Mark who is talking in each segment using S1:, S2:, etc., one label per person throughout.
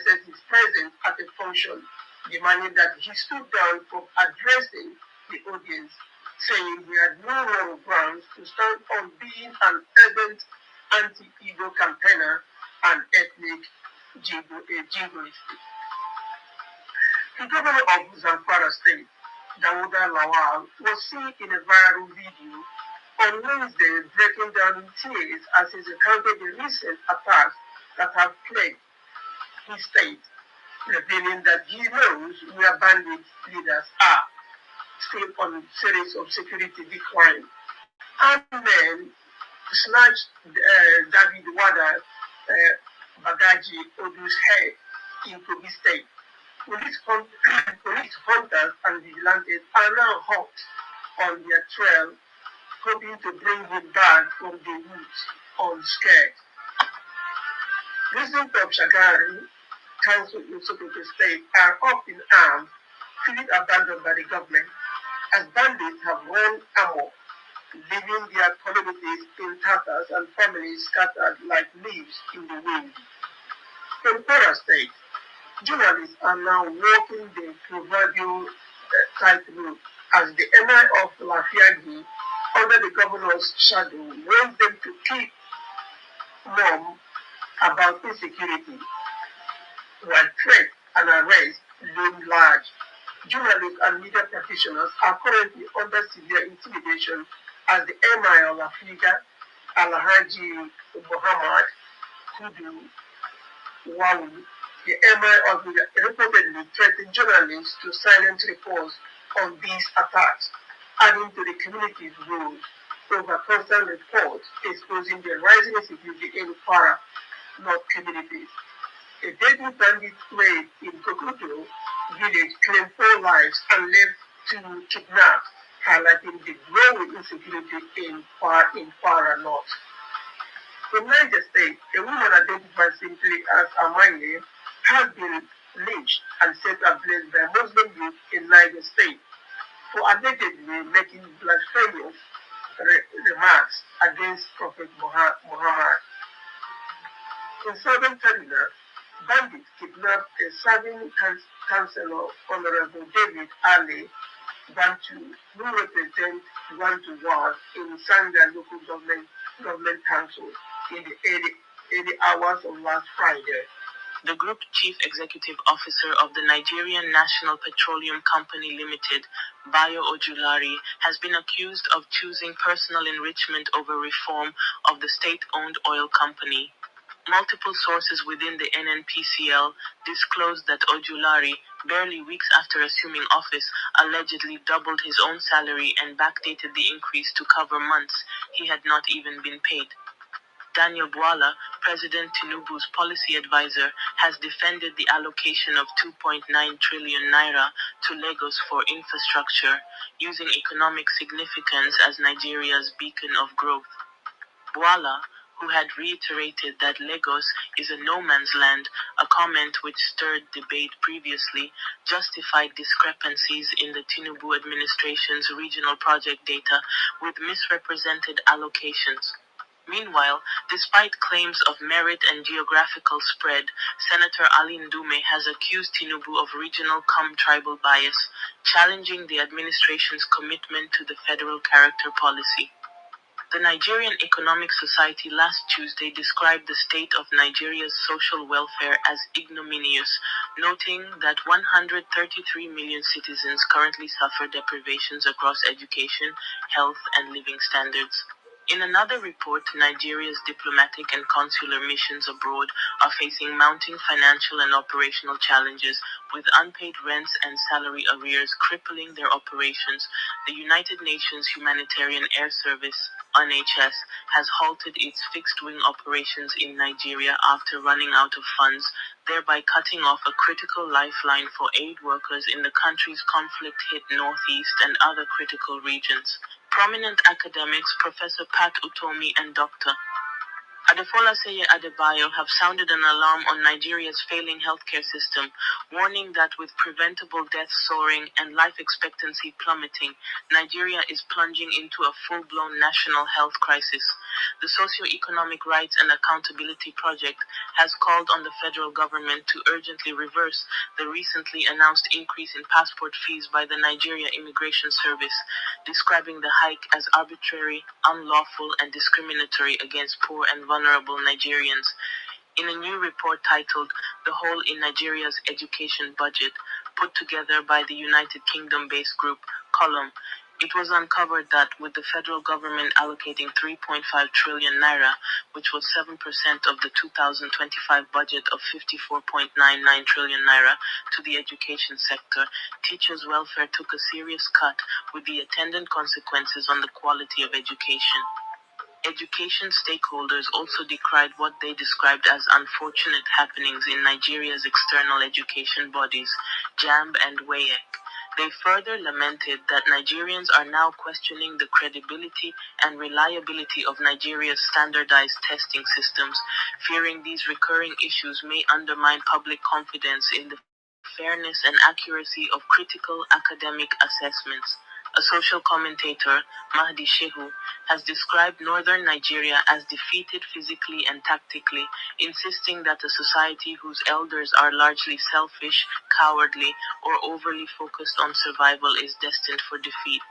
S1: exercised his presence at a function, demanding that he stood down from addressing the audience, saying he had no moral grounds to stand on being an ardent anti-Igbo campaigner and ethnic jingoist. The governor of Zamfara State, Dawuda Lawal, was seen in a viral video on Wednesday breaking down in tears as he recounted the recent attacks that have plagued his state, revealing that he knows where bandit leaders are, still on a series of security decline. And then snatched David Wada Bagaji Odu's head in Kogi State. Police hunters and vigilantes are now hot on their trail, hoping to bring him back from the woods unscared. Residents of Shagari Council in Sokoto State are up in arms, feeling abandoned by the government, as bandits have run amok, leaving their communities in tatters and families scattered like leaves in the wind. In Kwara State, journalists are now walking the proverbial tightrope as the emir of Lafiagi, under the governor's shadow, wants them to keep mum about insecurity, while threat and arrest loom large. Journalists and media practitioners are currently under severe intimidation as the emir of Lafiga, Alhaji Muhammad Kudu Wawu, the emir of the reportedly threatened journalists to silence reports on these attacks, adding to the community's woes over constant reports exposing the rising insecurity in Kwara North communities. A deadly bandit raid in Kokoto village claimed 4 lives and left 2 kidnapped, highlighting the growing insecurity in Kwara North. In Niger State, a woman identified simply as Amaye has been lynched and set ablaze by Muslim youth in Niger State for allegedly making blasphemous remarks against Prophet Muhammad. In southern Kaduna, bandits kidnapped a serving councillor, Honorable David Ali Bantu, who represents 1-1 in Sanga Local Government Council in the early hours of last Friday. The Group Chief Executive Officer of the Nigerian National Petroleum Company Limited, Bayo Ojulari, has been accused of choosing personal enrichment over reform of the state-owned oil company. Multiple sources within the NNPCL disclosed that Ojulari, barely weeks after assuming office, allegedly doubled his own salary and backdated the increase to cover months he had not even been paid. Daniel Bwala, President Tinubu's policy advisor, has defended the allocation of 2.9 trillion naira to Lagos for infrastructure, using economic significance as Nigeria's beacon of growth. Bwala, who had reiterated that Lagos is a no-man's land, a comment which stirred debate previously, justified discrepancies in the Tinubu administration's regional project data with misrepresented allocations. Meanwhile, despite claims of merit and geographical spread, Senator Ali Ndume has accused Tinubu of regional-cum-tribal bias, challenging the administration's commitment to the federal character policy. The Nigerian Economic Society last Tuesday described the state of Nigeria's social welfare as ignominious, noting that 133 million citizens currently suffer deprivations across education, health, and living standards. In another report, Nigeria's diplomatic and consular missions abroad are facing mounting financial and operational challenges, with unpaid rents and salary arrears crippling their operations. The United Nations Humanitarian Air Service, UNHS, has halted its fixed-wing operations in Nigeria after running out of funds, thereby cutting off a critical lifeline for aid workers in the country's conflict-hit northeast and other critical regions. Prominent academics Professor Pat Utomi and Dr. Adefola Seye Adebayo have sounded an alarm on Nigeria's failing healthcare system, warning that with preventable deaths soaring and life expectancy plummeting, Nigeria is plunging into a full-blown national health crisis.
S2: The Socio-Economic Rights and Accountability Project has called on the federal government to urgently reverse the recently announced increase in passport fees by the Nigeria Immigration Service, describing the hike as arbitrary, unlawful, and discriminatory against poor and vulnerable Nigerians. In a new report titled "The Hole in Nigeria's Education Budget," put together by the United Kingdom-based group Column, it was uncovered that with the federal government allocating 3.5 trillion naira, which was 7% of the 2025 budget of 54.99 trillion naira, to the education sector, teachers' welfare took a serious cut, with the attendant consequences on the quality of education. Education stakeholders also decried what they described as unfortunate happenings in Nigeria's external education bodies, JAMB and WAEC. They further lamented that Nigerians are now questioning the credibility and reliability of Nigeria's standardized testing systems, fearing these recurring issues may undermine public confidence in the fairness and accuracy of critical academic assessments. A social commentator, Mahdi Shehu, has described northern Nigeria as defeated physically and tactically, insisting that a society whose elders are largely selfish, cowardly, or overly focused on survival is destined for defeat.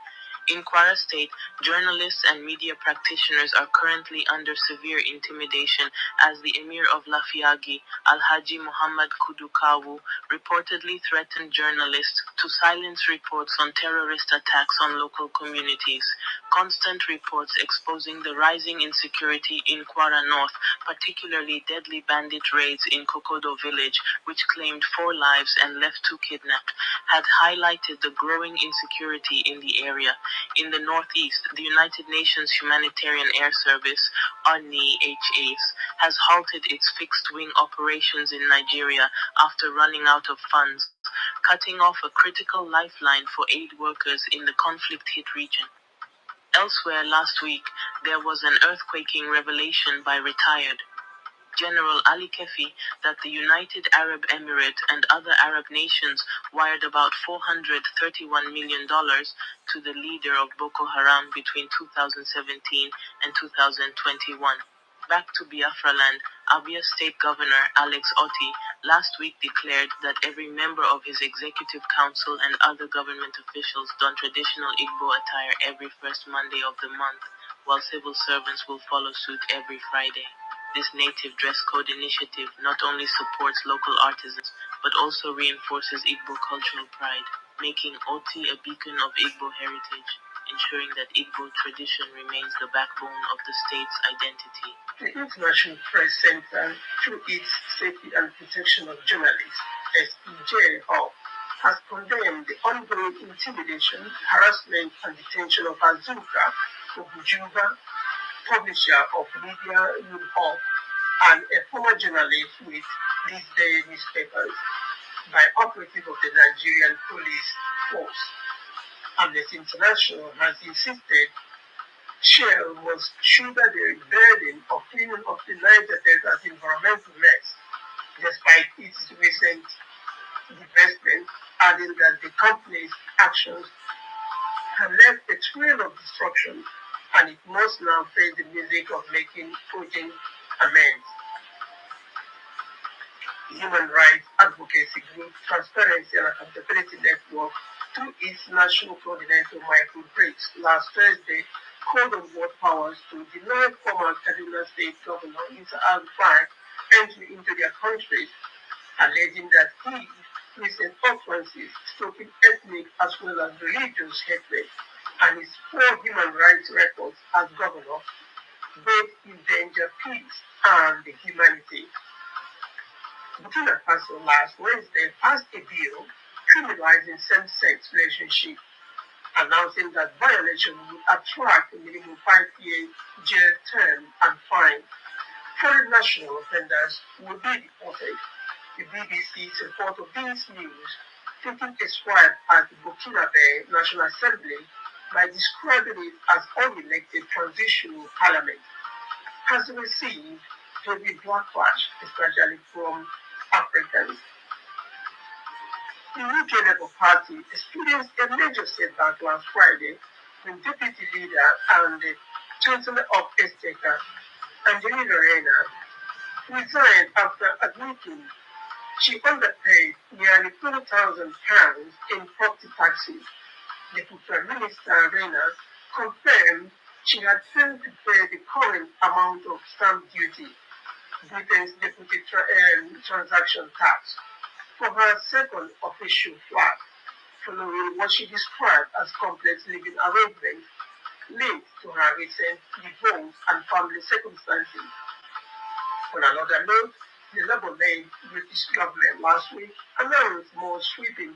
S2: In Kwara State, journalists and media practitioners are currently under severe intimidation as the Emir of Lafiagi, Alhaji Muhammad Kudukawu, reportedly threatened journalists to silence reports on terrorist attacks on local communities. Constant reports exposing the rising insecurity in Kwara North, particularly deadly bandit raids in Kokodo village, which claimed 4 lives and left 2 kidnapped, had highlighted the growing insecurity in the area. In the northeast, the United Nations Humanitarian Air Service, UNIHS, has halted its fixed-wing operations in Nigeria after running out of funds, cutting off a critical lifeline for aid workers in the conflict-hit region. Elsewhere last week, there was an earthquaking revelation by retired General Ali Kefi that the United Arab Emirates and other Arab nations wired about $431 million to the leader of Boko Haram between 2017 and 2021. Back to Biafra land, Abia State Governor Alex Otti last week declared that every member of his executive council and other government officials don traditional Igbo attire every first Monday of the month, while civil servants will follow suit every Friday. This native dress code initiative not only supports local artisans, but also reinforces Igbo cultural pride, making Oti a beacon of Igbo heritage, ensuring that Igbo tradition remains the backbone of the state's identity.
S1: The International Press Center, through its Safety and Protection of Journalists, SEP, has condemned the ongoing intimidation, harassment, and detention of Azuka Obujuba, publisher of Media Hub and a former journalist with these day newspapers, by operative of the Nigerian police force. Amnesty International has insisted Shell must shoulder the burden of cleaning up the Niger Delta's environmental mess, despite its recent divestment, adding that the company's actions have left a trail of destruction and it must now face the music of making urgent amends. Human rights advocacy group Transparency and Accountability Network, through its national coordinator Michael Briggs, last Thursday called on world powers to deny former Kaduna State Governor Isa Al-Rufai entry into their countries, alleging that his recent utterances stoking ethnic as well as religious hatred and his poor human rights records as governor both endanger peace and humanity. Burkina Faso last Wednesday passed a bill criminalizing same-sex relationships, announcing that violation would attract a minimum 5-year jail term and fine. Foreign national offenders will be deported. The BBC's report of this news, taking a swipe at the Burkina Faso National Assembly by describing it as unelected transitional parliament, has received heavy backlash, especially from Africans. The UK Labour Party experienced a major setback last Friday when Deputy Leader and Chancellor of Exchequer, Angelina Reina, resigned after admitting she underpaid nearly £4,000 in property taxes. Deputy Prime Minister Reina confirmed she had failed to pay the current amount of stamp duty, Britain's deputy transaction tax, for her second official flat, following what she described as complex living arrangements linked to her recent divorce and family circumstances. On another note, the Labour-led British government last week announced more sweeping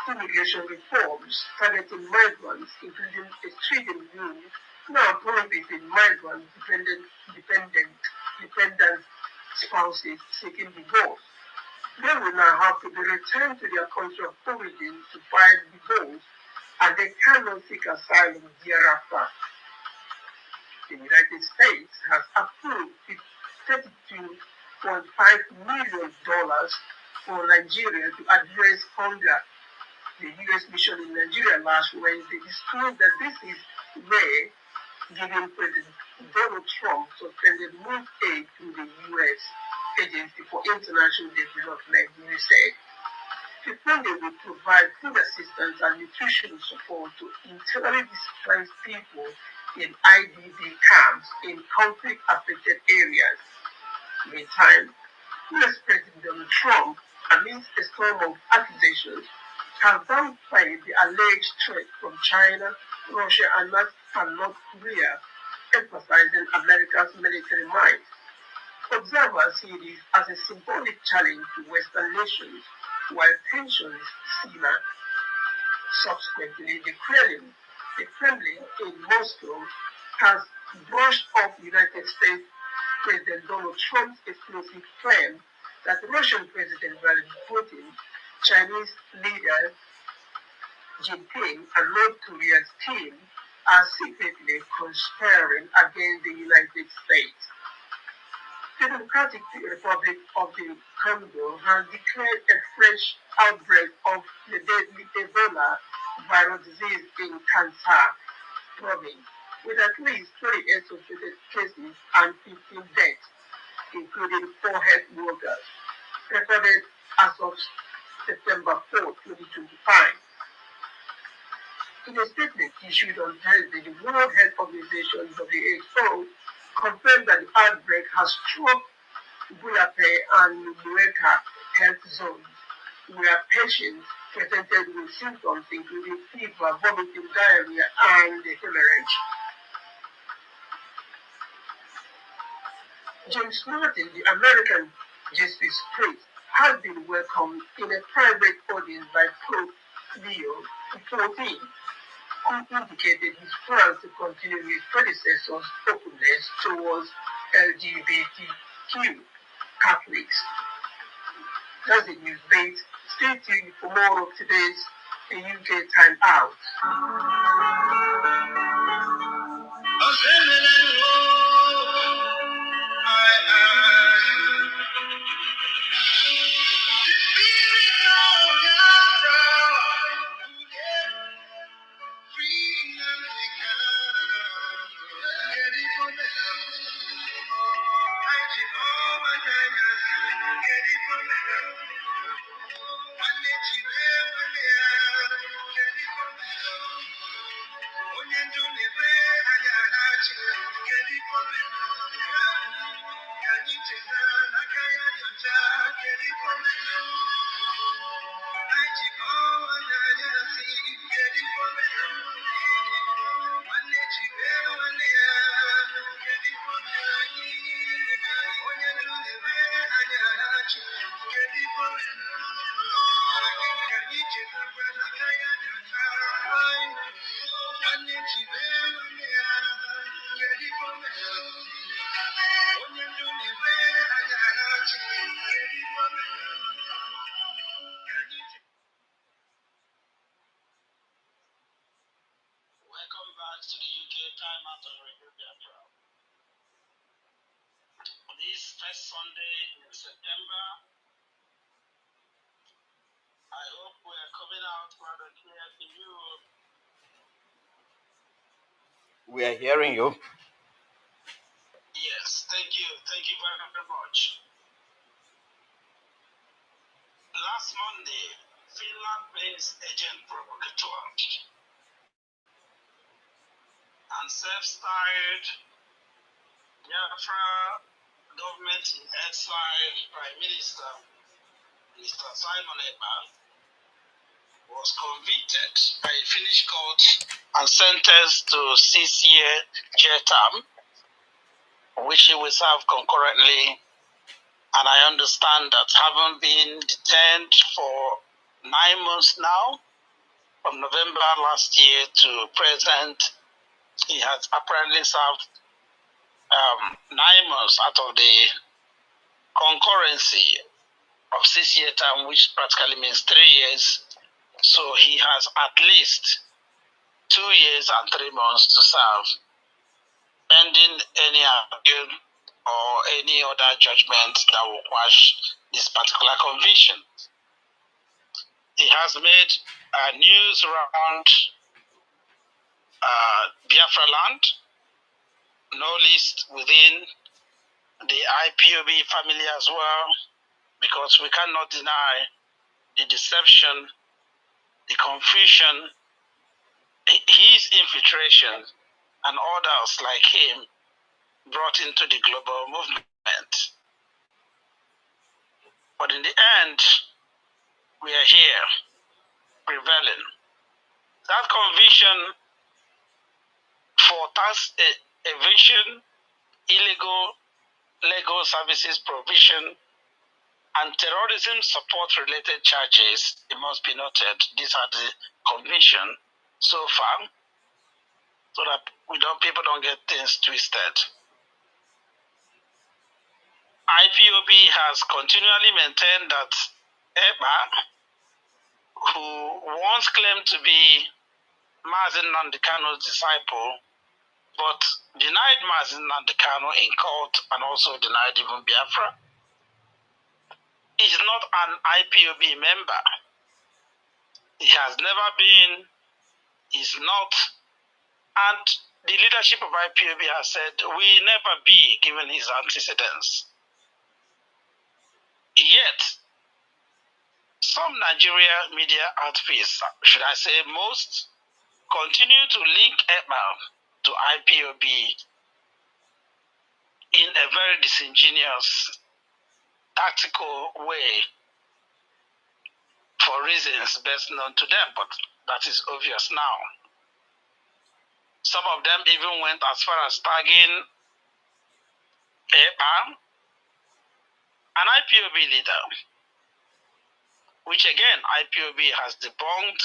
S1: immigration reforms targeting migrants, including a stringent rule now prohibiting dependent spouses seeking divorce. They will now have to be returned to their country of origin to file divorce, and they cannot seek asylum thereafter. The United States has approved $32.5 million for Nigeria to address hunger. The U.S. mission in Nigeria last Wednesday disclosed that this is where giving President Donald Trump suspended move aid to the U.S. Agency for International Development, USAID. The funding will provide food assistance and nutrition support to internally displaced people in IDP camps in conflict-affected areas. Meantime, U.S. President Donald Trump, amidst a storm of accusations, has downplayed the alleged threat from China, Russia, and North Korea, emphasizing America's military might. Observers see this as a symbolic challenge to Western nations, while tensions simmer. Subsequently, the Kremlin in Moscow has brushed off United States President Donald Trump's explosive claim that Russian President Vladimir Putin, Chinese leader Xi Jinping, and North Korea's team are secretly conspiring against the United States. The Democratic Republic of the Congo has declared a fresh outbreak of the deadly Ebola viral disease in Kansa province, with at least 38 suspected cases and 15 deaths, including 4 health workers, recorded as of September 4, 2025. In a statement issued on Thursday, the World Health Organization (WHO) confirmed that the outbreak has struck Bulape and Mueka health zones, where patients presented with symptoms including fever, vomiting, diarrhea, and hemorrhage. James Martin, the American justice priest, has been welcomed in a private audience by Pope Leo XIV, who indicated his plans to continue his predecessor's openness towards LGBTQ Catholics. That's the news bait. Stay tuned for more of today's UK Time Out.
S2: Welcome back to the UK Time Out on Radio Biafra. This first Sunday in September, I hope we are coming out rather clear to you.
S3: We are hearing you.
S4: Yes, thank you. Thank you very much. Last Monday, Finland-based agent provocateur and self-styled Biafra government in exile Prime Minister, Mr. Simon Ekpa, was convicted by a Finnish court and sentenced to 6-year jail term, which he will serve concurrently. And I understand that having been detained for 9 months now, from November last year to present, he has apparently served 9 months out of the concurrency of 6-year term, which practically means 3 years. So he has at least 2 years and 3 months to serve, pending any appeal or any other judgment that will quash this particular conviction. He has made news around Biafra land, no least within the IPOB family as well, because we cannot deny the deception, the confusion, his infiltration, and others like him brought into the global movement. But in the end, we are here, prevailing. That conviction for tax evasion, illegal legal services provision, and terrorism support related charges, it must be noted, these are the conviction so far, so that people don't get things twisted. IPOB has continually maintained that Ekpa, who once claimed to be Mazi Nnamdi's disciple, but denied Mazi Nnamdi in court and also denied even Biafra, is not an IPOB member. He has never been, is not, and the leadership of IPOB has said, will never be, given his antecedents. Yet, some Nigeria media outfits, should I say most, continue to link Ekpa to IPOB in a very disingenuous, tactical way for reasons best known to them, but that is obvious now. Some of them even went as far as tagging Ekpa, an IPOB leader, which again, IPOB has debunked.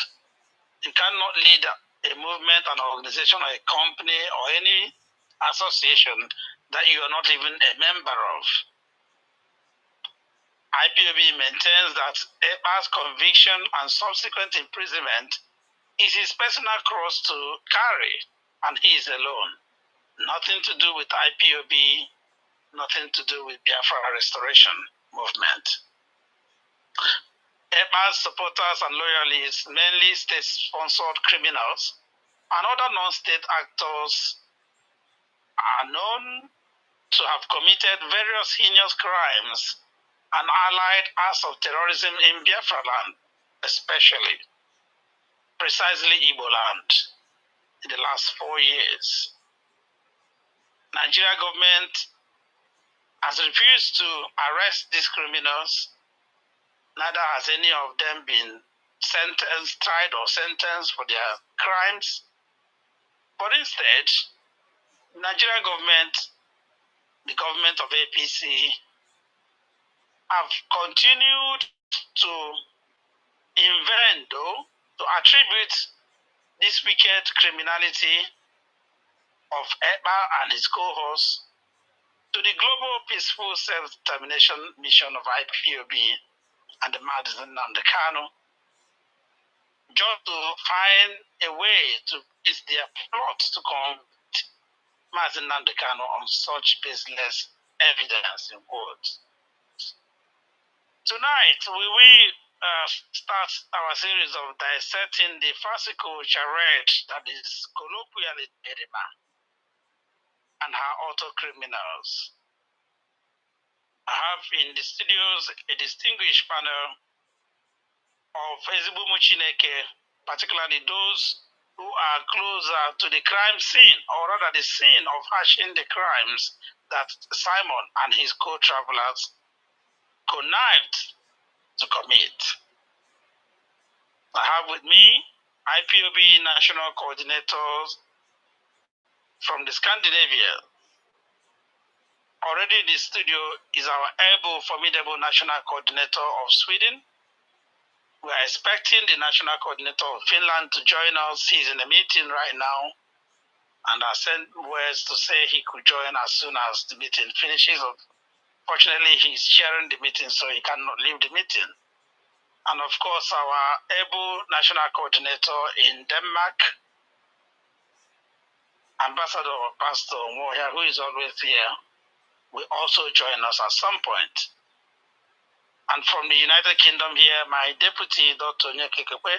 S4: You cannot lead a movement, an organization, or a company, or any association that you are not even a member of. IPOB maintains that Ekpa's conviction and subsequent imprisonment is his personal cross to carry, and he is alone. Nothing to do with IPOB, nothing to do with Biafra restoration movement. Ekpa's supporters and loyalists, mainly state-sponsored criminals and other non-state actors, are known to have committed various heinous crimes and allied acts of terrorism in Biafra land, especially, precisely Igbo land, in the last 4 years. Nigeria government has refused to arrest these criminals, neither has any of them been sentenced, tried or sentenced for their crimes. But instead, Nigerian government, the government of APC, have continued to invent, to attribute this wicked criminality of Ekpa and his cohorts to the global peaceful self-determination mission of IPOB and the Mazi Nnamdi Kanu, just to find a way to use their plot to convict Mazi Nnamdi on such baseless evidence, in quotes. Tonight, we will start our series of dissecting the farcical charade that is colloquially Edema. and her auto criminals. I have in the studios a distinguished panel of Ezigbo Chineke, particularly those who are closer to the crime scene, or rather the scene of hashing the crimes that Simon and his co-travelers connived to commit. I have with me IPOB national coordinators from the Scandinavia. Already in the studio is our able, formidable national coordinator of Sweden. We are expecting the national coordinator of Finland to join us. He's in a meeting right now, and I sent words to say he could join as soon as the meeting finishes. Fortunately, he's sharing the meeting, so he cannot leave the meeting. And of course, our able national coordinator in Denmark, Ambassador Pastor Moya, who is always here, will also join us at some point. And from the United Kingdom here, my deputy, Dr. Nyekekwe,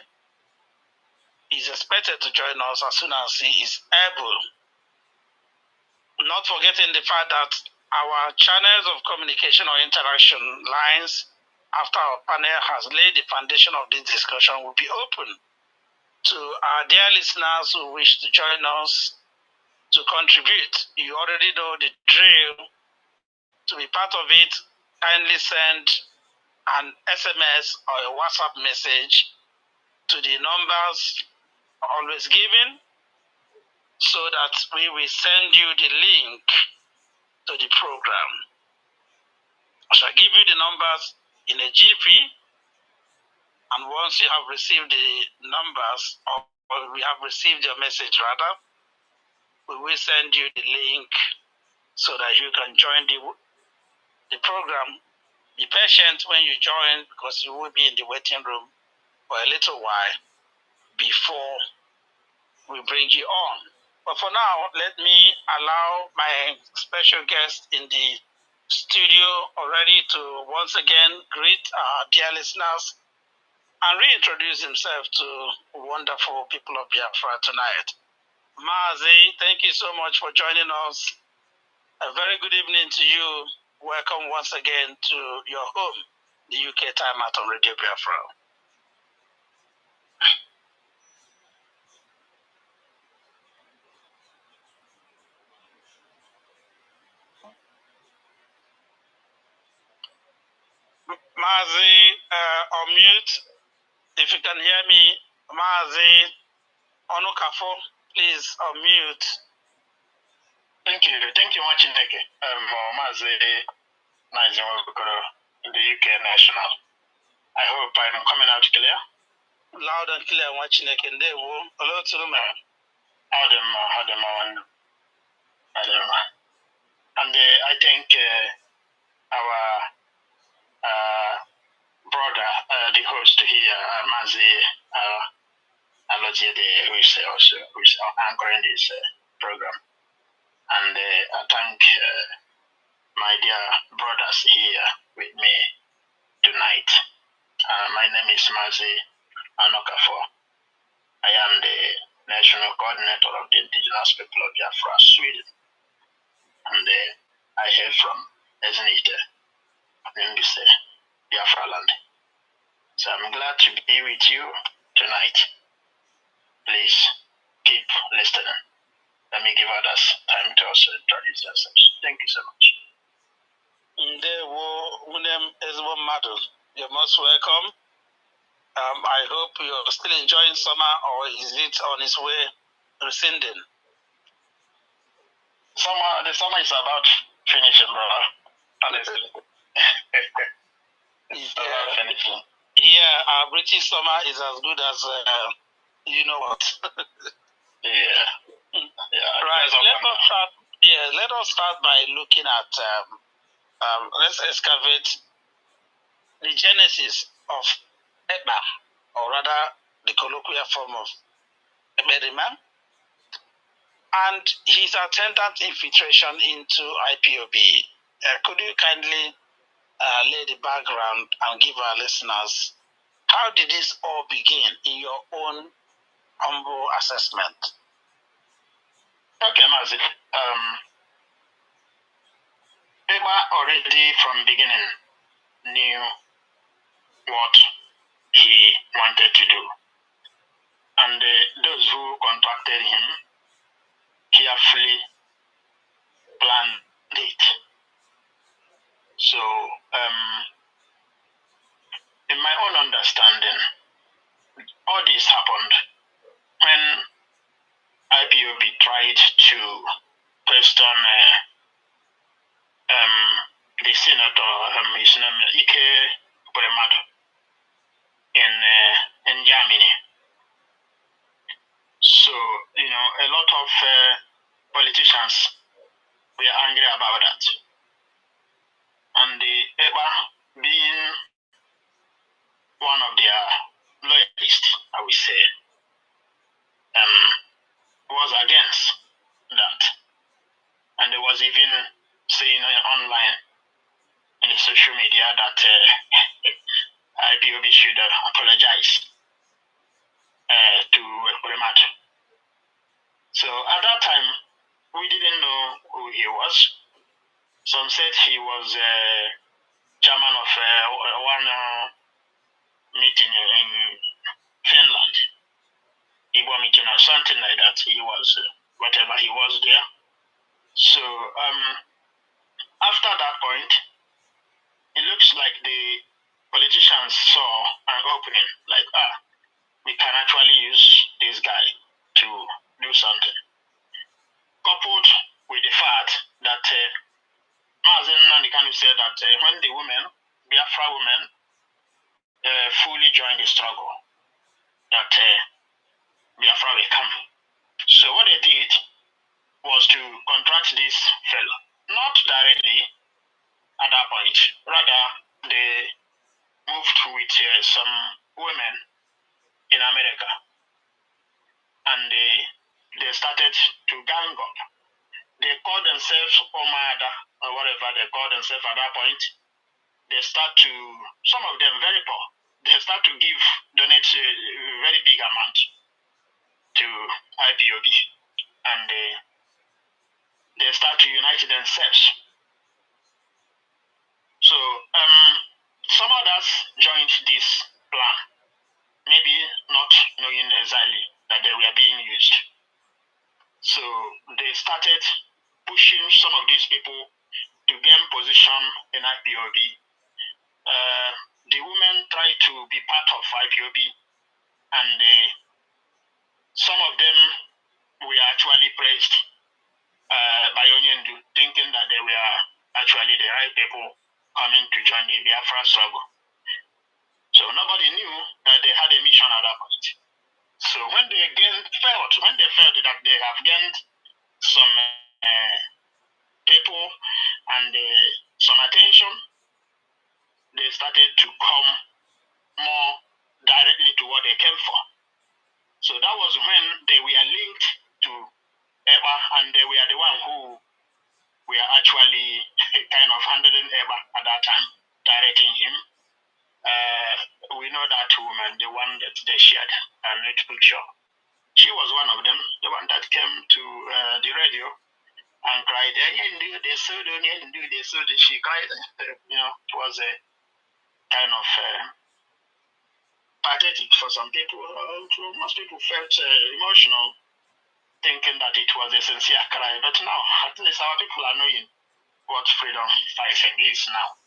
S4: is expected to join us as soon as he is able. Not forgetting the fact that our channels of communication or interaction lines after our panel has laid the foundation of this discussion will be open to our dear listeners who wish to join us to contribute. You already know the drill. To be part of it, kindly send an SMS or a WhatsApp message to the numbers always given, so that we will send you the link to the program. I shall give you the numbers in a jiffy, and once you have received the numbers, or we have received your message rather, we will send you the link so that you can join the program. Be patient when you join, because you will be in the waiting room for a little while before we bring you on. But for now, let me allow my special guest in the studio already to once again greet our dear listeners and reintroduce himself to wonderful people of Biafra tonight. Mazi, thank you so much for joining us. A very good evening to you. Welcome once again to your home, the UK Time Out on Radio Biafra. Mazi, unmute. If you can hear me, Mazi Onukafo, please unmute.
S3: Thank you much, Ndeke. Mazi Nigel in the UK National. I hope I'm coming out clear.
S4: Loud and clear, watching it in there. Hello to the man.
S3: And I think our brother, the host here, Mazi Alojede, who is anchoring this program. And I thank my dear brothers here with me tonight. My name is Mazi Onukafo. I am the National Coordinator of the Indigenous People of Biafra, Sweden. And I hail from Eznite, Biafra land. So I'm glad to be with you tonight. Please keep listening. Let me give others time to also introduce themselves. Thank you so much.
S4: You're most welcome. I hope you're still enjoying summer, or is it on its way rescinding?
S3: The summer is about finishing, brother. Honestly. It's about finishing.
S4: Here, our British summer is as good as you know what.
S3: Yeah.
S4: Right. Let us start by looking at let's excavate the genesis of Eba, or rather the colloquial form of Eberima, and his attendant infiltration into IPOB. Could you kindly lay the background and give our listeners, how did this all begin in your own humble assessment?
S3: Okay, Mazi. Eba already from beginning knew what he wanted to do. And those who contracted him carefully planned it. So, in my own understanding, all this happened when IPOB tried to question the senator, his name Ike Buremado, in Germany. So, a lot of politicians were angry about that. And the EBA, being one of their loyalists, I would say, was against that. And there was even saying online in the social media that IPOB should apologize to Remat. So at that time, we didn't know who he was. Some said he was chairman of one meeting in Finland, Igbo meeting or something like that. He was whatever he was there. So after that point, it looks like the politicians saw an opening, like, we can actually use this guy to do something. Coupled with the fact that Mazi Nnamdi Kanu said that when the women, Biafra women, fully joined the struggle, that Biafra will come. So what they did was to contract this fellow, not directly at that point. Rather, they moved with some women in America, and they started to gang up. They called themselves Omada, or whatever they called themselves at that point. They start to, some of them very poor, they start to donate a very big amount to IPOB, and they start to unite themselves. So some others joined this plan, maybe not knowing exactly that they were being used. So they started pushing some of these people to gain position in IPOB. The women tried to be part of IPOB, and some of them were actually praised by Onyendu, thinking that they were actually the right people coming to join the Biafra struggle. So nobody knew that they had a mission at that point. So when they felt that they have gained some people and some attention, they started to come more directly to what they came for. So that was when they were linked to EBA, and they were the one who were actually kind of handling EBA at that time, directing him. We know that woman, the one that they shared a little picture. She was one of them, the one that came to the radio and cried, she cried. It was a kind of pathetic for some people. Most people felt emotional, thinking that it was a sincere cry. But now, at least our people are knowing what freedom fighting is now.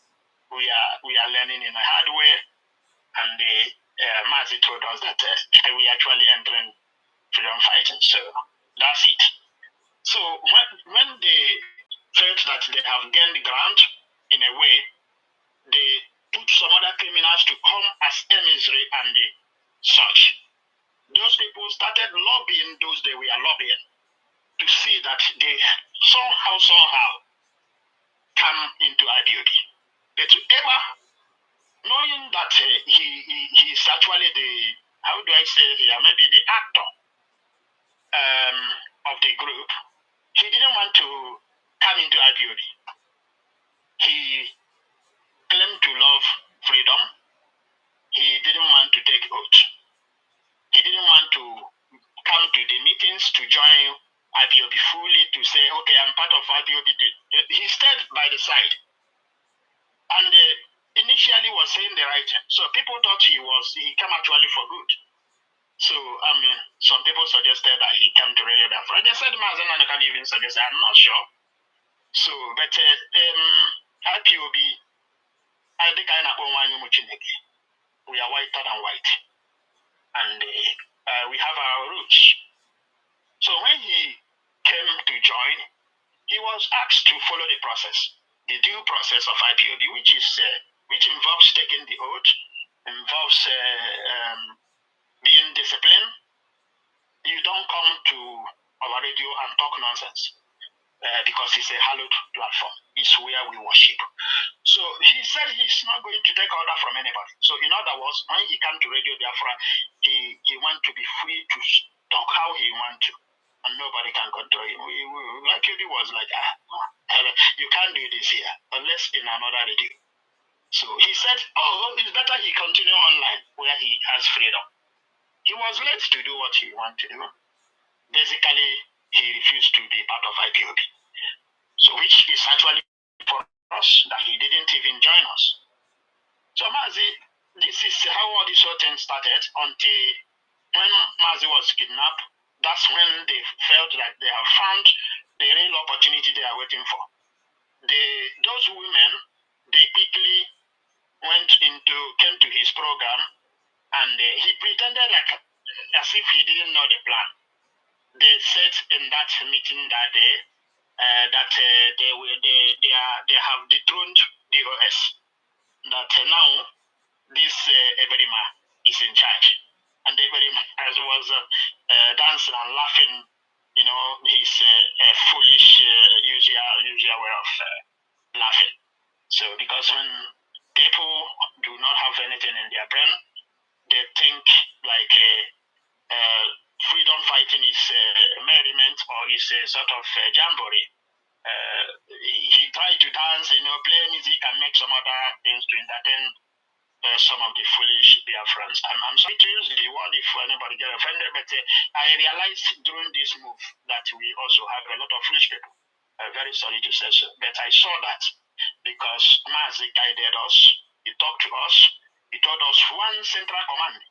S3: We are learning in a hard way, and Mazi told us that we actually entering freedom fighting. So that's it. So when they felt that they have gained ground in a way, they put some other criminals to come as emissary and such. Those people started lobbying those they were lobbying to see that they somehow come into IPOB. But whoever, knowing that he's actually the, how do I say here, maybe the actor of the group, he didn't want to come into IPOB. He claimed to love freedom. He didn't want to take oath. He didn't want to come to the meetings to join IPOB fully to say, okay, I'm part of IPOB. He stayed by the side. And initially was saying the right thing. So people thought he came actually for good. So, some people suggested that he came to Radio Biafra. They said Mazi can even suggest, I'm not sure. So, but IPOB, I think we are whiter than white. And we have our roots. So when he came to join, he was asked to follow the process, the due process of IPOB, which involves taking the oath, involves being disciplined. You don't come to our radio and talk nonsense because it's a hallowed platform. It's where we worship. So he said he's not going to take order from anybody. So in other words, when he came to Radio Biafra, he wants to be free to talk how he wants to. And nobody can control him. IPOB was like, you can't do this here unless in another radio. So he said, it's better he continue online where he has freedom. He was led to do what he wanted to do. Basically, he refused to be part of IPOB. So which is actually for us that he didn't even join us. So Mazi, this is how all this whole thing started until when Mazi was kidnapped. That's when they felt that they have found the real opportunity they are waiting for. Those women, they quickly came to his program, and he pretended as if he didn't know the plan. They said in that meeting that day that they have dethroned the OS. That now this Eberima is in charge, and Eberima was dancing and laughing. You know, his foolish usual way of laughing. So because when people do not have anything in their brain, they think like freedom fighting is merriment or is a sort of jamboree. He tried to dance, play music and make some other things to entertain some of the foolish Biafrans. I'm sorry to use the word if anybody get offended, but I realized during this move that we also have a lot of foolish people. Very sorry to say so, but I saw that because Mazi guided us. He talked to us. He told us one central command.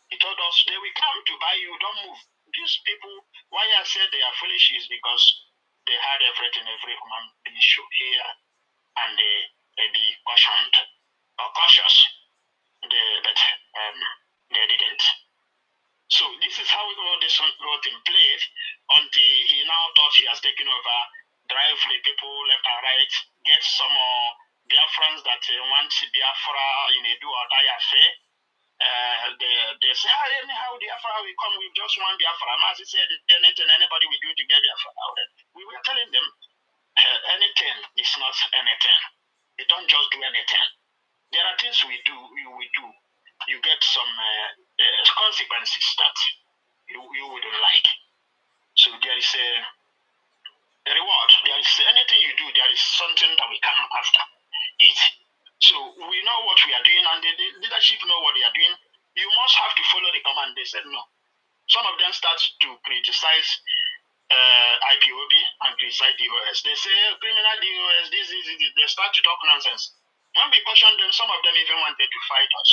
S3: He told us they will come to buy you, don't move. These people, why I said they are foolish is because they had everything every human being should hear, and they be cautioned or cautious. But they didn't. So this is how all this whole thing played until he now thought he has taken over, drive the people left and right, get some Biafrans that want Biafra in a do or die affair. They say, anyhow, Biafra will come with just one Biafra. Mazi said, anything anybody will do to get Biafra. We were telling them, anything is not anything. You don't just do anything. There are things we do. You get some consequences that you wouldn't like. So there is a reward. There is anything you do, there is something that will come after it. So we know what we are doing, and the leadership know what they are doing. You must have to follow the command. They said no. Some of them start to criticize IPOB and criticize DOS. They say criminal DOS, this. They start to talk nonsense. When we caution them, some of them even wanted to fight us.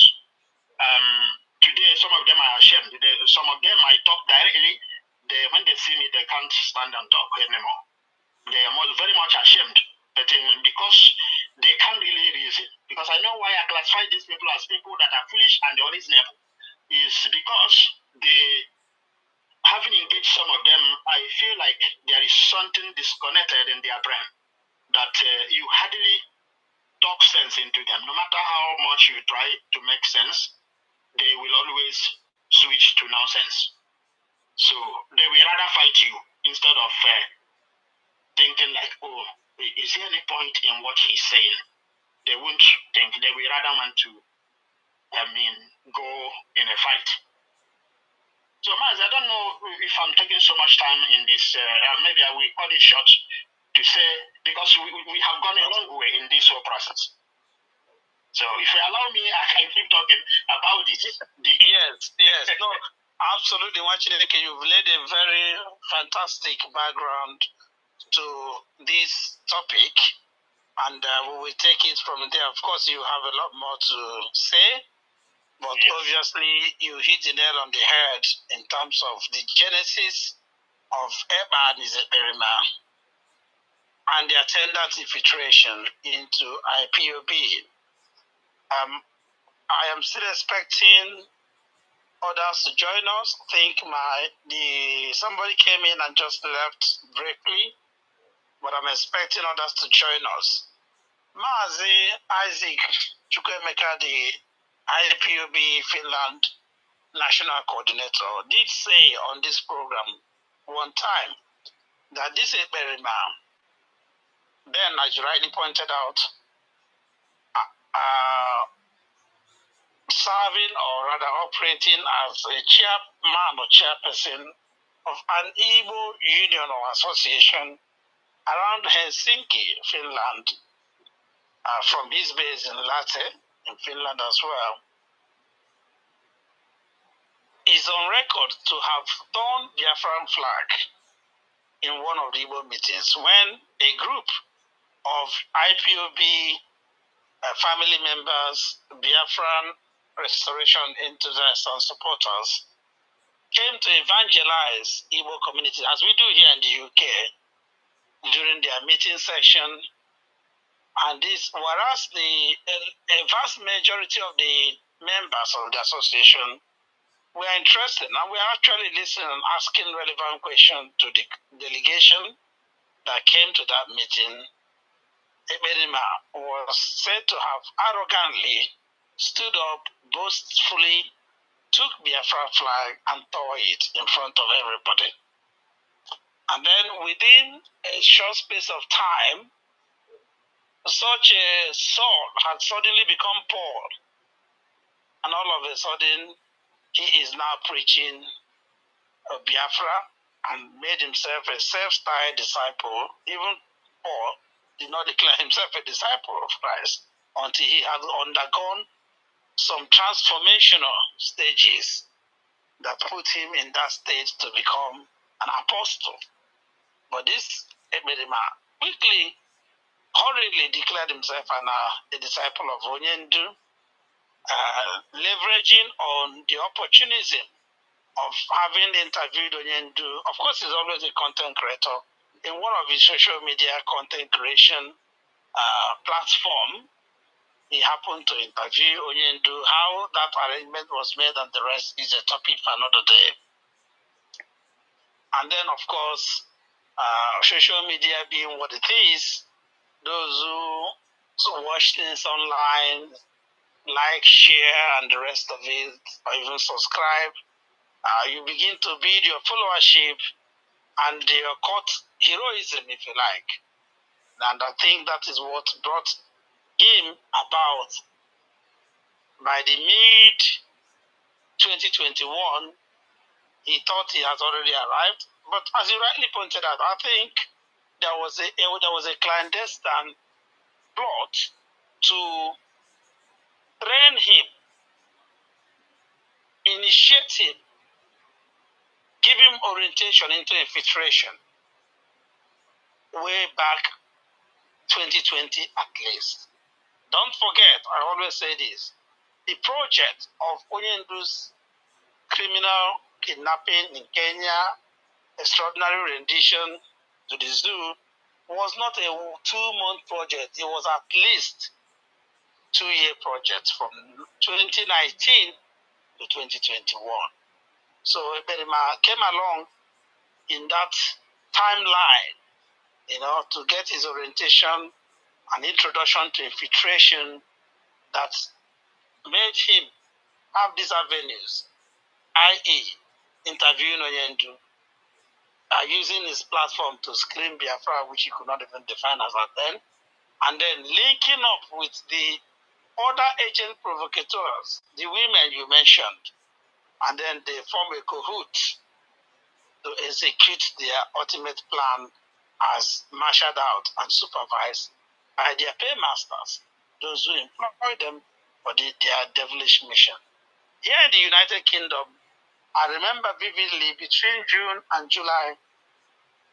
S3: Today, some of them are ashamed. Some of them I talk directly. When they see me, they can't stand and talk anymore. They are very much ashamed. But because they can't really reason. Because I know why I classify these people as people that are foolish and unreasonable. Is because they, having engaged some of them, I feel like there is something disconnected in their brain. That you hardly talk sense into them. No matter how much you try to make sense, they will always switch to nonsense. So they will rather fight you instead of thinking like, is there any point in what he's saying? They won't think. They will rather want to, go in a fight. So, Mazi, I don't know if I'm taking so much time in this. Maybe I will cut it short to say, because we have gone a long way in this whole process. So if you allow me, I can keep talking about it.
S4: Yes. No, Absolutely, Wachineke, you've laid a very fantastic background to this topic, and we will take it from there. Of course, you have a lot more to say, but obviously you hit the nail on the head in terms of the genesis of Eba and Izeberima and the attendant infiltration into IPOB. I am still expecting others to join us. I think somebody came in and just left briefly, but I'm expecting others to join us. Mazi Isaac Chukwemeka, the IPOB Finland National Coordinator, did say on this program one time that this Eberima, then, as you rightly pointed out, serving or rather operating as a chairman or chairperson of an Igbo union or association around Helsinki, Finland, from his base in Latte, in Finland as well, is on record to have torn the Biafran flag in one of the Igbo meetings when a group of IPOB family members, Biafran Restoration Enthusiasts and supporters came to evangelize Igbo community, as we do here in the UK, during their meeting session. And this, whereas a vast majority of the members of the association were interested, and we are actually listening and asking relevant questions to the delegation that came to that meeting. Eberima was said to have arrogantly stood up, boastfully took Biafra flag and tore it in front of everybody. And then within a short space of time, such a Saul had suddenly become Paul. And all of a sudden, he is now preaching Biafra and made himself a self-styled disciple. Even Paul did not declare himself a disciple of Christ until he had undergone some transformational stages that put him in that state to become an apostle. But this Eberima quickly, hurriedly declared himself a disciple of Onyendu, leveraging on the opportunism of having interviewed Onyendu. Of course, he's always a content creator. In one of his social media content creation platform, he happened to interview Onyendu. How that arrangement was made and the rest is a topic for another day. And then, of course, social media being what it is, those who watch things online, like, share, and the rest of it, or even subscribe, you begin to build your followership and your court heroism, if you like. And I think that is what brought him about. By the mid-2021, he thought he has already arrived. But as you rightly pointed out, I think there was a clandestine plot to train him, initiate him, give him orientation into infiltration way back 2020 at least. Don't forget, I always say this, the project of Onyendu's criminal kidnapping in Kenya, extraordinary rendition to the zoo, was not a 2-month project. It was at least 2-year project from 2019 to 2021. So Eberima came along in that timeline, to get his orientation and introduction to infiltration that made him have these avenues, i.e., interviewing Onyendu, using his platform to scream Biafra, which he could not even define as at then, and then linking up with the other agent provocateurs, the women you mentioned, and then they form a cahoot to execute their ultimate plan as marshaled out and supervised by their paymasters, those who employ them for their devilish mission. Here in the United Kingdom, I remember vividly between June and July,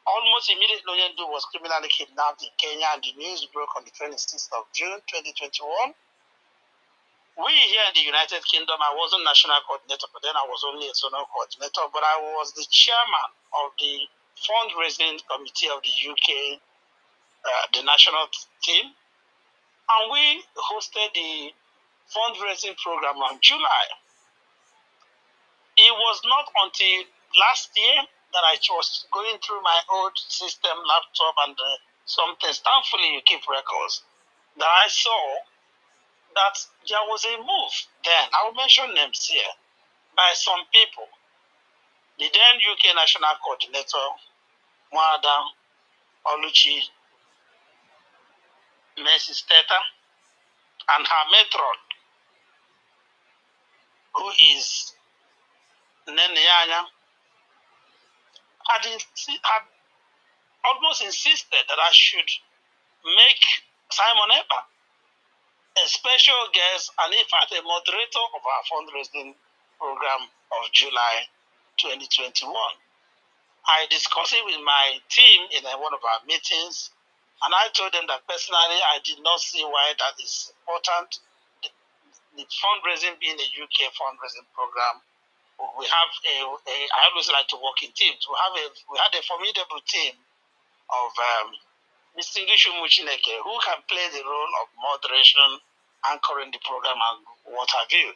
S4: almost immediately Onyendu was criminally kidnapped in Kenya, and the news broke on the 26th of June 2021. We here in the United Kingdom, I wasn't national coordinator, but then I was only a zonal coordinator, but I was the chairman of the fundraising committee of the UK, the national team, and we hosted the fundraising program on July. It was not until last year that I was going through my old system, laptop, and some things. Thankfully, you keep records. That I saw that there was a move then, I will mention names here, by some people. The then UK National Coordinator, Mwada Oluchi Mercy Steta, and her matron, who is Nenyanya, had almost insisted that I should make Simon Epa a special guest and in fact a moderator of our fundraising program of July 2021. I discussed it with my team in one of our meetings, and I told them that personally I did not see why that is important. The fundraising being a UK fundraising program, we have I always like to work in teams. We had a formidable team of distinguished Umuchineke who can play the role of moderation, anchoring the program, and what have you.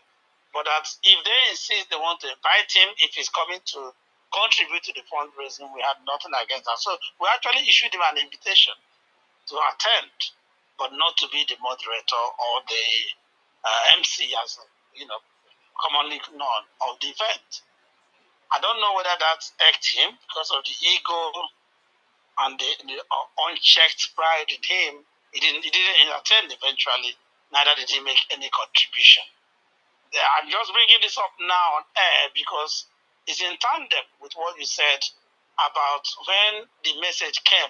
S4: But that if they insist they want to invite him, if he's coming to contribute to the fundraising, we had nothing against that. So we actually issued him an invitation to attend, but not to be the moderator or the MC, as commonly known, of the event. I don't know whether that irked him because of the ego and the unchecked pride in him. He didn't attend eventually, neither did he make any contribution. I'm just bringing this up now on air because it's in tandem with what you said about when the message came,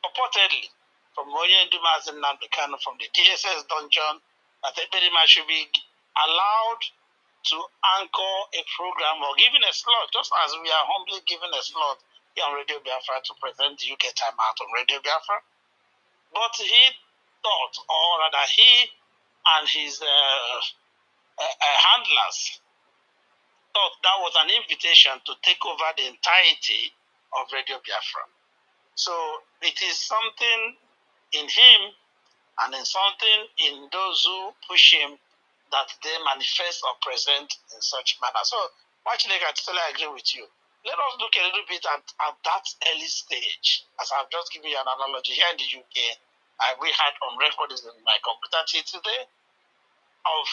S4: purportedly, from Onyendu Mazi Nnamdi Kanu from the DSS dungeon, that Ekperima should be allowed to anchor a program or given a slot, just as we are humbly given a slot here on Radio Biafra to present the UK Time Out on Radio Biafra. But he thought, or rather he and his handlers thought that was an invitation to take over the entirety of Radio Biafra. So it is something in him and in something in those who push him that they manifest or present in such manner. So, actually, I totally agree with you. Let us look a little bit at that early stage. As I've just given you an analogy, here in the UK, we had on record in my computer today of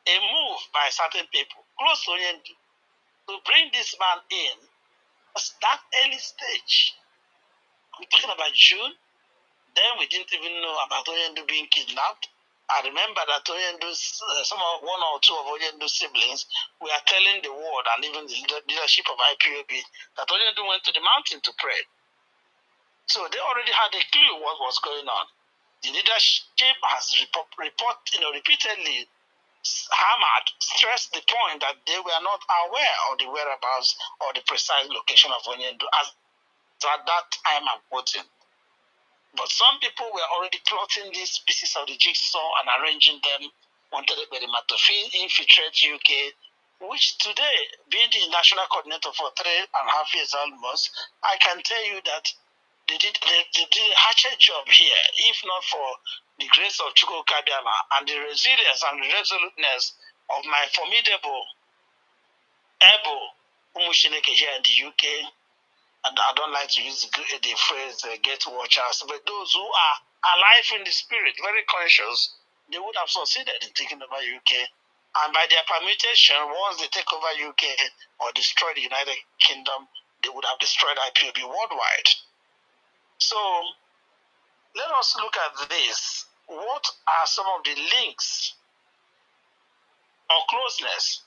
S4: a move by certain people close to Onyendu to bring this man in. At that early stage, we're talking about June. Then we didn't even know about Onyendu being kidnapped. I remember that one or two of Onyendu's siblings were telling the world and even the leadership of IPOB that Onyendu went to the mountain to pray. So they already had a clue what was going on. The leadership has repeatedly stressed the point that they were not aware of the whereabouts or the precise location of Onyendu at that time I'm quoting. But some people were already plotting these pieces of the jigsaw and arranging them, wanted the Matofin infiltrate UK, which today, being the national coordinator for 3.5 years almost, I can tell you that they did a hatchet job here, if not for the grace of Chukwu Kabiama and the resilience and the resoluteness of my formidable, able Umushineke here in the UK. And I don't like to use the phrase "get watchers," but those who are alive in the spirit, very conscious, they would have succeeded in taking over UK. And by their permutation, once they take over UK or destroy the United Kingdom, they would have destroyed IPOB worldwide. So let us look at this. What are some of the links or closeness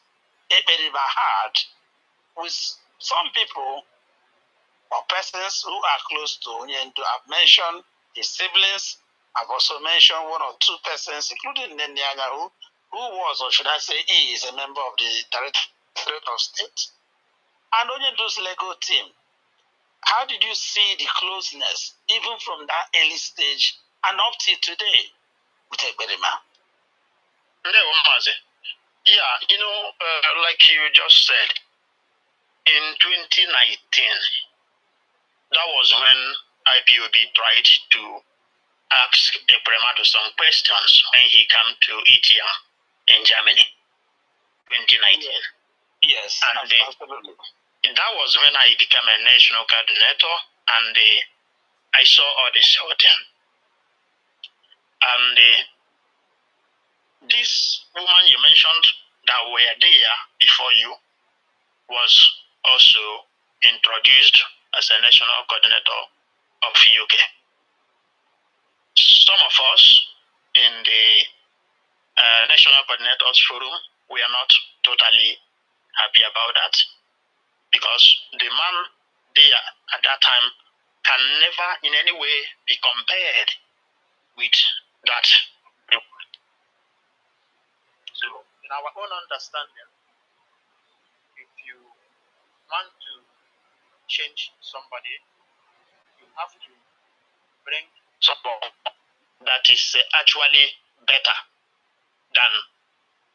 S4: Ekperima had with some people or persons who are close to Onyendu? I've mentioned his siblings. I've also mentioned one or two persons, including Nnamdi, who was, or should I say, he is a member of the Directorate of State. And only those Lego team, how did you see the closeness, even from that early stage and up till today?
S3: Yeah, like you just said, in 2019, that was when IPOB tried to ask Epremato some questions when he came to ETR in Germany, 2019.
S4: Yes,
S3: and
S4: absolutely.
S3: That was when I became a national coordinator, and I saw all this sorting. And this woman you mentioned that were there before you was also introduced as a national coordinator of UK. Some of us in the National Coordinators Forum, we are not totally happy about that, because the man there at that time can never in any way be compared with that. So, in our own understanding, if you want to change somebody, you have to bring someone that is actually better than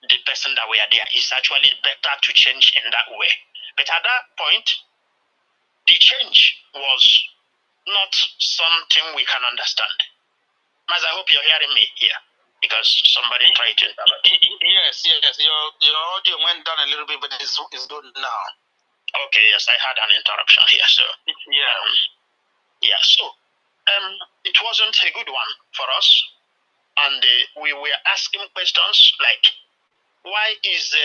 S3: the person that were there. It's actually better to change in that way. But at that point, the change was not something we can understand. Mas, I hope you're hearing me here, because somebody tried to interrupt.
S4: Yes. Your audio went down a little bit, but it's good now.
S3: Okay, yes, I had an interruption here. So so it wasn't a good one for us, and we were asking questions like, why is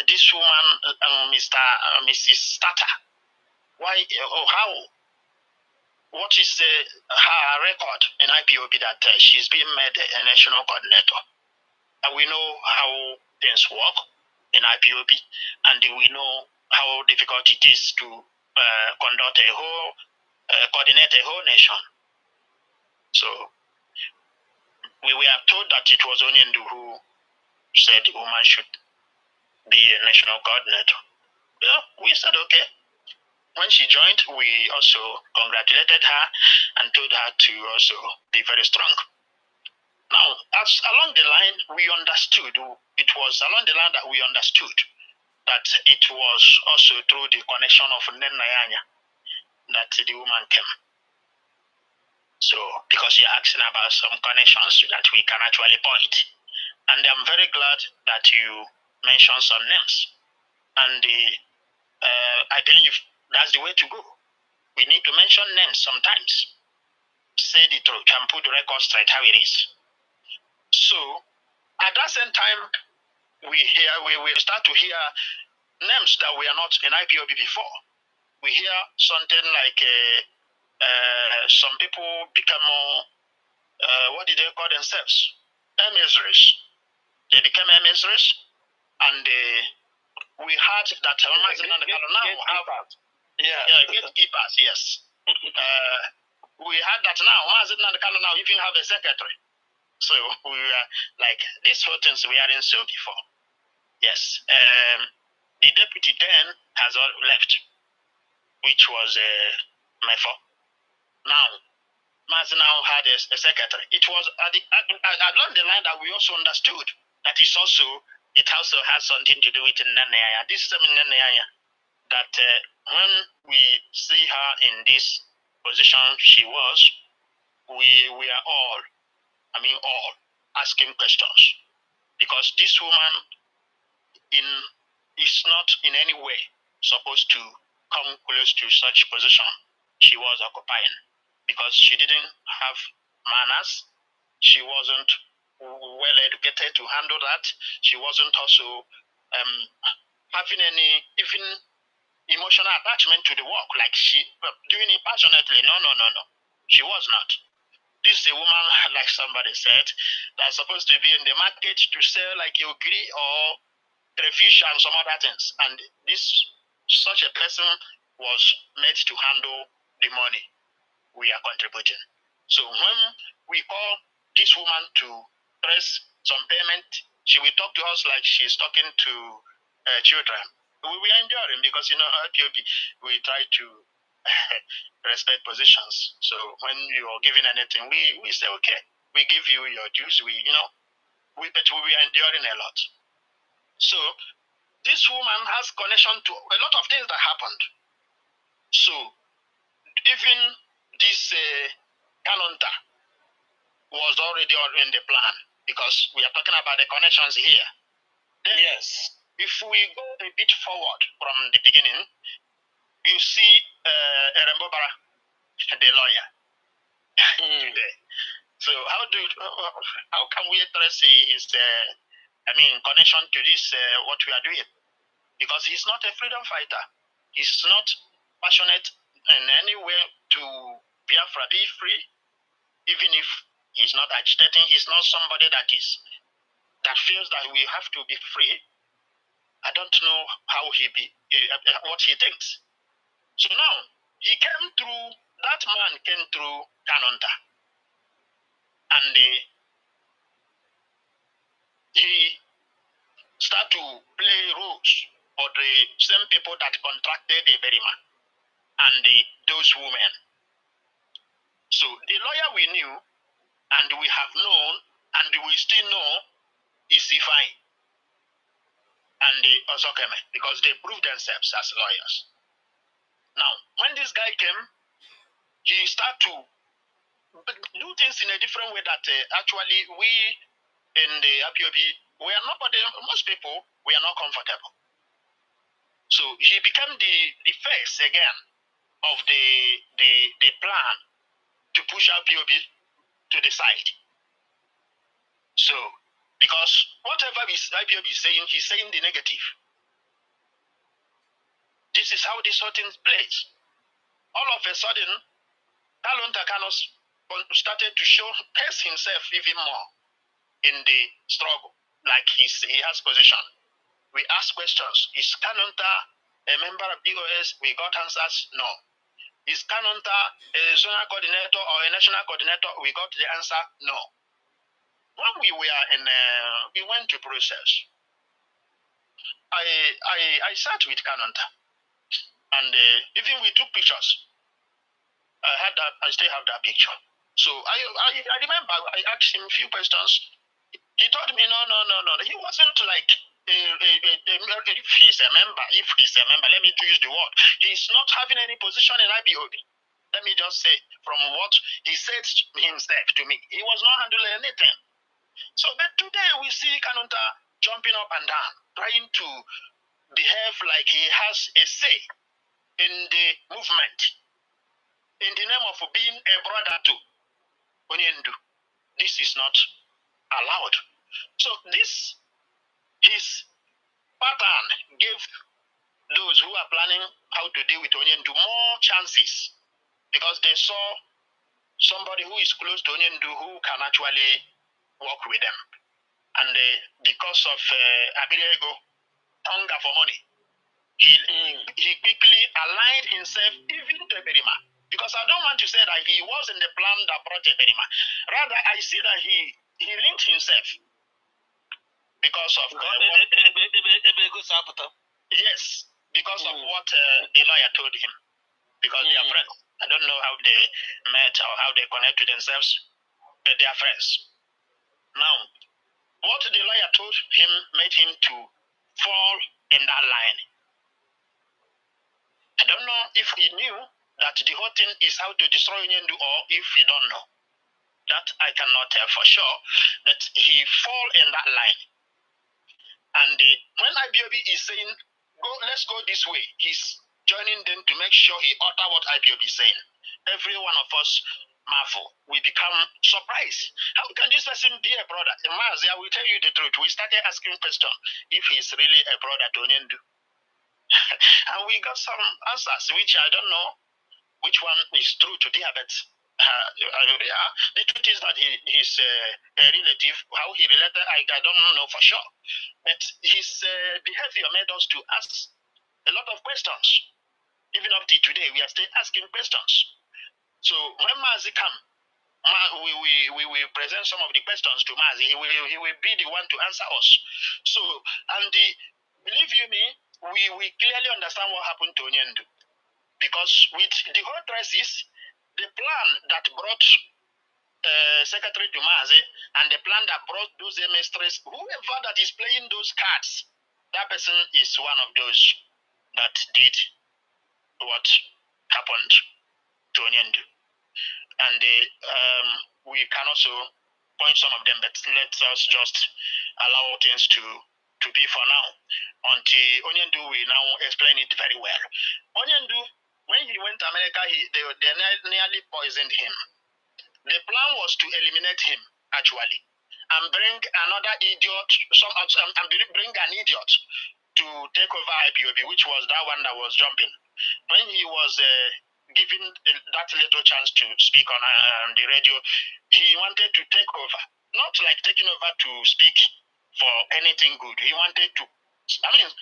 S3: this woman, Mrs. Starter? Why or how? What is her record in IPOB that she's being made a national coordinator? And we know how things work in IPOB, and we know how difficult it is to coordinate a whole nation. So we were told that it was Onyendu who said the woman should be a national coordinator. Well, we said okay. When she joined, we also congratulated her and told her to also be very strong. Now, as along the line, we understood, it was along the line that we understood that it was also through the connection of Nnamdi that the woman came. So, because you're asking about some connections that we can actually point. And I'm very glad that you mentioned some names. And I believe that's the way to go. We need to mention names sometimes. Say the truth and put the record straight how it is. So, at that same time, we start to hear names that were not in IPOB before. We hear something like some people become more, what did they call themselves? Emissaries. They became emissaries, and we heard that Mazi now have gatekeepers, yes. We heard that now Mazi now even have a secretary. So we were like, these whole things we hadn't saw before. Yes. The deputy then has all left, which was Mefo. Now, Mazi now had a secretary. It was along the line that we also understood that it also has something to do with Nnamdi. This is Nnamdi that when we see her in this position she was, we are all asking questions, because this woman is not in any way supposed to come close to such position she was occupying, because she didn't have manners. She wasn't well educated to handle that. She wasn't also having any even emotional attachment to the work, like she doing it passionately. No. She was not. This is a woman, like somebody said, that's supposed to be in the market to sell like yogiri or fish and some other things. And such a person was made to handle the money we are contributing. So when we call this woman to press some payment, she will talk to us like she's talking to children. we are enduring because, you know, IPOB, we try to respect positions. So when you are giving anything, we say, okay, we give you your dues. But we are enduring a lot. So this woman has connection to a lot of things that happened. So even this calendar was already in the plan because we are talking about the connections here. Then, yes, if we go a bit forward from the beginning, you see Erembobara, the lawyer. So how can we trace his connection to this what we are doing? Because he's not a freedom fighter. He's not passionate in any way to Biafra be free, even if he's not agitating. He's not somebody that feels that we have to be free. I don't know how what he thinks. So now that man came through Kanonta, and he started to play roles for the same people that contracted the Berima and those women. So the lawyer we knew, and we have known, and we still know, is Ifai and the Osokeme, because they proved themselves as lawyers. Now, when this guy came, he started to do things in a different way that actually we in the IPOB, most people, we are not comfortable. So he became the face again of the plan to push IPOB to the side. So, because whatever IPOB is saying, he's saying the negative. This is how this whole thing plays. All of a sudden, Kalonta Kanu started to showcase himself even more in the struggle, like he has position. We ask questions. Is Kanonta a member of BOS? We got answers, no. Is Kanonta a zonal coordinator or a national coordinator? We got the answer, no. When we were we went to process. I sat with Kanonta, and even we took pictures. I still have that picture. So I remember I asked him a few questions. He told me, no. He wasn't like, if he's a member, let me use the word. He's not having any position in IPOB. Let me just say, from what he said himself to me, he was not handling anything. So, but today we see Kanonta jumping up and down, trying to behave like he has a say in the movement, in the name of being a brother to Onyendu. This is not allowed. So his pattern gave those who are planning how to deal with Onyendu more chances, because they saw somebody who is close to Onyendu who can actually work with them. And because of Abirego, hunger for money, he quickly aligned himself even to Berima. Because I don't want to say that he was in the plan that brought Berima. Rather, I see that he linked himself because of yes, because of what the lawyer told him. Because they are friends. I don't know how they met or how they connect to themselves, but they are friends. Now, what the lawyer told him made him to fall in that line. I don't know if he knew that the whole thing is how to destroy Onyendu, or if he don't know. That I cannot tell for sure, but he fall in that line. And when IPOB is saying, let's go this way, he's joining them to make sure he utter what IPOB is saying. Every one of us marvel. We become surprised. How can this person be a brother? Mazi, I will tell you the truth. We started asking questions if he's really a brother to Onyendu. And we got some answers, which I don't know which one is true to their, but the truth is that he's a relative. How he related, I don't know for sure. But his behavior made us to ask a lot of questions. Even up to today, we are still asking questions. So when Mazi come, we will present some of the questions to Mazi. He will be the one to answer us. So, and believe you me, we clearly understand what happened to Onyendu. Because with the whole crisis, the plan that brought Secretary to Mazi and the plan that brought those MSTRs, whoever that is playing those cards, that person is one of those that did what happened to Onyendu. And we can also point some of them, but let us just allow things to be for now. Until Onyendu will now explain it very well. Onyendu, when he went to America, they nearly poisoned him. The plan was to eliminate him, actually, and bring another idiot, and bring an idiot to take over IPOB, which was that one that was jumping. When he was given that little chance to speak on the radio, he wanted to take over. Not like taking over to speak for anything good. He wanted to,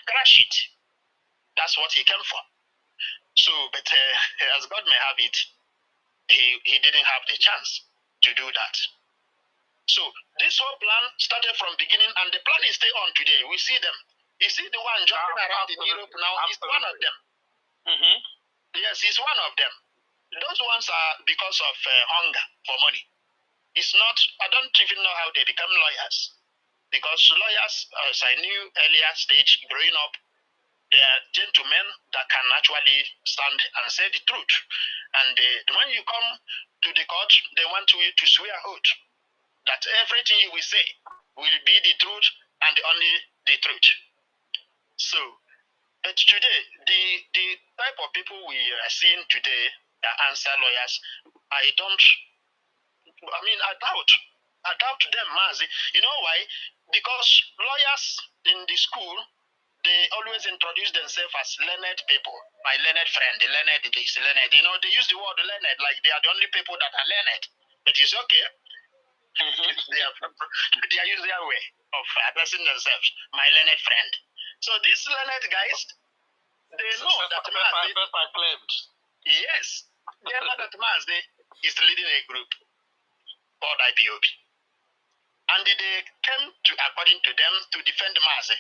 S3: crash it. That's what he came for. So, but as God may have it, he didn't have the chance to do that. So this whole plan started from beginning, and the plan is still on today. We see them. You see the one jumping around in Europe now is one of them. Mm-hmm. Yes, he's one of them. Those ones are because of hunger for money. It's not, I don't even know how they become lawyers. Because lawyers, as I knew earlier stage, growing up, they are gentlemen that can actually stand and say the truth. And when you come to the court, they want you to swear oath that everything you will say will be the truth and only the truth. So, but today, the type of people we are seeing today that answer lawyers, I doubt them, Mazi. You know why? Because lawyers in the school, they always introduce themselves as learned people. My learned friend, the learned this, learned. You know, they use the word learned like they are the only people that are learned. But it's okay. They are using their way of addressing themselves, my learned friend. So these learned guys, they know that Mazi. Yes, they know that Mazi is leading a group called IPOB. And they came to, according to them, to defend Mazi.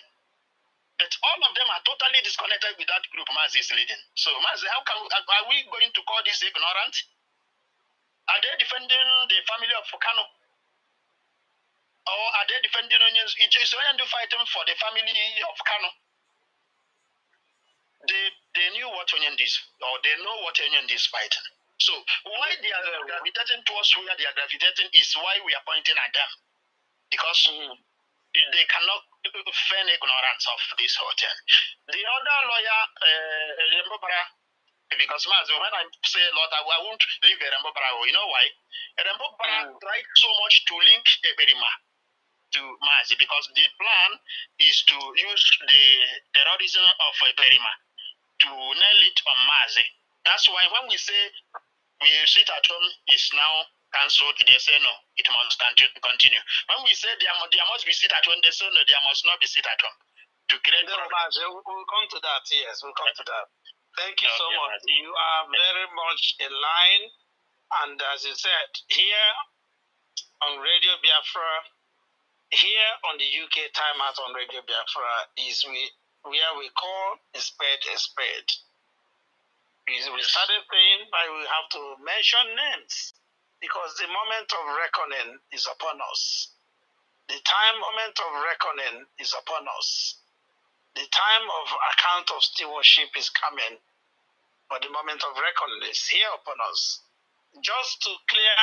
S3: But all of them are totally disconnected with that group Mazi is leading. So Mazi, are we going to call this ignorant? Are they defending the family of Kanu? Or are they defending Onions? Is Onyendu fighting for the family of Kanu? They knew what Onyendu is, or they know what Onyendu is fighting. So why they are gravitating towards where they are gravitating is why we are pointing at them. Because they cannot feign ignorance of this whole thing. The other lawyer, Rembobara, because Mazi, when I say a lot, I won't leave Rembobara. You know why? Rembobara tried so much to link Eberima to Mazi, because the plan is to use the terrorism of Eberima to nail it on Mazi. That's why when we say we sit at home is now cancelled, they say no, it must continue. When we say there must be sit at home, they say no, there must not be sit at home. To create
S4: we'll come to that, yes, we'll come to that. Thank you so much. You are very much in line, and as you said, here on Radio Biafra, here on the UK timeout on Radio Biafra is where we call a spade a spade. We started saying that we have to mention names because the moment of reckoning is upon us. The moment of reckoning is upon us. The time of account of stewardship is coming, but the moment of reckoning is here upon us. Just to clear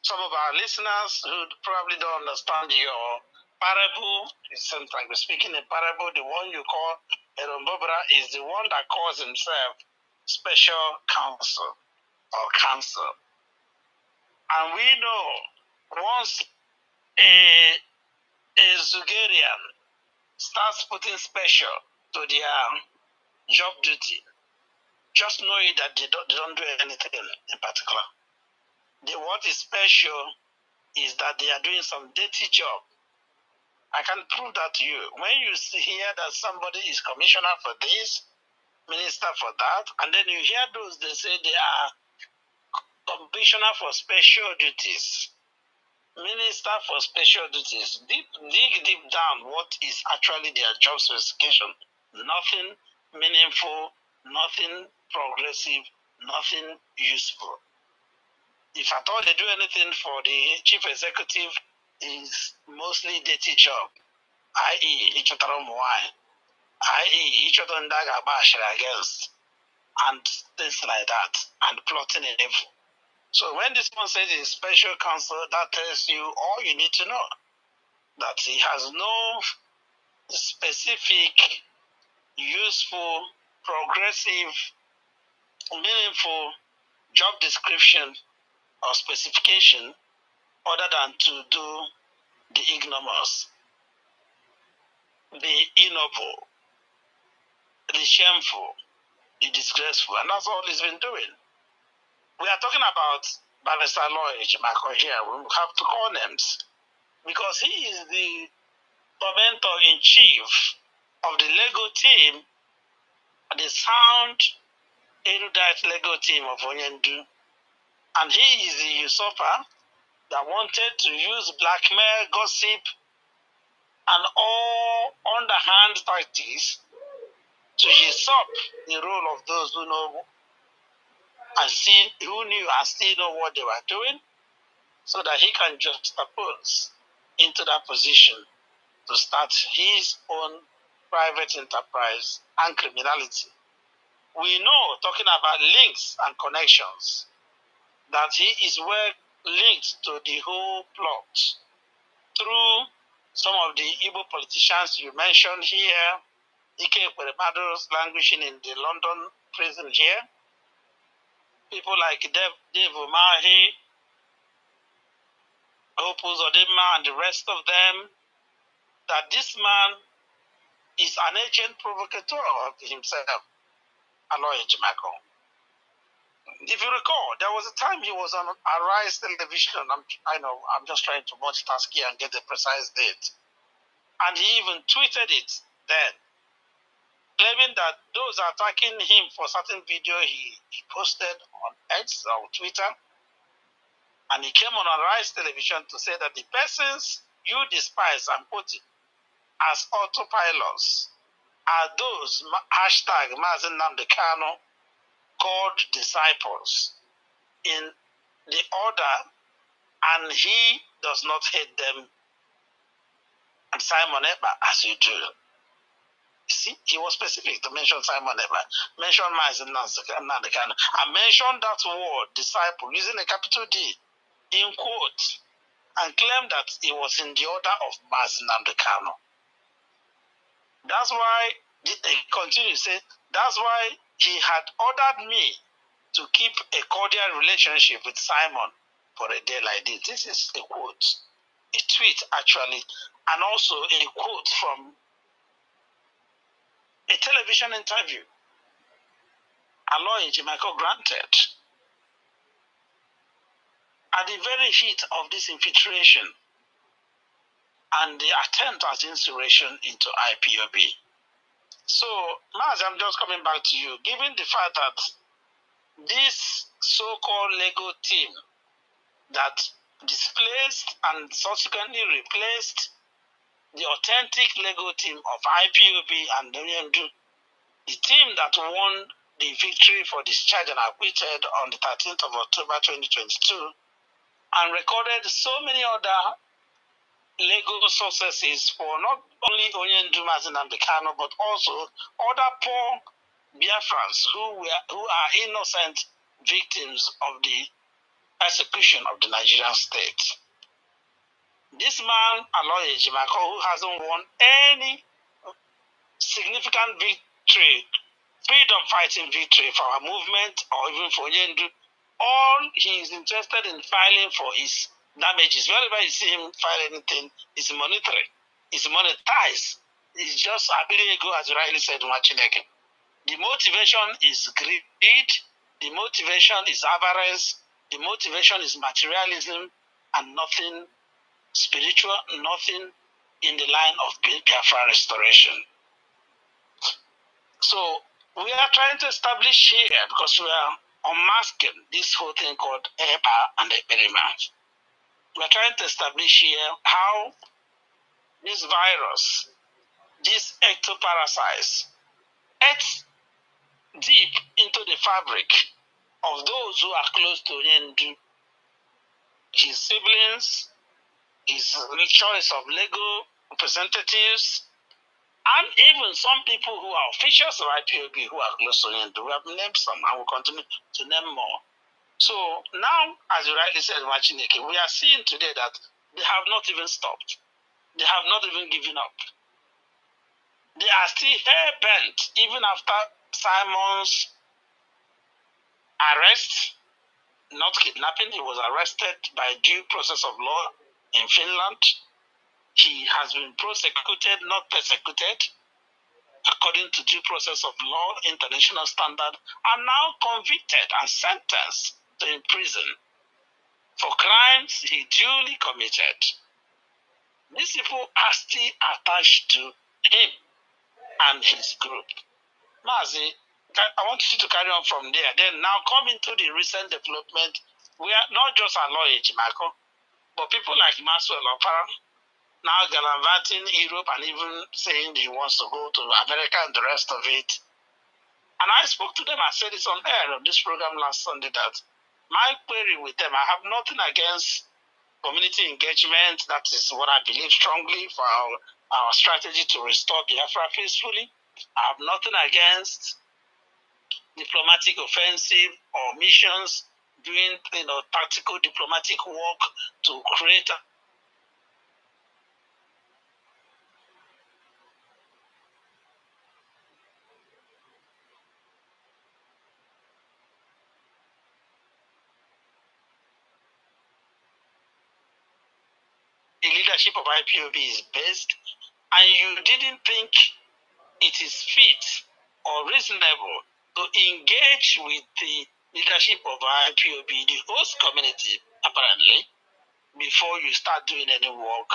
S4: some of our listeners who probably don't understand your parable, it sounds like we're speaking a parable. The one you call Erombobra is the one that calls himself special counsel or counsel. And we know once a Zugarian starts putting special to their job duty, just know that they don't do anything in particular. What is special is that they are doing some dirty job. I can prove that to you. When you hear that somebody is commissioner for this, minister for that, and then you hear those, they say they are commissioner for special duties, minister for special duties. Dig deep down what is actually their job specification. Nothing meaningful, nothing progressive, nothing useful. If at all they do anything for the chief executive, is mostly dirty job, i.e., Ichotaro Mwai, i.e., Ichoto Ndaga Bashir against, and things like that, and plotting and evil. So when this one says he's special counsel, that tells you all you need to know. That he has no specific, useful, progressive, meaningful job description or specification other than to do the ignominious, the ignoble, the shameful, the disgraceful, and that's all he's been doing. We are talking about Barrister Lloyd Ejimakor here. We have to call names because he is the tormentor-in-chief of the Lego team, the sound, erudite Lego team of Onyendu. And he is the usurper that wanted to use blackmail, gossip, and all underhand tactics to usurp the role of those who know and see, who knew and still know what they were doing, so that he can juxtapose into that position to start his own private enterprise and criminality. We know, talking about links and connections, that he is well linked to the whole plot through some of the Igbo politicians you mentioned here, Ike Kweremado's languishing in the London prison here, people like Dave Umahi, Opus Odema, and the rest of them, that this man is an agent provocateur of himself, Aloy Ejimakor. If you recall, there was a time he was on Arise Television. I'm just trying to multitask here and get the precise date. And he even tweeted it then, claiming that those attacking him for certain video he posted on X or Twitter, and he came on Arise Television to say that the persons you despise and put as autopilots are those hashtag Mazi Nnamdi Kanu called disciples in the order, and he does not hate them and Simon Ekpa as you do. See, he was specific to mention Simon Ekpa, mention Mazi Nnamdi Kanu, and mention that word disciple using a capital D in quotes, and claim that it was in the order of Mazi Nnamdi Kanu. That's why they continue to say, that's why he had ordered me to keep a cordial relationship with Simon for a day like this. This is a quote, a tweet actually, and also a quote from a television interview Aloy Ejimakor granted at the very heat of this infiltration and the attempt at insurrection into IPOB. So, Mazi, I'm just coming back to you. Given the fact that this so-called Lego team that displaced and subsequently replaced the authentic Lego team of IPOB and Onyendu, the team that won the victory for discharge and acquitted on the 13th of October 2022 and recorded so many other Lego successes for not only Onyendu Mazi Nnamdi Kanu, but also other poor Biafrans who are innocent victims of the execution of the Nigerian state. This man, Aloy Ejimakor, who hasn't won any significant victory, freedom-fighting victory for our movement or even for Onyendu, all he is interested in filing for is damages. Wherever you see him file anything, it's monetary. It's monetized. It's just ability go, as you rightly said, Machineke. The motivation is greed. The motivation is avarice. The motivation is materialism and nothing spiritual, nothing in the line of Biafra restoration. So we are trying to establish here, because we are unmasking this whole thing called EBA and Eperima. We are trying to establish here how this virus, these ectoparasites, right deep into the fabric of those who are close to Nnamdi, his siblings, his choice of legal representatives, and even some people who are officials of IPOB who are close to Nnamdi. We have named some and will continue to name more. So now, as you rightly said, Machineke, we are seeing today that they have not even stopped. They have not even given up. They are still hell-bent, even after Simon's arrest, not kidnapping. He was arrested by due process of law in Finland. He has been prosecuted, not persecuted, according to due process of law, international standard, and now convicted and sentenced to prison for crimes he duly committed. These people are still attached to him and his group. Mazi, I want you to carry on from there. Then now come into the recent development where not just Aloy Ejimakor, but people like Maxwell Opara now gallivanting Europe and even saying he wants to go to America and the rest of it. And I spoke to them, I said it on air on this program last Sunday that my query with them, I have nothing against community engagement. That is what I believe strongly for our strategy to restore Biafra peacefully. I have nothing against diplomatic offensive or missions, doing tactical diplomatic work to create a the leadership of IPOB is based, and you didn't think it is fit or reasonable to engage with the leadership of IPOB, the host community, apparently, before you start doing any work.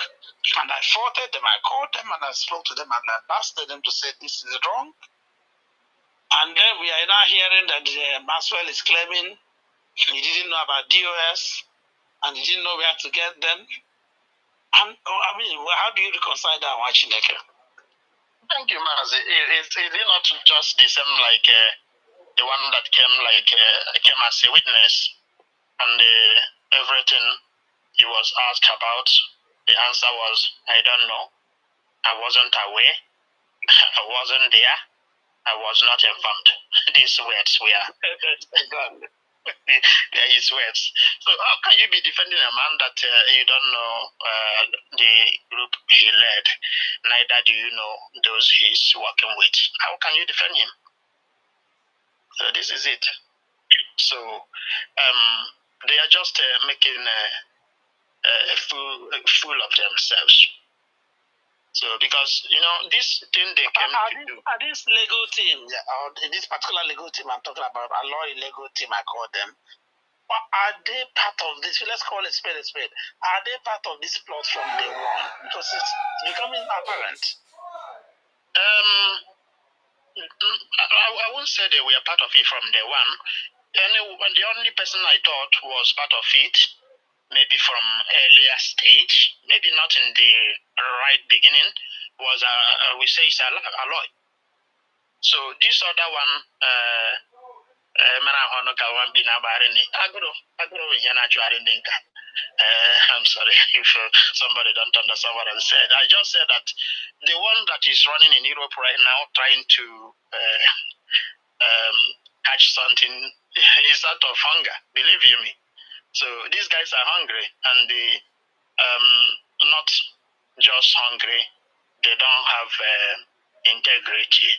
S4: And I faulted them, I called them and I spoke to them and I asked them to say this is wrong. And then we are now hearing that Maxwell is claiming he didn't know about DOS and he didn't know where to get them. And I mean, how do you reconcile that, Wachineke?
S3: Thank you, Mazi. Is it not just the same like the one that came as a witness and everything he was asked about, the answer was, I don't know. I wasn't aware. I wasn't there. I was not informed. These words were his words. So how can you be defending a man that you don't know the group he led? Neither do you know those he's working with. How can you defend him? So this is it. So they are just making a fool of themselves. So because this thing they came to do.
S4: This Lego team, or this particular Lego team I'm talking about, Aloy Lego team I call them. Are they part of this? Let's call it spade a spade. Are they part of this plot from day one? Because it's becoming apparent.
S3: I won't say they were part of it from day one. And the only person I thought was part of it, maybe from earlier stage, maybe not in the right beginning, was we say it's Aloy. So this other one, I'm sorry if somebody don't understand what I said. I just said that the one that is running in Europe right now, trying to catch something, is out of hunger. Believe you me. So these guys are hungry, and they not just hungry. They don't have integrity.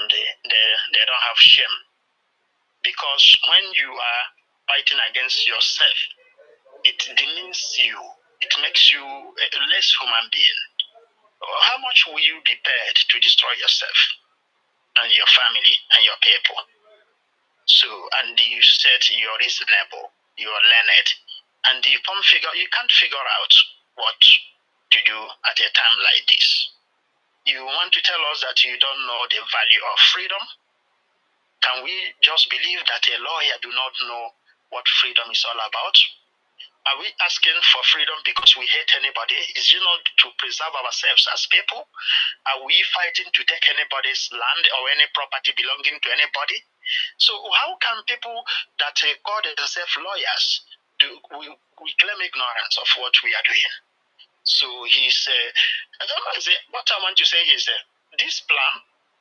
S3: They don't have shame, because when you are fighting against yourself, it demeans you. It makes you a less human being. How much will you be prepared to destroy yourself and your family and your people? So, and you said you're reasonable, you're learned, and you can't figure out what to do at a time like this. You want to tell us that you don't know the value of freedom? Can we just believe that a lawyer do not know what freedom is all about? Are we asking for freedom because we hate anybody? Is it not to preserve ourselves as people? Are we fighting to take anybody's land or any property belonging to anybody? So how can people that call themselves lawyers we claim ignorance of what we are doing? So he's, what I want to say is this plan,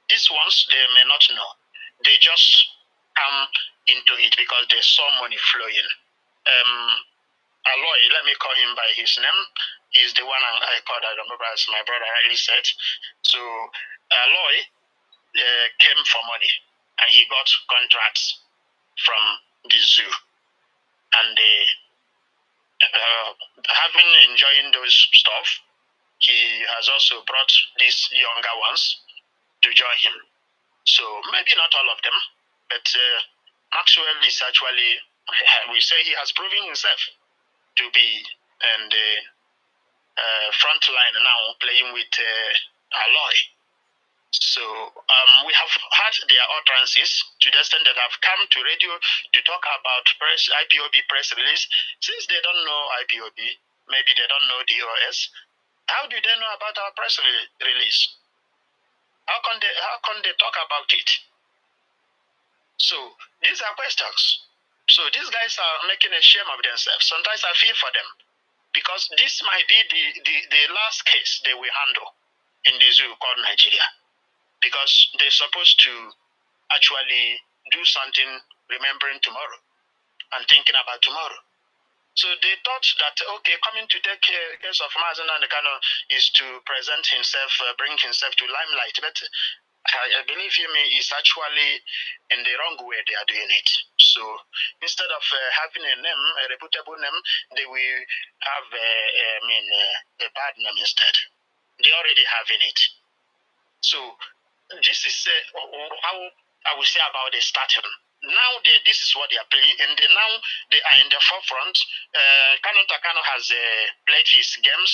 S3: these ones, they may not know. They just come into it because they saw money flowing. Aloy, let me call him by his name. He's the one I called, I remember, as my brother really said. So Aloy came for money and he got contracts from the zoo. And having enjoying those stuff, he has also brought these younger ones to join him. So maybe not all of them, but Maxwell is actually, we say he has proven himself to be in the front line now, playing with Aloy. So we have had their utterances to the extent that have come to radio to talk about IPOB press release. Since they don't know IPOB, maybe they don't know DOS, how do they know about our press release? How can they talk about it? So these are questions. So these guys are making a shame of themselves. Sometimes I feel for them because this might be the last case they will handle in the zoo called Nigeria, because they're supposed to actually do something remembering tomorrow and thinking about tomorrow. So they thought that, okay, coming to take case of Mazi and Kanu is to present himself, bring himself to limelight. But I believe him is actually in the wrong way they are doing it. So instead of having a name, a reputable name, they will have a bad name instead. They already having it. So this is how I will say about the starting. Now this is what they are playing, and now they are in the forefront. Kanu has played his games,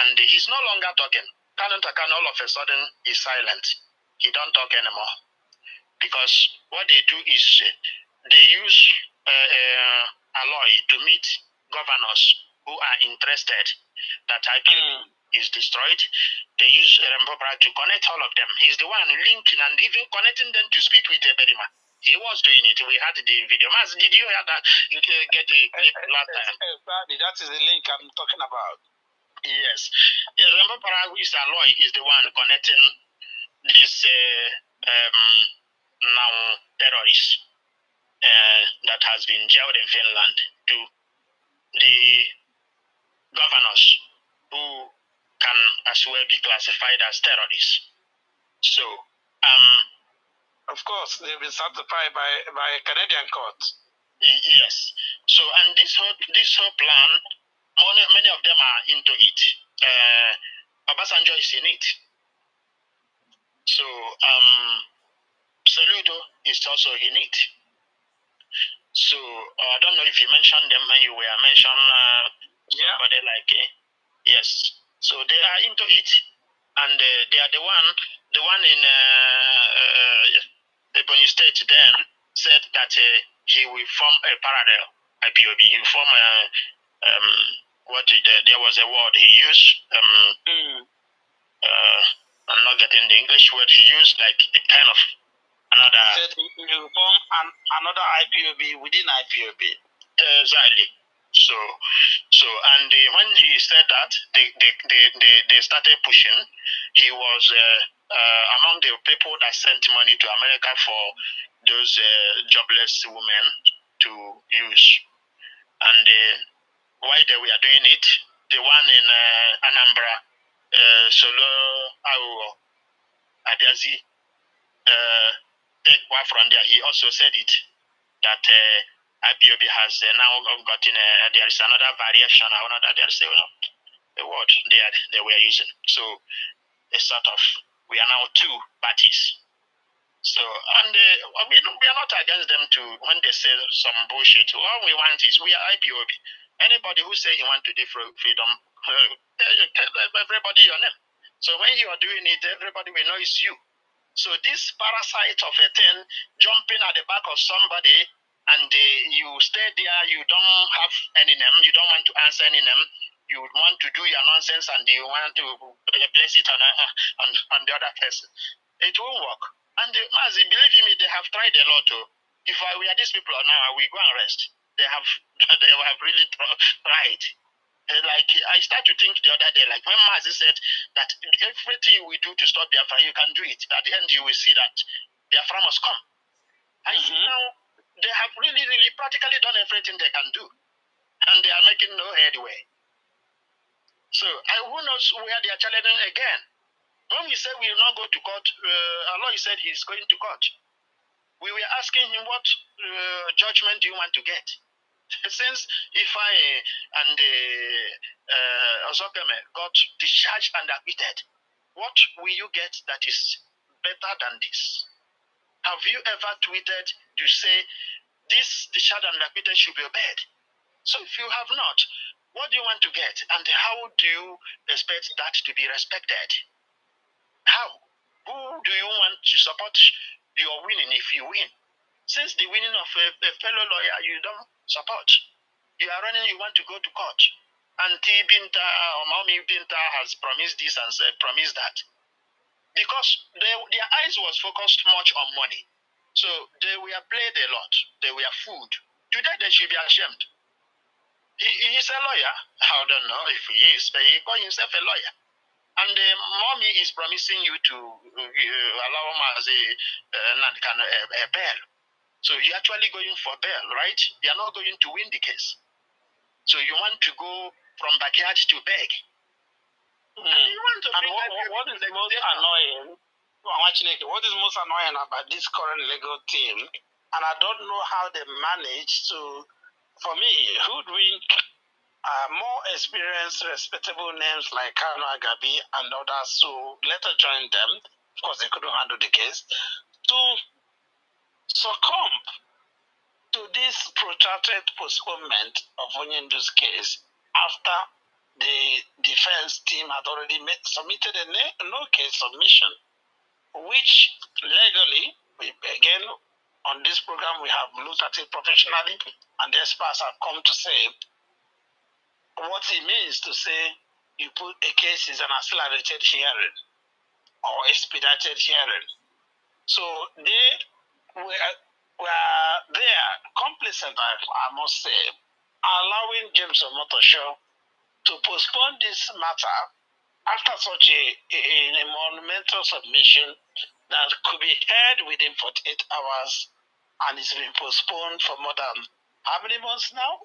S3: and he's no longer talking. Kanu all of a sudden is silent. He don't talk anymore because what they do is they use Aloy to meet governors who are interested that IPOB is destroyed. They use Rembobra to connect all of them. He's the one linking and even connecting them to speak with Eberima. He was doing it. We had the video. Mazi, did you hear that? You get the clip last time.
S4: That is the link I'm talking about.
S3: Yes. Rembobra, who is Aloy, is the one connecting this now terrorists that has been jailed in Finland to the governors who can as well be classified as terrorists. So,
S4: of course, they've been certified by a Canadian court.
S3: Yes. So, and this whole plan, many of them are into it. Obasanjo is in it. So, Saludo is also in it. So, I don't know if you mentioned them when you were mentioning somebody like, yes. So they are into it, and they are the one in Ebonyi State then said that he will form a parallel IPOB. He will form there was a word he used. I'm not getting the English word he used, like a kind of another.
S4: He said he will form another IPOB within IPOB.
S3: Exactly. So, and when he said that, they started pushing. He was among the people that sent money to America for those jobless women to use. And while they were doing it, the one in Anambra, Solo Awo Abiazi, take one from there, he also said it, that IPOB has now gotten, there is another variation, I know that there's a word they were using. So, a sort of, we are now two parties. So, and we are not against them to, when they say some bullshit, all we want is, we are IPOB. Anybody who say you want to do freedom, everybody your name. So when you are doing it, everybody will know it's you. So this parasite of a thing jumping at the back of somebody and you stay there, you don't have any name, you don't want to answer any name, you want to do your nonsense and you want to place it on the other person. It won't work. And Mazi, believe me, they have tried a lot too. If we are these people now, we go and rest. They have they have really tried. Like I start to think the other day, like when Mazi said that everything we do to stop Biafra, you can do it. At the end, you will see that Biafra must come. And now they have really, really practically done everything they can do, and they are making no headway. So who knows where they are challenging again? When we said we will not go to court, Allah said he's going to court. We were asking him what judgment do you want to get? Since Ifai and Osokeme got discharged and acquitted, what will you get that is better than this? Have you ever tweeted to say this discharge and acquitted should be obeyed? So if you have not, what do you want to get, and how do you expect that to be respected? How? Who do you want to support your winning if you win? Since the winning of a fellow lawyer you don't support, you are running, you want to go to court. Auntie Binta or Mommy Binta has promised this and said, promised that. Because their eyes was focused much on money. So they were played a lot. They were fooled. Today they should be ashamed. He is a lawyer. I don't know if he is, but he calls himself a lawyer. And the mommy is promising you to allow Mazi a bail. So you're actually going for bail, right? You're not going to win the case. So you want to go from backyard to beg.
S4: And what is most annoying? What is most annoying about this current legal team? And I don't know how they manage to, for me, hoodwink more experienced, respectable names like Kanu Agabi and others who later joined them. Of course, they couldn't handle the case, to succumb to this protracted postponement of Onyendu's case after the defense team had already submitted a no-case submission, which legally, again, on this program, we have looked at it professionally, and the experts have come to say what it means to say you put a case is an accelerated hearing or expedited hearing. So they were there, complacent, I must say, allowing James Omotosho to postpone this matter after such a monumental submission that could be heard within 48 hours, and it's been postponed for more than how many months now?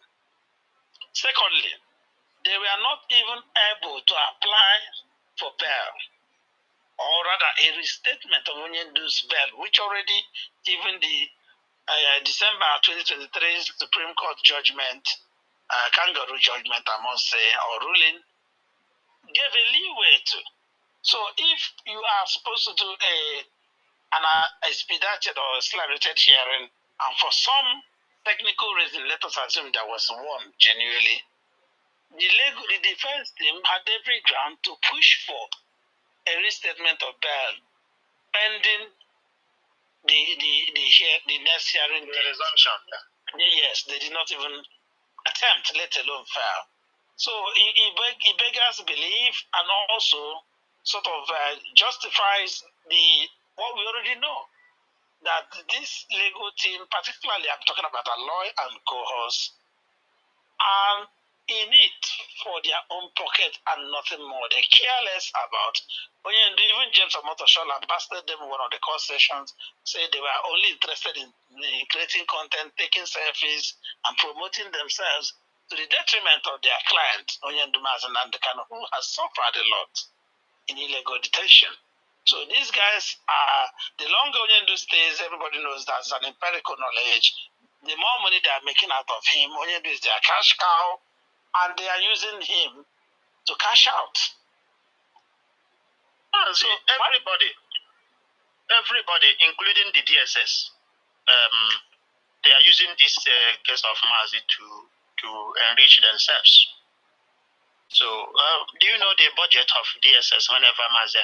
S4: Secondly, they were not even able to apply for bail, or rather a restatement of Onyendu's bail, which already even the December 2023 Supreme Court judgment, kangaroo judgment, I must say, or ruling, gave a leeway to. So if you are supposed to do an expedited or accelerated hearing, and for some technical reason, let us assume there was one genuinely, the defense team had every ground to push for a restatement of bail pending the next hearing.
S3: The resumption.
S4: Yes, they did not even attempt, let alone fail. So it beggars belief, and also sort of justifies what we already know, that this legal team, particularly I'm talking about Aloy and cohorts, are in it for their own pocket and nothing more. They care less about. Even James Omotosho ambassador them one of the court sessions, said they were only interested in creating content, taking selfies, and promoting themselves to the detriment of their client, Nnamdi Kanu, who has suffered a lot in illegal detention. So these guys are, the longer Onyendu stays, everybody knows that's an empirical knowledge. The more money they are making out of him, Onyendu is their cash cow, and they are using him to cash out.
S3: So everybody, including the DSS, they are using this case of Mazi to enrich themselves. So, do you know the budget of DSS whenever Mazi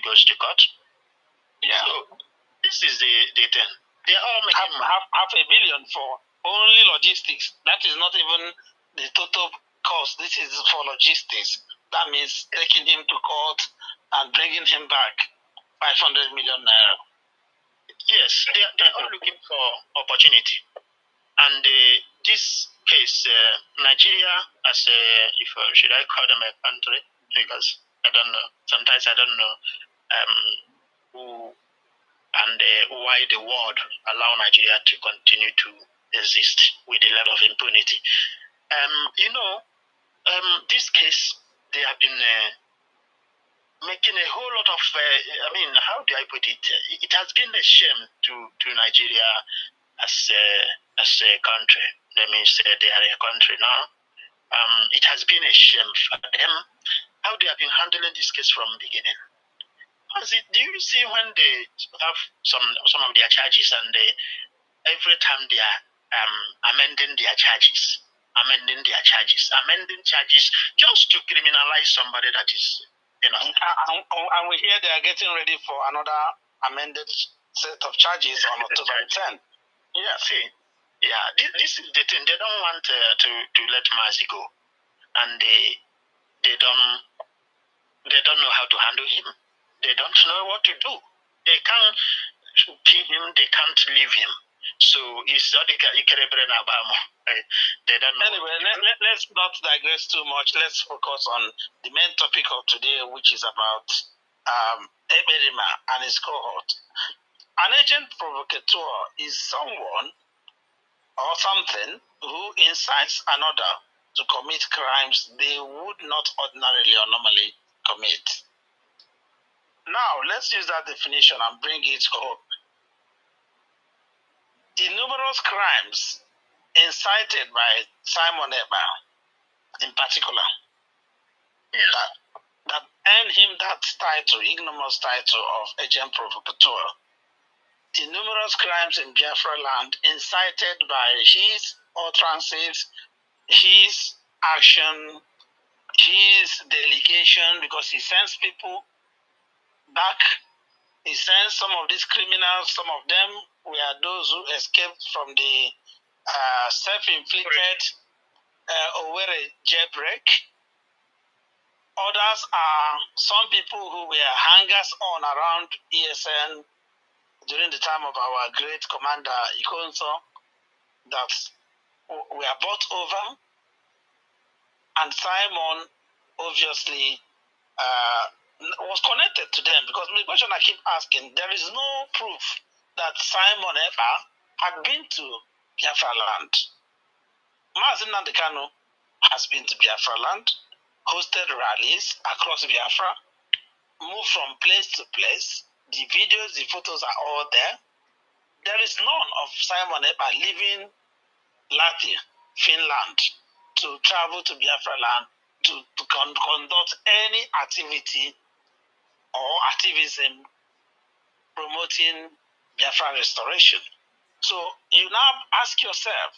S3: goes to court? Yeah. So, this is the thing. They are all making
S4: half $1 billion for Only logistics. That is not even the total cost. This is for logistics. That means taking him to court and bringing him back 500 million naira.
S3: Yes, they are all looking for opportunity. And this case, Nigeria, as a, should I call them a country? Because I don't know. Sometimes I don't know who and why the world allow Nigeria to continue to exist with a level of impunity. This case, they have been making a whole lot of, how do I put it? It has been a shame to Nigeria as a country. That means they are a country now. It has been a shame for them how they have been handling this case from the beginning. Do you see when they have some of their charges and every time they are amending charges just to criminalize somebody that is,
S4: And we hear they are getting ready for another amended set of charges on October 10.
S3: Yeah, see, yeah, this is the thing. They don't want to let Mazi go, and they don't know how to handle him. They don't know what to do. They can't kill him. They can't leave him. So it's they don't know.
S4: Anyway, let's not digress too much. Let's focus on the main topic of today, which is about Eberima and his cohort. An agent provocateur is someone or something who incites another to commit crimes they would not ordinarily or normally commit. Now, let's use that definition and bring it home. The numerous crimes incited by Simon Ekpa, in particular, that earned him that title, ignominious title of agent provocateur. The numerous crimes in Biafra land incited by his utterances, his action, his delegation, because he sends people back. He sends some of these criminals, some of them were those who escaped from the self-inflicted Owerri jailbreak. Others are some people who were hangers-on around ESN during the time of our great commander Ikonso that were bought over. And Simon obviously was connected to them, because the question I keep asking, there is no proof that Simon Ekpa had been to Biafra land. Mazi Nnamdi Kanu has been to Biafra land, hosted rallies across Biafra, moved from place to place. The videos, the photos are all there. There is none of Simon Ekpa leaving Latvia, Finland, to travel to Biafra land to conduct any activity or activism promoting Biafra restoration. So you now ask yourself,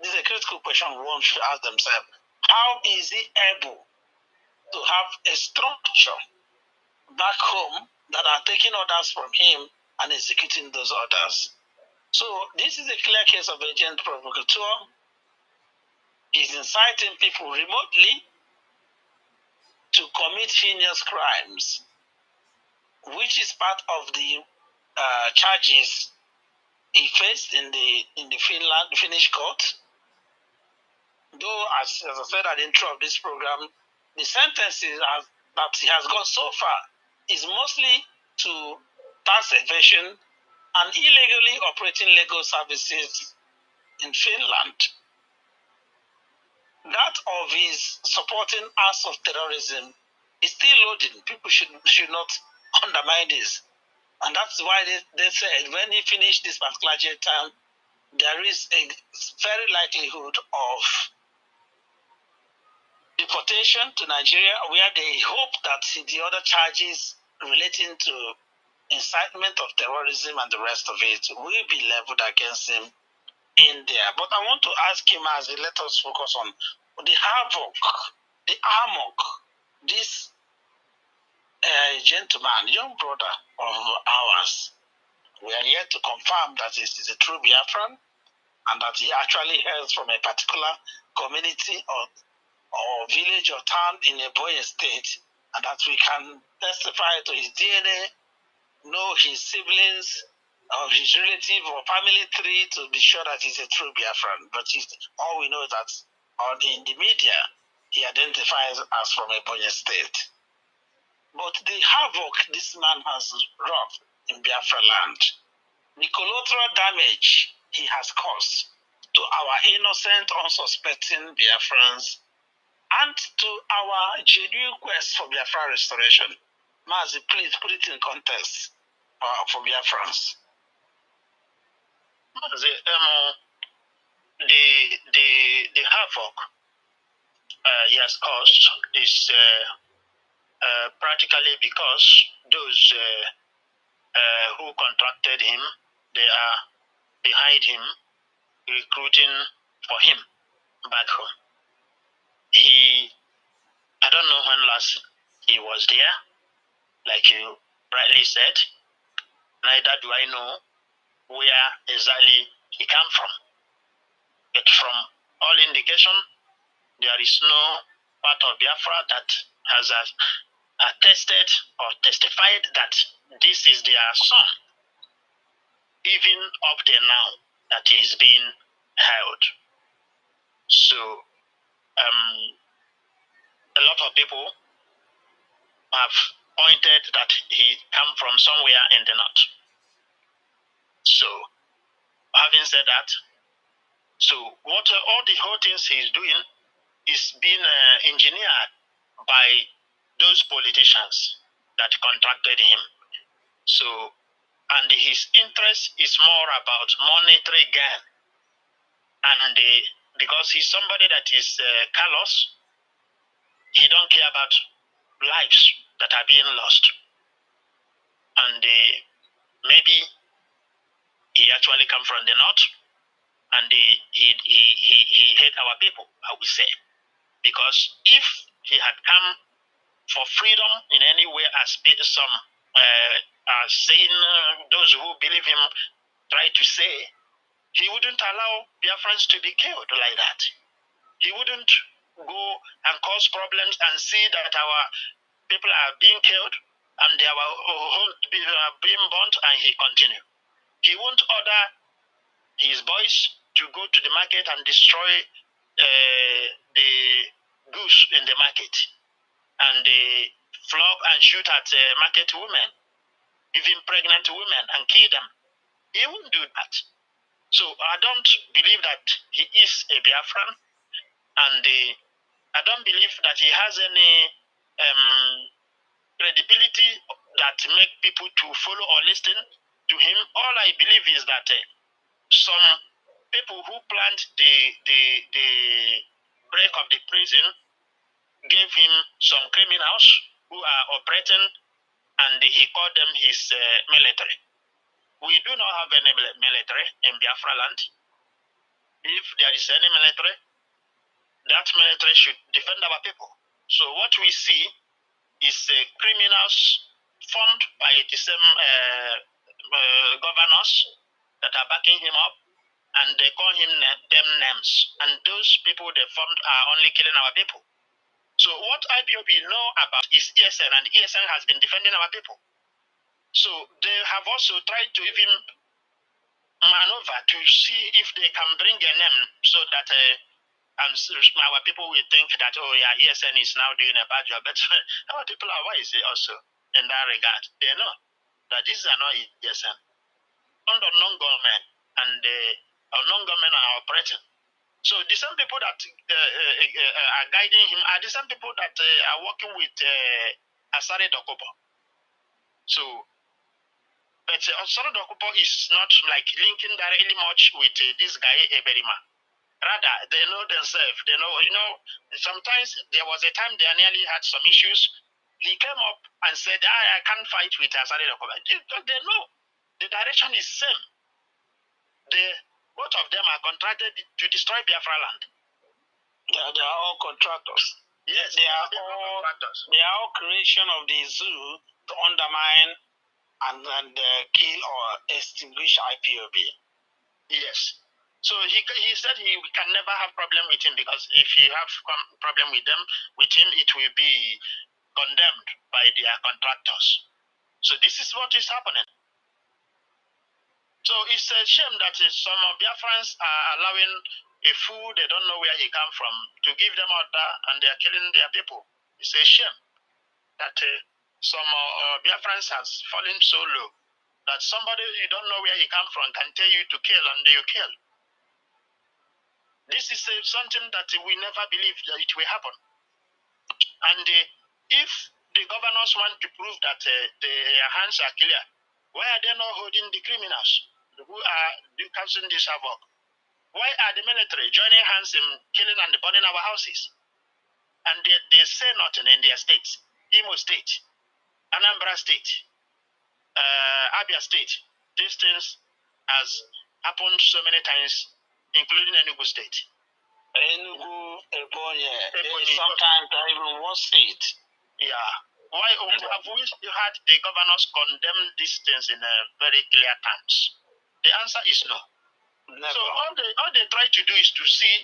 S4: this is a critical question one should ask themselves, how is he able to have a structure back home that are taking orders from him and executing those orders? So this is a clear case of agent provocateur. He's inciting people remotely to commit heinous crimes, which is part of the charges he faced in the Finnish court. Though, as I said at the intro of this program, the sentences that he has got so far is mostly to tax evasion and illegally operating legal services in Finland. That of his supporting acts of terrorism is still loading. People should not undermine this. And that's why they said when he finished this particular jail term, there is a very likelihood of deportation to Nigeria, where they hope that the other charges relating to incitement of terrorism and the rest of it will be leveled against him in there. But I want to ask him, as let us focus on the havoc, the amok, this gentleman, young brother of ours, we are here to confirm that he is a true Biafran, and that he actually hails from a particular community or village or town in a Boy state, and that we can testify to his DNA, know his siblings, or his relative or family tree to be sure that he's a true Biafran. But all we know is that in the media, he identifies as from a Boy state. But the havoc this man has wrought in Biafra land, the collateral damage he has caused to our innocent, unsuspecting Biafrans, and to our genuine quest for Biafra restoration. Mazi, please put it in context for Biafrans.
S3: Mazi, the havoc he has caused is practically because those who contracted him, they are behind him, recruiting for him back home. I don't know when last he was there, like you rightly said. Neither do I know where exactly he came from. But from all indication, there is no part of Biafra that has attested or testified that this is their son, even up till now, that he is being held. So, a lot of people have pointed that he come from somewhere in the north. So, having said that, so what all the whole things he's doing is being engineered by those politicians that contracted him. So, and his interest is more about monetary gain, and because he's somebody that is callous, he don't care about lives that are being lost, and maybe he actually come from the north, and he hate our people, I would say, because if he had come for freedom in any way, as some saying those who believe him try to say, he wouldn't allow Biafrans to be killed like that. He wouldn't go and cause problems and see that our people are being killed and they are being burnt, and he continue. He won't order his boys to go to the market and destroy the goose in the market, and they flog and shoot at market women, even pregnant women, and kill them. He won't do that. So I don't believe that he is a Biafran, and I don't believe that he has any credibility that make people to follow or listen to him. All I believe is that some people who planned the break of the prison gave him some criminals who are operating, and he called them his military. We do not have any military in Biafra land. If there is any military, that military should defend our people. So what we see is criminals formed by the same governors that are backing him up, and they call him them names. And those people they formed are only killing our people. So what IPOB know about is ESN, and ESN has been defending our people. So they have also tried to even maneuver to see if they can bring a name so that our people will think that, oh yeah, ESN is now doing a bad job. But our people are wise also in that regard. They know that these are not ESN. Under non-government, and non-government are operating. So the same people that are guiding him are the same people that are working with Asare Dokubo. So, but Asare Dokubo is not like linking directly much with this guy Eberima. Rather, they know themselves. They know, sometimes there was a time they nearly had some issues. He came up and said, I can't fight with Asare Dokubo. They know the direction is same. Both of them are contracted to destroy Biafra land.
S4: They are all contractors.
S3: Yes,
S4: they are all contractors. They are all creation of the zoo to undermine and kill or extinguish IPOB.
S3: Yes. So he said we can never have problem with him because if you have problem with him, it will be condemned by their contractors. So this is what is happening. So it's a shame that some of Biafrans are allowing a fool they don't know where he come from to give them order and they are killing their people. It's a shame that some Biafrans has fallen so low that somebody you don't know where he come from can tell you to kill and you kill. This is something that we never believed that it will happen. And if the governors want to prove that their hands are clear, why are they not holding the criminals who are causing this havoc? Why are the military joining hands in killing and burning our houses? And they say nothing in their states. Imo State, Anambra State, Abia State. These things has happened so many times, including Enugu State.
S4: Enugu, Ebonyi, sometimes even one state.
S3: Yeah. Why have we had the governors condemn these things in very clear terms? The answer is no.
S4: Never.
S3: So all they try to do is to see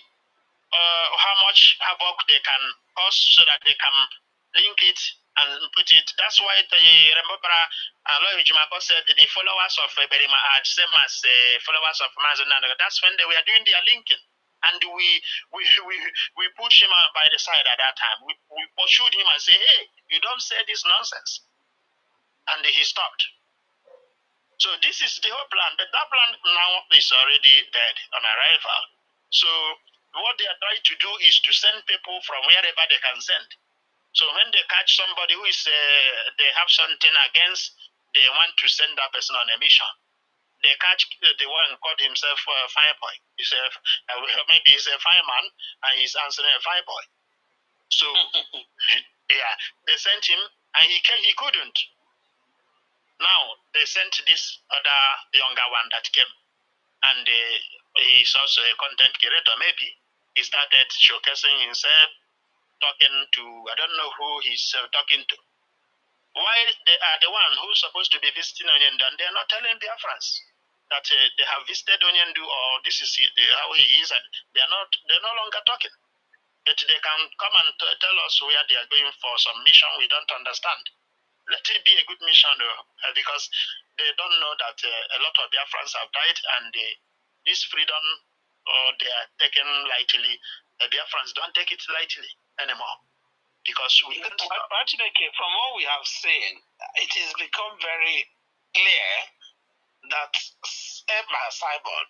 S3: how much havoc they can cause so that they can link it and put it. That's why the remember Aloy Jumako said the followers of Berima are the same as followers of Mazi. That's when they were doing their linking. And we pushed him by the side at that time. We pursued him and said, hey, you don't say this nonsense. And he stopped. So this is the whole plan. But that plan now is already dead on arrival. So what they are trying to do is to send people from wherever they can send. So when they catch somebody who is, they have something against, they want to send that person on a mission. They catch the one called himself Fireboy. Maybe he's a fireman and he's answering a fireboy. So yeah, they sent him and he couldn't. Now they sent this other younger one that came, and he's also a content curator. Maybe he started showcasing himself, talking to I don't know who he's talking to. Why they are the one who's supposed to be visiting Onyendu, and they're not telling Biafrans that they have visited Onyendu or this is how he is, and they're no longer talking. But they can come and tell us where they are going for some mission we don't understand. Let it be a good mission though, because they don't know that a lot of Biafrans have died, and this freedom they are taken lightly. Biafrans don't take it lightly anymore. Because we can't.
S4: Actually, from what we have seen, it has become very clear that Emma Simon,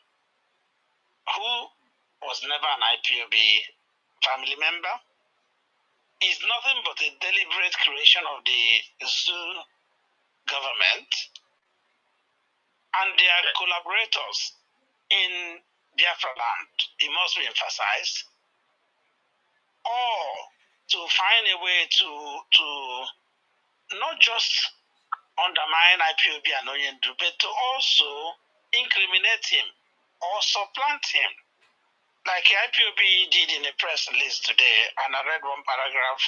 S4: who was never an IPOB family member, is nothing but a deliberate creation of the zoo government and their collaborators in Biafra land. It must be emphasized. Or to find a way to not just undermine IPOB and Onyendu, but to also incriminate him or supplant him. Like IPOB did in a press release today, and I read one paragraph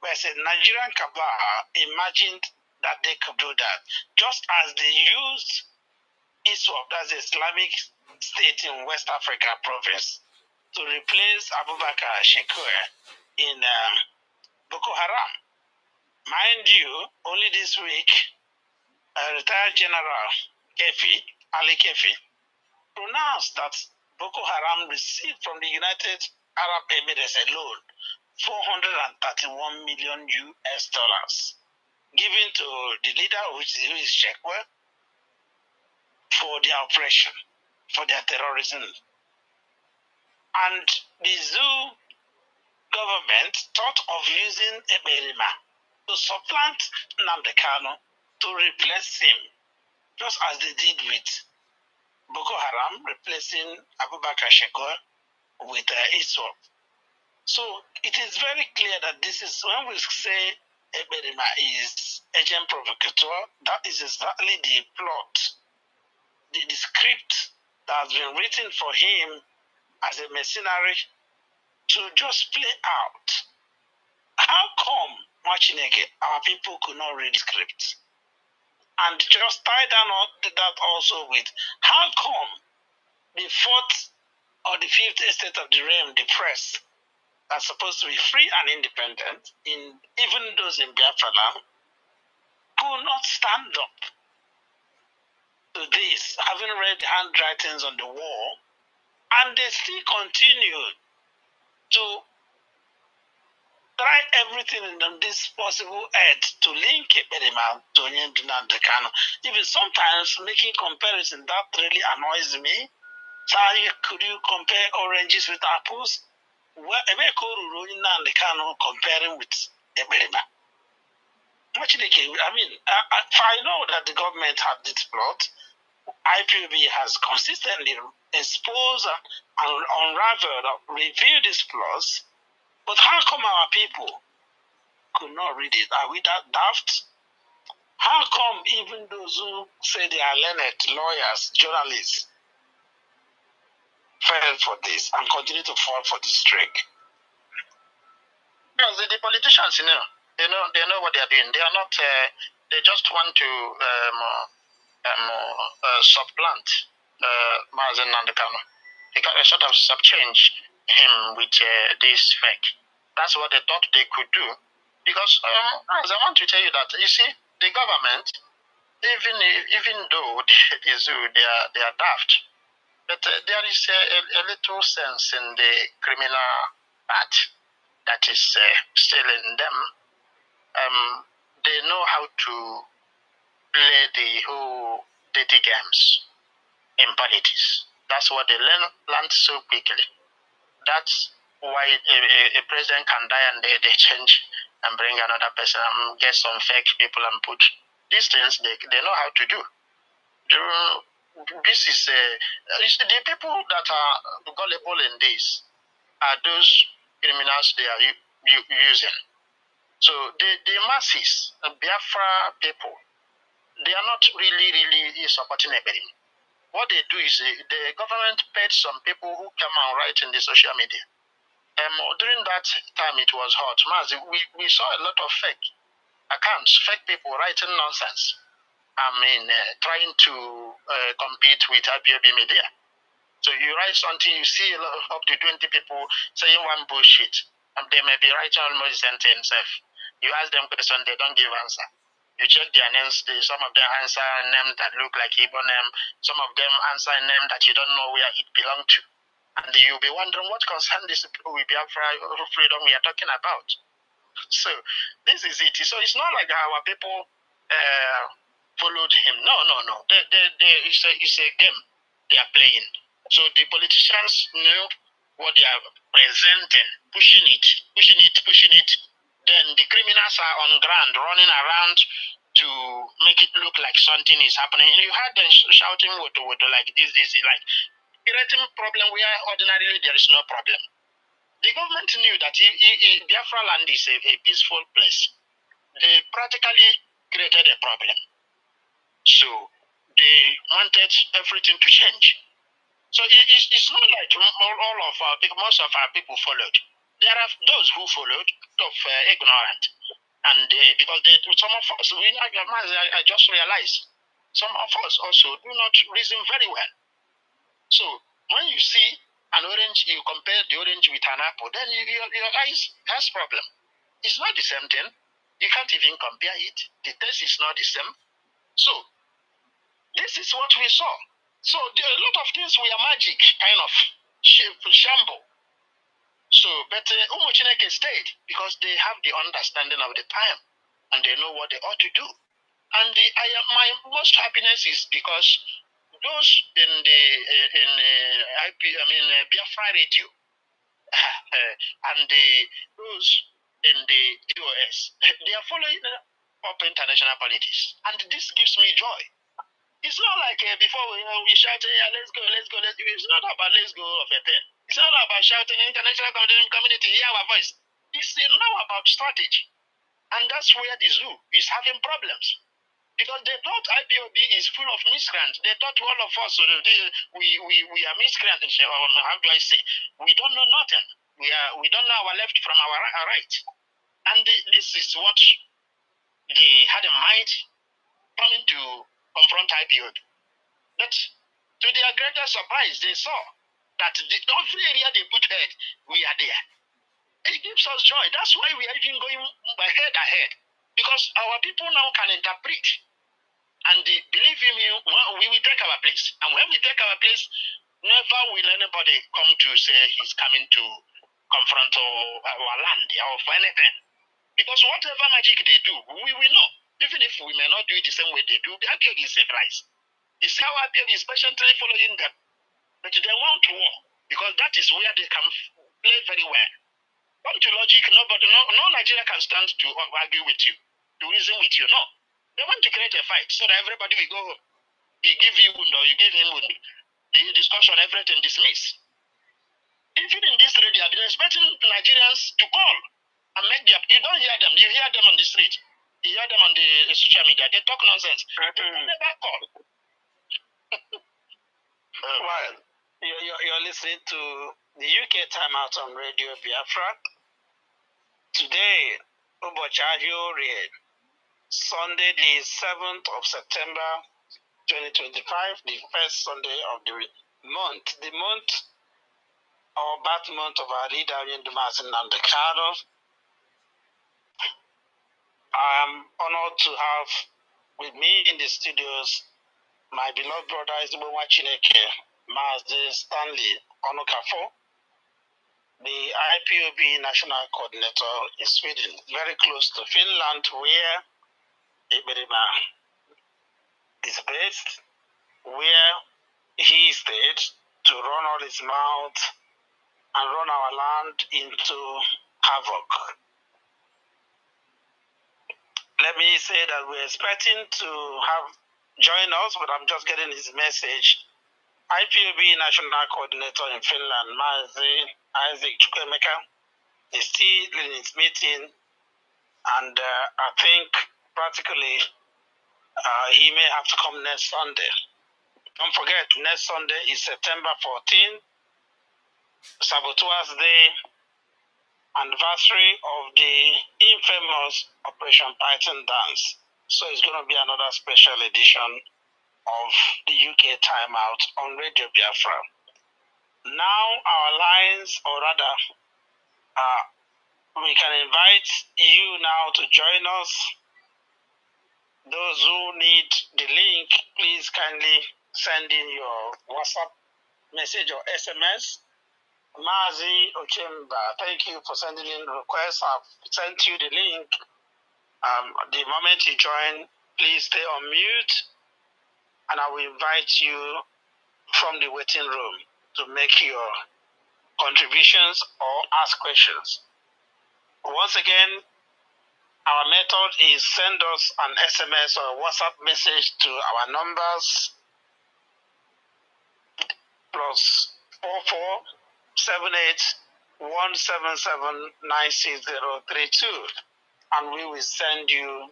S4: where it said Nigerian cabal imagined that they could do that, just as they used ISWAP, that's the Islamic State in West Africa province, to replace Abubakar Shekau in Boko Haram. Mind you, only this week, retired General Ali Kefi, pronounced that Boko Haram received from the United Arab Emirates alone $431 million given to the leader, who is Shekau, for their operation, for their terrorism. And the zoo government thought of using Eberima to supplant Nnamdi Kanu, to replace him, just as they did with Boko Haram, replacing Abubakar Shekau with ISWAP. So it is very clear that this is, when we say Eberima is agent provocateur, that is exactly the plot, the script that has been written for him as a mercenary to just play out. How come, Machineke, our people could not read the script? And just tie down that also with, how come they fought or the fifth estate of the realm, the press, are supposed to be free and independent, even those in Biafra land, could not stand up to this, having read the handwritings on the wall, and they still continue to try everything on this possible earth to link Ebedema to Nnamdi Kanu. Even sometimes making comparison that really annoys me. So could you compare oranges with apples? Well, Nnamdi Kanu comparing with Ebedema. I mean, I know that the government had this plot. IPOB has consistently exposed and unraveled, revealed these plots. But how come our people could not read it? Are we that daft? How come even those who say they are learned, lawyers, journalists, fell for this and continue to fall for this trick? Because the politicians, they know what they are doing. They are not. They just want to supplant Mazi Nnamdi Kanu. They sort of subchange him with this fake. That's what they thought they could do. Because as I want to tell you that, you see, the government, even though they are daft, but there is a little sense in the criminal part that is still in them. They know how to play the whole dirty games in politics. That's what they learned so quickly. That's why a president can die and they change and bring another person and get some fake people and put these things they know how to do. This is the people that are gullible in this are those criminals they are using. So the masses, Biafra people, they are not really supporting Ebedema. What they do is the government paid some people who come and write in the social media. During that time, it was hot. Mazi, we saw a lot of fake accounts, fake people writing nonsense. Trying to compete with RBL media. So you write something, you see up to 20 people saying one bullshit, and they may be writing almost the sentence. You ask them questions, they don't give answer. You check their names, some of them answer a name that look like Igbo name, some of them answer a name that you don't know where it belongs to. And you'll be wondering what concern these people with Biafra freedom we are talking about. So this is it. So it's not like our people followed him. No. It's a game they are playing. So the politicians know what they are presenting, pushing it. Then the criminals are on ground, running around to make it look like something is happening. You heard them shouting woto like this, like creating problem where ordinarily there is no problem. The government knew that Biafra land is a peaceful place. They practically created a problem. So they wanted everything to change. So it's not like all of our people, most of our people followed. There are those who followed, ignorant. And because some of us, I just realized, some of us also do not reason very well. So when you see an orange, you compare the orange with an apple, then your eyes has problem. It's not the same thing. You can't even compare it. The taste is not the same. So this is what we saw. So a lot of things were magic, kind of shamble. So, but Umuchineke stayed because they have the understanding of the time and they know what they ought to do. And my most happiness is because those in Biafra radio and those in the US, they are following up international politics, and this gives me joy. It's not like before we shouted, yeah, let's go. It's not about let's go of a pen. It's not about shouting international community, hear our voice. It's now about strategy. And that's where the zoo is having problems. Because they thought IPOB is full of miscreants. They thought all of us, we are miscreants. How do I say? We don't know nothing. We don't know our left from our right. And this is what they had in mind coming to confront IPOB. But to their greatest surprise, they saw
S3: that every area they put head, we are there. It gives us joy. That's why we are even going head ahead. Because our people now can interpret. And believe me, we will take our place. And when we take our place, never will anybody come to say he's coming to confront our land or for anything. Because whatever magic they do, we will know. Even if we may not do it the same way they do, the IPOB is a price. You see how IPOB is patiently following them. But they want war. Because that is where they can play very well. Come to logic, no Nigeria can stand to argue with you, to reason with you. No. They want to create a fight so that everybody will go home. He give you wound or you give him wound. The discussion, everything dismissed. Even in this radio, I've been expecting Nigerians to call and make their... You don't hear them. You hear them on the street. You hear them on the social media. They talk nonsense. They never call.
S4: Well, you're listening to the UK Timeout on Radio Biafra. Today, Sunday, the 7th of September, 2025, the first Sunday of the month. The month, or birth month of our leader, Nnamdi Kanu. I am honored to have with me in the studios my beloved brother, Mazi Stanley Onukafo, the IPOB National Coordinator in Sweden, very close to Finland, where Iberima is based, where he stayed to run all his mouth and run our land into havoc. Let me say that we're expecting to have join us, but I'm just getting his message. IPOB National Coordinator in Finland, Mazi Isaac Chukwemeka, is still in his meeting, and I think practically he may have to come next Sunday. Don't forget, next Sunday is September 14th, Saboteurs Day, anniversary of the infamous Operation Python Dance. So it's going to be another special edition of the UK Timeout on Radio Biafra. Now our lines, or rather, we can invite you now to join us. Those who need the link, please kindly send in your WhatsApp message or SMS. Mazi Ochemba, thank you for sending in the request. I've sent you the link. The moment you join, please stay on mute, and I will invite you from the waiting room to make your contributions or ask questions. Once again, our method is send us an SMS or a WhatsApp message to our numbers +44 78-177-96032, and we will send you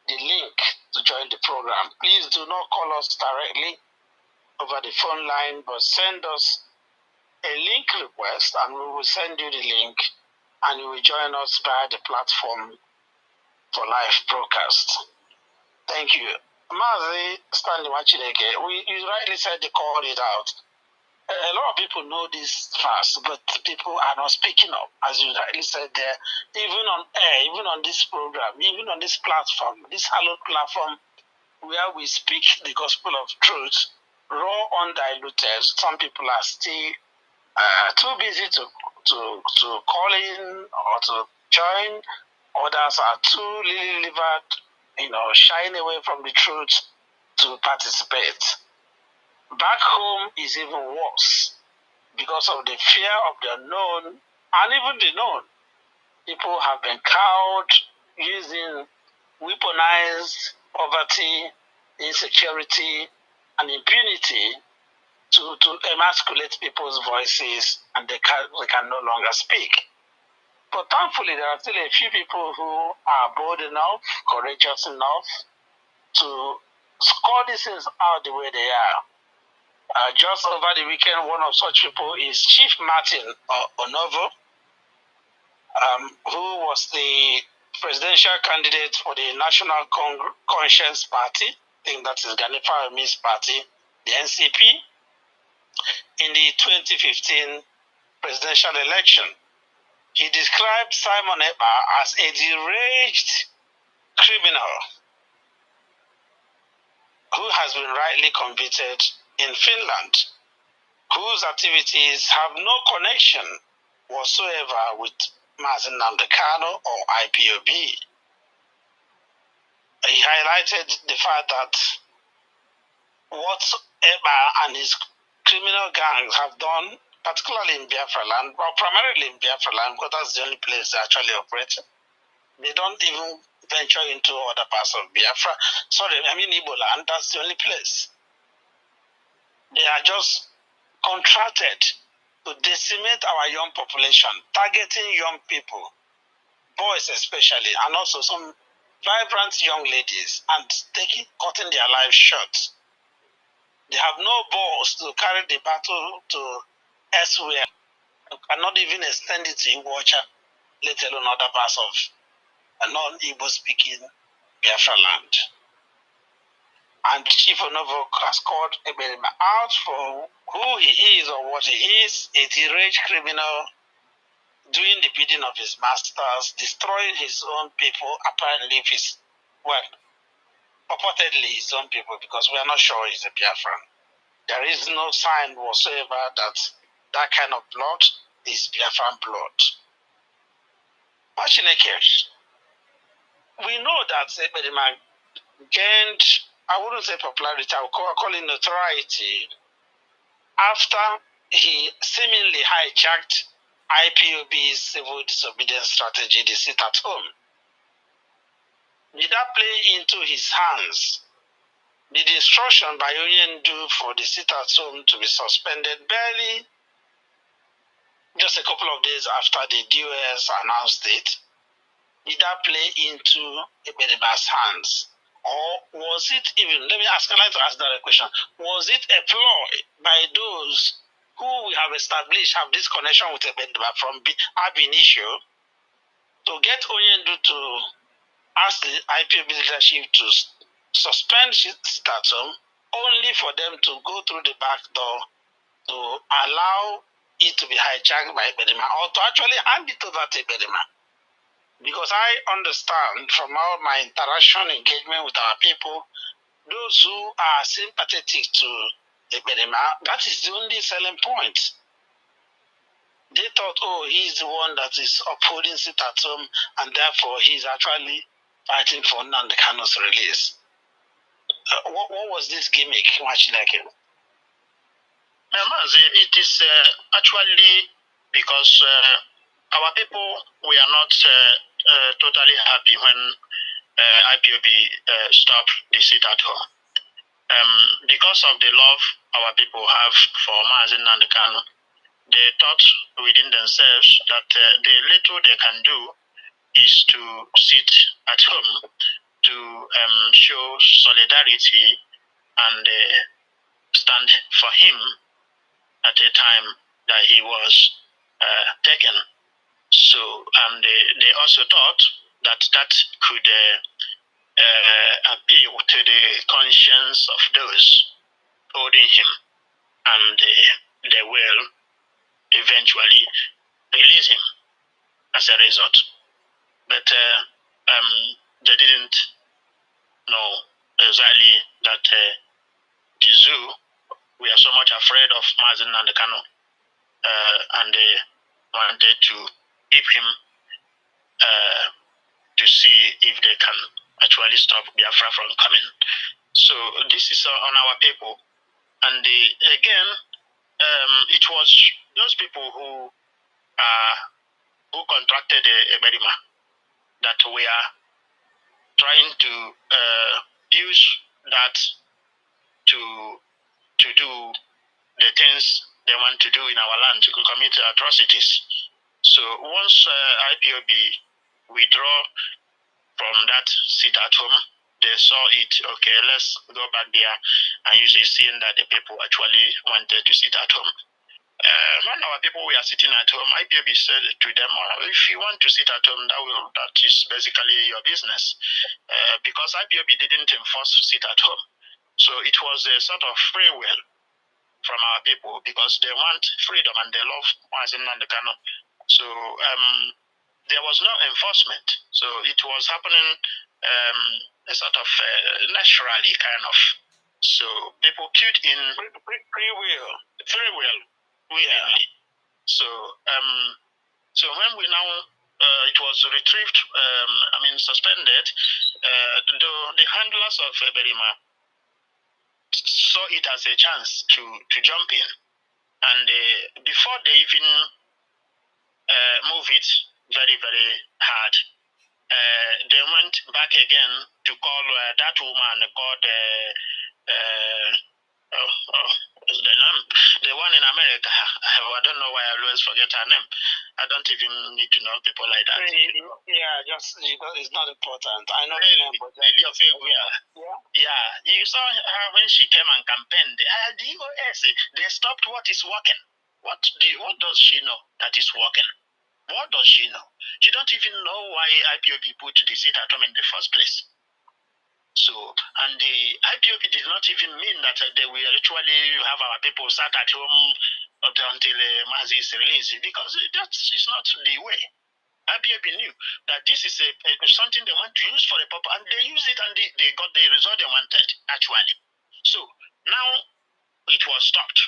S4: the link to join the program. Please do not call us directly over the phone line, but send us a link request, and we will send you the link, and you will join us via the platform for live broadcast. Thank you. Mazi Stanley Wachineke, you rightly said they called it out. A lot of people know this fast, but people are not speaking up, as you rightly said there. Even on air, even on this program, even on this platform, this hallowed platform where we speak the gospel of truth, raw, undiluted. Some people are still too busy to call in or to join. Others are too lily-livered, shying away from the truth to participate. Back home is even worse because of the fear of the unknown, and even the known. People have been cowed using weaponized poverty, insecurity, and impunity to emasculate people's voices, and they can no longer speak. But thankfully, there are still a few people who are bold enough, courageous enough to score these things out the way they are. Just over the weekend, one of such people is Chief Martin Onovo, who was the presidential candidate for the National Conscience Party. I think that is Ghani Fahimi's party, the NCP. in the 2015 presidential election. He described Simon Ekpa as a deranged criminal who has been rightly convicted in Finland, whose activities have no connection whatsoever with Mazi Nnamdi Kanu or IPOB. He highlighted the fact that what Ekpa and his criminal gangs have done, particularly in Biafra land, well, primarily in Biafra land, because that's the only place they actually operate. They don't even venture into other parts of Biafra. Sorry, I mean Igbo land, that's the only place. They are just contracted to decimate our young population, targeting young people, boys especially, and also some vibrant young ladies, and cutting their lives short. They have no balls to carry the battle to elsewhere, cannot even extend it to Iwacha, let alone other parts of a non-Igbo speaking Biafra land. And Chief Onovok has called Ekperima out for who he is or what he is, a deranged criminal doing the bidding of his masters, destroying his own people, apparently purportedly his own people, because we are not sure he's a Biafran. There is no sign whatsoever that that kind of blood is Biafran blood. We know that Ekperima gained, I wouldn't say popularity, I would call it notoriety, after he seemingly hijacked IPOB's civil disobedience strategy, the sit at home. Did that play into his hands? The instruction by Onyendu for the sit at home to be suspended barely just a couple of days after the DOS announced it, did that play into Ekperima's hands? Or was it even, I'd like to ask that question, was it a ploy by those who we have established have this connection with Ekperima from ab initio to get Onyendu to ask the IPOB leadership to suspend Sitatum, only for them to go through the back door to allow it to be hijacked by Ekperima, or to actually hand it over to Ekperima? Because I understand from all my interaction, engagement with our people, those who are sympathetic to Ekperima, that is the only selling point. They thought, oh, he's the one that is upholding sit at home, and therefore he's actually fighting for Nnamdi Kanu's release. What was this gimmick, Machineke?
S3: Mazi, it is actually because our people were not totally happy when IPOB stopped the sit at home. Because of the love our people have for Mazi Nnamdi Kanu, they thought within themselves that the little they can do is to sit at home to show solidarity and stand for him at a time that he was taken. So they also thought that that could appeal to the conscience of those holding him, and they will eventually release him as a result. But they didn't know exactly that the zoo, we are so much afraid of Mazi Nnamdi Kanu, and they wanted to keep him to see if they can actually stop Biafra from coming. So this is on our people. And again, it was those people who contracted Ekperima that we are trying to use that to do the things they want to do in our land, to commit atrocities. So once IPOB withdraw from that sit at home, they saw it, okay, let's go back there and usually seeing that the people actually wanted to sit at home. When our people were sitting at home, IPOB said to them, if you want to sit at home, that is basically your business. Because IPOB didn't enforce sit at home. So it was a sort of free will from our people because they want freedom and they love Mazi Nnamdi Kanu. So there was no enforcement. So it was happening sort of naturally, kind of. So people queued in free will, willingly. So so when we now it was retrieved, suspended. The handlers of Berima saw it as a chance to jump in, and before they even move it very, very hard, they went back again to call that woman called what's the name? The one in America. I don't know why I always forget her name. I don't even need to know people like that.
S4: Yeah, just it's not important. I know
S3: Really,
S4: the name, but
S3: yeah, you saw her when she came and campaigned. The EOS, they stopped what is working. What does she know that is working? What does she know? She don't even know why IPOB put the seat at home in the first place. So, and the IPOB did not even mean that they will actually have our people sat at home until Mazi is released, because that is not the way. IPOB knew that this is something they want to use for a purpose, and they used it and they got the result they wanted, actually. So, now it was stopped.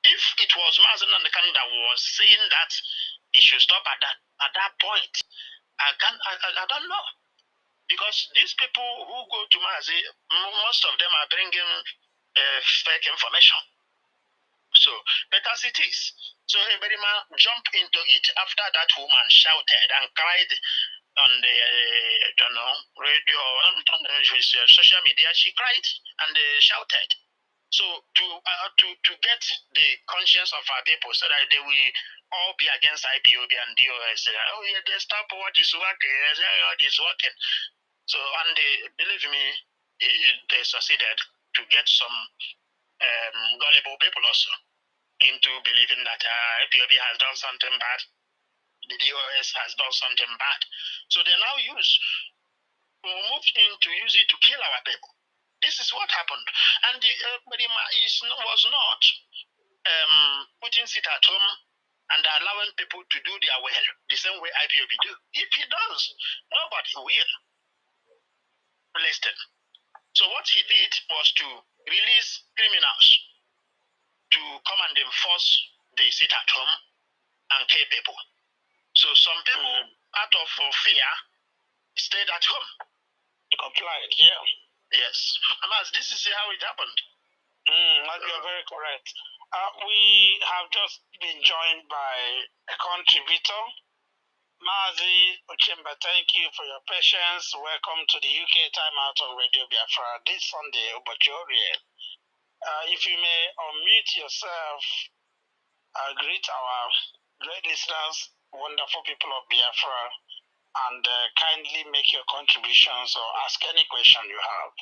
S3: If it was Mazi Nnamdi Kanu that was saying that it should stop at that point, I don't know. Because these people who go to Mazi, most of them are bringing fake information. So, but as it is, so everybody jumped into it after that woman shouted and cried on the, radio, social media. She cried and shouted. So to get the conscience of our people so that they will all be against IPOB and DOS. Oh yeah, they stop what is working, what is working. So, and believe me, they succeeded to get some gullible people also into believing that IPOB has done something bad, the DOS has done something bad. So they now moved in to use it to kill our people. This is what happened. And the was not putting it at home and allowing people to do their well the same way IPOB do. If he does, nobody will listen. So what he did was to release criminals to come and enforce the sit at home and kill people. So some people, out of fear, stayed at home.
S4: Complied, yeah.
S3: Yes. Mas, this is how it happened.
S4: You're very correct. We have just been joined by a contributor, Mazi Ochemba. Thank you for your patience. Welcome to the UK Time Out on Radio Biafra this Sunday, Obojorie. If you may unmute yourself, greet our great listeners, wonderful people of Biafra, and kindly make your contributions or ask any question you have.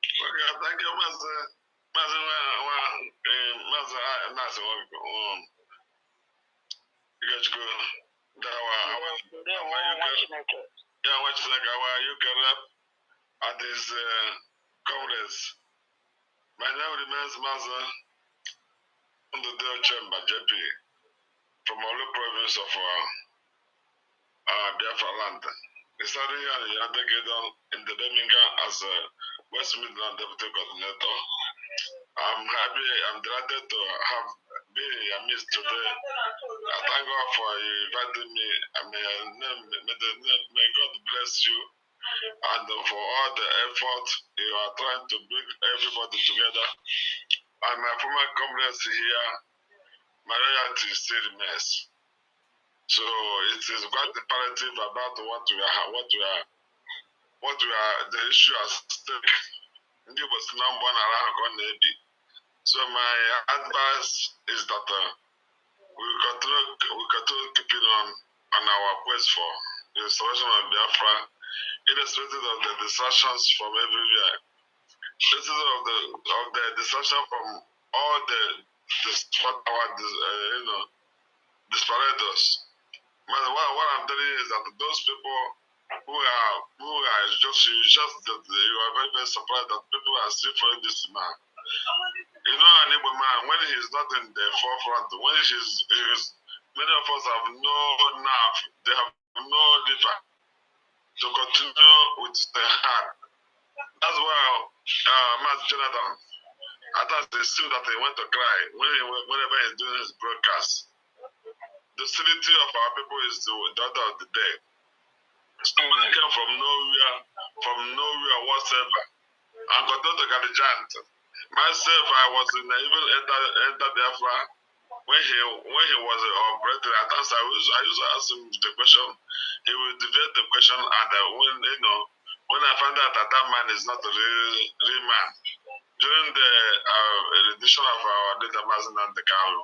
S5: Okay, thank you, Mazi. You guys go. UK rep at this congress. My name remains Mazi Nnamdi Ochemba, JP, from Olu province of Biafra land. Starting here in the United Kingdom in the Birmingham as a West Midland Deputy Coordinator. I'm happy, I'm delighted to have been in your midst today. I thank God for inviting me. May God bless you and for all the effort you are trying to bring everybody together. And my former comrades here, my loyalty still remains. So it is quite imperative about what we are, the issue at stake. So my advice is that we continue keeping on our quest for the restoration of Biafra, irrespective of the distractions from everywhere, irrespective of the distraction from all the disparators. What I'm telling you is that those people who are just that you are very, very surprised that people are still following this man. You know, an Igbo man, when he's not in the forefront, when many of us have no nerve, they have no liver to continue with the heart. That's why Mazi Jonathan, I thought it seemed that he went to cry whenever he's doing his broadcast. The sanity of our people is the order of the day. Someone came from nowhere whatsoever, and got to Galijant. Myself, I was even enter Biafra when he was operating. At times, I used to ask him the question. He would deviate the question, and when I found out that that man is not a real man, during the edition of our data magazine and the Kanu,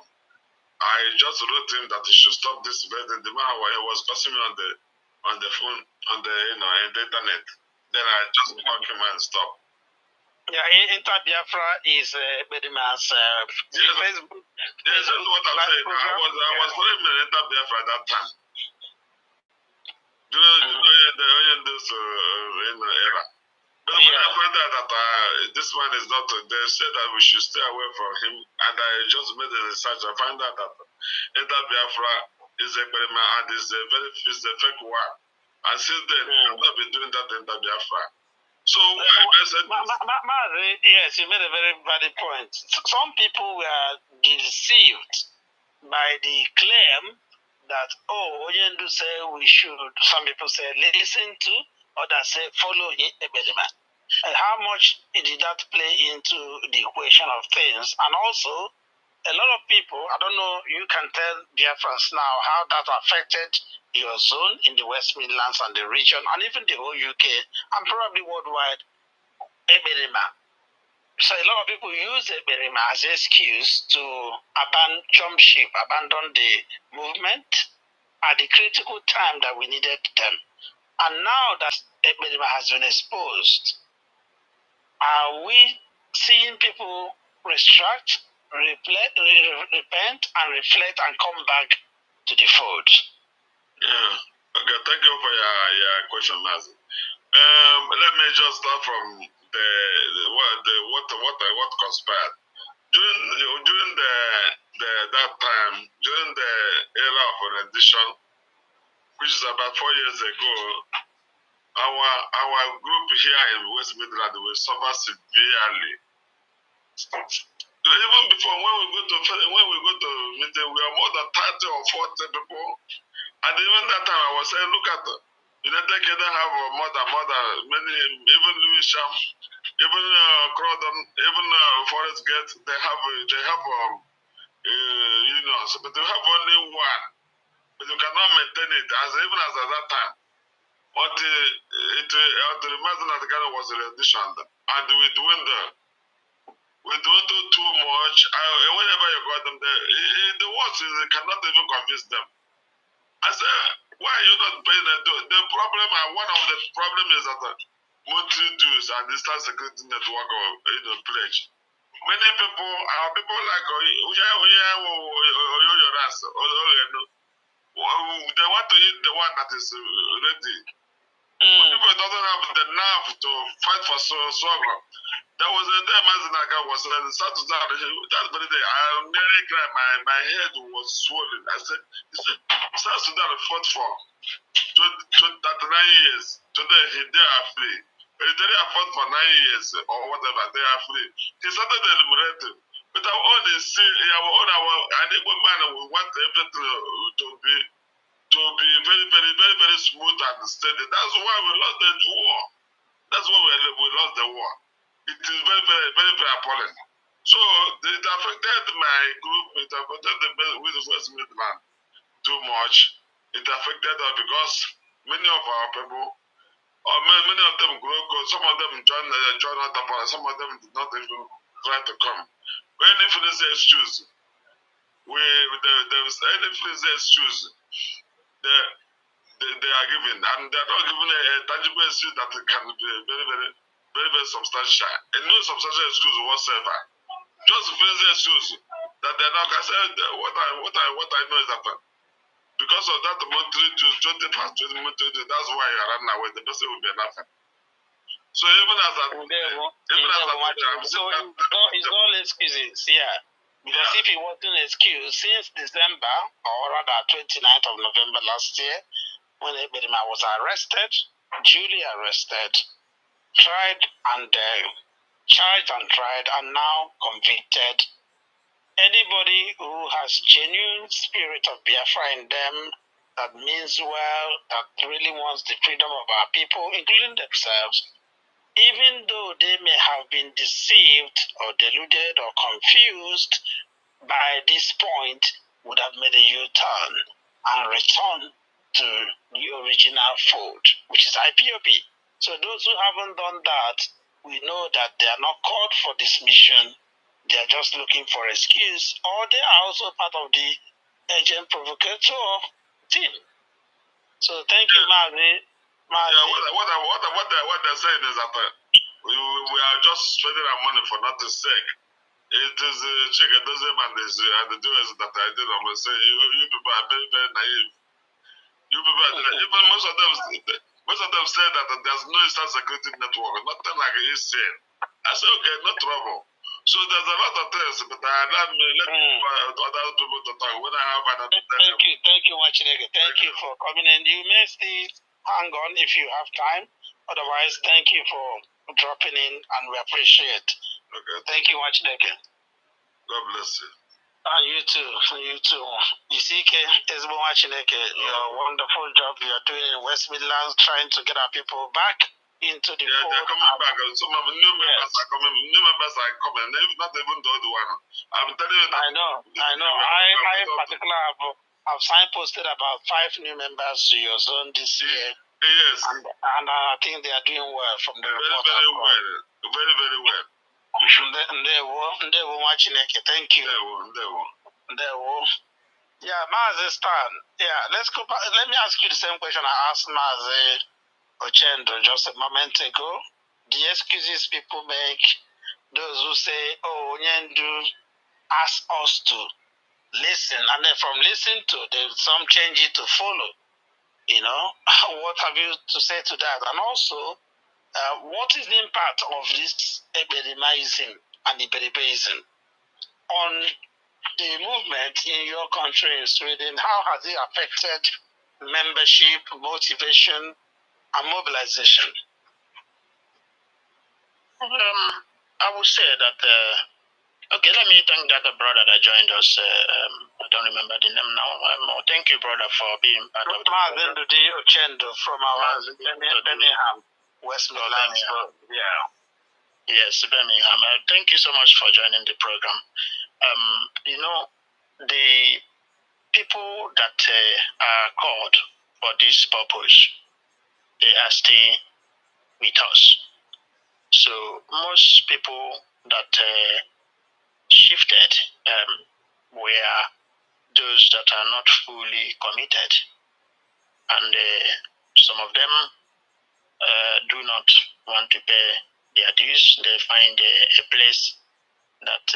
S5: I just wrote him that he should stop this. But the man he was passing me on the phone, on the internet. Then I just blocked him and stop.
S4: Yeah, Inter Biafra is Bediman's Facebook.
S5: Yes, that's what I'm saying. I was following Inter Biafra at that time. During this era. But when I found out that this man is not, they said that we should stay away from him, and I just made a research. I found out that Inter Biafra is a Bediman and is a fake war. And since then, I've not been doing that Inter Biafra. So I said
S4: Mazi, yes, you made a very valid point. Some people were deceived by the claim that, Oyendu say we should, some people say listen to, others say follow Ebedema. And how much did that play into the equation of things? And also, a lot of people, I don't know, you can tell Biafrans now how that affected your zone in the West Midlands and the region, and even the whole UK, and probably worldwide, Eberima. So a lot of people use Eberima as an excuse to jump ship, abandon the movement at the critical time that we needed them. And now that Eberima has been exposed, are we seeing people retract, repent, and reflect and come back to the fold?
S5: Yeah. Okay, thank you for your question, Mazi. Let me just start from what conspired during that time, during the era of rendition, which is about 4 years ago. Our group here in West Midland will suffer severely. Even before, when we go to meeting, we are more than 30 or 40 people. And even that time, I was saying, look at United Kingdom have more than many, even Louis Sham, even Crowdon, even Forest Gate, they have unions, but they have only one. But you cannot maintain it even as at that time. Until the Mazi of the Ghana was renditioned, and we dwindle too much. Whenever you got them there, the worst is you cannot even convince them. I said, why are you not paying them? The problem, one of the problems is that monthly dues and instant security network pledge. Many people, our people like they want to eat the one that is ready. People doesn't have the nerve to fight for struggle. There was a day Mazi was Saturday, that very day, I nearly cried. My head was swollen. I said, South Sudan fought for 39 years. Today, they are free. Eritrea fought for 9 years or whatever, they are free. He started deliberating. But our own is an Igbo man, we want everything to be very, very, very, very smooth and steady. That's why we lost the war. That's why we lost the war. It is very, very, very, very appalling. So it affected my group, it affected the West Midland too much. It affected us because many of our people, or many of them grow, some of them joined us, some of them did not even try to come. When if there's excuse, there is any excuse, they are given, and they are not given a tangible excuse that can be very, very, very, very substantial. And no substantial excuse whatsoever. Just finish the excuse that they are not. I said, what I know is that because of that monthly to 20 past 20 monthly, that's why you are running away. The person will be laughing. So even as a
S4: so it's all excuses, yeah. Because if it wasn't an excuse, since December, or rather 29th of November last year, when Ebedima was arrested, duly arrested, tried and charged and tried, and now convicted. Anybody who has genuine spirit of Biafra in them, that means well, that really wants the freedom of our people, including themselves, even though they may have been deceived or deluded or confused by this point, would have made a U-turn and returned to the original fold, which is IPOB. So those who haven't done that, we know that they are not called for this mission. They are just looking for excuse, or they are also part of the agent provocateur team. So thank you, Mazi.
S5: What they're saying is that we are just spending our money for nothing's sake. It is chicken doesn't man and the doers that I did. I'm say you people are very, very naive. You people even most of them say that there's no instant security network, nothing like he's saying. I say okay, no trouble. So there's a lot of things, but let other people to talk when I have another.
S4: Thank you, Machineke. Thank you for coming in. You may still hang on if you have time. Otherwise, thank you for dropping in, and we appreciate.
S5: Okay.
S4: Thank you, Machineke.
S5: God bless you.
S4: And you too. You see, Ezbo Machineke, your wonderful job you are doing in West Midlands, trying to get our people back into the fold.
S5: They're coming back. Some of the new members are coming. New members are coming. Not even the other one. I'm telling you.
S4: I know. I in particular have signposted about 5 new members to your zone this year.
S5: Yes.
S4: And I think they are doing well from the report.
S5: Very well. Very, very well.
S4: Ndewo Machineke. Thank you. Ndewo. Yeah, Mazi Stan. Yeah, let's go back. Let me ask you the same question I asked Mazi Ochendo just a moment ago. The excuses people make, those who say, oh, Nyendu ask us to listen, and then from listen to, there's some change it to follow. You know, what have you to say to that? And also, what is the impact of this Ebedimaism and Iberibeism on the movement in your country in Sweden? How has it affected membership, motivation, and mobilization?
S3: I would say that, okay, let me thank that brother that joined us. I don't remember the name now. Thank you, brother, for being part of the program.
S4: Mazi Ochendo from our Birmingham, West Midlands. Yeah.
S3: Yes, Birmingham. Thank you so much for joining the program. You know, the people that are called for this purpose, they are still with us. So most people that shifted were those that are not fully committed, and some of them do not want to pay their dues. They find a place that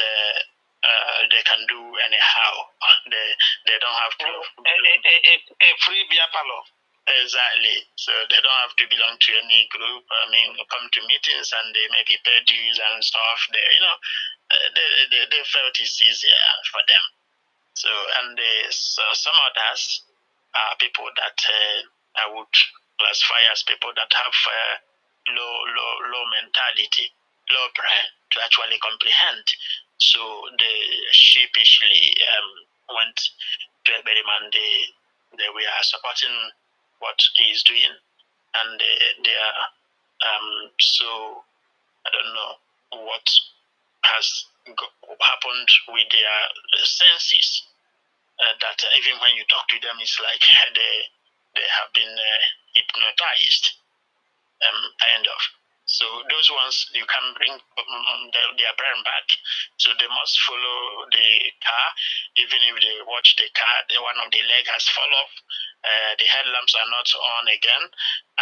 S3: they can do anyhow. They don't have to
S4: a free beer parlor.
S3: Exactly. So they don't have to belong to any group. I mean, come to meetings and they maybe pay dues and stuff. They felt it's easier for them. So some others are people that I would classify as people that have low mentality, low brain to actually comprehend. So they sheepishly went to Eberiman. They were supporting what he is doing, and they are so I don't know what has happened with their senses. That even when you talk to them, it's like they have been hypnotized, kind of. So those ones you can bring their brain back. So they must follow the car, even if they watch the car, one of the leg has fallen off, the headlamps are not on again,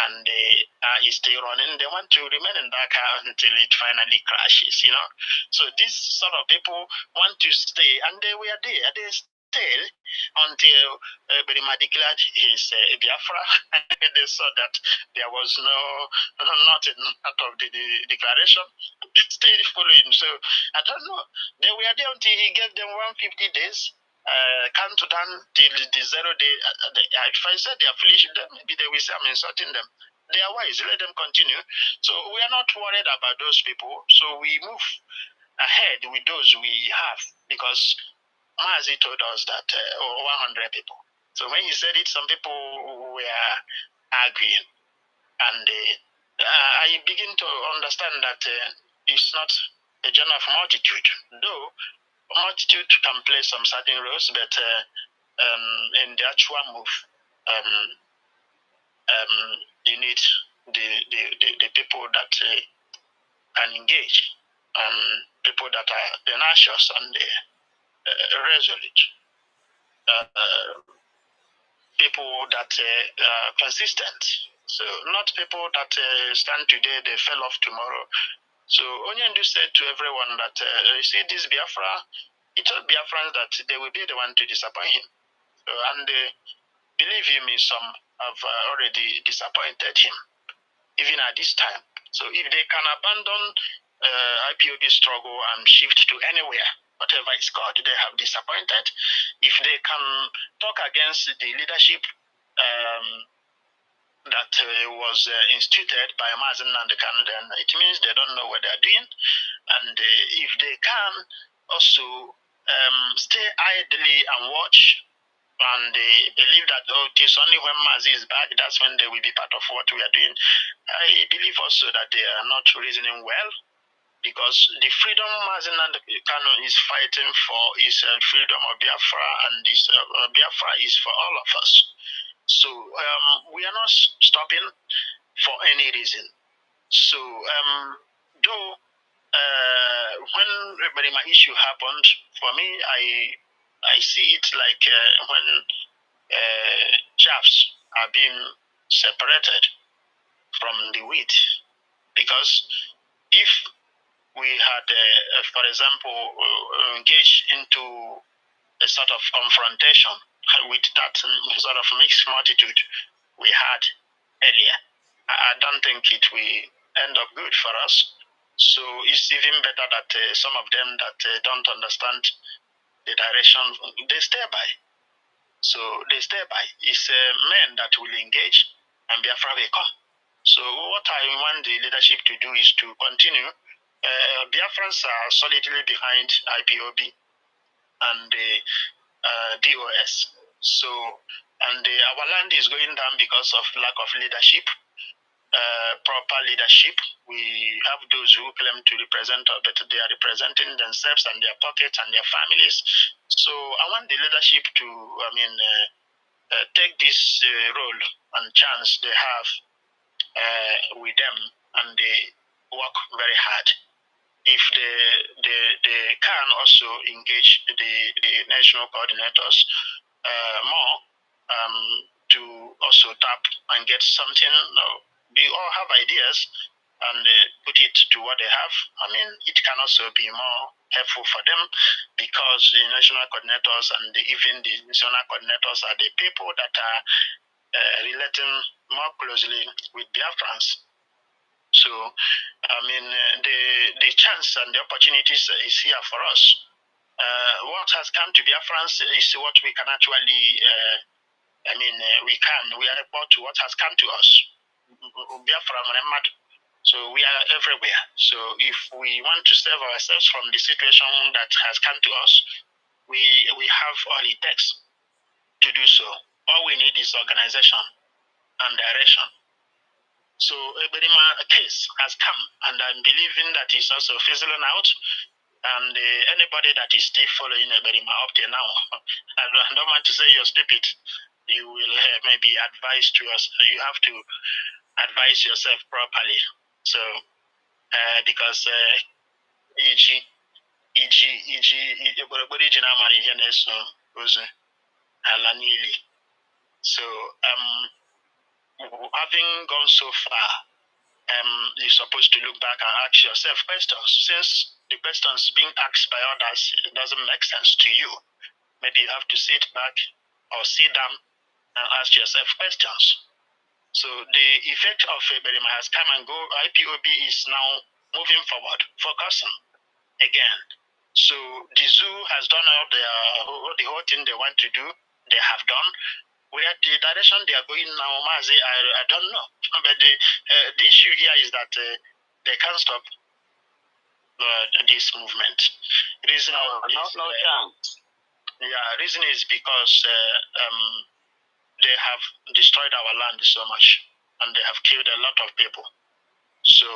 S3: and the car is still running. They want to remain in that car until it finally crashes. So these sort of people want to stay, and they were there. stayed until Berima declared his Biafra. They saw that there was nothing out of the declaration. They stayed following. So I don't know. They were there until he gave them 150 days. Count down till the 0 day. If I said they are foolish, then maybe they will say I'm insulting them. They are wise. Let them continue. So we are not worried about those people. So we move ahead with those we have, because Mazi told us that 100 people. So when he said it, some people were arguing, and I begin to understand that it's not a genre of multitude, though multitude can play some certain roles, but in the actual move, you need the people that can engage, people that are tenacious and resolute, people that are consistent. So not people that stand today, they fell off tomorrow. So Onyendu said to everyone that, you see this Biafra, he told Biafrans that they will be the one to disappoint him. So, and believe you me, some have already disappointed him, even at this time. So if they can abandon IPOB struggle and shift to anywhere, whatever it's called, they have disappointed. If they can talk against the leadership that was instituted by Mazi and the Kanu, then it means they don't know what they're doing. And if they can also stay idly and watch, and they believe that it is only when Mazi is back, that's when they will be part of what we are doing. I believe also that they are not reasoning well, because the freedom Mazi and Kanu is fighting for is freedom of Biafra, and this Biafra is for all of us. So we are not stopping for any reason. So though when my issue happened, for me, I see it like when chaffs are being separated from the wheat, because if we had, for example, engaged into a sort of confrontation with that sort of mixed multitude we had earlier, I don't think it will end up good for us. So it's even better that some of them that don't understand the direction, they stay by. So they stay by. It's men that will engage, and Biafra will come. So what I want the leadership to do is to continue. Biafrans are solidly behind IPOB and the DOS. So, and our land is going down because of lack of leadership, proper leadership. We have those who claim to represent us, but they are representing themselves and their pockets and their families. So I want the leadership to, take this role and chance they have with them, and they work very hard. If they can also engage the national coordinators more, to also tap and get something. We all have ideas, and put it to what they have. I mean, it can also be more helpful for them, because the national coordinators and even the national coordinators are the people that are relating more closely with Biafrans. So, I mean, the chance and the opportunities is here for us. What has come to Biafrans is what we can actually, we are able to what has come to us. Biafra, so we are everywhere. So if we want to save ourselves from the situation that has come to us, we have all it takes to do so. All we need is organization and direction. So Eberima case has come, and I'm believing that it's also fizzling out. And anybody that is still following Eberima up till now, I don't want to say you're stupid. You will maybe advise to us. You have to advise yourself properly. So because so having gone so far, you're supposed to look back and ask yourself questions. Since the questions being asked by others, it doesn't make sense to you. maybe you have to sit back or sit down and ask yourself questions. So the effect of Berima has come and go. IPOB is now moving forward, focusing again. So the zoo has done all the whole thing they want to do. They have done. Where the direction they are going now, Mazi, I don't know. But the issue here is that they can't stop this movement. Reason
S4: no chance.
S3: Yeah, reason is because they have destroyed our land so much, and they have killed a lot of people. So,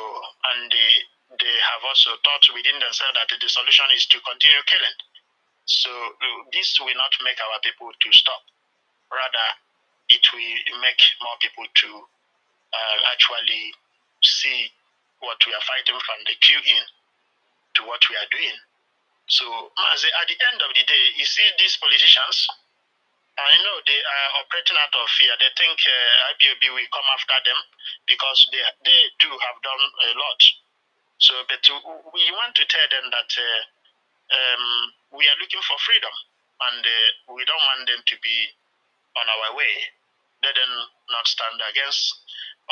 S3: and they have also thought within themselves that the solution is to continue killing. So this will not make our people to stop. Rather, it will make more people to actually see what we are fighting from the queue in to what we are doing. So, Mazi, at the end of the day, you see these politicians, I know they are operating out of fear. They think IPOB will come after them because they too have done a lot. So, but we want to tell them that we are looking for freedom, and we don't want them to be on our way. Let them not stand against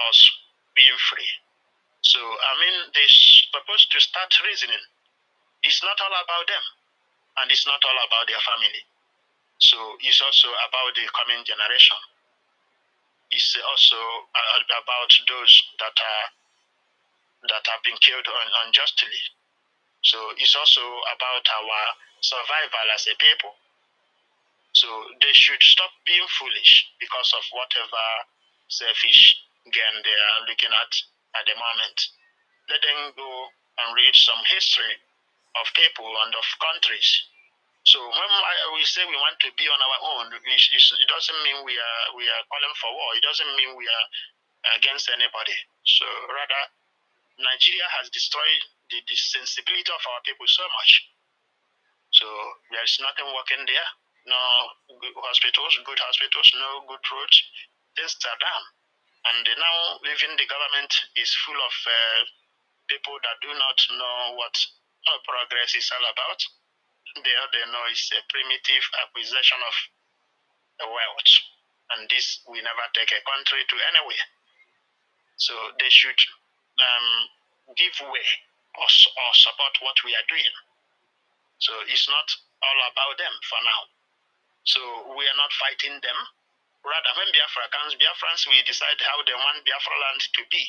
S3: us being free. So, I mean, they're supposed to start reasoning. It's not all about them, and it's not all about their family. So it's also about the coming generation. It's also about those that have been killed unjustly. So it's also about our survival as a people. So they should stop being foolish because of whatever selfish gain they are looking at the moment. Let them go and read some history of people and of countries. So when we say we want to be on our own, it doesn't mean we are calling for war. It doesn't mean we are against anybody. So rather, Nigeria has destroyed the sensibility of our people so much. So there's nothing working there. No good hospitals, no good roads. Things are down. And now even the government is full of people that do not know what progress is all about. All they know is a primitive acquisition of wealth, and this will never take a country to anywhere. So they should give way or support what we are doing. So it's not all about them for now. So we are not fighting them. Rather, when Biafra comes, Biafrans will decide how they want Biafra land to be.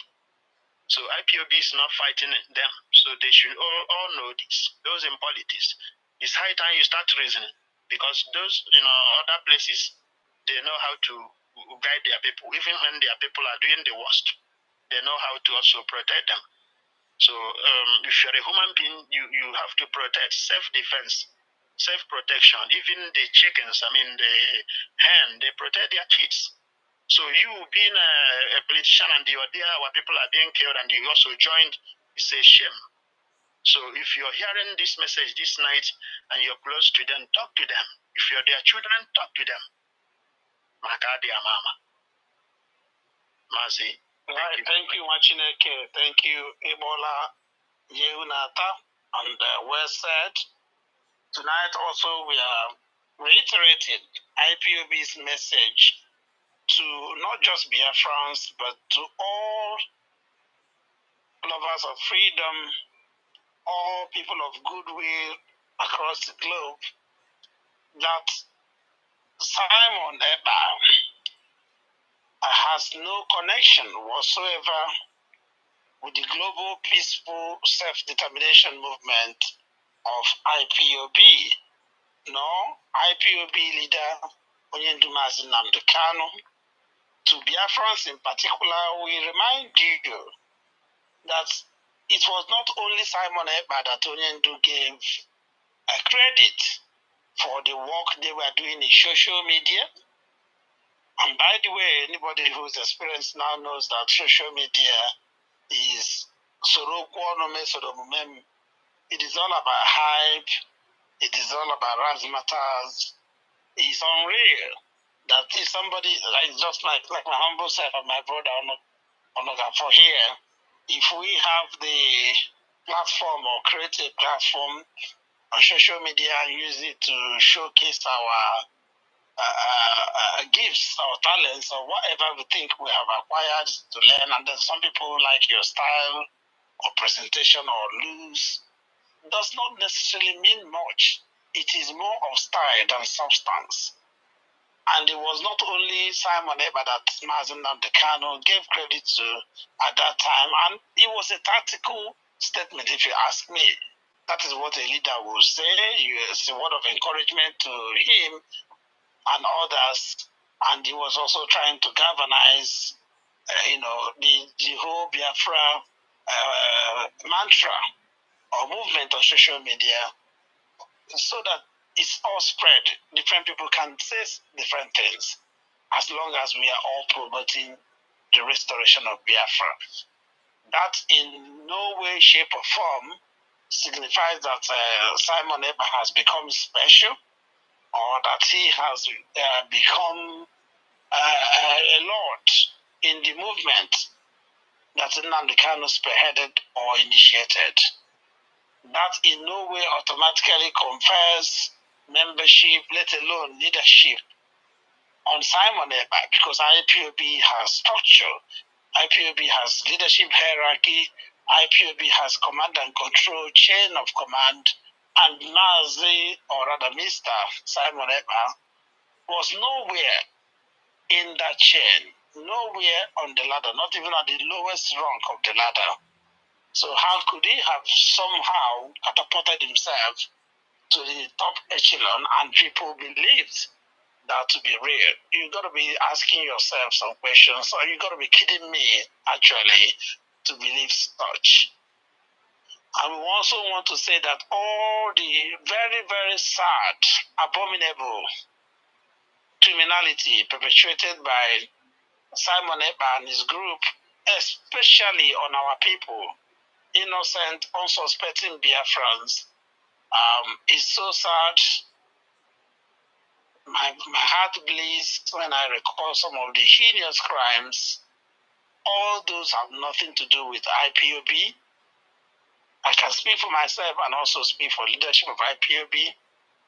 S3: So IPOB is not fighting them. So they should all know this. Those in politics, it's high time you start reasoning, because those other places, they know how to guide their people. Even when their people are doing the worst, they know how to also protect them. So if you're a human being, you have to protect, self-defense, self-protection. Even the chickens, the hen, they protect their kids. So you being a politician and you're there, our people are being killed, and you also joined, it's a shame. So if you're hearing this message this night and you're close to them, talk to them. If you're their children, talk to them. Makadia mama. Mazi.
S4: Thank you, Machineke. Thank you, Ebola Yeunata, and well said. Tonight also we are reiterating IPOB's message to not just Biafrans, but to all lovers of freedom, all people of goodwill across the globe, that Simon Eba has no connection whatsoever with the global peaceful self-determination movement of IPOB. No, IPOB leader Mazi Nnamdi Kanu, to Biafrans in particular, we remind you that it was not only Simon Ekpa that Onyendu gave a credit for the work they were doing in social media. And by the way, anybody who's experienced now knows that social media is it is all about hype, it is all about razzmatazz. It's unreal that if somebody, like just like my humble self and my brother for here, if we have the platform or create a platform on social media and use it to showcase our gifts or talents or whatever we think we have acquired to learn. And then some people like your style or presentation or loose. Does not necessarily mean much. It is more of style than substance. And it was not only Simon Eber that Mazi Nnamdi Kanu gave credit to at that time, and it was a tactical statement, if you ask me. That is what a leader will say. It's a word of encouragement to him and others, and he was also trying to galvanize, the whole Biafra mantra or movement on social media, so that it's all spread. Different people can say different things, as long as we are all promoting the restoration of Biafra. That in no way, shape, or form signifies that Simon Eber has become special, or that he has become a lord in the movement that Nnamdi Kanu spearheaded or initiated. That in no way automatically confers membership, let alone leadership, on Simon Eber, because IPOB has structure, IPOB has leadership hierarchy, IPOB has command and control, chain of command, and Mazi, or rather Mr. Simon Eber, was nowhere in that chain, nowhere on the ladder, not even at the lowest rung of the ladder. So how could he have somehow catapulted himself to the top echelon and people believed that to be real? You got to be asking yourself some questions, or you got to be kidding me, actually, to believe such. And we also want to say that all the very, very sad, abominable criminality perpetrated by Simon Eber and his group, especially on our people, innocent, unsuspecting Biafrans, is so sad. My heart bleeds when I recall some of the heinous crimes. All those have nothing to do with IPOB. I can speak for myself and also speak for leadership of IPOB.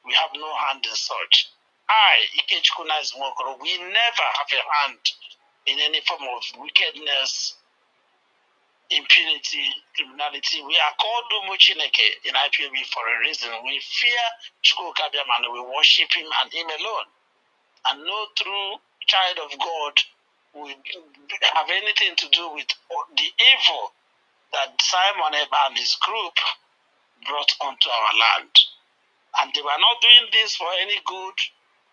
S4: We have no hand in such. Ikechukwu Nwokoro, we never have a hand in any form of wickedness, impunity, criminality. We are called Umu Chineke in IPOB for a reason. We fear Chukwu Kabiam and we worship him and him alone. And no true child of God would have anything to do with the evil that Simon Eber and his group brought onto our land. And they were not doing this for any good.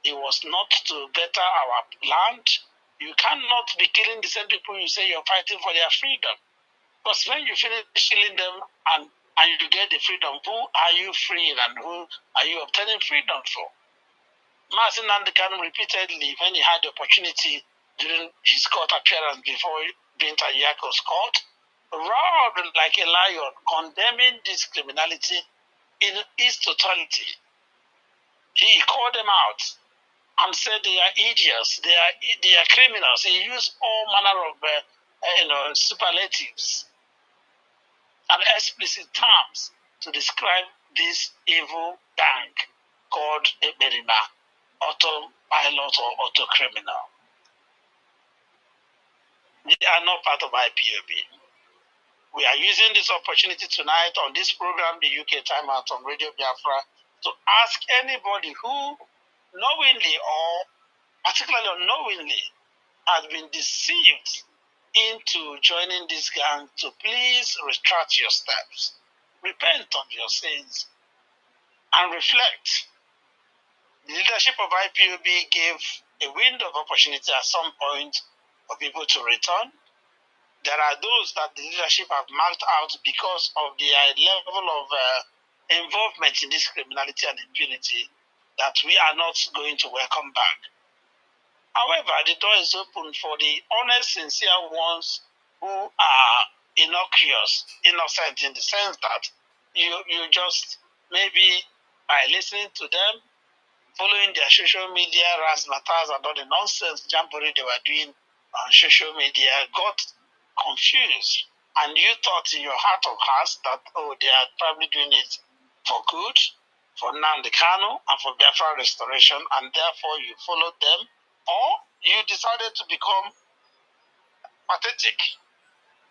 S4: It was not to better our land. You cannot be killing the same people you say you're fighting for their freedom. Because when you finish killing them and you get the freedom, who are you freeing and who are you obtaining freedom for? Mazi Nnamdi Kanu repeatedly, when he had the opportunity during his court appearance before Binta Yako's court, roared like a lion, condemning this criminality in its totality. He called them out and said they are idiots, they are criminals. He used all manner of superlatives and explicit terms to describe this evil gang called Eberima, autopilot or autocriminal. They are not part of IPOB. We are using this opportunity tonight on this program, the UK Time Out on Radio Biafra, to ask anybody who knowingly or particularly unknowingly has been deceived into joining this gang to please retract your steps, repent of your sins, and reflect. The leadership of IPOB gave a window of opportunity at some point for people to return. There are those that the leadership have marked out because of their level of involvement in this criminality and impunity that we are not going to welcome back. However, the door is open for the honest, sincere ones who are innocuous, innocent in the sense that you just maybe by listening to them, following their social media razzmatazz and all the nonsense jamboree they were doing on social media, got confused. And you thought in your heart of hearts that, they are probably doing it for good. for Nnamdi Kanu and for Biafra restoration, and therefore you followed them, or you decided to become pathetic.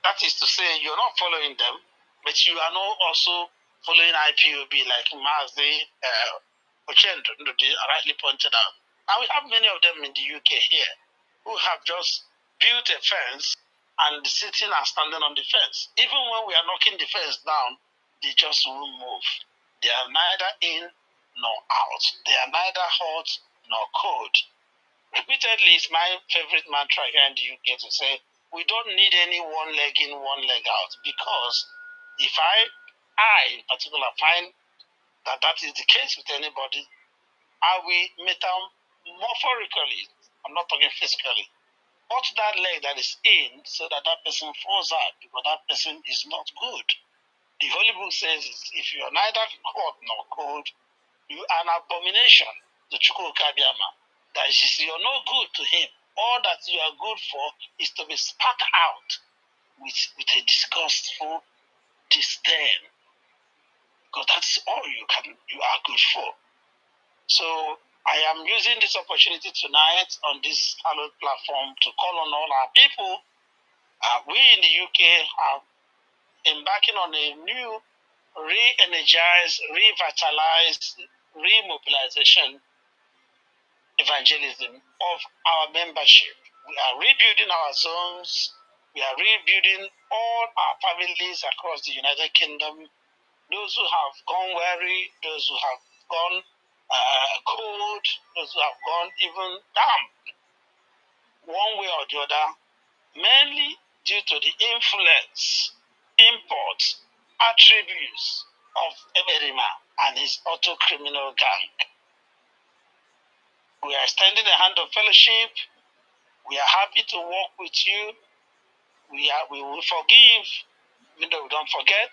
S4: That is to say, you're not following them, but you are not also following IPOB like Mazi, Ochendo rightly pointed out. And we have many of them in the UK here who have just built a fence and sitting and standing on the fence. Even when we are knocking the fence down, they just won't move. They are neither in nor out. They are neither hot nor cold. Repeatedly, it's my favorite mantra here in the UK to say, we don't need any one leg in, one leg out, because if I in particular find that that is the case with anybody, I will metaphorically, I'm not talking physically, put that leg that is in so that that person falls out, because that person is not good. The Holy Book says, if you are neither hot nor cold, you are an abomination to Chukwukabiama. That is, you're no good to him. All that you are good for is to be spat out with a disgustful disdain, because that's all you are good for. So I am using this opportunity tonight on this hallowed platform to call on all our people. We in the UK are embarking on a new, re-energized, revitalized, remobilization evangelism of our membership. We are rebuilding our zones. We are rebuilding all our families across the United Kingdom. Those who have gone weary, those who have gone cold, those who have gone even damp, one way or the other, mainly due to the influence, import, attributes of Emerima and his auto-criminal gang. We are extending a hand of fellowship. We are happy to work with you. We will forgive, even though we don't forget,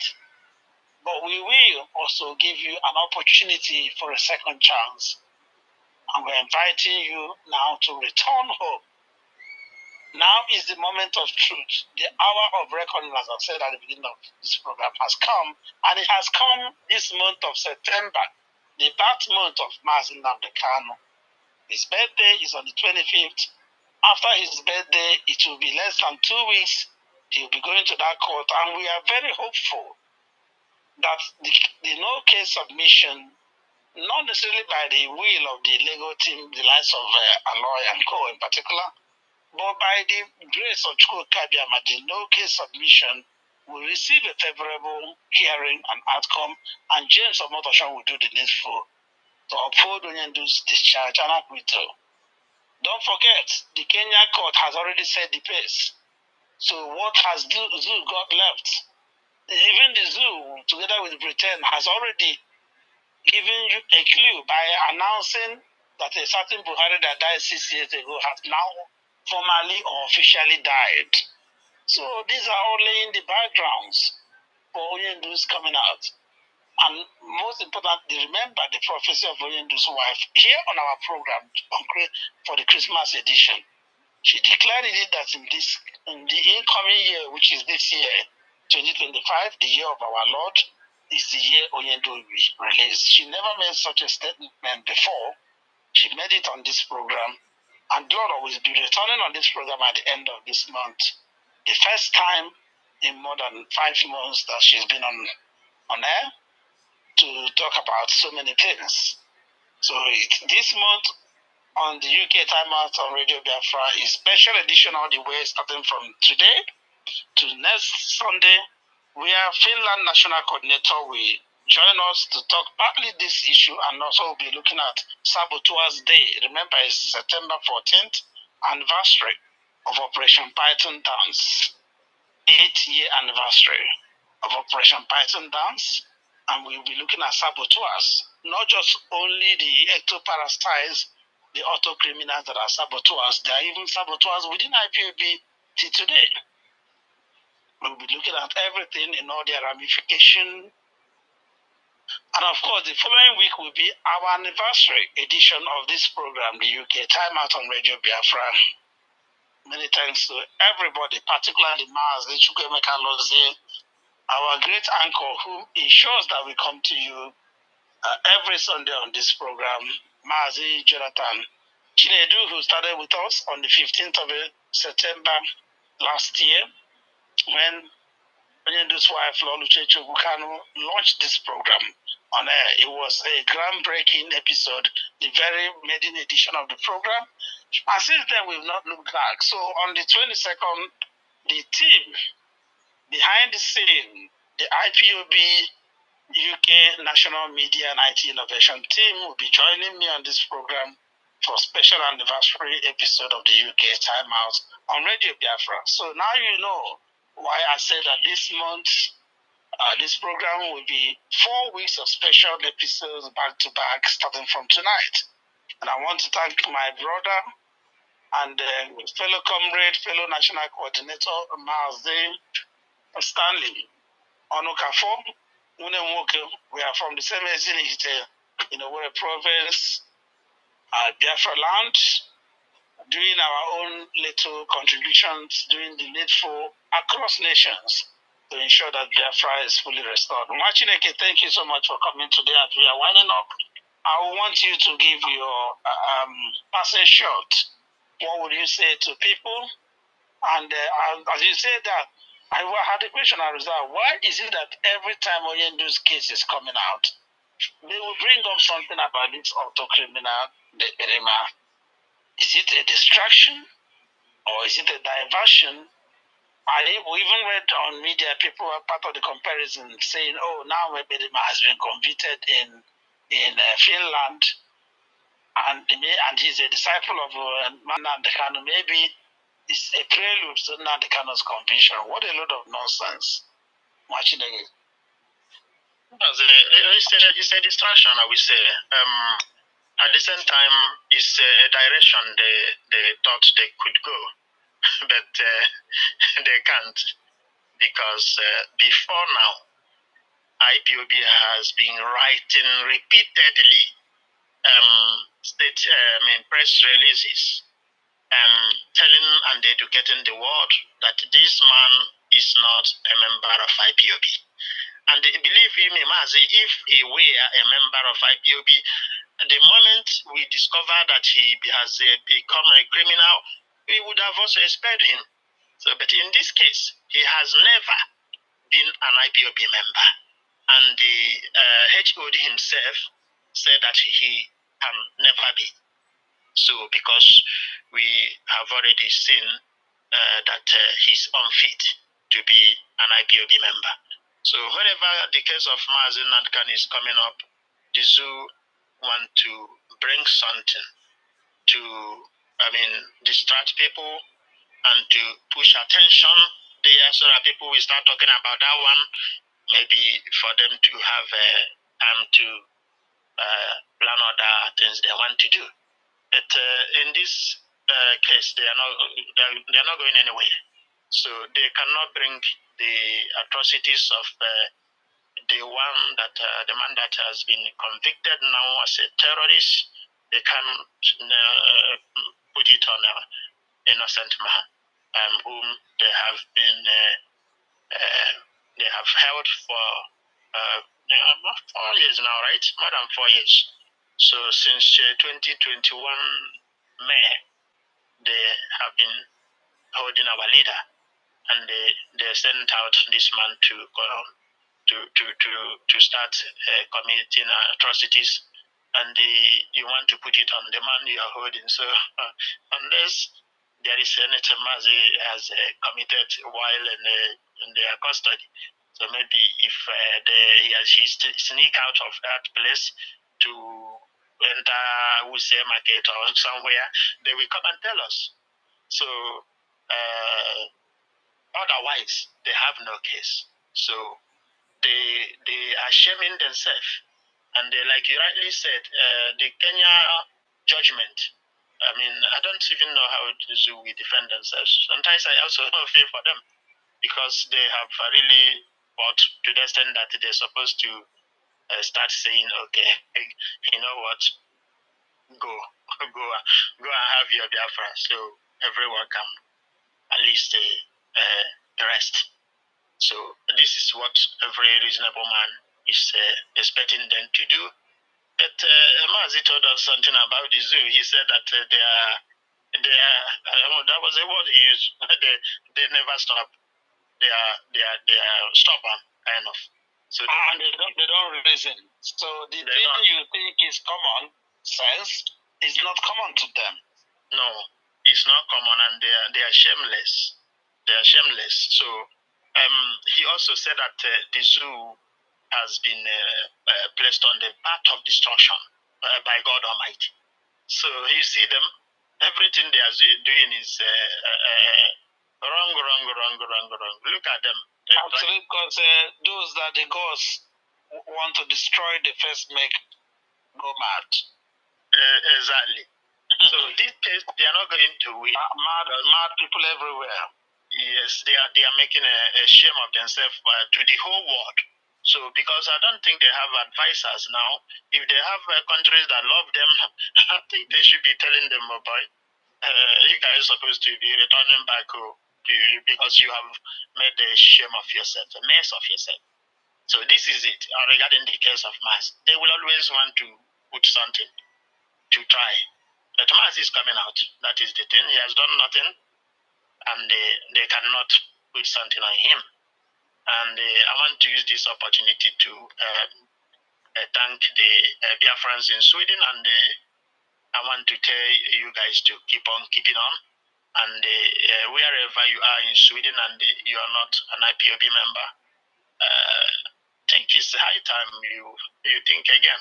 S4: but we will also give you an opportunity for a second chance. And we're inviting you now to return home. Now is the moment of truth. The hour of reckoning, as I said at the beginning of this program, has come, and it has come this month of September, the birth month of Mazi Nnamdi Kanu. His birthday is on the 25th. After his birthday, it will be less than 2 weeks. He will be going to that court, and we are very hopeful that the no-case submission, not necessarily by the will of the legal team, the likes of Aloy and Co. in particular, but by the grace of Chukwukabiama, the no-case submission will receive a favorable hearing and outcome, and James Omotosho will do the needful to uphold Onyendu's discharge and acquittal. Don't forget, the Kenya court has already set the pace. So what has Zoo got left? Even the Zoo, together with Britain, has already given you a clue by announcing that a certain Buhari that died 6 years ago has now formally or officially died. So these are all laying the backgrounds for Onyendu's coming out. And most importantly, remember the prophecy of Onyendu's wife here on our program for the Christmas edition. She declared it that in the incoming year, which is this year, 2025, the year of our Lord, is the year Onyendu will be released. She never made such a statement before. She made it on this program, and Lord will be returning on this program at the end of this month. The first time in more than 5 months that she's been on air to talk about so many things. So this month on the UK Timeout on Radio Biafra is special edition all the way starting from today to next Sunday, where Finland National Coordinator will join us to talk partly this issue, and also we'll be looking at Saboteurs Day. Remember, it's September 14th anniversary of Operation Python Dance, 8th-year anniversary of Operation Python Dance, and we'll be looking at saboteurs, not just only the ectoparasites, the auto-criminals that are saboteurs. There are even saboteurs within IPOB till today. We'll be looking at everything in all their ramifications. And of course, the following week will be our anniversary edition of this program, the UK Timeout on Radio Biafra. Many thanks to everybody, particularly Mazi, Chukwemeka Lozie, our great anchor who ensures that we come to you every Sunday on this program, Mazi, Jonathan, Chinedu, who started with us on the 15th of September last year, when Onyendu's wife, Loluche Kanu, launched this program on air. It was a groundbreaking episode, the very maiden edition of the program. And since then, we've not looked back. So on the 22nd, the team behind the scene, the IPOB UK National Media and IT Innovation team will be joining me on this program for a special anniversary episode of the UK Timeout on Radio Biafra. So now you know why I said that this month, this program will be 4 weeks of special episodes back to back, starting from tonight. And I want to thank my brother and fellow comrade, fellow national coordinator, Mazi Stanley Onukafo. We are from the same Ezinite, we're a province, Biafra land, doing our own little contributions, doing the needful across nations to ensure that Biafra is fully restored. Mwachineke, thank you so much for coming today as we are winding up. I want you to give your passing shot. What would you say to people? And as you say that, I had a question, Arizal. Why is it that every time Oyendu's case is coming out, they will bring up something about this auto-criminal, the Berema? Is it a distraction or is it a diversion? We even read on media, people are part of the comparison saying, oh, now Berema has been convicted in Finland and he's a disciple of Nnamdi Kanu. Maybe it's a prelude to Nnamdi Kanu's conviction. What a load of nonsense. Watching again.
S3: It's a distraction, I would say. At the same time, it's a direction they thought they could go, but they can't, because before now, IPOB has been writing repeatedly press releases, telling and educating the world that this man is not a member of IPOB. And believe me, Mazi, if he were a member of IPOB, the moment we discover that he has become a criminal, we would have also expelled him. So, but in this case, he has never been an IPOB member. And the HOD himself said that he can never be. So, because we have already seen that he's unfit to be an IPOB member. So whenever the case of Mazi Nnamdi is coming up, the zoo want to bring something to, distract people and to push attention there so that people will start talking about that one, maybe for them to have time to plan other things they want to do. But in this case, they are not going anywhere. So they cannot bring the atrocities of the man that has been convicted now as a terrorist. They can put it on an innocent man whom they have been they have held for 4 years now, right? More than 4 years. So since 2021 May, they have been holding our leader, and they sent out this man to start committing atrocities, and you want to put it on the man you are holding. So unless there is anything Mazi has committed while in their custody, so maybe if he sneak out of that place to enter market or somewhere, they will come and tell us. So otherwise, they have no case. So they are shaming themselves. And like you rightly said, the Kenya judgment, I don't even know how the zoo will defend themselves. Sometimes I also feel for them, because they have really fought to the extent that they're supposed to start saying, okay, you know what, go and have your Biafra, so everyone can at least rest. So this is what every reasonable man is expecting them to do. But Mazi told us something about the zoo. He said that that was a word he used. they never stop. They are stubborn, kind of. So
S4: they don't reason. So the thing you think is common sense is not common to them.
S3: No, it's not common, and they are shameless. They are shameless. So he also said that the zoo has been placed on the path of destruction by God Almighty. So you see them, everything they are doing is wrong. Look at them.
S4: Actually, because those that the gods want to destroy, they first make go mad.
S3: Exactly. So these days, they are not going to win.
S4: Mad people everywhere.
S3: Yes, they are making a shame of themselves to the whole world. So because I don't think they have advisors now. If they have countries that love them, I think they should be telling them, oh boy, you guys are supposed to be returning back because you have made a shame of yourself, a mess of yourself. So this is it regarding the case of Maz. They will always want to put something to try. But Maz is coming out. That is the thing. He has done nothing, and they cannot put something on him. And I want to use this opportunity to thank the Biafrans in Sweden, and I want to tell you guys to keep on keeping on. And wherever you are in Sweden and you are not an IPOB member, I think it's high time you think again.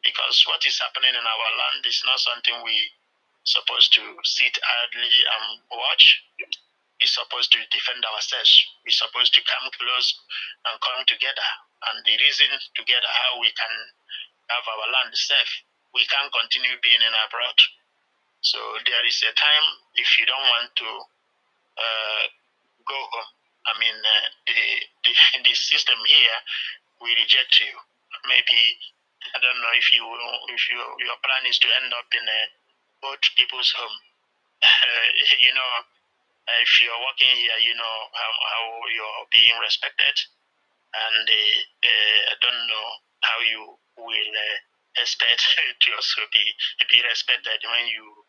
S3: Because what is happening in our land is not something we supposed to sit idly and watch. We're supposed to defend ourselves. We're supposed to come close and come together. And the reason together how we can have our land safe, we can't continue being in abroad. So there is a time if you don't want to go home. I mean, the system here will reject you. Maybe I don't know if your plan is to end up in both people's home. If you're working here, you know how you're being respected, and I don't know how you will expect to also be respected when you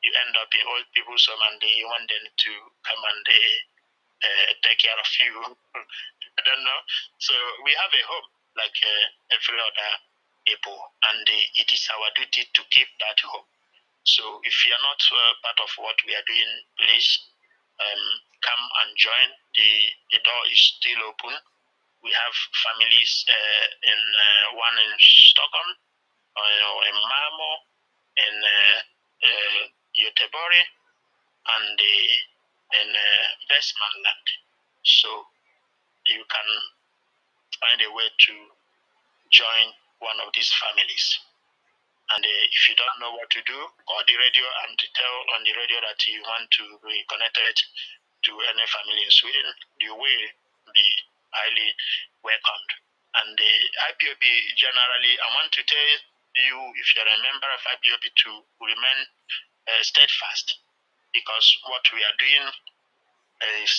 S3: end up in old people's home and they want them to come and take care of you. I don't know. So we have a home like every other people, and it is our duty to keep that home. So if you are not part of what we are doing, please come and join. The door is still open. We have families in one in Stockholm, in Malmo, in Göteborg, and in Westmanland. So you can find a way to join one of these families. And if you don't know what to do, call the radio and tell on the radio that you want to be connected to any family in Sweden. You will be highly welcomed. And the IPOB generally, I want to tell you, if you're a member of IPOB, to remain steadfast, because what we are doing is,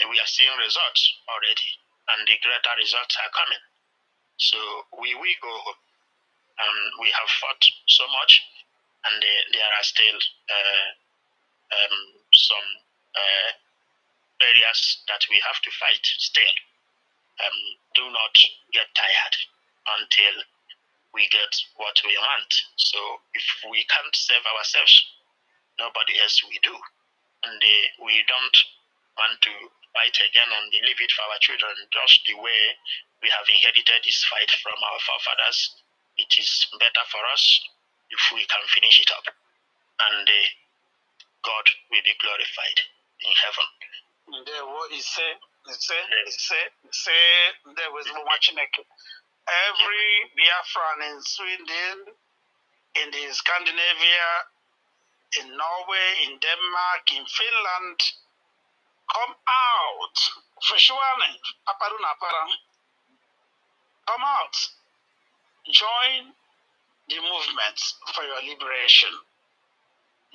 S3: we are seeing results already, and the greater results are coming. So we will go home. We have fought so much, and there are still some areas that we have to fight still. Do not get tired until we get what we want. So if we can't save ourselves, nobody else will do. And we don't want to fight again and leave it for our children, just the way we have inherited this fight from our forefathers. It is better for us if we can finish it up, and God will be glorified in heaven.
S4: There what he said, there was watching every Biafran in Sweden, in the Scandinavia, in Norway, in Denmark, in Finland, come out. For sure, come out. Join the movement for your liberation.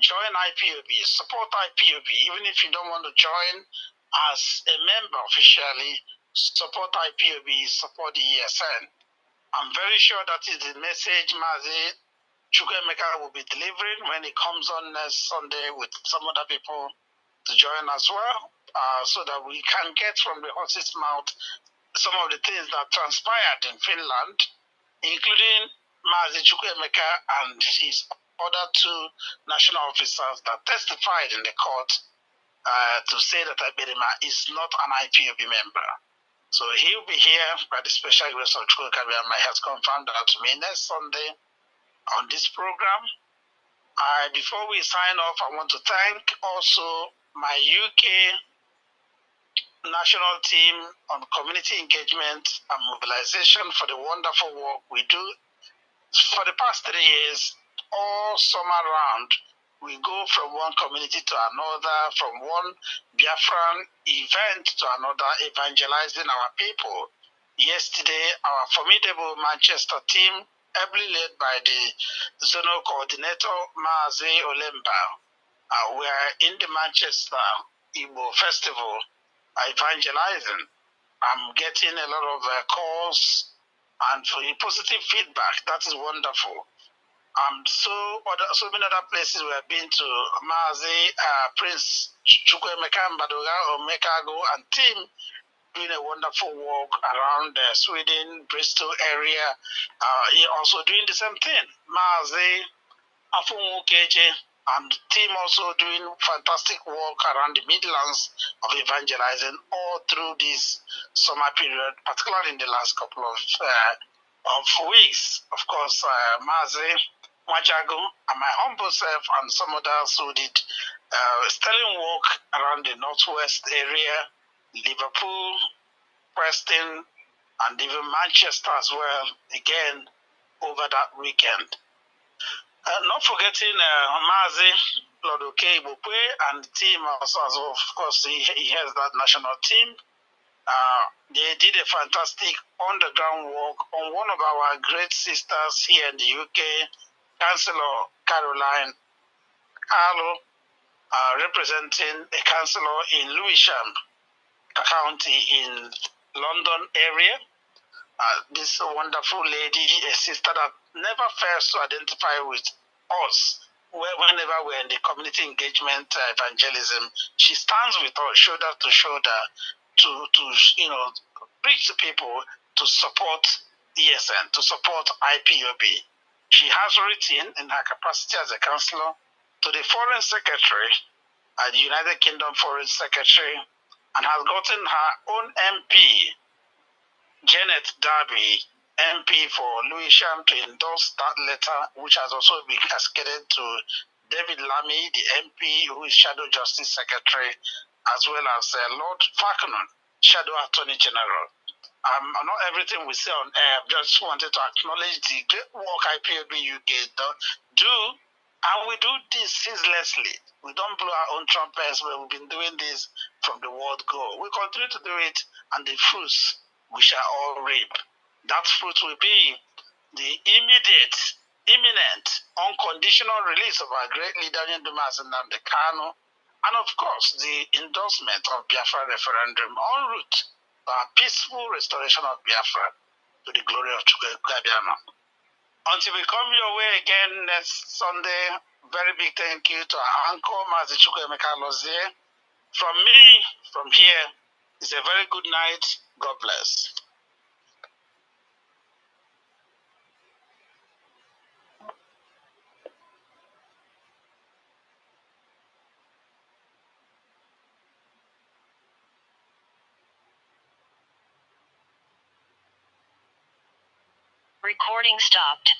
S4: Join IPOB, support IPOB, even if you don't want to join as a member officially, support IPOB, support the ESN. I'm very sure that is the message Mazi Chukwuemeka will be delivering when he comes on next Sunday with some other people to join as well, so that we can get from the horse's mouth some of the things that transpired in Finland, including Mazi Chukwuemeka and his other two national officers that testified in the court to say that Abirima is not an IPOB member. So he'll be here by the special grace of Chukwuemeka has confirmed that to me next Sunday on this program. Before we sign off, I want to thank also my UK national team on community engagement and mobilization for the wonderful work we do. For the past 3 years, all summer round, we go from one community to another, from one Biafran event to another, evangelizing our people. Yesterday, our formidable Manchester team, ably led by the zonal coordinator, Mazi Olemba, were in the Manchester Igbo Festival evangelizing. I'm getting a lot of calls and positive feedback. That is wonderful. So many other places we have been to. Mazi, Prince Chukwuemeka Mbadoga Omekago and team doing a wonderful work around Sweden, Bristol area. He also doing the same thing. Mazi Afunwukeje and team also doing fantastic work around the Midlands of evangelizing all through this summer period, particularly in the last couple of weeks. Of course, Mazi, Wajago, and my humble self and some others who did sterling work around the Northwest area, Liverpool, Preston, and even Manchester as well, again, over that weekend. Not forgetting Mazi, Lodoke Ibokwe, and the team also, of course, he has that national team. They did a fantastic underground work on one of our great sisters here in the UK, Councillor Caroline Carlo, representing a councillor in Lewisham County in London area. This wonderful lady, a sister that never fails to identify with us. Whenever we're in the community engagement evangelism, she stands with us shoulder to shoulder to preach to people to support ESN, to support IPOB. She has written in her capacity as a councillor to the Foreign Secretary, the United Kingdom Foreign Secretary, and has gotten her own MP, Janet Darby, MP for Lewisham, to endorse that letter, which has also been cascaded to David Lammy, the MP, who is Shadow Justice Secretary, as well as Lord Falconer, Shadow Attorney General. Not everything we say on air, I just wanted to acknowledge the great work IPOB UK do, and we do this ceaselessly. We don't blow our own trumpets, but we've been doing this from the word go. We continue to do it, and the fruits we shall all reap. That fruit will be the imminent, unconditional release of our great leader, Nnamdi Kanu, and of course, the endorsement of Biafra referendum en route to a peaceful restoration of Biafra to the glory of Chukwuemeka. Until we come your way again next Sunday, very big thank you to our anchor, Mazi Chukwuemeka Lozie. From me, from here, it's a very good night. God bless.
S2: Recording stopped.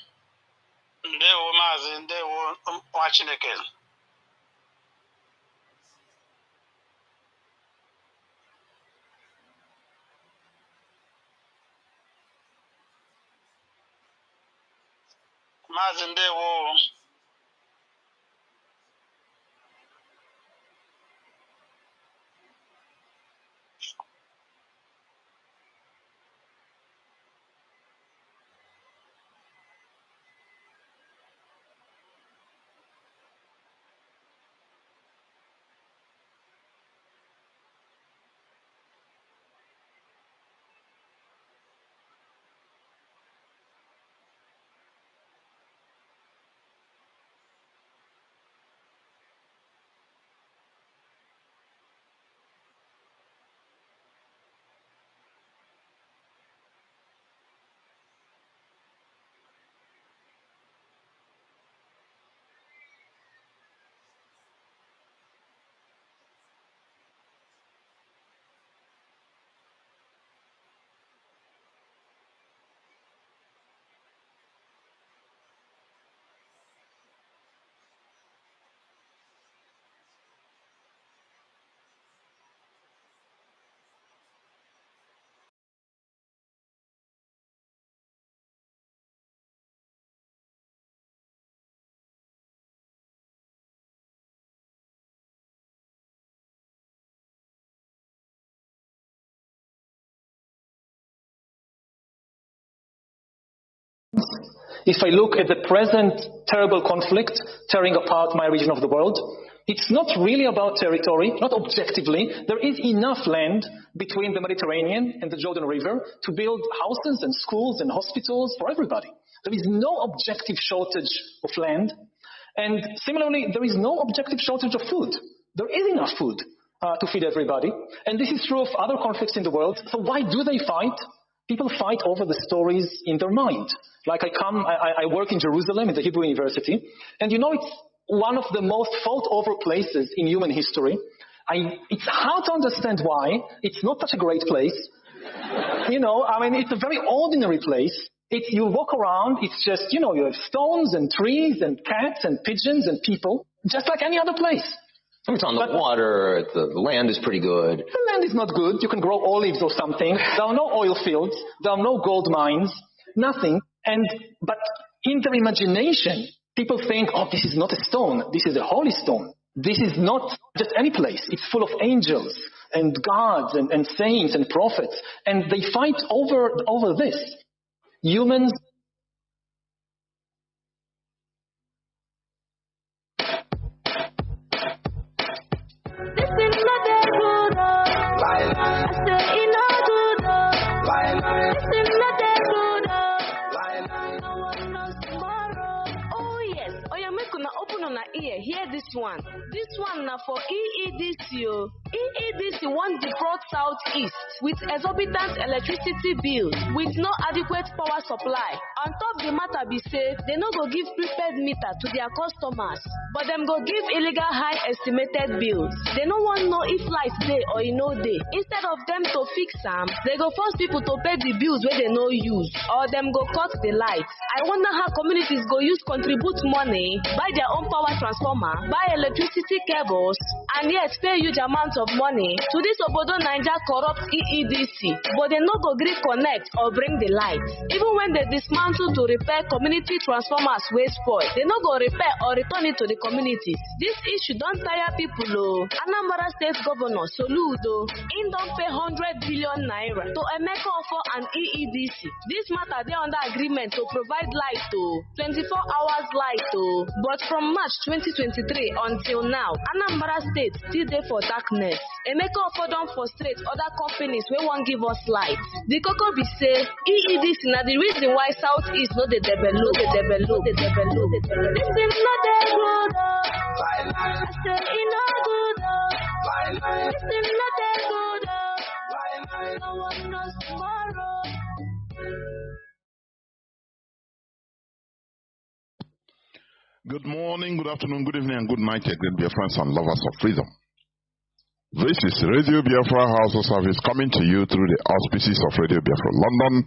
S4: Ndewo Mazi, ndewo nwa Chineke. Mazi, ndewo.
S6: If I look at the present terrible conflict tearing apart my region of the world, it's not really about territory, not objectively. There is enough land between the Mediterranean and the Jordan River to build houses and schools and hospitals for everybody. There is no objective shortage of land. And similarly, there is no objective shortage of food. There is enough food to feed everybody. And this is true of other conflicts in the world. So why do they fight? People fight over the stories in their mind. Like I work in Jerusalem, in the Hebrew University, and it's one of the most fought over places in human history. It's hard to understand why. It's not such a great place. It's a very ordinary place. You walk around, it's just, you have stones and trees and cats and pigeons and people, just like any other place.
S7: It's on the water, the land is pretty good.
S6: The land is not good. You can grow olives or something. There are no oil fields. There are no gold mines. Nothing. But in their imagination, people think, this is not a stone. This is a holy stone. This is not just any place. It's full of angels and gods and saints and prophets. And they fight over this. Humans.
S8: Hear this one. This one now for EEDC. EEDC wants the broad southeast with exorbitant electricity bills with no adequate power supply. On top the matter be say, they no go give prepaid meter to their customers, but them go give illegal high estimated bills. They no want know if light day or no day. Instead of them to fix them, they go force people to pay the bills where they no use, or them go cut the lights. I wonder how communities go use contribute money, buy their own power transformer, buy electricity cables, and yet pay huge amounts of money to this Obodo Naija corrupt EEDC, but they no go gree connect or bring the light. Even when they dismantle to repair community transformers wey spoil, they no go repair or return it to the communities. This issue don't tire people. Anambra State Governor Soludo, he don't pay 100 billion naira to Emeka Offor and EEDC. This matter they under agreement to provide light 24 hours light but from March 2023 until now, Anambra State still there for darkness. Emeka Offor don't frustrate other companies wey won't give us light. The Koko be say EEDC na the reason why Southeast no dey develop. This is not a good. I say it no good. This is not a good. No one knows tomorrow.
S5: Good morning, good afternoon, good evening, and good night, great Biafrans and lovers of freedom. This is Radio Biafra House of Service coming to you through the auspices of Radio Biafra London.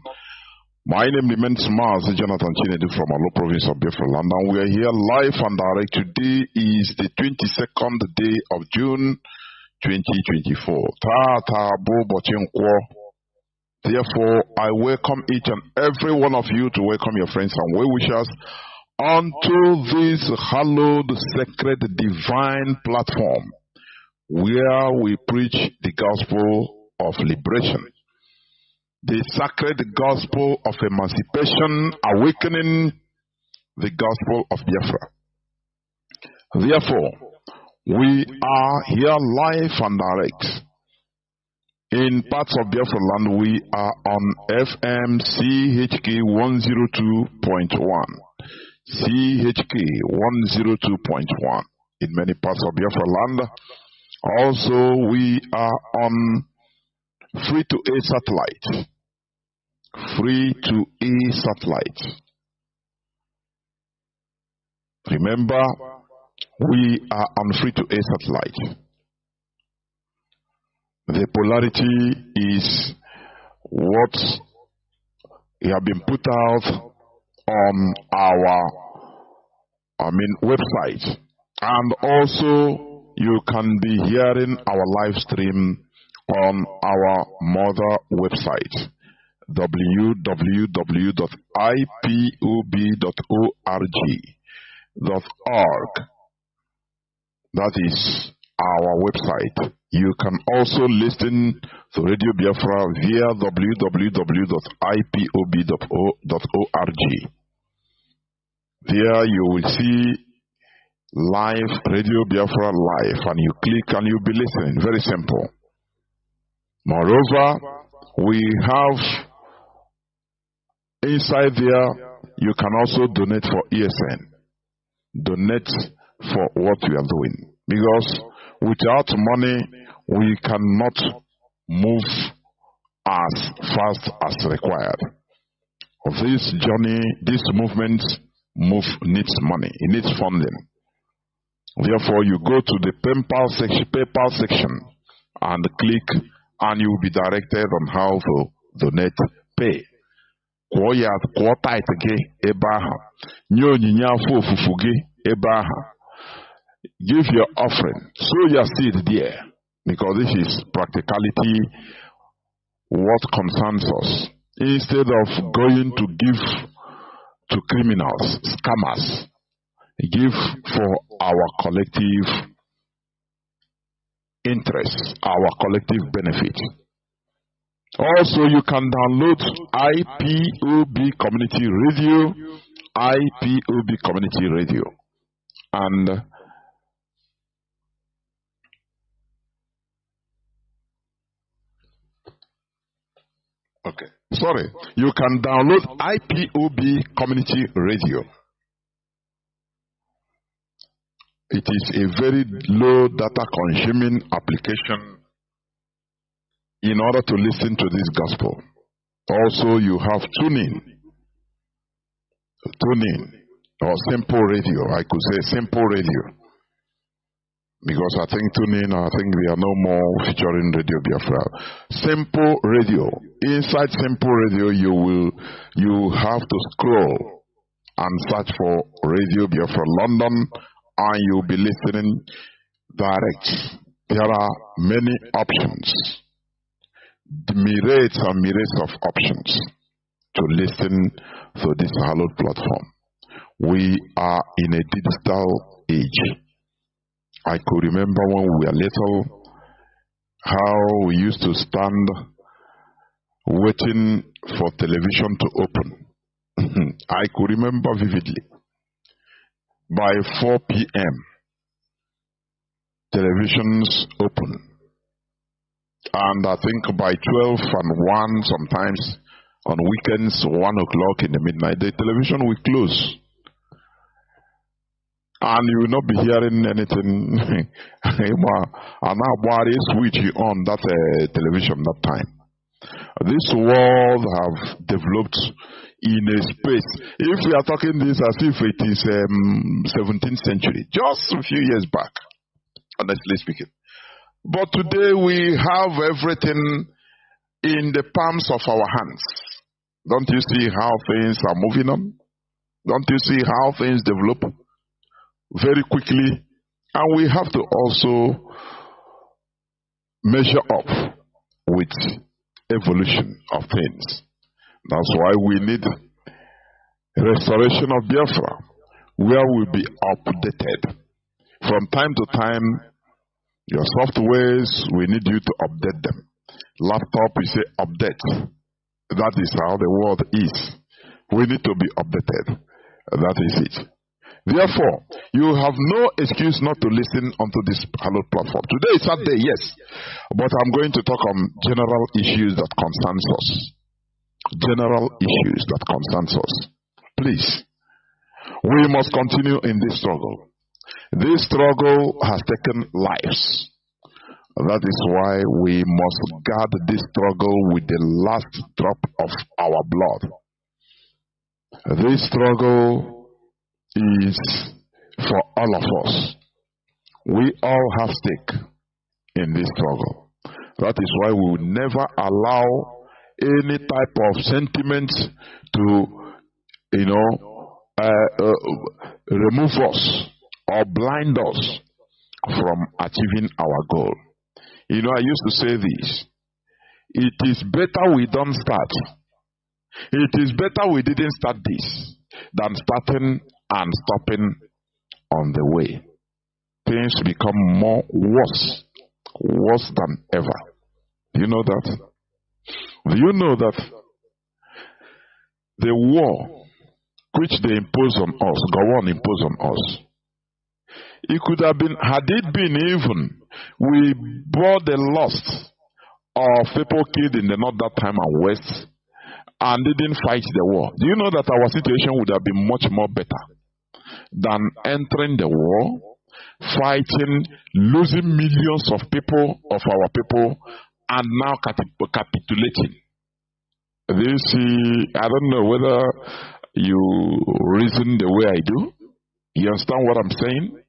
S5: My name remains Mazi Jonathan Chinedu from Alo province of Biafra London. We are here live and direct. Today is the 22nd day of June 2024. Therefore, I welcome each and every one of you to welcome your friends and well-wishers onto this hallowed, sacred, divine platform where we preach the gospel of liberation, the sacred gospel of emancipation, awakening, the gospel of Biafra. Therefore, we are here live and direct. In parts of Biafra land, we are on FM CHK 102.1. CHK 102.1 in many parts of Biafra land. Also, we are on free-to-air satellite. Free-to-air satellite. Remember, we are on free-to-air satellite. The polarity is what have been put out on our website, and also you can be hearing our live stream on our mother website, www.ipob.org. That is our website. You can also listen to Radio Biafra via www.ipob.org.
S9: There you will see live, Radio Biafra live, and you click and you'll be listening. Very simple. Moreover, we have inside there, you can also donate for ESN. Donate for what we are doing. Because without money, we cannot move as fast as required. This journey, this movement needs money. It needs funding. Therefore, you go to the PayPal section and click, and you will be directed on how to donate, pay. Give your offering, sow your seed there, because this is practicality, what concerns us. Instead of going to give to criminals, scammers, give for our collective interest, our collective benefit. Also, you can download IPOB Community Radio, IPOB Community Radio, and you can download IPOB Community Radio. It is a very low data consuming application in order to listen to this gospel. Also, you have tuning, or simple radio. I could say simple radio, because I think tuning, I think we are no more featuring Radio Biafra. Simple radio. Inside simple radio, you have to scroll and search for Radio Biafra London, and you'll be listening direct. There are many options, myriads and myriads of options to listen to this hallowed platform. We are in a digital age. I could remember when we were little, how we used to stand waiting for television to open. I could remember vividly. By 4 p.m., televisions open. And I think by 12 and 1, sometimes on weekends, 1 o'clock in the midnight, the television will close. And you will not be hearing anything. And now switch on that television that time. This world have developed in a space. If we are talking this as if it is 17th century, just a few years back, honestly speaking. But today we have everything in the palms of our hands. Don't you see how things are moving on? Don't you see how things develop very quickly? And we have to also measure up with evolution of things. That's why we need restoration of Biafra, where we'll be updated. From time to time, your softwares, we need you to update them. Laptop, we say update. That is how the world is. We need to be updated. That is it. Therefore, you have no excuse not to listen onto this hallowed platform. Today is Saturday, yes, but I'm going to talk on general issues that concerns us. General issues that concerns us. Please, we must continue in this struggle. This struggle has taken lives. That is why we must guard this struggle with the last drop of our blood. This struggle is for all of us. We all have stake in this struggle. That is why we will never allow any type of sentiment to, remove us or blind us from achieving our goal. I used to say this. It is better we don't start. It is better we didn't start this than starting and stopping on the way. Things become worse than ever. Do you know that? Do you know that the war which they impose on us, Gowon impose on us. It could have been, had it been even, we bore the loss of people killed in the north that time and west and didn't fight the war. Do you know that our situation would have been much more better than entering the war, fighting, losing millions of people, of our people, and now capitulating? Do you see? I don't know whether you reason the way I do. You understand what I'm saying?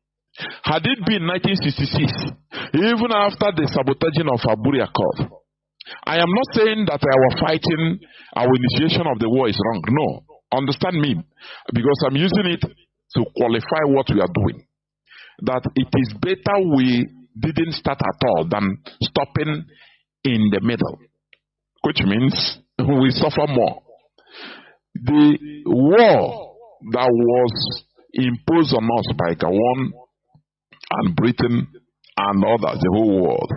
S9: Had it been 1966, even after the sabotaging of Aburi Accord, I am not saying that our fighting, our initiation of the war is wrong. No. Understand me. Because I'm using it to qualify what we are doing. That it is better we didn't start at all than stopping in the middle. Which means we suffer more. The war that was imposed on us by Gowon and Britain and others, the whole world.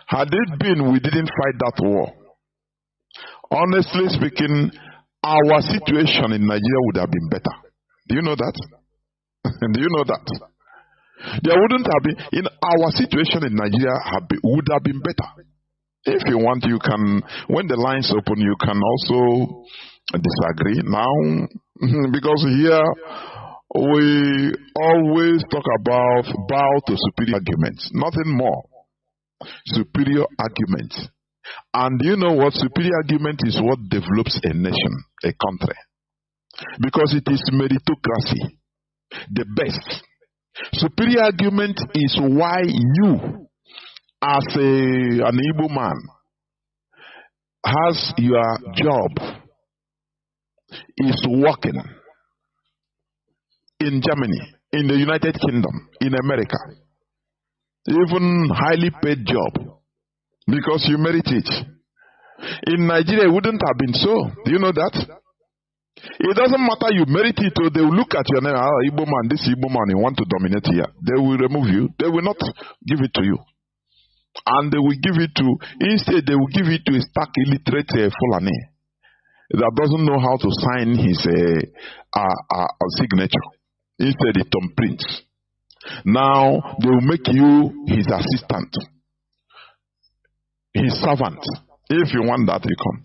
S9: Had it been we didn't fight that war, honestly speaking, our situation in Nigeria would have been better. Do you know that? Do you know that? There wouldn't have been, in our situation in Nigeria would have been better. If you want, you can, when the lines open, you can also disagree now, because here we always talk about bow to superior arguments, nothing more. Superior argument. And you know what? Superior argument is what develops a nation, a country. Because it is meritocracy, the best. Superior argument is why you, as an Igbo man, has your job, is working in Germany, in the United Kingdom, in America. Even highly paid job, because you merit it. In Nigeria, it wouldn't have been so. Do you know that? It doesn't matter, you merit it, or they will look at your name, Igbo man, this Igbo man, you want to dominate here. They will remove you. They will not give it to you. And they will give it to, instead they will give it to a stark illiterate Fulani that doesn't know how to sign his signature. Instead, a thumb print. Now, they will make you his assistant, his servant. If you want that, you come.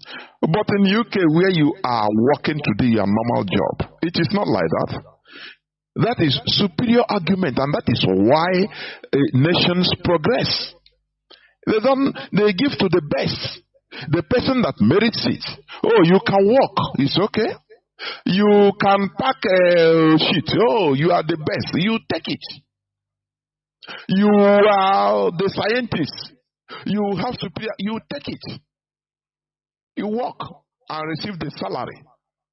S9: But in UK, where you are working to do your normal job, it is not like that. That is superior argument, and that is why nations progress. They give to the best, the person that merits it. Oh, you can walk, it's okay. You can pack a shit. Oh, you are the best. You take it. You are the scientist. You have superior. You take it. You work and receive the salary,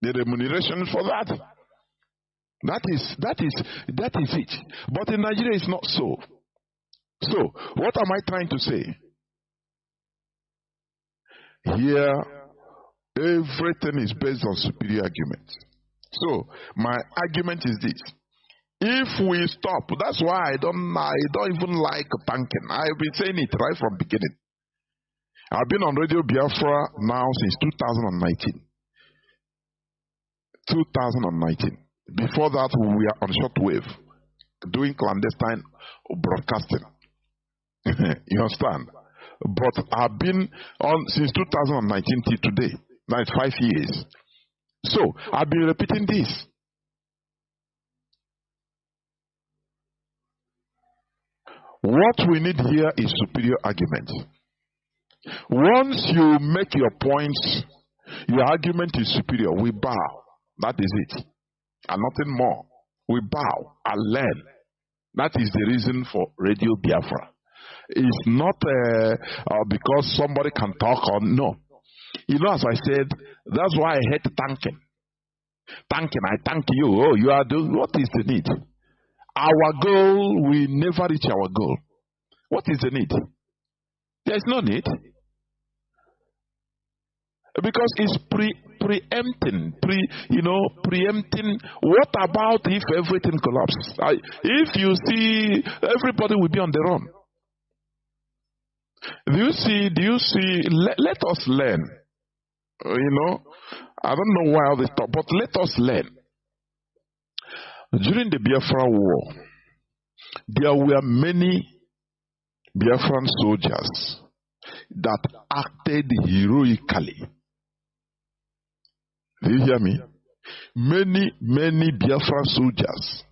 S9: the remuneration for that. That is it. But in Nigeria, it's not so. So, what am I trying to say? Here, everything is based on superior argument. So, my argument is this. If we stop, that's why I don't even like tanking. I've been saying it right from the beginning. I've been on Radio Biafra now since 2019. 2019. Before that, we were on shortwave, doing clandestine broadcasting. You understand? But I've been on since 2019 till today. Now it's 5 years. So, I've been repeating this. What we need here is superior argument. Once you make your points, your argument is superior. We bow. That is it. And nothing more. We bow and learn. That is the reason for Radio Biafra. It's not because somebody can talk or no. You know, as I said, that's why I hate tanking. Tanking, I thank you. Oh, you are doing, what is the need? Our goal, we never reach our goal. What is the need? There is no need. Because it's preempting. Preempting. What about if everything collapses? If you see, everybody will be on their own. Do you see, let us learn. I don't know why all this talk, but let us learn. During the Biafra war, there were many Biafran soldiers that acted heroically. Do you hear me? Many Biafran soldiers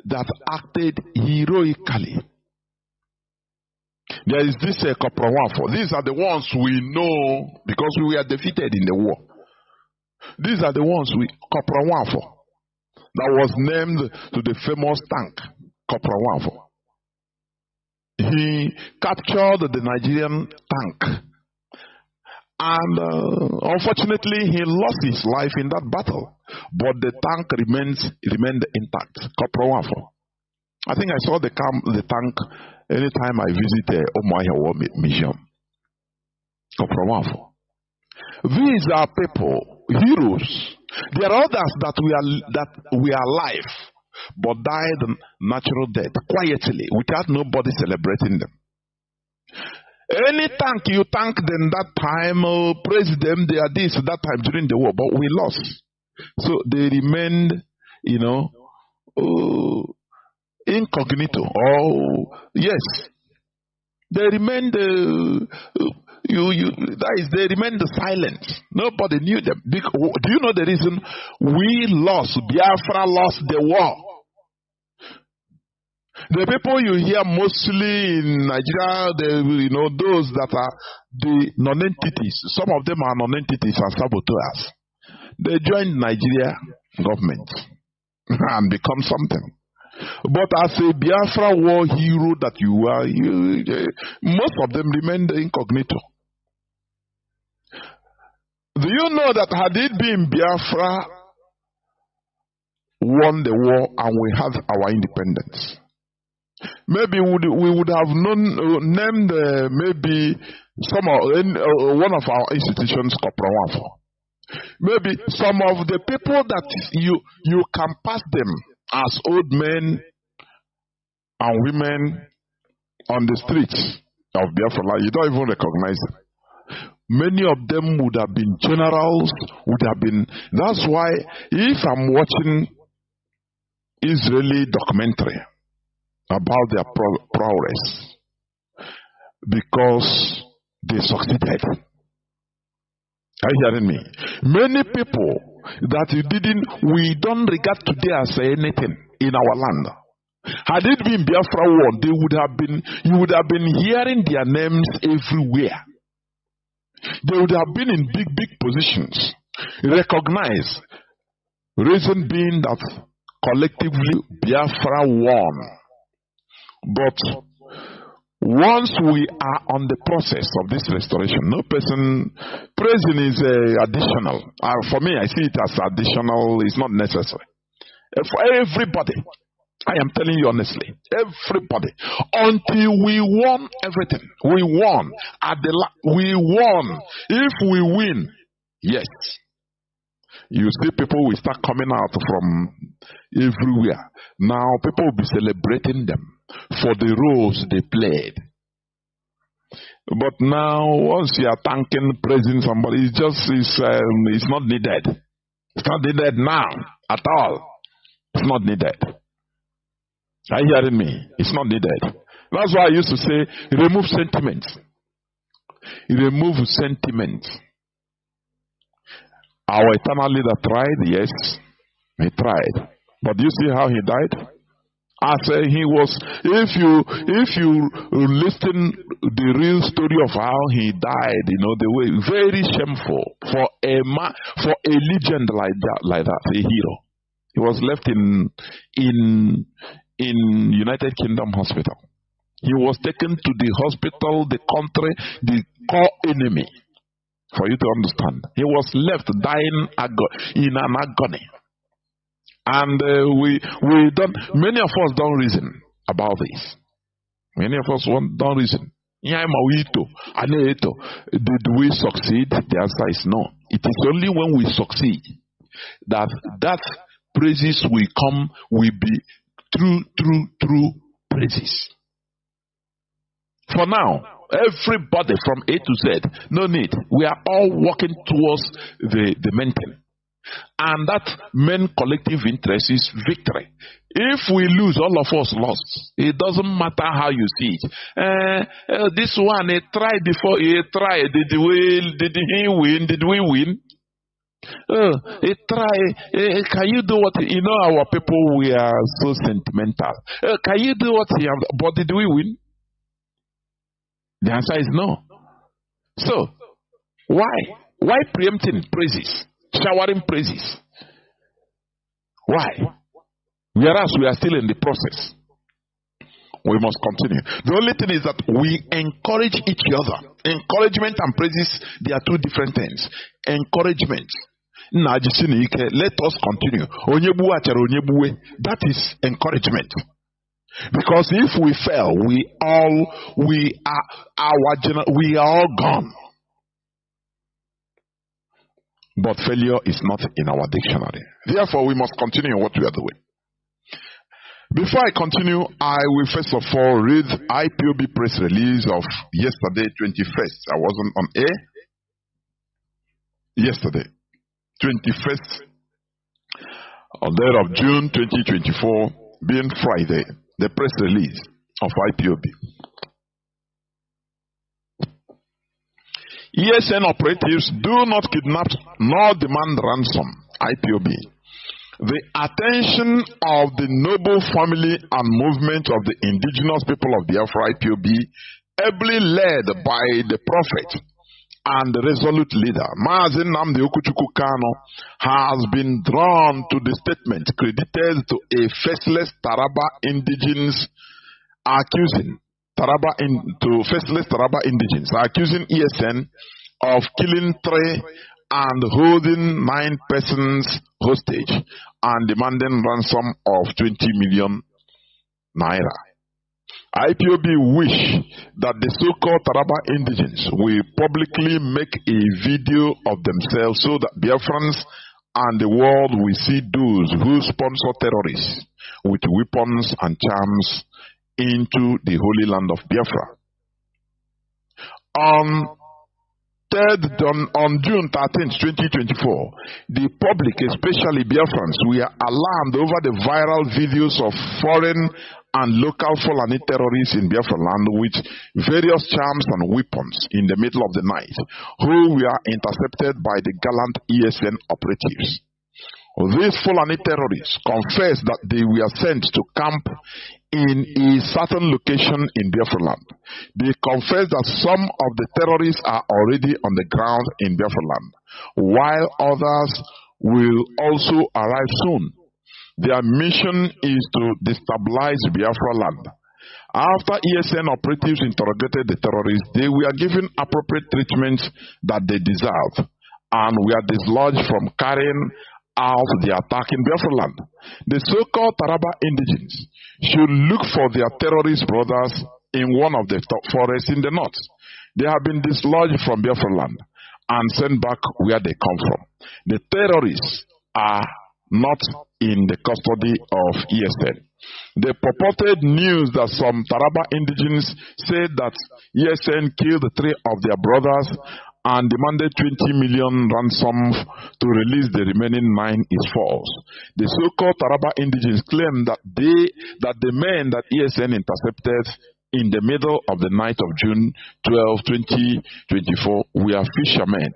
S9: that acted heroically. There is this Koprawafo. These are the ones we know because we were defeated in the war. These are the ones Koprawafo, that was named to the famous tank, Koprawafo. He captured the Nigerian tank. And unfortunately, he lost his life in that battle. But the tank remained intact. Koprawafo. I think I saw the tank anytime I visit Omoahia War Museum. Koprawafo. These are people, heroes. There are others that we are alive, but died natural death quietly without nobody celebrating them. Any tank you tank them that time, praise them, they are this that time during the war, but we lost. So they remained, incognito. Oh, yes. They remained, they remained silent. Nobody knew them. Do you know the reason? We lost. Biafra lost the war. The people you hear mostly in Nigeria, those that are the non-entities. Some of them are non-entities and saboteurs. They joined Nigeria government and become something. But as a Biafra war hero that you are, most of them remained incognito. Do you know that had it been Biafra won the war and we had our independence, maybe we would have named maybe one of our institutions Koprawafo. Maybe some of the people that you can pass them as old men and women on the streets of Biafra, you don't even recognize them. Many of them would have been generals, that's why if I'm watching Israeli documentary about their prowess, because they succeeded. Are you hearing me? Many people that we don't regard today as anything in our land. Had it been Biafra war, you would have been hearing their names everywhere. They would have been in big positions, recognized. Reason being that collectively Biafra won. But once we are on the process of this restoration, no person, praising is additional. For me, I see it as additional, it's not necessary. For everybody, I am telling you honestly, everybody, until we won everything, we won. We won. If we win, yes, you see people will start coming out from everywhere. Now people will be celebrating them for the roles they played. But now, once you are thanking, praising somebody, it's not needed. It's not needed now at all. It's not needed. Are you hearing me? It's not needed. That's why I used to say, remove sentiment. Remove sentiment. Our eternal leader tried, yes, he tried. But do you see how he died? He was, if you listen the real story of how he died, the way, very shameful for a legend like that, a hero. He was left in United Kingdom hospital. He was taken to the hospital, the country, the core enemy. For you to understand, he was left dying in an agony. And many of us don't reason about this. Many of us don't reason. Did we succeed? The answer is no. It is only when we succeed that praises will be true praises. For now, Everybody from A to Z. No need. We are all working towards the main thing. And that main collective interest is victory. If we lose, all of us lost. It doesn't matter how you see it. This one, he tried before he tried. Did he win? Did we win? He tried. Can you do what? You know, our people, we are so sentimental. Can you do what he have? But did we win? The answer is no. So, why preempting praises? Showering praises? Why? Whereas we are still in the process. We must continue. The only thing is that we encourage each other. Encouragement and praises, they are two different things. Encouragement. Let us continue. That is encouragement. Because if we fail, we are all gone. But failure is not in our dictionary. Therefore, we must continue what we are doing. Before I continue, I will first of all read IPOB press release of yesterday, 21st. I wasn't on air. Yesterday, 21st of June 2024, being Friday, the press release of IPOB. ESN operatives do not kidnap nor demand ransom. IPOB. The attention of the noble family and movement of the indigenous people of Biafra, IPOB, ably led by the prophet and the resolute leader, Mazi Nnamdi Kanu, has been drawn to the statement credited to a faceless Taraba indigenes accusing faceless Taraba indigenes accusing ESN of killing 3 and holding 9 persons hostage and demanding ransom of 20 million naira. IPOB wish that the so-called Taraba indigenes will publicly make a video of themselves so that Biafrans and the world will see those who sponsor terrorists with weapons and charms into the holy land of Biafra. On June 13, 2024, the public, especially Biafrans, were alarmed over the viral videos of foreign and local Fulani terrorists in Biafra land with various charms and weapons in the middle of the night, who were intercepted by the gallant ESN operatives. These Fulani terrorists confessed that they were sent to camp in a certain location in Biafra land. They confessed that some of the terrorists are already on the ground in Biafra land, while others will also arrive soon. Their mission is to destabilize Biafra land. After ESN operatives interrogated the terrorists, they were given appropriate treatment that they deserved and were dislodged from carrying out the attack in Biafra land. The so-called Taraba indigenes should look for their terrorist brothers in one of the forests in the north. They have been dislodged from Biafra land and sent back where they come from. The terrorists are not in the custody of ESN. The purported news that some Taraba indigenes said that ESN killed 3 of their brothers and demanded 20 million ransom to release the remaining 9 is false. The so-called Taraba indigenes claim that the men that ESN intercepted in the middle of the night of June 12, 2024 were fishermen.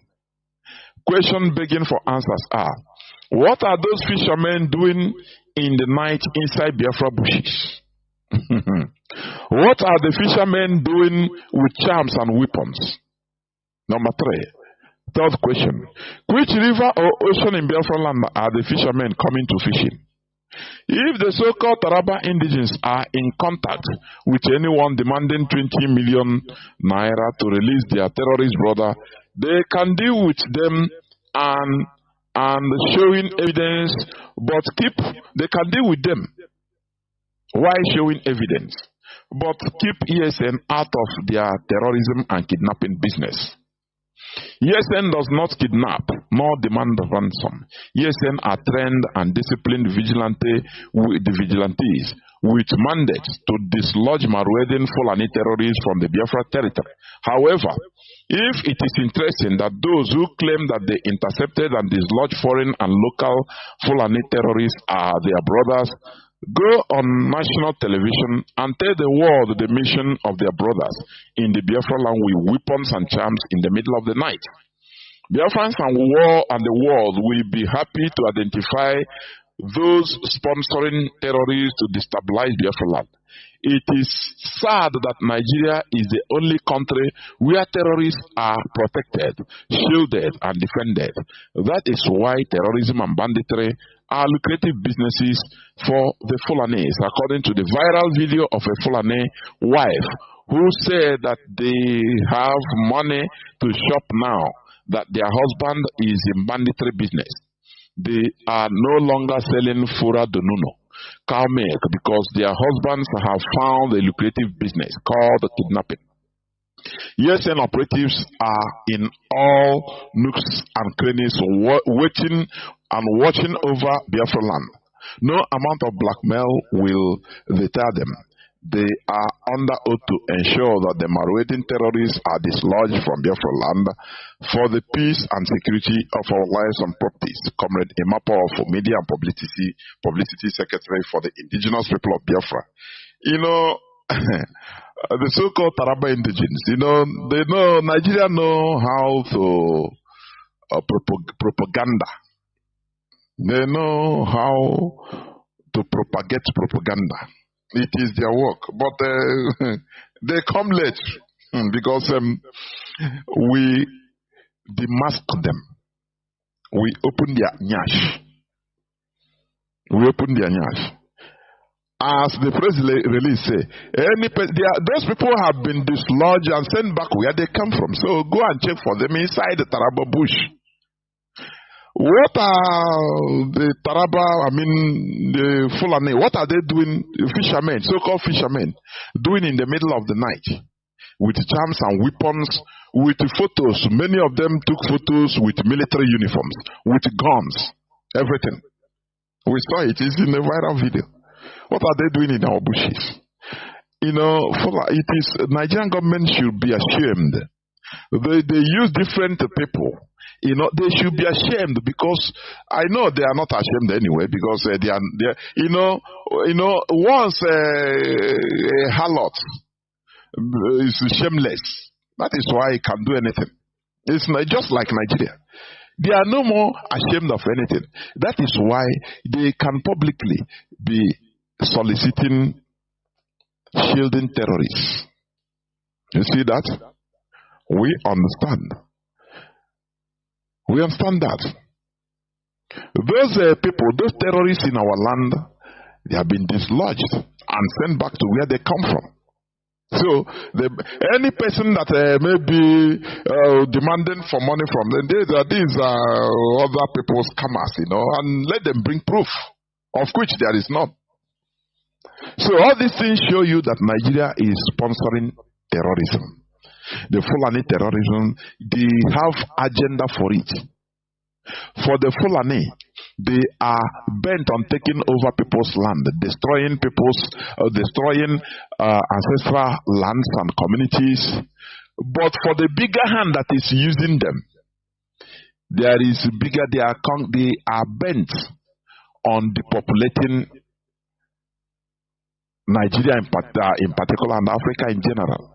S9: Question begging for answers are, what are those fishermen doing in the night inside Biafra bushes? What are the fishermen doing with charms and weapons? Number 3, third question. Which river or ocean in Biafra land are the fishermen coming to fishing? If the so-called Taraba indigenes are in contact with anyone demanding 20 million naira to release their terrorist brother, they can deal with them and showing evidence, but they can deal with them while showing evidence, but keep ESN out of their terrorism and kidnapping business. ESN does not kidnap nor demand ransom. ESN are trained and disciplined vigilantes with mandates to dislodge Maruedin Fulani terrorists from the Biafra territory. However, if it is interesting that those who claim that they intercepted and dislodged foreign and local Fulani terrorists are their brothers, go on national television and tell the world the mission of their brothers in the Biafra land with weapons and charms in the middle of the night. Biafrans and the world will be happy to identify those sponsoring terrorists to destabilize Biafra land. It is sad that Nigeria is the only country where terrorists are protected, shielded, and defended. That is why terrorism and banditry are lucrative businesses for the Fulanis, according to the viral video of a Fulani wife who said that they have money to shop now, that their husband is in banditry business. They are no longer selling Fura Donuno, cow milk, because their husbands have found a lucrative business called kidnapping. ESN operatives are in all nooks and crannies waiting and watching over Biafra land. No amount of blackmail will deter them. They are under oath to ensure that the Maruedin terrorists are dislodged from Biafra land for the peace and security of our lives and properties. Comrade Imapo for Media and Publicity Secretary for the Indigenous People of Biafra. You know, the so-called Taraba indigenes, you know, they know, Nigeria know how to propaganda. They know how to propagate propaganda. It is their work, but they come late because we demask them. We open their nyash. As the press release say, those people have been dislodged and sent back where they come from. So go and check for them inside the Taraba bush. What are the Taraba, the Fulani, what are they doing, fishermen, so-called fishermen, doing in the middle of the night? With charms and weapons, with photos. Many of them took photos with military uniforms, with guns, everything. We saw it, it's in the viral video. What are they doing in our bushes? You know, Nigerian government should be ashamed. They use different people. You know, they should be ashamed, because I know they are not ashamed anyway, because they are, once a harlot is shameless. That is why he can do anything. It's not just like Nigeria. They are no more ashamed of anything. That is why they can publicly be soliciting, shielding terrorists. You see that? We understand. We understand that. Those people, those terrorists in our land, they have been dislodged and sent back to where they come from. So, any person that may be demanding for money from them, these are other people's scammers, you know, and let them bring proof, of which there is none. So, all these things show you that Nigeria is sponsoring terrorism. The Fulani terrorism, they have agenda for it. For the Fulani, they are bent on taking over people's land, destroying ancestral lands and communities. But for the bigger hand that is using them, they are bent on depopulating Nigeria in particular, and Africa in general.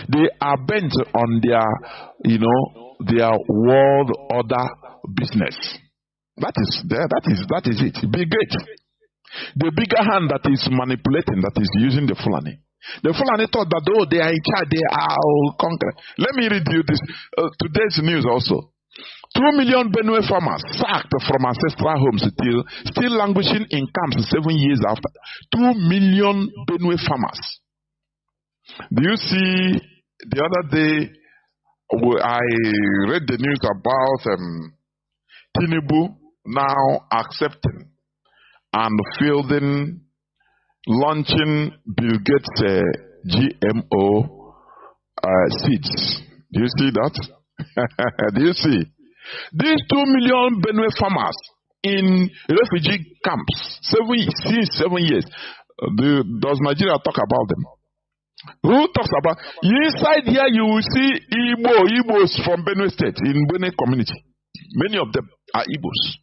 S9: They are bent on their world order business. That is it. Be great. The bigger hand that is manipulating, that is using the Fulani. The Fulani thought that they are in charge, they are conquering. Let me read you this today's news also. 2 million Benue farmers sacked from ancestral homes still languishing in camps 7 years after. 2 million Benue farmers. Do you see, the other day, I read the news about Tinubu now accepting and fielding, launching Bill Gates' GMO seeds. Do you see that? Do you see? These 2 million Benue farmers in refugee camps, since 7 years, Does Nigeria talk about them? Who talks about? Inside here, you will see Igbos from Benue State, in Benue community. Many of them are Igbos.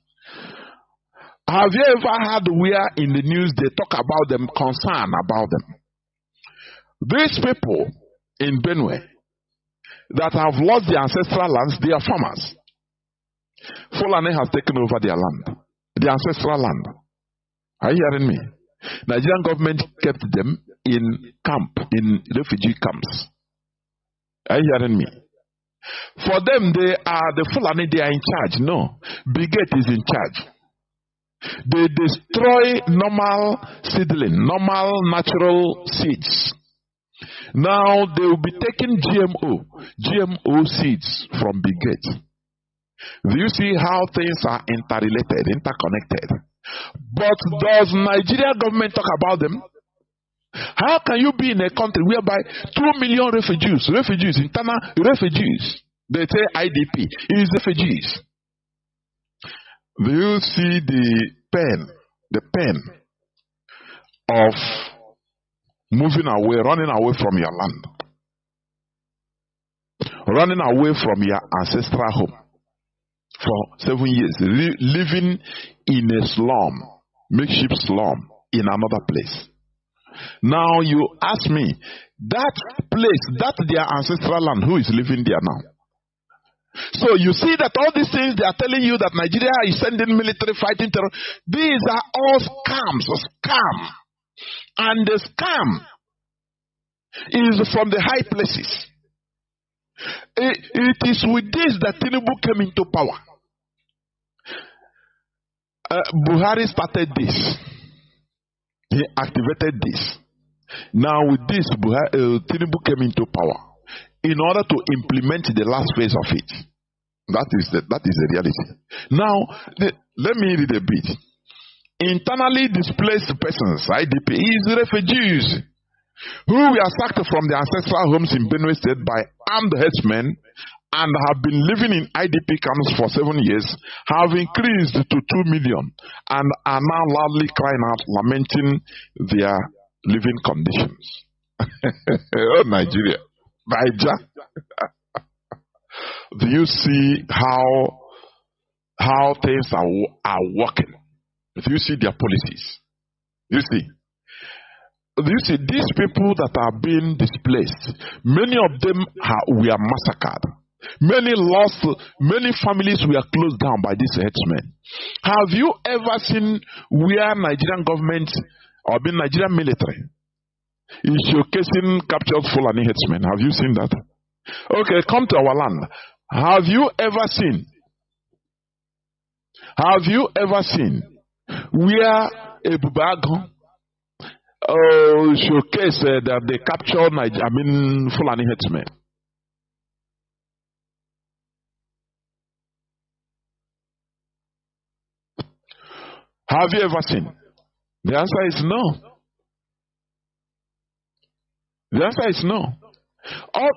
S9: Have you ever heard where in the news they talk about them, concern about them? These people in Benue that have lost their ancestral lands, they are farmers. Fulani has taken over their land, the ancestral land. Are you hearing me? Nigerian government kept them in camp, in refugee camps. Are you hearing me? For them, they are the Fulani, they are in charge. No, Brigade is in charge. They destroy normal seedling, normal natural seeds. Now they will be taking GMO seeds from Brigade. Do you see how things are interrelated, interconnected? But does Nigeria government talk about them? How can you be in a country whereby 2 million refugees, internal refugees, they say IDP is refugees? Do you see the pain of moving away, running away from your land, running away from your ancestral home for 7 years, living in a slum, makeshift slum in another place? Now you ask me, that place, that their ancestral land, who is living there now? So you see that all these things they are telling you that Nigeria is sending military fighting terror, these are all scams, scam. And the scam is from the high places. It is with this that Tinubu came into power. Buhari started this. He activated this. Now with this, Tinubu came into power in order to implement the last phase of it. That is the reality. Now, let me read a bit. Internally displaced persons, IDP, is refugees who were sacked from their ancestral homes in Benue State by armed herdsmen and have been living in IDP camps for 7 years, have increased to 2 million and are now loudly crying out, lamenting their living conditions. Oh, Nigeria. Niger. Do you see how things are working? Do you see their policies? Do you see these people that are being displaced? Many of them were massacred. Many families were closed down by these herdsmen. Have you ever seen where Nigerian government or the Nigerian military is showcasing captured Fulani herdsmen? Have you seen that? Okay, come to our land. Have you ever seen where a Bubago showcase that they captured Fulani herdsmen? Have you ever seen? The answer is no. The answer is no.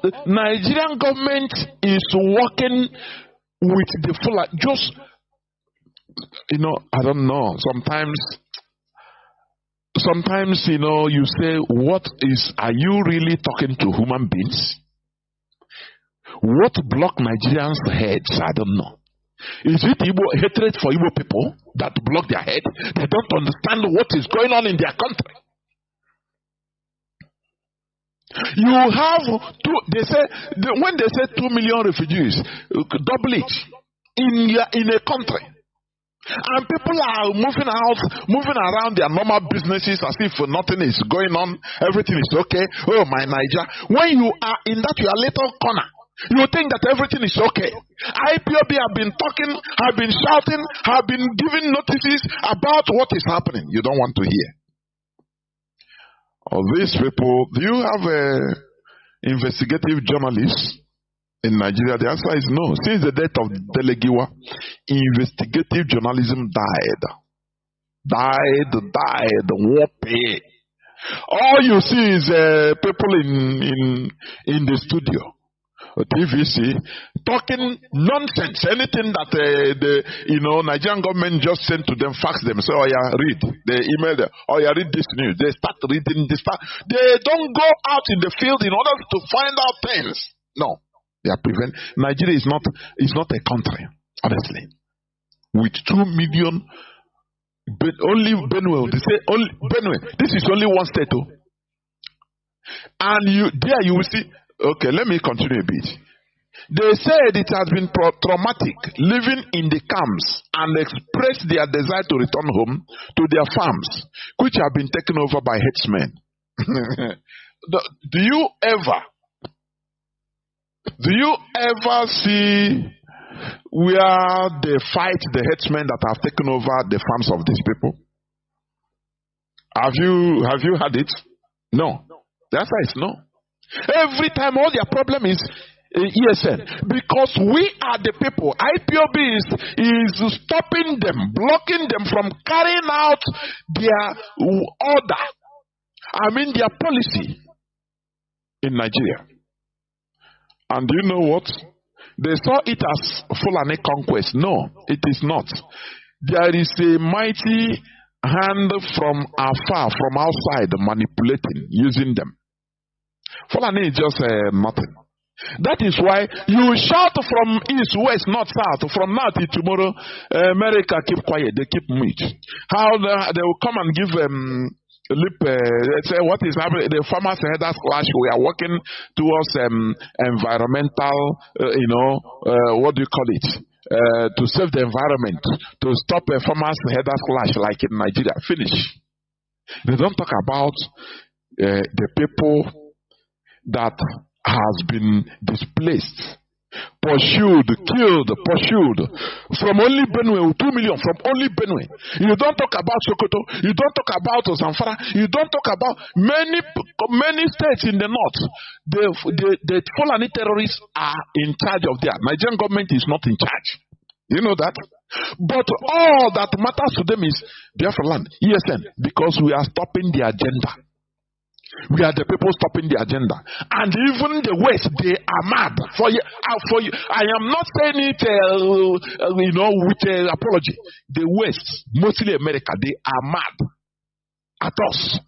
S9: The Nigerian government is working with the Fulani. Just, I don't know. Sometimes, you say, are you really talking to human beings? What block Nigerians' heads? I don't know. Is it hatred for Igbo people that block their head? They don't understand what is going on in their country. You have when they say 2 million refugees, double it in a country. And people are moving around their normal businesses as if nothing is going on, everything is okay. Oh, my Niger. When you are in your little corner, you think that everything is okay. IPOB have been talking, have been shouting, have been giving notices about what is happening. You don't want to hear. These people, do you have investigative journalists in Nigeria? The answer is no. Since the death of Delegiwa, investigative journalism died, won't pay. All you see is people in the studio TVC, talking nonsense. Anything that the Nigerian government just sent to them, fax them. So, oh yeah, read. They email them. Oh yeah, read this news. They start reading this. They don't go out in the field in order to find out things. No, they are Nigeria is not a country, honestly. With 2 million, but only Benue. They say only Benue. This is only one state, oh. And you will see. Okay, let me continue a bit. They said it has been traumatic living in the camps and express their desire to return home to their farms, which have been taken over by headsmen. Do you ever see where they fight the headsmen that have taken over the farms of these people? Have you had it? No. The answer is no. Every time all their problem is ESN, because we are the people. IPOB is stopping them, blocking them from carrying out their order. Their policy in Nigeria. And do you know what? They saw it as Fulani conquest. No, it is not. There is a mighty hand from afar, from outside, manipulating, using them. Fulani is just nothing. That is why you shout from east, west, north, south, from now till tomorrow. America keep quiet, they keep mute. How they will come and give say what is happening? The farmers head that clash. We are working towards environmental, what do you call it? To save the environment, to stop a farmers head that clash like in Nigeria. Finish. They don't talk about the people that has been displaced, pursued, killed, from only Benue, 2 million from only Benue. You don't talk about Sokoto, you don't talk about Zamfara, you don't talk about many states in the north. The Fulani terrorists are in charge of that. Nigerian government is not in charge. You know that? But all that matters to them is Biafra land, ESN, because we are stopping the agenda. We are the people stopping the agenda. And even the West, they are mad. For you, I am not saying it, with apology. The West, mostly America, they are mad at us.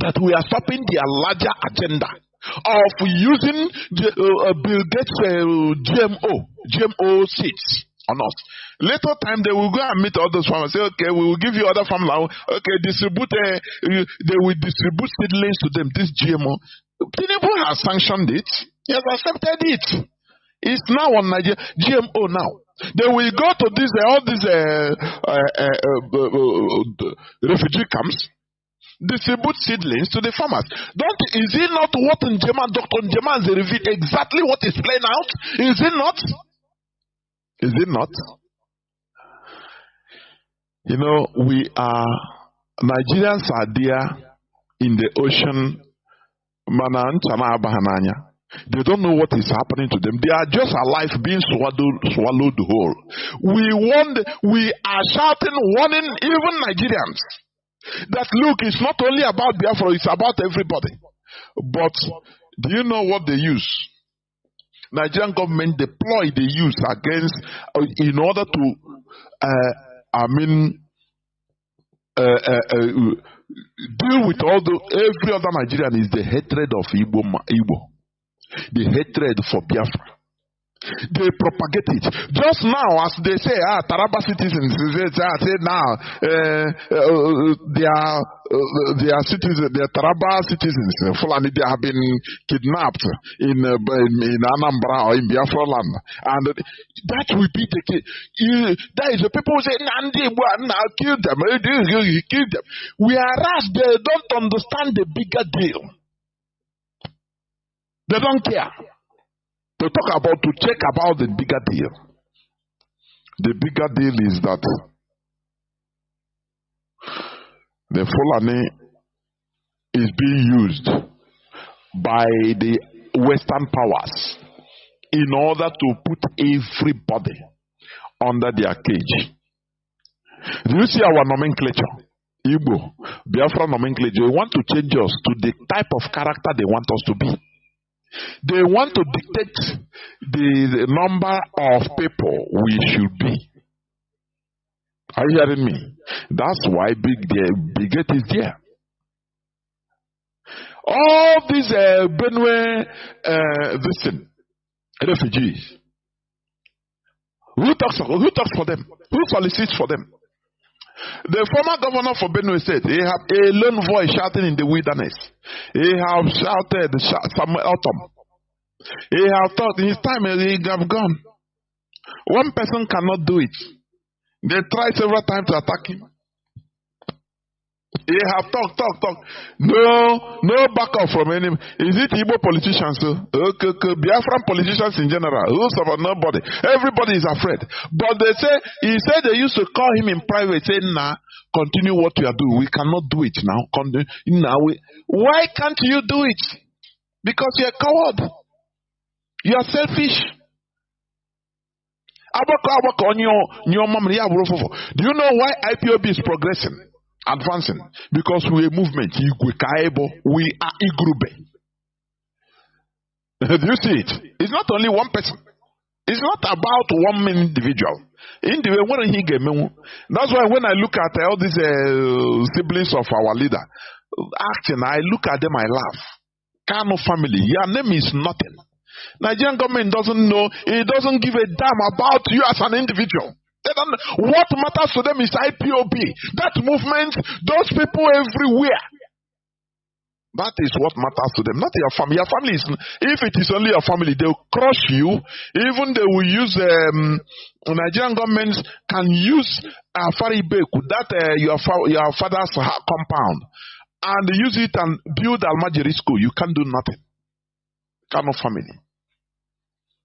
S9: That we are stopping their larger agenda of using Bill Gates GMO seeds on us. Later time they will go and meet all those farmers. Say, okay, we will give you other farmland. Okay, distribute. They will distribute seedlings to them. This GMO. Tinubu has sanctioned it. He has accepted it. It's now on Nigeria. GMO now. They will go to all these refugee camps. Distribute seedlings to the farmers. Is it not what Dr. Njema has revealed exactly what is playing out? Is it not? Is it not? Nigerians are there in the ocean. They don't know what is happening to them. They are just alive, being swallowed whole. We are shouting, warning even Nigerians that look, it's not only about Biafra, it's about everybody. But do you know what they use? Nigerian government deploy the use against in order to deal with every other Nigerian is the hatred of Igbo, the hatred for Biafra. They propagate it. Just now, as they say, Taraba citizens, say now they are citizens, they are Taraba citizens. Fulani, they have been kidnapped in Anambra or in Biafra land, and that will be the case. That is the people who say Nnamdi now kill them, kill them. Whereas they don't understand the bigger deal. They don't care. To check about the bigger deal. The bigger deal is that the Fulani is being used by the Western powers in order to put everybody under their cage. Do you see our nomenclature? Igbo, Biafra nomenclature. They want to change us to the type of character they want us to be. They want to dictate the number of people we should be. Are you hearing me? That's why bigot is there. All these Benue refugees. Who talks for them? Who solicits for them? The former governor for Benue said he have a lone voice shouting in the wilderness. He have shouted some autumn. He have thought in his time he have gone. One person cannot do it. They tried several times to attack him. He have talk. No backup from any. Is it Igbo politicians? Okay. Biafran politicians in general. Who's about nobody? Everybody is afraid. But he said they used to call him in private, saying, "Nah, continue what you are doing. We cannot do it now. Why can't you do it? Because you are a coward. You are selfish." Do you know why IPOB is progressing, advancing? Because we're a movement. We are Igrube. Do you see it? It's not only one person. It's not about one individual. That's why when I look at all these siblings of our leader acting, I look at them, I laugh. Kanu family, your name is nothing. Nigerian government doesn't know, it doesn't give a damn about you as an individual. What matters to them is IPOB. That movement, those people everywhere. That is what matters to them, not your family. Your family is, if it is only your family, they will crush you. Even they will use, Nigerian governments can use Faribeku, that your father's compound, and use it and build Almajiri school. You can't do nothing. Kanu family.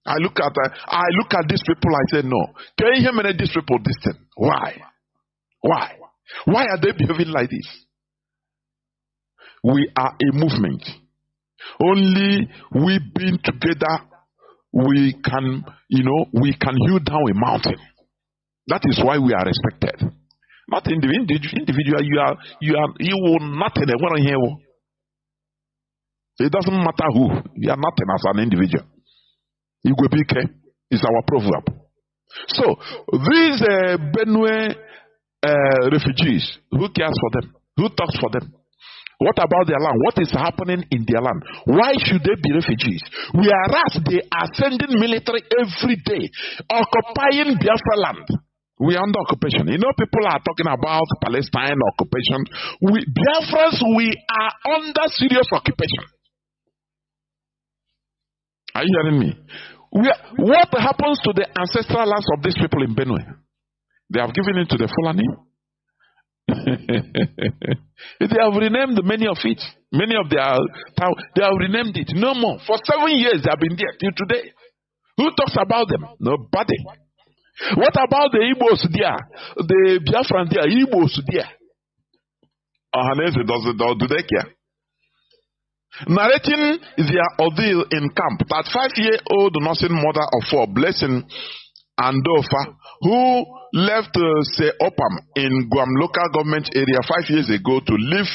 S9: I look at these people, I say, no. Can you hear me? These people, this thing. Why? Why are they behaving like this? We are a movement. Only we being together, we can hew down a mountain. That is why we are respected. Not individual. You will nothing. It doesn't matter who. You are nothing as an individual. Igwebike is our proverb. So, these Benue refugees, who cares for them? Who talks for them? What about their land? What is happening in their land? Why should they be refugees? Whereas they are sending military every day, occupying Biafra land. We are under occupation. You know, people are talking about Palestine occupation. Biafrans, we are under serious occupation. Are you hearing me? What happens to the ancestral lands of these people in Benue? They have given it to the Fulani. They have renamed many of it. Many of their towns, they have renamed it. No more. For 7 years they have been there till today. Who talks about them? Nobody. What about the Igbos there? The Biafrans there? Igbos there? Do they care? Narrating their ordeal in camp, that 5-year-old nursing mother of 4, Blessing Andofa, who left Opam in Guam local government area 5 years ago to live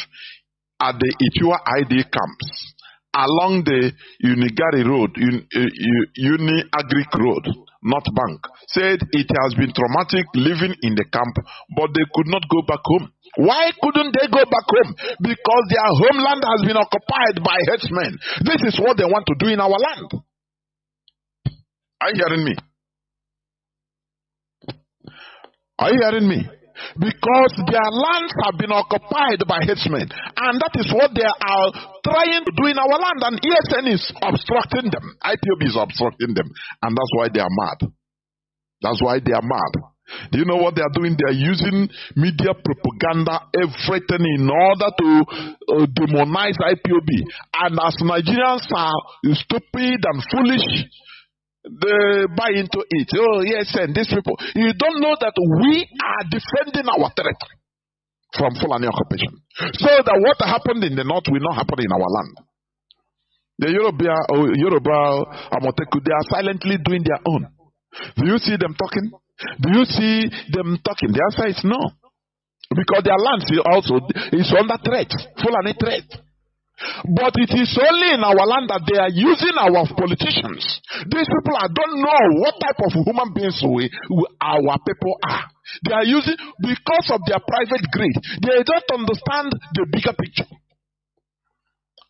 S9: at the Itua ID camps along the Unigari Road, Uni-Agric Road, North Bank, said it has been traumatic living in the camp, but they could not go back home. Why couldn't they go back home? Because their homeland has been occupied by headsmen. This is what they want to do in our land. Are you hearing me? Are you hearing me? Because their lands have been occupied by headsmen. And that is what they are trying to do in our land. And ESN is obstructing them. IPOB is obstructing them. And that's why they are mad. That's why they are mad. Do you know what they are doing? They are using media propaganda, everything in order to demonize IPOB. And as Nigerians are stupid and foolish, they buy into it. Oh, yes, and these people. You don't know that we are defending our territory from Fulani occupation. So that what happened in the north will not happen in our land. The Yoruba Amoteku, they are silently doing their own. Do you see them talking? Do you see them talking? The answer is no. Because their land also is under threat, Fulani threat. But it is only in our land that they are using our politicians. These people, I don't know what type of human beings our people are. They are using, because of their private greed, they don't understand the bigger picture.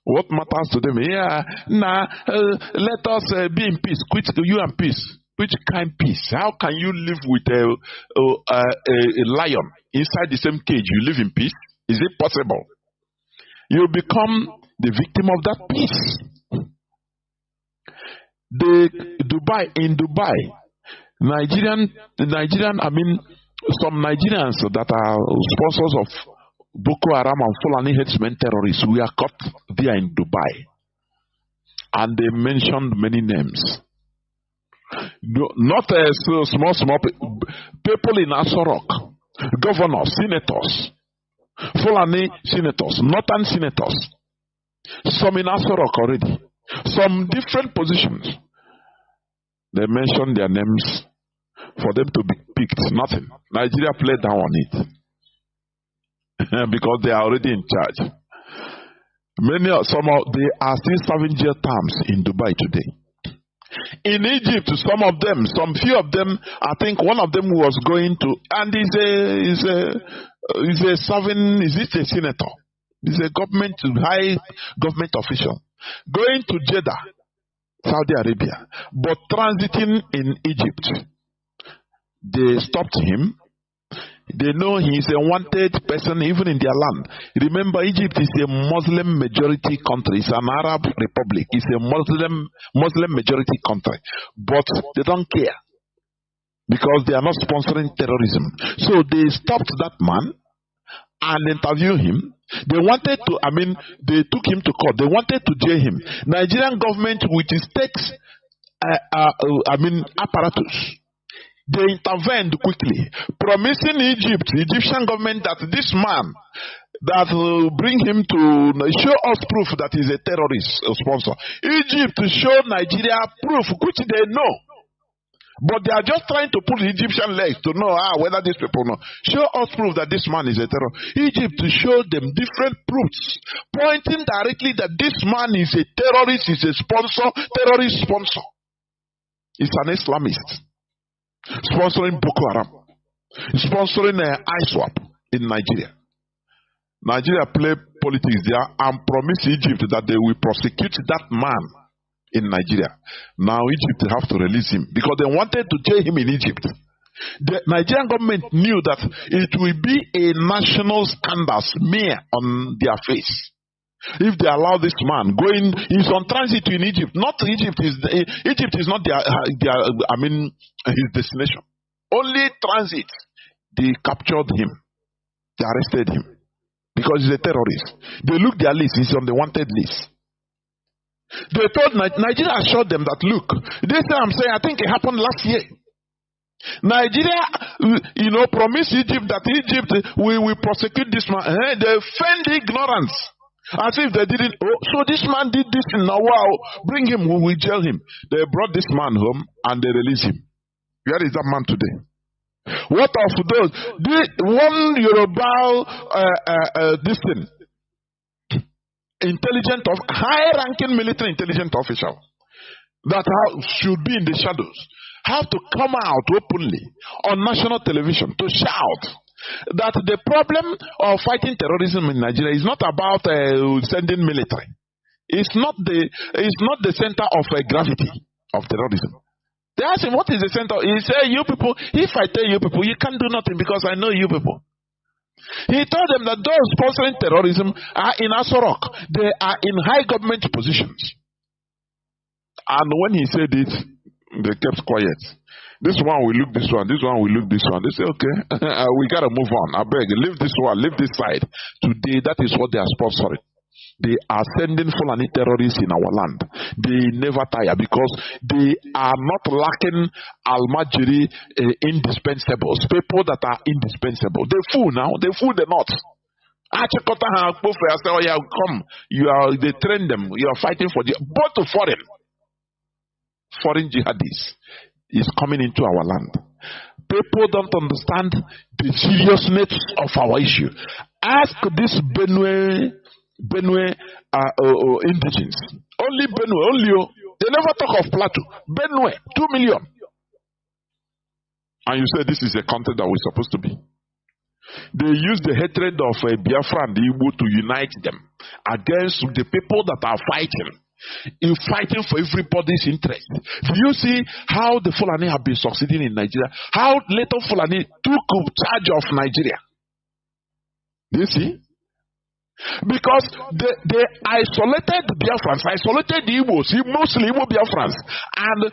S9: What matters to them? Let us be in peace. Quit you and peace. Which kind of peace? How can you live with a lion inside the same cage? You live in peace? Is it possible? You become the victim of that peace. In Dubai, some Nigerians that are sponsors of Boko Haram and Fulani headsmen terrorists, we are caught there in Dubai. And they mentioned many names. Not small people in Asorok, governors, senators, Fulani senators, northern senators, some in Asorok already, some different positions. They mentioned their names for them to be picked. Nothing. Nigeria played down on it because they are already in charge. They are still serving jail terms in Dubai today. In Egypt, some few of them, I think one of them was going to, and is a senator? He's a high government official going to Jeddah, Saudi Arabia, but transiting in Egypt. They stopped him. They know he is a wanted person even in their land. Remember, Egypt is a Muslim majority country. It's an Arab republic. It's a Muslim majority country. But they don't care because they are not sponsoring terrorism. So they stopped that man and interviewed him. They wanted to, they took him to court. They wanted to jail him. Nigerian government with its stakes, apparatus. They intervened quickly, promising Egyptian government that this man, that will bring him to show us proof that he's a terrorist sponsor. Egypt to show Nigeria proof, which they know. But they are just trying to pull the Egyptian legs to know whether these people know. Show us proof that this man is a terrorist. Egypt to show them different proofs, pointing directly that this man is a terrorist, is a terrorist sponsor. He's an Islamist. Sponsoring Boko Haram, sponsoring ISWAP in Nigeria. Nigeria play politics there and promise Egypt that they will prosecute that man in Nigeria. Now Egypt have to release him because they wanted to jail him in Egypt. The Nigerian government knew that it will be a national scandal smear on their face if they allow this man going. He's on transit in Egypt. Egypt is not his destination. Only transit. They captured him. They arrested him because he's a terrorist. They looked their list. He's on the wanted list. They told Nigeria assured them that look, this thing I'm saying, I think it happened last year. Nigeria, promised Egypt that Egypt will prosecute this man. They feigned ignorance. As if they didn't. So this man did this in a while. Bring him, we will jail him. They brought this man home and they released him. Where is that man today? What of those? One Yoruba, high-ranking military intelligence official that should be in the shadows have to come out openly on national television to shout that the problem of fighting terrorism in Nigeria is not about sending military. It's not the center of gravity of terrorism. They asked him, what is the center? He said, you people, if I tell you people, you can't do nothing because I know you people. He told them that those sponsoring terrorism are in Asorok. They are in high government positions. And when he said it, they kept quiet. This one will look this one, this one will look this one. They say, okay, we gotta move on. I beg, leave this one, leave this side. Today, that is what they are sponsoring. They are sending Fulani terrorists in our land. They never tire because they are not lacking Almajiri indispensables, people that are indispensable. They fool now, they fool the not. Come, they train them, you are fighting for both foreign jihadis is coming into our land. People don't understand the seriousness of our issue. Ask this Benue Benue indigens. Only Benue, only you. They never talk of Plateau. Benue, 2 million. And you say this is a country that we're supposed to be. They use the hatred of Biafra and the Igbo to unite them against the people that are fighting. In fighting for everybody's interest. Do you see how the Fulani have been succeeding in Nigeria? How little Fulani took charge of Nigeria? Do you see? Because they isolated Biafrans, isolated the Igbos, mostly Igbo Biafrans. And,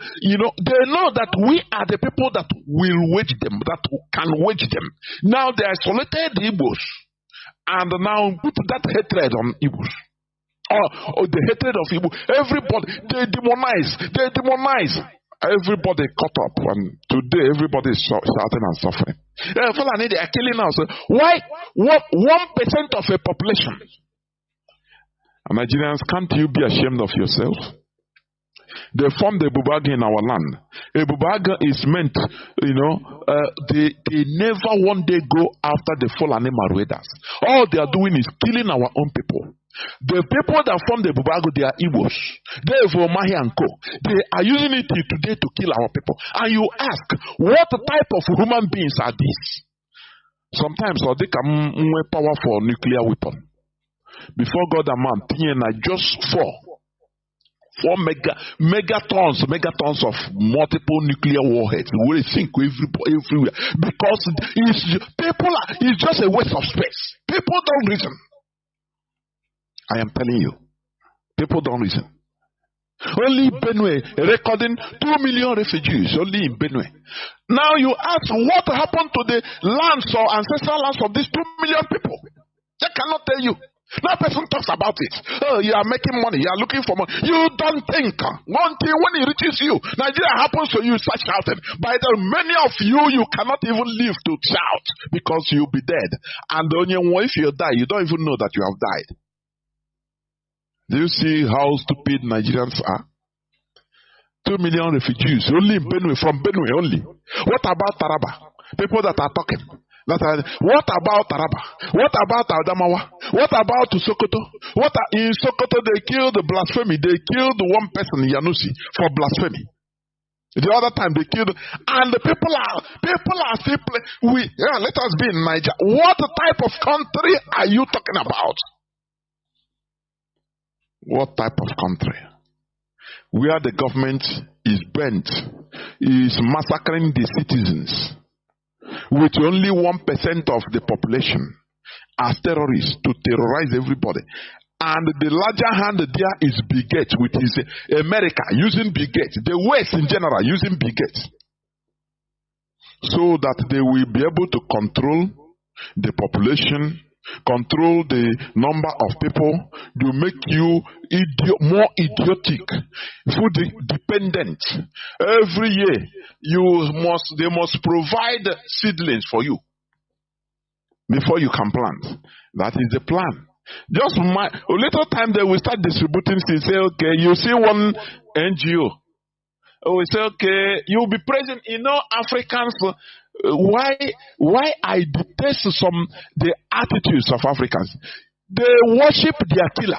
S9: they know that we are the people that will wage them, that can wage them. Now they isolated the Igbos and now put that hatred on Igbos. Oh, the hatred of Igbo. Everybody, they demonize. Everybody caught up, and today everybody is shouting and suffering. Fulani, they are killing us. Why? 1% of a population. Nigerians, can't you be ashamed of yourself? They formed a bubaga in our land. A bubaga is meant, they never one day go after the Fulani Maruedas. All they are doing is killing our own people. The people that form the Bubago, they are Igbos. They are Vomahi and Co. They are using it today to kill our people. And you ask, what type of human beings are these? Sometimes they can have power for nuclear weapon. Before God and man, TNI just four megatons of multiple nuclear warheads. We think everywhere because it's just a waste of space. People don't reason. I am telling you, people don't listen. Only Benue recording 2 million refugees, only in Benue. Now you ask what happened to the lands or ancestral lands of these 2 million people? They cannot tell you. No person talks about it. Oh, you are making money, you are looking for money. You don't think. One thing, when it reaches you, Nigeria happens to you, start shouting. By the many of you cannot even live to shout because you'll be dead. And only if you die, you don't even know that you have died. Do you see how stupid Nigerians are? 2 million refugees only in Benue, from Benue only. What about Taraba? People that are talking. What about Taraba? What about Adamawa? What about Sokoto? In Sokoto they killed the blasphemy. They killed one person, Yanusi, for blasphemy. The other time they killed, and the people are still let us be in Nigeria. What type of country are you talking about? What type of country? Where the government is bent, is massacring the citizens with only 1% of the population as terrorists to terrorize everybody. And the larger hand there is Bill Gates, which is America using Bill Gates, the West in general using Bill Gates, so that they will be able to control the population, control the number of people, to make you more idiotic, food dependent. Every year they must provide seedlings for you before you can plant. That is the plan. Just a little time they will start distributing seeds. Say, okay, you see one NGO. Oh, we say, okay, you'll be present. Africans. Why I detest the attitudes of Africans. They worship their killer.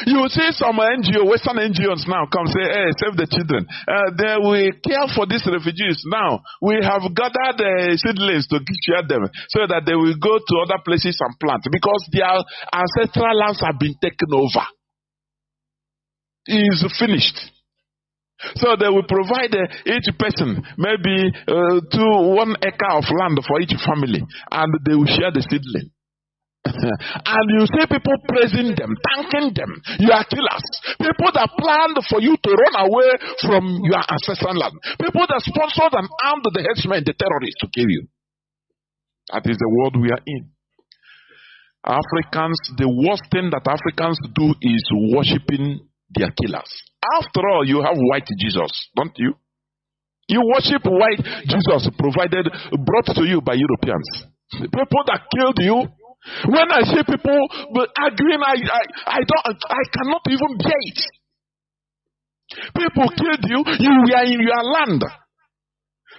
S9: You see some Western NGOs now come say, hey, save the children. They will care for these refugees. Now, we have gathered seedlings to share them so that they will go to other places and plant because their ancestral lands have been taken over. It is finished. So they will provide each person maybe 1 acre of land for each family, and they will share the seedling. And you see people praising them, thanking them. You are killers. People that planned for you to run away from your ancestral land. People that sponsored and armed the headsmen, the terrorists, to kill you. That is the world we are in. Africans, the worst thing that Africans do is worshiping their killers. After all, you have white Jesus, don't you? You worship white Jesus brought to you by Europeans. The people that killed you. When I see people arguing, I cannot even bear it. People killed you. You were in your land.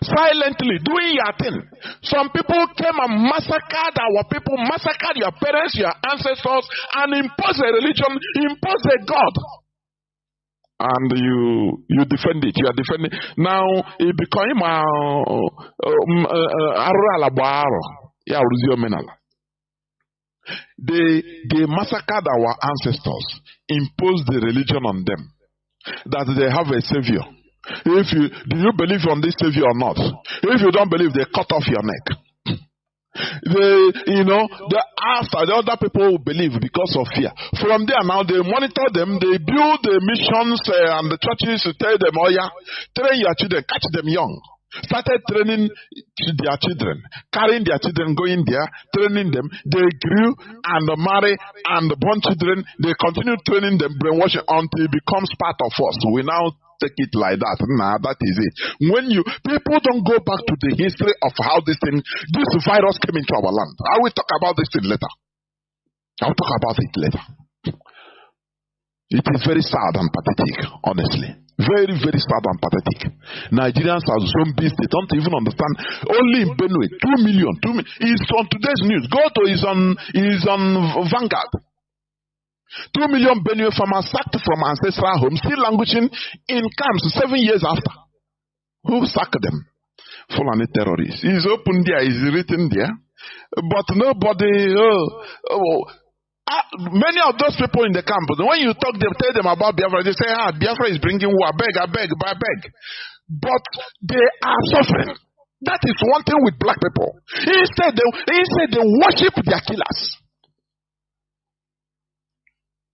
S9: silently doing your thing. Some people came and massacred our people, massacred your parents, your ancestors, and imposed a religion, imposed a God. And you defend it. You are defending. Now it became they massacred our ancestors, imposed the religion on them, that they have a savior. Do you believe on this savior or not? If you don't believe, they cut off your neck. After the other people will believe because of fear. From there now they monitor them, they build the missions and the churches to tell them, oh yeah, train your children, catch them young. Started training their children, carrying their children, going there, training them. They grew and marry and born children. They continue training them, brainwashing until it becomes part of us. We now take it like that. Nah, that is it. When people don't go back to the history of how this virus came into our land. I will talk about this thing later. I'll talk about it later. It is very sad and pathetic, honestly. Very, very sad and pathetic. Nigerians are zombies. They don't even understand. Only in Benue, 2 million. It's on today's news. Go to is on Vanguard. 2 million Benue farmers sacked from ancestral homes, still languishing in camps 7 years after. Who sacked them? Fulani terrorists. It's open there, it's written there. But nobody. Many of those people in the camp, when you tell them about Biafra, they say, Biafra is bringing war. I beg. But they are suffering. That is one thing with black people. Instead, they worship their killers.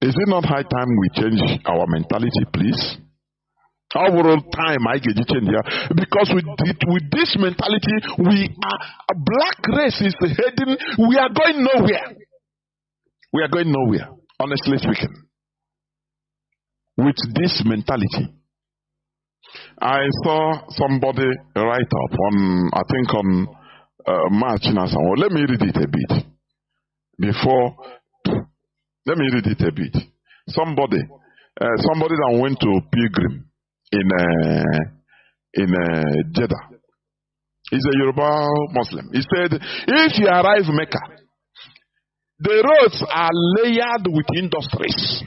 S9: Is it not high time we change our mentality, please? Overall time I get change here. Because with this mentality, a black race is heading, we are going nowhere. We are going nowhere, honestly speaking. With this mentality. I saw somebody write up on, I think on March. Let me read it a bit. Let me read it a bit. Somebody that went to pilgrim in Jeddah. He's a Yoruba Muslim. He said, if you arrive Mecca, the roads are layered with industries.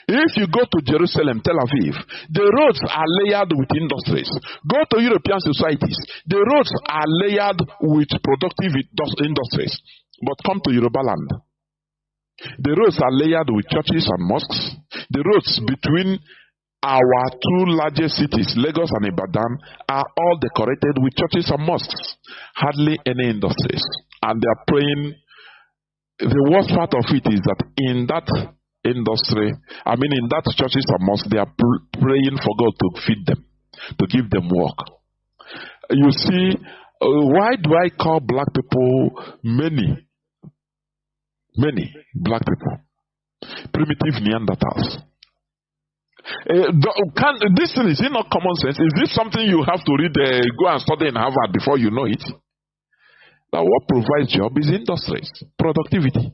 S9: If you go to Jerusalem, Tel Aviv, the roads are layered with industries. Go to European societies, the roads are layered with productive industries. But come to Yoruba land, the roads are layered with churches and mosques. The roads between our two largest cities, Lagos and Ibadan, are all decorated with churches and mosques. Hardly any industries. And they are praying. The worst part of it is that in that industry, in that churches and mosques, they are praying for God to feed them, to give them work. You see, why do I call black people many black people primitive Neanderthals? This thing, is it not common sense? Is this something you have to read, go and study in Harvard before you know it? Now, what provides job is industries, productivity.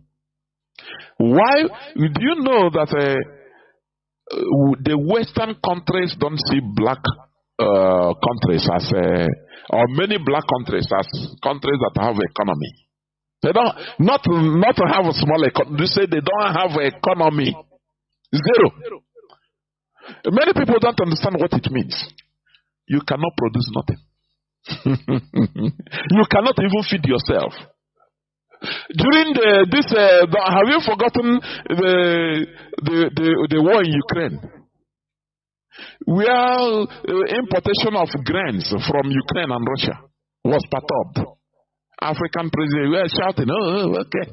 S9: Why do you know that the Western countries don't see black countries as or many black countries as countries that have economy? They don't not to have a small economy. They say they don't have economy. Zero. Many people don't understand what it means. You cannot produce nothing. You cannot even feed yourself. During have you forgotten the war in Ukraine? Where importation of grains from Ukraine and Russia was perturbed. African president were shouting, okay.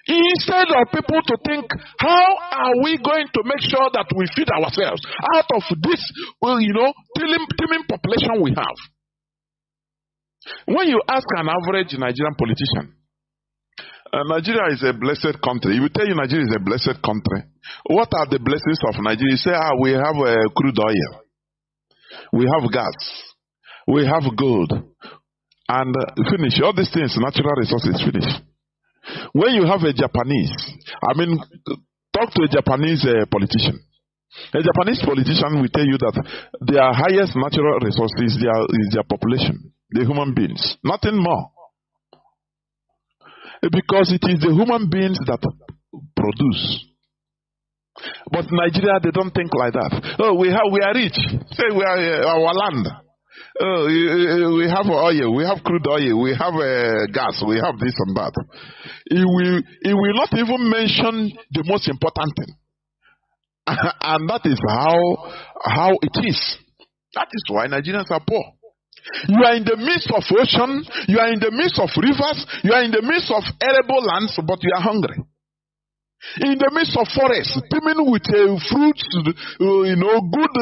S9: Instead of people to think, how are we going to make sure that we feed ourselves out of this, teeming population we have? When you ask an average Nigerian politician, Nigeria is a blessed country. He will tell you Nigeria is a blessed country. What are the blessings of Nigeria? You say, we have crude oil. We have gas. We have gold. And finish. All these things, natural resources, finish. When you have a Japanese, talk to a Japanese politician. A Japanese politician will tell you that their highest natural resource is their population. the human beings, nothing more. Because it is the human beings that produce. But Nigeria, they don't think like that. Oh, we are rich. Say we are our land. Oh, we have oil, we have crude oil, we have gas, we have this and that. It will not even mention the most important thing. And that is how it is. That is why Nigerians are poor. You are in the midst of ocean, you are in the midst of rivers, you are in the midst of arable lands, but you are hungry. In the midst of forests, teeming with fruits, good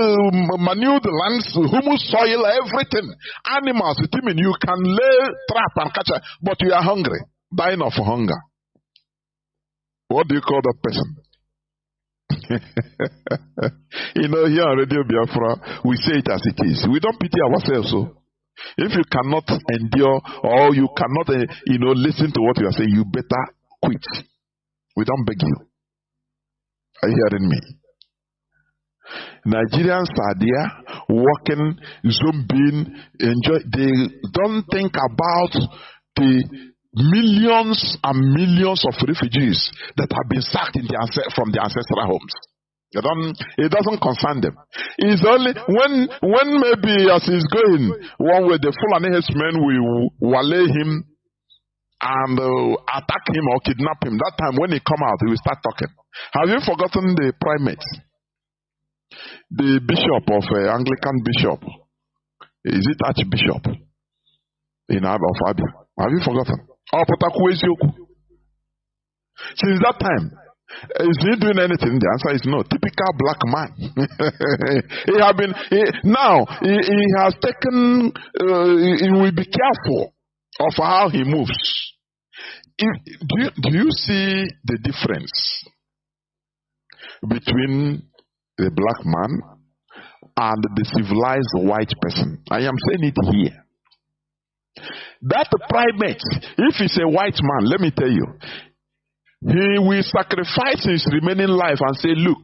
S9: manured lands, humus, soil, everything. Animals, teeming. You can lay trap and catch it, but you are hungry, dying of hunger. What do you call that person? Here on Radio Biafra, we say it as it is. We don't pity ourselves. So, if you cannot endure or you cannot, listen to what you are saying, you better quit. We don't beg you. Are you hearing me? Nigerians are there working, zombing, enjoy. They don't think about the millions and millions of refugees that have been sacked from their ancestral homes. It doesn't concern them. It's only when maybe as he's going, one way the Fulani herdsmen will waylay him and attack him or kidnap him. That time when he come out, he will start talking. Have you forgotten the primate? The bishop of Anglican bishop. Is it Archbishop of Abia? Have you forgotten? Since that time, is he doing anything? The answer is no. Typical black man. He has taken, he will be careful of how he moves. Do you see the difference between the black man and the civilized white person? I am saying it here. That primate, if he's a white man, let me tell you, he will sacrifice his remaining life and say, look,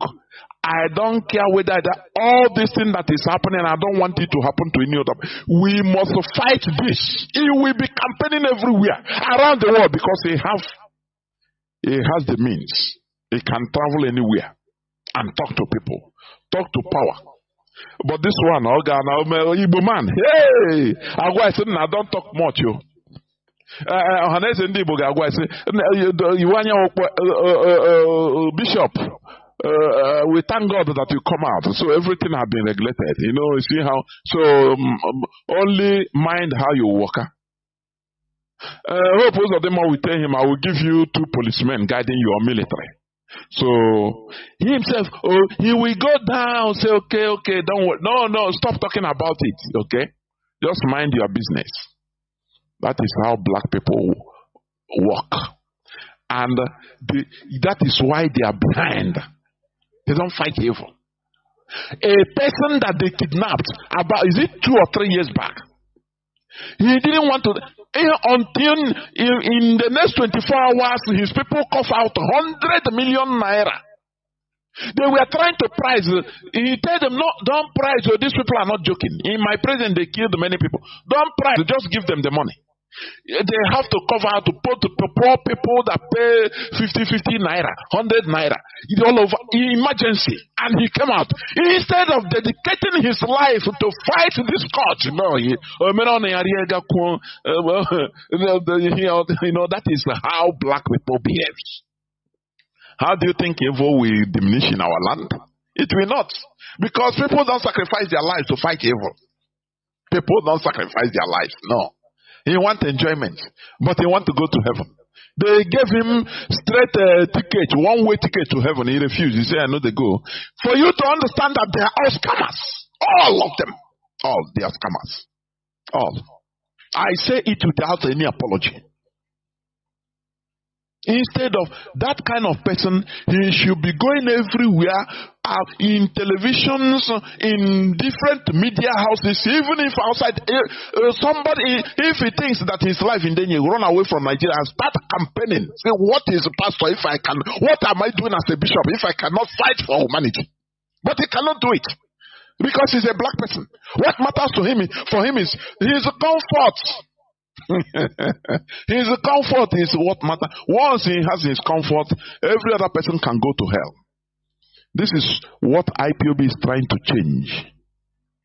S9: I don't care whether all this thing that is happening, I don't want it to happen to any other. We must fight this. He will be campaigning everywhere around the world because he has the means. He can travel anywhere and talk to people, talk to power. But this one, Igbo man, hey, I don't talk much, yo. Bishop, we thank God that you come out. So everything has been regulated. You see how? So only mind how you walk. Hope of them will tell him, I will give you 2 policemen guiding your military. So he himself, he will go down, say, okay, don't worry. No, stop talking about it, okay? Just mind your business. That is how black people work. And that is why they are behind. They don't fight evil. A person that they kidnapped is it 2 or 3 years back? He didn't want to, until in the next 24 hours, his people cough out 100 million naira. They were trying to price. He told them, no, don't price. These people are not joking. In my prison, they killed many people. Don't price. Just give them the money. They have to cover to put the poor people that pay 50 naira, 100 naira, all over emergency. And he came out. Instead of dedicating his life to fight this cause, that is how black people behave. How do you think evil will diminish in our land? It will not. Because people don't sacrifice their lives to fight evil. People don't sacrifice their lives, no. He wants enjoyment, but he wants to go to heaven. They gave him straight ticket, one-way ticket to heaven. He refused. He said, I know they go. For you to understand that they are all scammers. All of them. All, they are scammers. All. I say it without any apology. Instead of that kind of person, he should be going everywhere, in televisions, in different media houses, even if outside, somebody, if he thinks that his life in danger, run away from Nigeria and start campaigning. Say, what is a pastor if I can, what am I doing as a bishop if I cannot fight for humanity? But he cannot do it. Because he's a black person. What matters to him is his comfort. His comfort is what matters. Once he has his comfort, every other person can go to hell. This is what IPOB is trying to change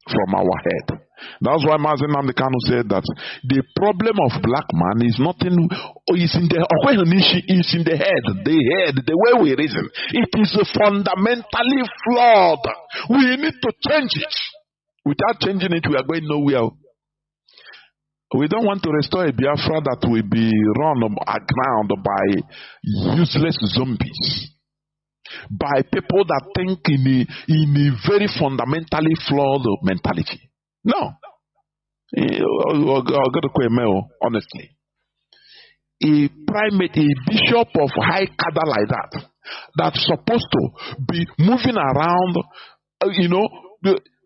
S9: from our head. That's why Mazi Nnamdi Kanu said that the problem of black man is nothing, is in the head, the way we reason. It is fundamentally flawed. We need to change it. Without changing it, we are going nowhere. We don't want to restore a Biafra that will be run aground by useless zombies, by people that think in a very fundamentally flawed mentality. No. Honestly. A primate, a bishop of high cadre like that, that's supposed to be moving around,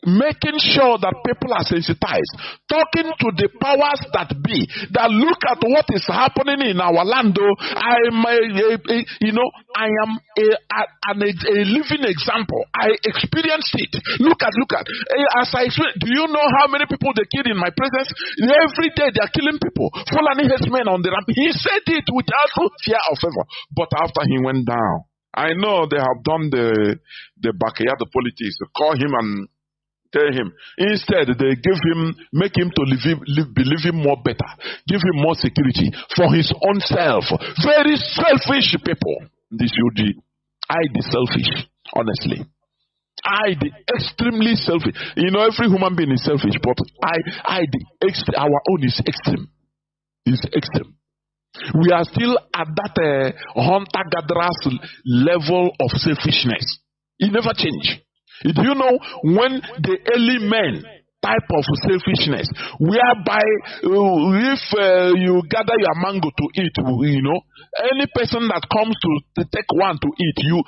S9: making sure that people are sensitized, talking to the powers that be, that look at what is happening in our land. I am a living example. I experienced it. Look at. As I explained, do you know how many people they killed in my presence? Every day they are killing people. Fulani headsmen on the ramp. He said it without fear or favor. But after he went down, I know they have done the backyard politics. Call him and tell him. Instead, they make him to be living more better, give him more security for his own self. Very selfish people. This UG, the selfish, honestly. The extremely selfish. Every human being is selfish, but our own is extreme. Is extreme. We are still at that hunter-gatherers level of selfishness. It never changed. Do you know when the early men type of selfishness, whereby if you gather your mango to eat, any person that comes to take one to eat, you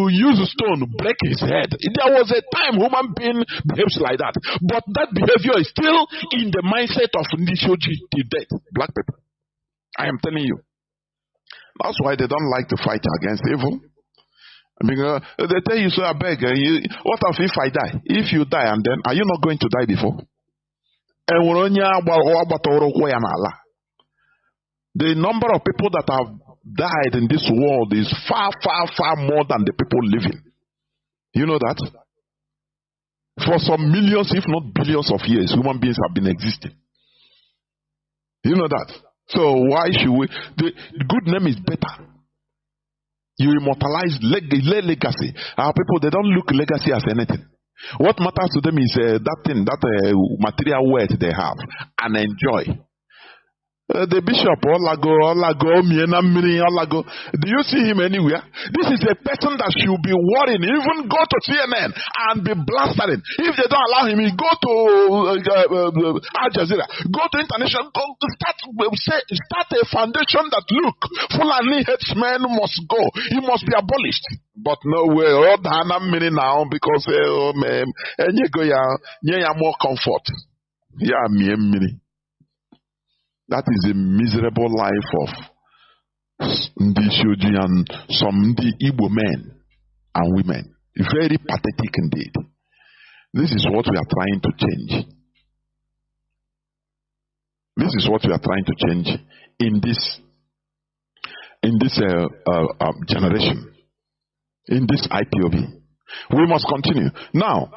S9: use a stone, break his head. There was a time human being behaves like that, but that behavior is still in the mindset of Nishoji till death, black people. I am telling you. That's why they don't like to fight against evil. Because they tell you, so I beg, what if I die? If you die, and then, are you not going to die before? The number of people that have died in this world is far, far, far more than the people living. You know that? For some millions, if not billions of years, human beings have been existing. You know that? So why should we? The good name is better. You immortalize legacy. Our people, they don't look legacy as anything. What matters to them is that thing, that material wealth they have and enjoy. The bishop, Olago, do you see him anywhere? This is a person that should be worrying, even go to CNN and be blasting. If they don't allow him, he go to Al Jazeera, go to international, start a foundation that look, Fulani headsmen must go. He must be abolished. But no way, now because more comfort. Yeah, me. That is a miserable life of Ndishoji and some Igbo men and women. Very pathetic indeed. This is what we are trying to change. This is what we are trying to change in this generation, in this IPOB. We must continue. Now,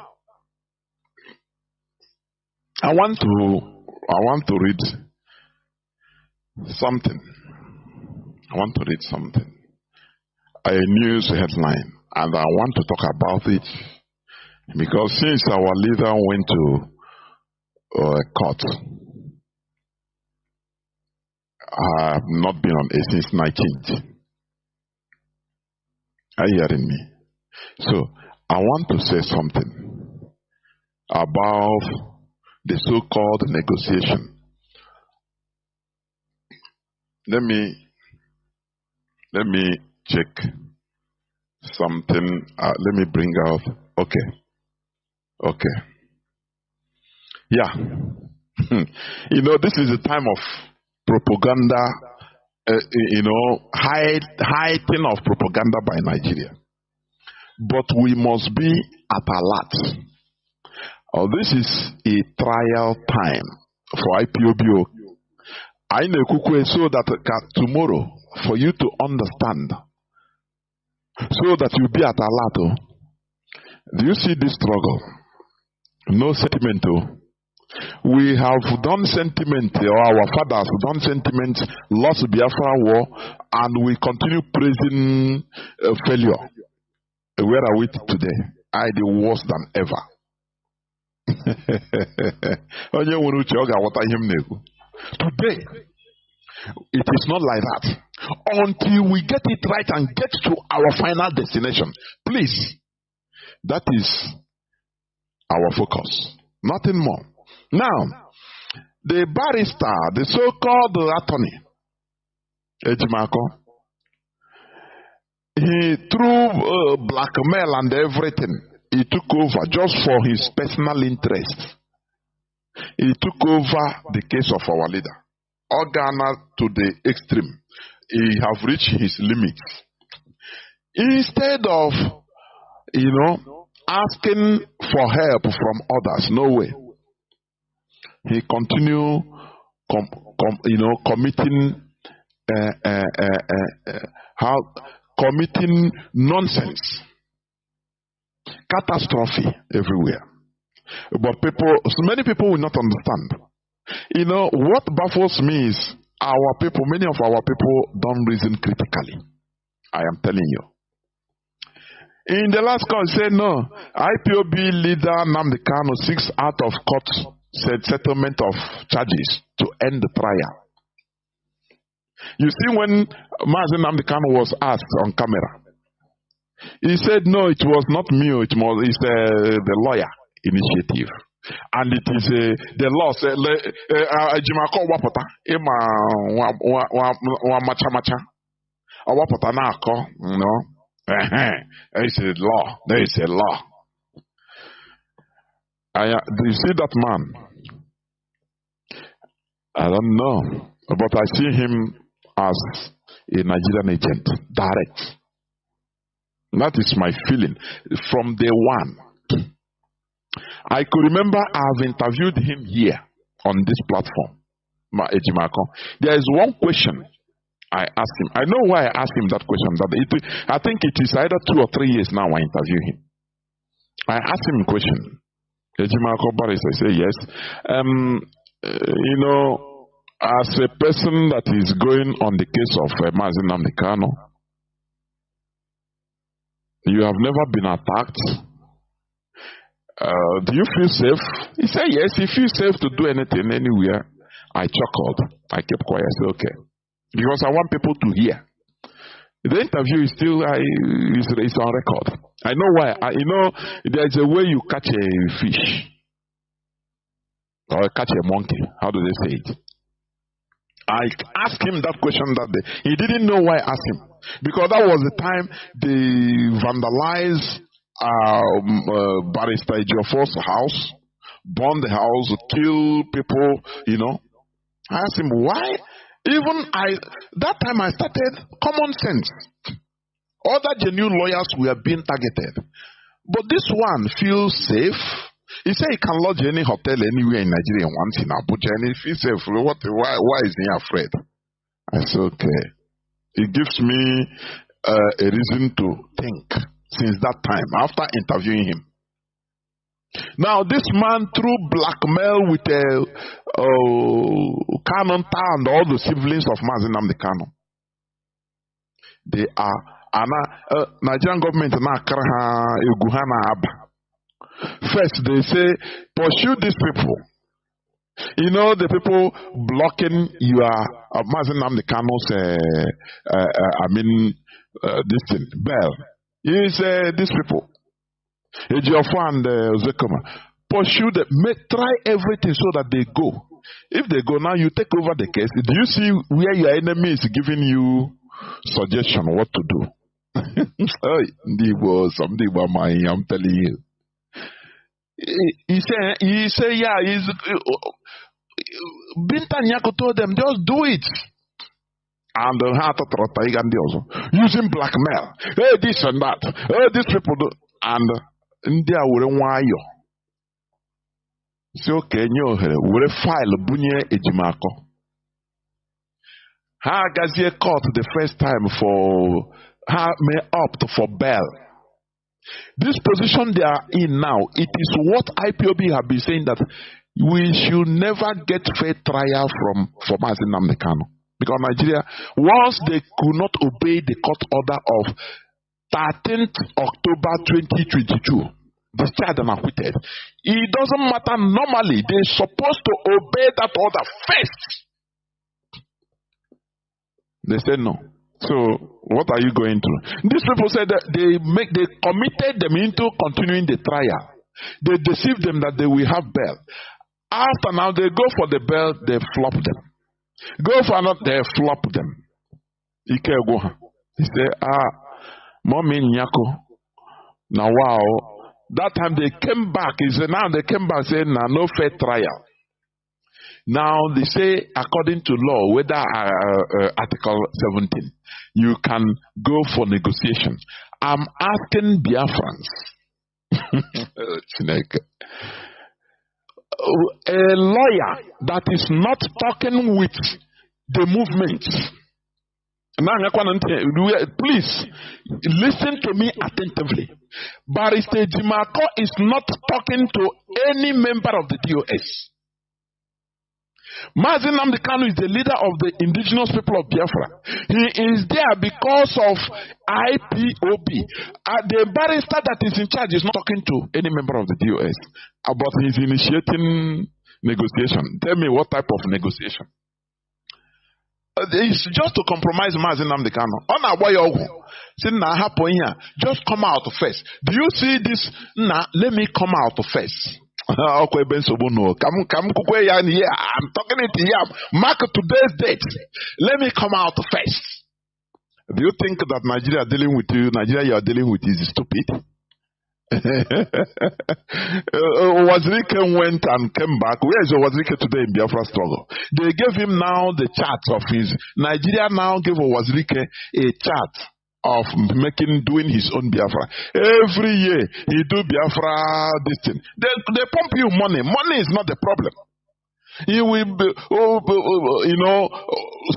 S9: I want to read something. I want to read something. A news headline, and I want to talk about it because since our leader went to court, I have not been on air since 19th. Are you hearing me? So I want to say something about the so-called negotiation. Let me check something. Let me bring out. Okay. Yeah. This is a time of propaganda. Heighting of propaganda by Nigeria. But we must be at alert. This is a trial time for IPOB. I know so that tomorrow, for you to understand, so that you'll be at Alato. Do you see this struggle? No sentiment. We have done sentiment, or our fathers have done sentiment, lost Biafra war, and we continue praising failure. Where are we today? The worse than ever. Today, it is not like that. Until we get it right and get to our final destination. Please, that is our focus. Nothing more. Now, the barrister, the so-called attorney, Ejimako, he threw blackmail and everything. He took over just for his personal interest. He took over the case of our leader. Organa to the extreme. He have reached his limits. Instead of, asking for help from others, no way. He continue, committing nonsense, catastrophe everywhere. But many people will not understand. What baffles me is many of our people don't reason critically. I am telling you. In the last call, say no. IPOB leader Nnamdi Kanu seeks out of court settlement of charges to end the trial. You see, when Mazi Nnamdi Kanu was asked on camera, he said, no, it was not me, it's the lawyer initiative. And it is the law said, Jimako wapota, macha. Wapota na ako, there is a law. There is a law. Do you see that man? I don't know. But I see him as a Nigerian agent. Direct. That is my feeling. From day one. I could remember I've interviewed him here on this platform. There is one question I asked him. I know why I asked him that question. I think it is either 2 or 3 years now I interview him. I asked him a question. I say yes. As a person that is going on the case of Mazi Nnamdi Kanu, you have never been attacked. Do you feel safe? He said yes, he feels safe to do anything anywhere. I chuckled. I kept quiet. I said okay. Because I want people to hear. The interview is still is on record. I know why. There is a way you catch a fish. Or catch a monkey. How do they say it? I asked him that question that day. He didn't know why I asked him. Because that was the time they vandalized Barrister Ejiofor's house, burned the house, killed people, I asked him why. That time I started common sense. Other genuine lawyers were being targeted. But this one feels safe. He said he can lodge any hotel anywhere in Nigeria once in Abuja, and he feels safe. Why is he afraid? I said, okay. It gives me a reason to think since that time, after interviewing him. Now, this man, through blackmail with Kanu and all the siblings of Mazi Nnamdi Kanu, they are Nigerian government first they say pursue these people. The people blocking your Mazi Nnamdi Kanu's this thing, bail. He said these people, Ejiofor and Zekoma, pursue them, try everything so that they go. If they go now, you take over the case. Do you see where your enemy is giving you suggestion what to do? I'm telling you. He said, yeah, Binta Nyako told them, just do it. And using blackmail. Hey, this and that. Hey, these people do. And India will wire. si okenye ohere were file bunye ejimako. Ha agazie court the first time for ha may opt for bail. This position they are in now, it is what IPOB have been saying, that we should never get fair trial for Mazi Nnamdi Kanu. Because Nigeria, once they could not obey the court order of 13th October 2022, discharged and acquitted, it doesn't matter. Normally, they're supposed to obey that order first. They said no. So what are you going through? These people said that they committed them into continuing the trial. They deceived them that they will have bail. After now they go for the bail, they flop them. Go for another, they flop them. He said, Mommy Nyako. Now wow. That time they came back. He said, now they came back saying, no fair trial. Now they say, according to law, whether Article 17, you can go for negotiation. I'm asking Biafrans, a lawyer that is not talking with the movement. Please listen to me attentively. Barrister Jimako is not talking to any member of the DOS. Mazi Nnamdi Kanu is the leader of the indigenous people of Biafra. He is there because of IPOB. The barrister that is in charge is not talking to any member of the DOS, but he is initiating negotiation. Tell me what type of negotiation? It's just to compromise Mazi Nnamdi Kanu. Just come out first. Do you see this? Let me come out first. I'm talking it here. Mark today's date. Let me come out first. Do you think that Nigeria dealing with you, Nigeria you are dealing with is stupid? Wazirike went and came back. Where is Wazirike today in Biafra struggle? They gave him now the chart of his. Nigeria now gave Wazirike a chart of doing his own Biafra. Every year he do Biafra this thing. They pump you money. Money is not the problem. He will be,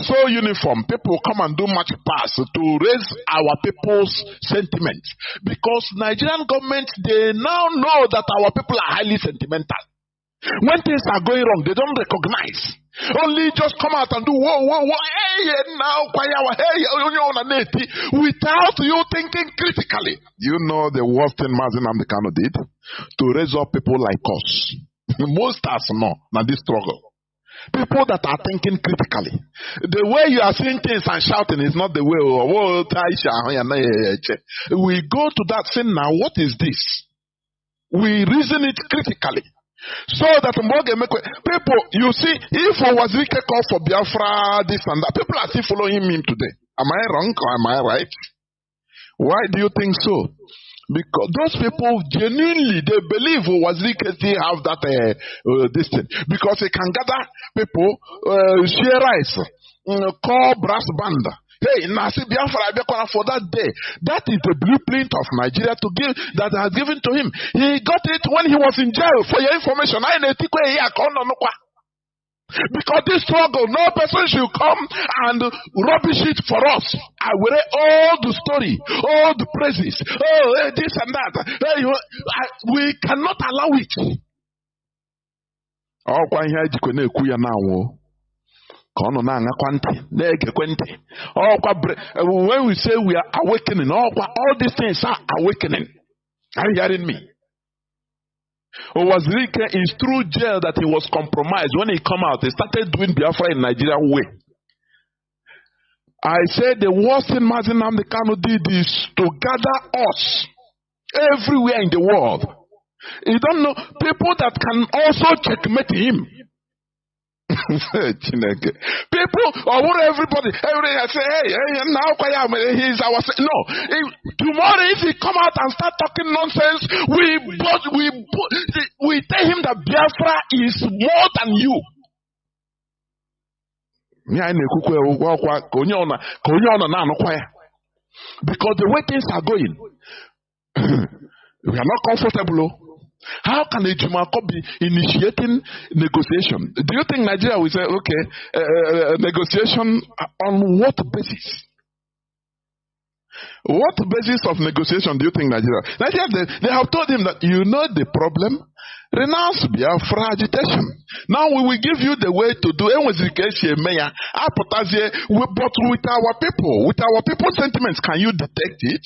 S9: so uniform. People come and do much pass to raise our people's sentiment. Because Nigerian government, they now know that our people are highly sentimental. When things are going wrong, they don't recognize. Only just come out and do hey now, hey, without you thinking critically. You know the worst thing Mazi Nnamdi Kanu did? To raise up people like us. Most us know, now this struggle. People that are thinking critically. The way you are seeing things and shouting is not the way. We go to that saying, now what is this? We reason it critically. So that people, you see, if Wazirike called for Biafra, this and that, people are still following him today. Am I wrong or am I right? Why do you think so? Because those people genuinely, they believe Wazirike still have that this thing. Because he can gather people, share rice, call brass band. Hey, Nasi Biafra for that day. That is the blueprint of Nigeria to give that has given to him. He got it when he was in jail. For your information, because this struggle, no person should come and rubbish it for us. I will read all the story, all the praises, this and that. We cannot allow it. When we say we are awakening, all these things are awakening. Are you hearing me? Wazirike is through jail that he was compromised. When he come out, he started doing Biafra in Nigeria way. I said the worst thing Mazi Nnamdi Kanu did is to gather us everywhere in the world. You don't know people that can also checkmate him. People, or everybody say, hey, now he's our. No, tomorrow if he come out and start talking nonsense, we tell him that Biafra is more than you. Because the way things are going, we are not comfortable. How can a Jumako be initiating negotiation? Do you think Nigeria will say, okay, negotiation on what basis? What basis of negotiation do you think Nigeria, they have told him that you know the problem, renounce Biafra agitation. Now we will give you the way to do it. But with our people's sentiments, can you detect it?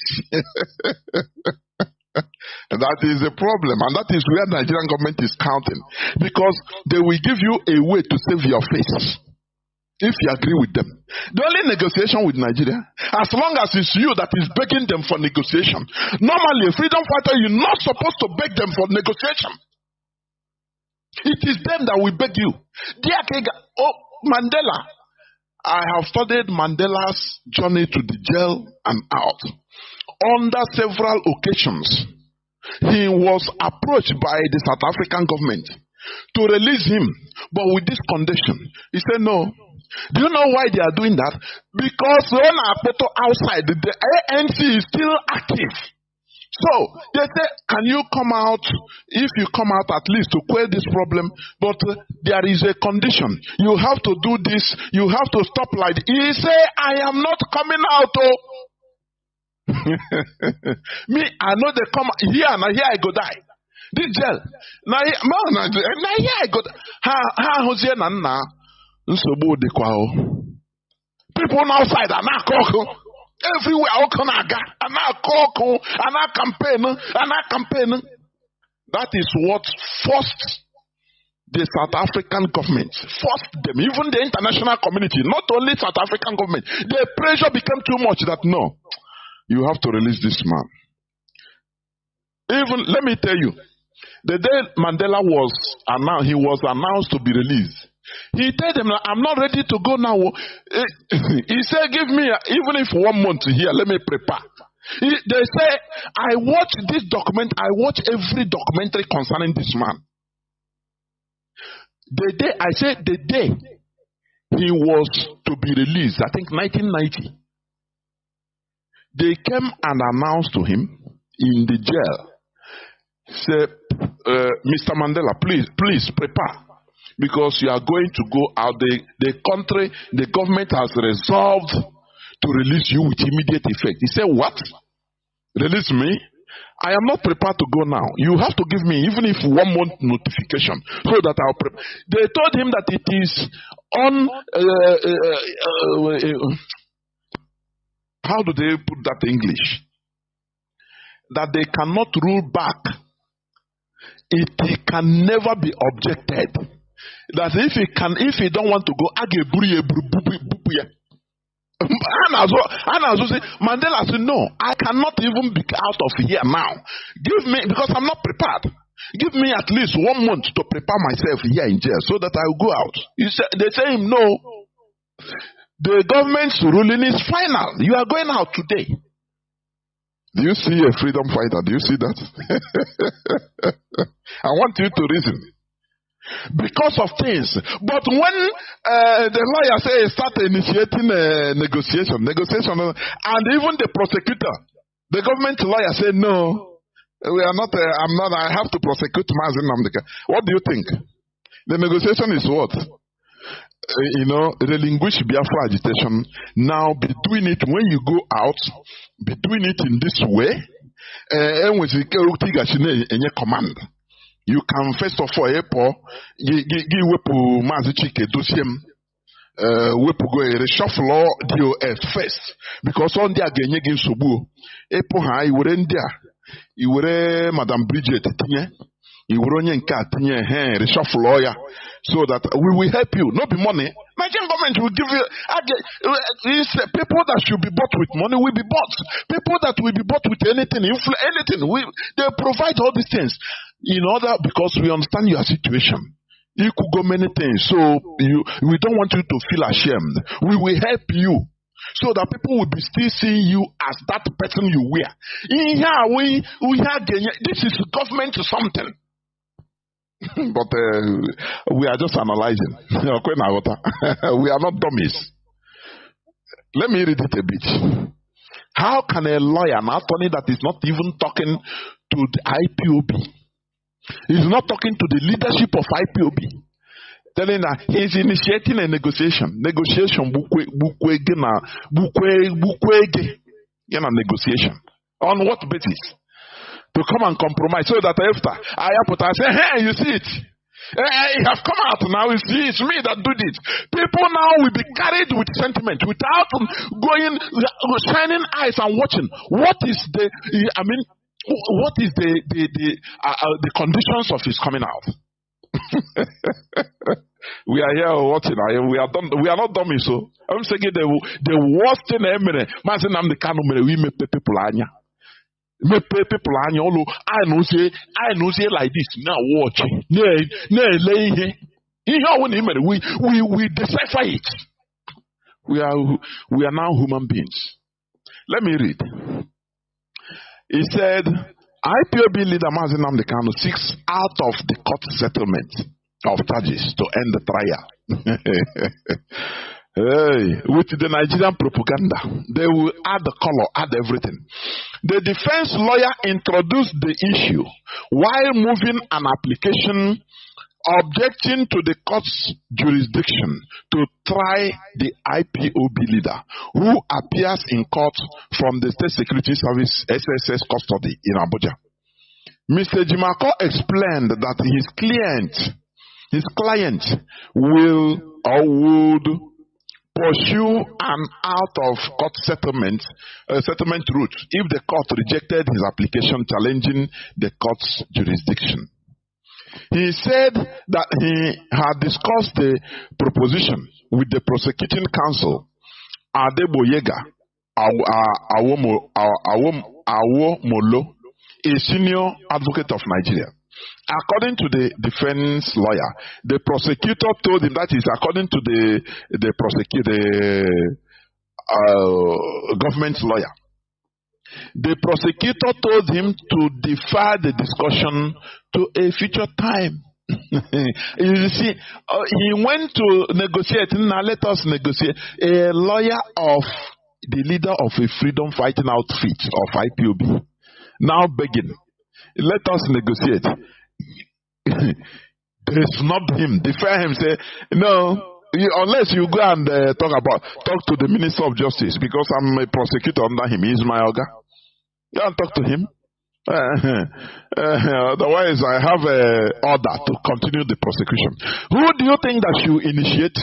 S9: That is a problem, and that is where the Nigerian government is counting, because they will give you a way to save your face. If you agree with them. The only negotiation with Nigeria, as long as it's you that is begging them for negotiation. Normally, a freedom fighter, you're not supposed to beg them for negotiation. It is them that will beg you. Dear Kega, Mandela. I have studied Mandela's journey to the jail and out. Under several occasions, he was approached by the South African government to release him, but with this condition. He said no. Do you know why they are doing that? Because when I put outside, the ANC is still active. So they say, can you come out? If you come out at least to quell this problem, but there is a condition. You have to do this. You have to stop like this. He say, I am not coming out. Me, I know they come here, and here I go die. This jail. Now here I go. People outside are not talking. Everywhere, campaign. That is what forced the South African government, forced them, even the international community, not only South African government. The pressure became too much that no, you have to release this man. Even, let me tell you, the day Mandela was announced to be released, he told them, I'm not ready to go now. He said, give me, even if 1 month here, let me prepare. They say, I watch this document, I watch every documentary concerning this man. The day he was to be released, I think 1990, they came and announced to him in the jail, say, Mr. Mandela, please prepare. Because you are going to go out. The government has resolved to release you with immediate effect. He said, what? Release me? I am not prepared to go now. You have to give me, even if 1 month notification, so that I'll prepare. They told him that it is on, how do they put that in English? That they cannot rule back. It can never be objected. That if he don't want to go, Mandela said, no, I cannot even be out of here now. Give me, because I'm not prepared. Give me at least 1 month to prepare myself here in jail so that I will go out. They say him, no. The government's ruling is final. You are going out today. Do you see a freedom fighter? Do you see that? I want you to reason. Because of things. But when the lawyer say start initiating negotiation, and even the prosecutor, the government lawyer say no, we are not. I have to prosecute Mazi Nnamdi. What do you think? The negotiation is what? Relinquish Biafra agitation. Now be doing it when you go out. Be doing it in this way. And with the command. You can first of all, give Mazi Chike dosiem, go reshuffle DOF first, because on there again you sobu. Ha you were in there, you were Madam Bridget tinye, you were on your reshuffle lawyer, so that we will help you. Not be money. Nigerian government will give you. People that should be bought with money will be bought. People that will be bought with anything, they provide all these things. Because we understand your situation. You could go many things, so we don't want you to feel ashamed. We will help you, so that people will be still seeing you as that person you were. In here, this is government something. But we are just analyzing. We are not dummies. Let me read it a bit. How can a lawyer, an attorney that is not even talking to the IPOB, He's not talking to the leadership of IPOB. Telling that he's initiating a negotiation. Negotiation. On what basis? To come and compromise so that after I say, hey, you see it. Hey, have come out now. You see, it's me that do it. People now will be carried with sentiment without going, shining eyes and watching. What is the conditions of his coming out? We are here watching. We are done. We are not dummies. So I'm saying the worst thing ever. Mazi Nnamdi Kanu we make people anya. Make people anya. All I know say like this. Now watch. We decipher it. We are now human beings. Let me read. He said, IPOB leader Mazi Nnamdi Kanu seeks out of the court settlement of charges to end the trial. Hey, with the Nigerian propaganda, they will add the color, add everything. The defense lawyer introduced the issue while moving an application objecting to the court's jurisdiction to try the IPOB leader who appears in court from the State Security Service SSS custody in Abuja. Mr. Jimako explained that his client would pursue an out-of-court settlement route if the court rejected his application challenging the court's jurisdiction. He said that he had discussed the proposition with the prosecuting counsel, Adeboyega Awomolo, a senior advocate of Nigeria. According to the defense lawyer, the prosecutor told him, that is according to the government lawyer, the prosecutor told him to defer the discussion to a future time. You see, he went to negotiate. Now let us negotiate. A lawyer of the leader of a freedom fighting outfit of IPOB now begging, let us negotiate. They snubbed him, defer him, say, no, unless you go and talk to the Minister of Justice, because I'm a prosecutor under him. He's my organ. You can't talk to him. Otherwise, I have an order to continue the prosecution. Who do you think that should initiate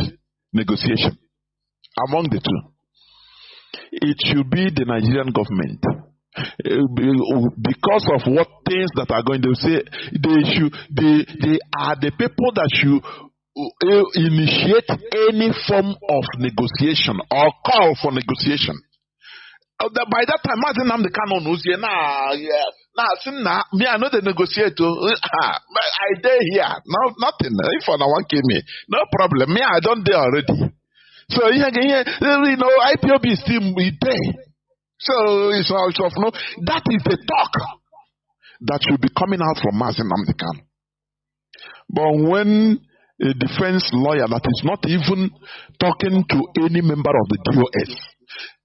S9: negotiation among the two? It should be the Nigerian government. Because of what things that are going to say, they are the people that should initiate any form of negotiation or call for negotiation. By that time, Mazi Nnamdi Kanu knows me. I know the negotiator. I dare here. No, nothing. If no one came me, no problem. Me, I don't dare already. So IPOB is still there. So it's also no. That is the talk that should be coming out from Mazi Nnamdi Kanu. But when a defense lawyer that is not even talking to any member of the DOS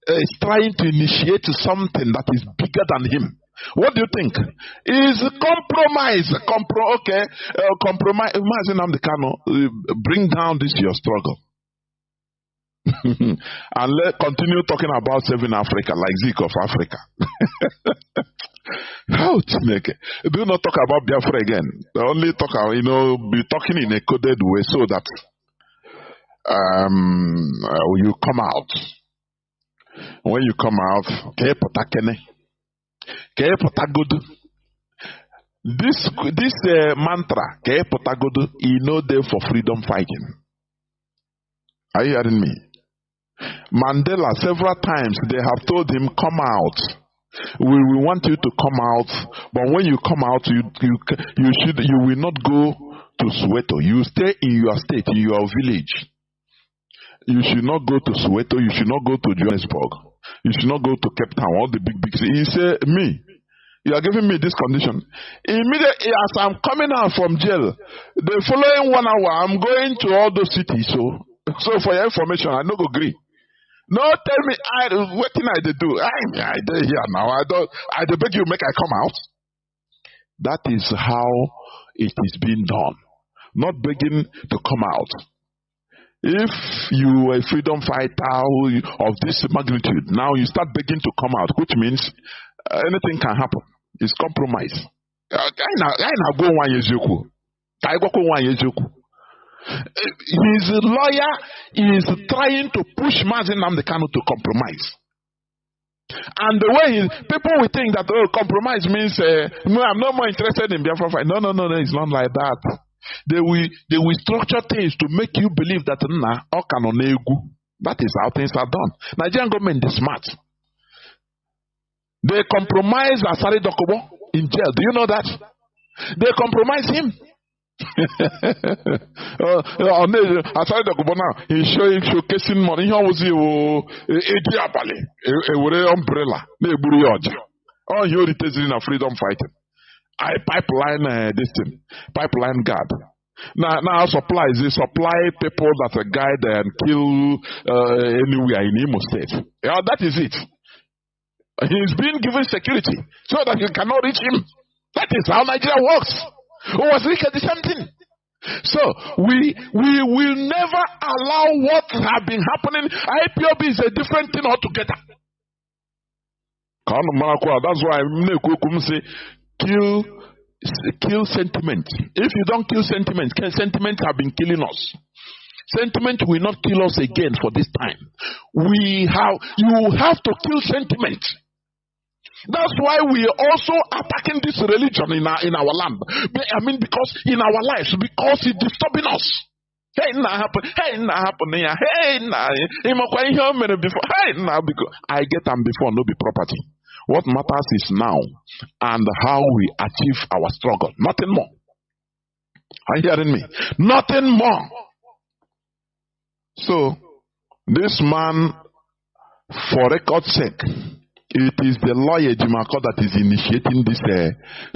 S9: is trying to initiate something that is bigger than him, what do you think? Is compromise. Compromise. Mazi Nnamdi Kanu, bring down this your struggle. And let's continue talking about saving Africa, like Zeke of Africa. How to make it? Do not talk about Biafra again. Only talk, be talking in a coded way so that you come out. When you come out, this mantra, there for freedom fighting. Are you hearing me? Mandela, several times they have told him, come out. We want you to come out, but when you come out, you will not go to Soweto. You stay in your state, in your village. You should not go to Soweto. You should not go to Johannesburg. You should not go to Cape Town. All the big cities. He said, me, you are giving me this condition. Immediately as I'm coming out from jail, the following 1 hour, I'm going to all those cities. So for your information, I no go agree. No, tell me, what thing I do? I dey here now. I beg you, make I come out. That is how it is being done. Not begging to come out. If you are a freedom fighter of this magnitude, now you start begging to come out, which means anything can happen. It's compromise. His lawyer is trying to push Mazi Nnamdi Kanu to compromise. And the way people will think that compromise means no, I'm no more interested in Biafra fight. No, it's not like that. They will structure things to make you believe that that is how things are done. Nigerian government is smart. They compromise Asari Dokubo in jail. Do you know that? They compromise him. Aside the governor, he's showcasing money. He was a umbrella. Oh, he already is in a freedom fighting. I pipeline this thing, pipeline guard. Now supplies. They supply people that guide and kill anywhere in Imo State. Yeah, that is it. He's being given security so that you cannot reach him. That is how Nigeria works. Was Rika the same thing? So we will never allow what has been happening. IPOB is a different thing altogether. That's why I say kill sentiment. If you don't kill sentiment, sentiment have been killing us. Sentiment will not kill us again for this time. You have to kill sentiment. That's why we are also attacking this religion in our land. I mean, because in our lives, because it's disturbing us. Hey, happen. Hey, happen. Hey, before. Hey, because I get them before, no be property. What matters is now and how we achieve our struggle. Nothing more. Are you hearing me? Nothing more. So, this man, for record's sake, it is the lawyer Jimako that is initiating this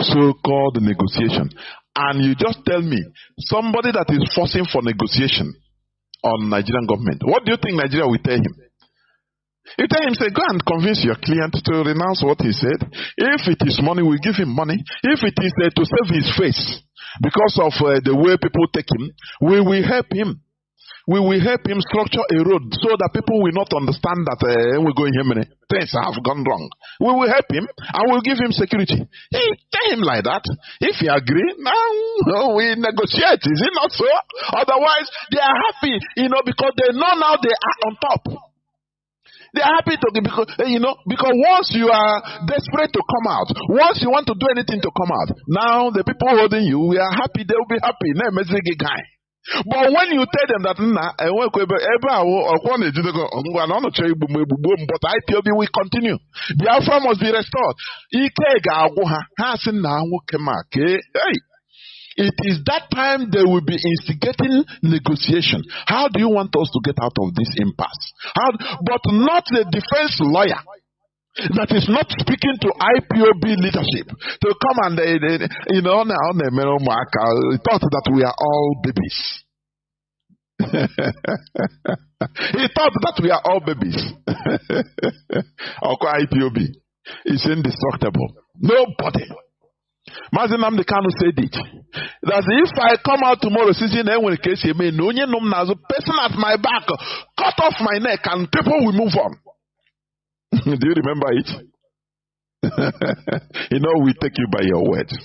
S9: so-called negotiation. And you just tell me, somebody that is forcing for negotiation on Nigerian government, what do you think Nigeria will tell him? You tell him, say, go and convince your client to renounce what he said. If it is money, we give him money. If it is to save his face because of the way people take him, we will help him. We will help him structure a road so that people will not understand that we're going here, things have gone wrong. We will help him and we'll give him security. Hey, tell him like that. If he agree, now we negotiate. Is it not so? Otherwise, they are happy, because they know now they are on top. They are happy because once you are desperate to come out, once you want to do anything to come out, now the people holding you, we are happy, they will be happy. Guy. But when you tell them that but IPOB will continue, Biafra must be restored. It is that time they will be instigating negotiation. How do you want us to get out of this impasse? But not the defense lawyer that is not speaking to IPOB leadership to come and he thought that we are all babies. He thought that we are all babies. IPOB is indestructible. Nobody. Mazi Nnamdi Kanu said it. That if I come out tomorrow, person at my back, cut off my neck, and people will move on. Do you remember it? We take you by your words.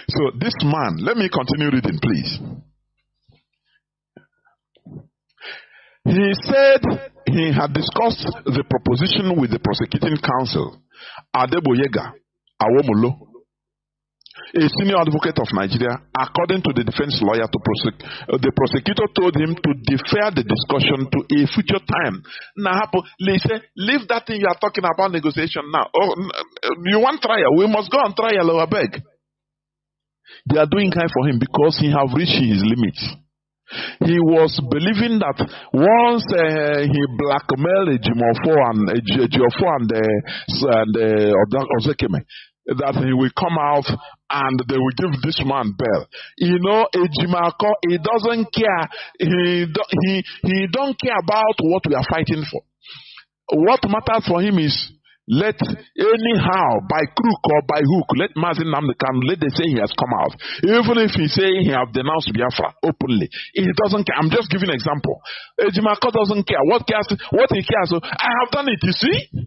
S9: So this man, let me continue reading, please. He said he had discussed the proposition with the prosecuting counsel, Adeboyega Awomulo, a senior advocate of Nigeria. According to the defense lawyer, the prosecutor told him to defer the discussion to a future time. Now, leave that thing you are talking about negotiation now. Oh, you want trial? We must go on trial, I beg. They are doing high for him because he have reached his limits. He was believing that once he blackmailed Ejimofo and Ozekeme, that he will come out and they will give this man bail. Ejimako, he doesn't care. He don't care about what we are fighting for. What matters for him is let anyhow, by crook or by hook, let Mazi Nnamdi Kanu, let them say he has come out. Even if he say he have denounced Biafra openly, he doesn't care. I'm just giving an example. Ejimako doesn't care. What he cares? I have done it, you see?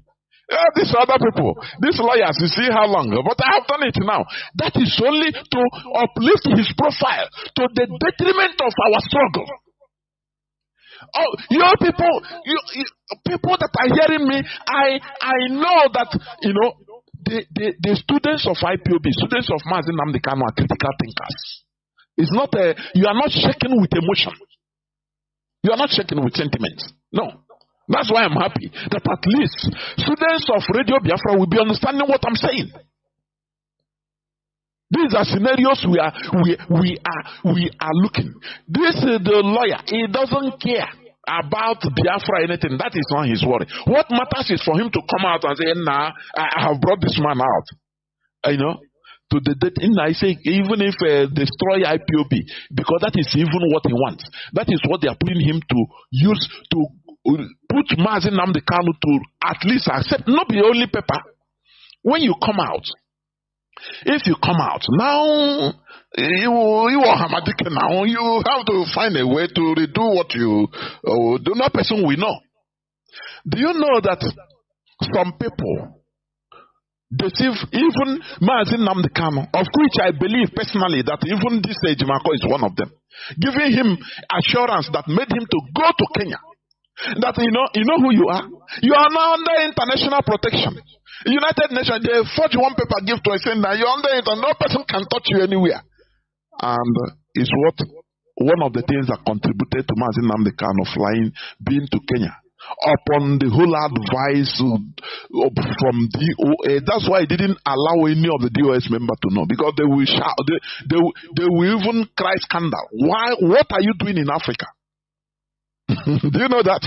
S9: These other people, these lawyers, you see how long? But I have done it now. That is only to uplift his profile to the detriment of our struggle. Oh, your people, people that are hearing me, I know that, you know, the students of Ipob, students of Mazi Nnamdi Kanu are critical thinkers. It's not you are not shaken with emotion. You are not shaken with sentiments. No. That's why I'm happy that at least students of Radio Biafra will be understanding what I'm saying. These are scenarios we are looking. This is the lawyer. He doesn't care about Biafra anything. That is not his worry. What matters is for him to come out and say, "Nah, I have brought this man out." You know, to the death. I say, even if destroy Ipob, because that is even what he wants. That is what they are putting him to use to put Mazi Nnamdi Kanu to at least accept. Not the only paper. When you come out. If you come out now, you have to find a way to redo what you do. No person we know. Do you know that some people deceive even Mazi Nnamdi Kanu, of which I believe personally that even this Ejimako is one of them, giving him assurance that made him to go to Kenya. That you know who you are. You are now under international protection. United Nations, they forge one paper, give to us saying that you're under it and no person can touch you anywhere. And it's one of the things that contributed to Mazi Nnamdi Kanu flying, being to Kenya. Upon the whole advice from DOA. That's why I didn't allow any of the DOS members to know, because they will shout, they will even cry scandal. Why? What are you doing in Africa? Do you know that?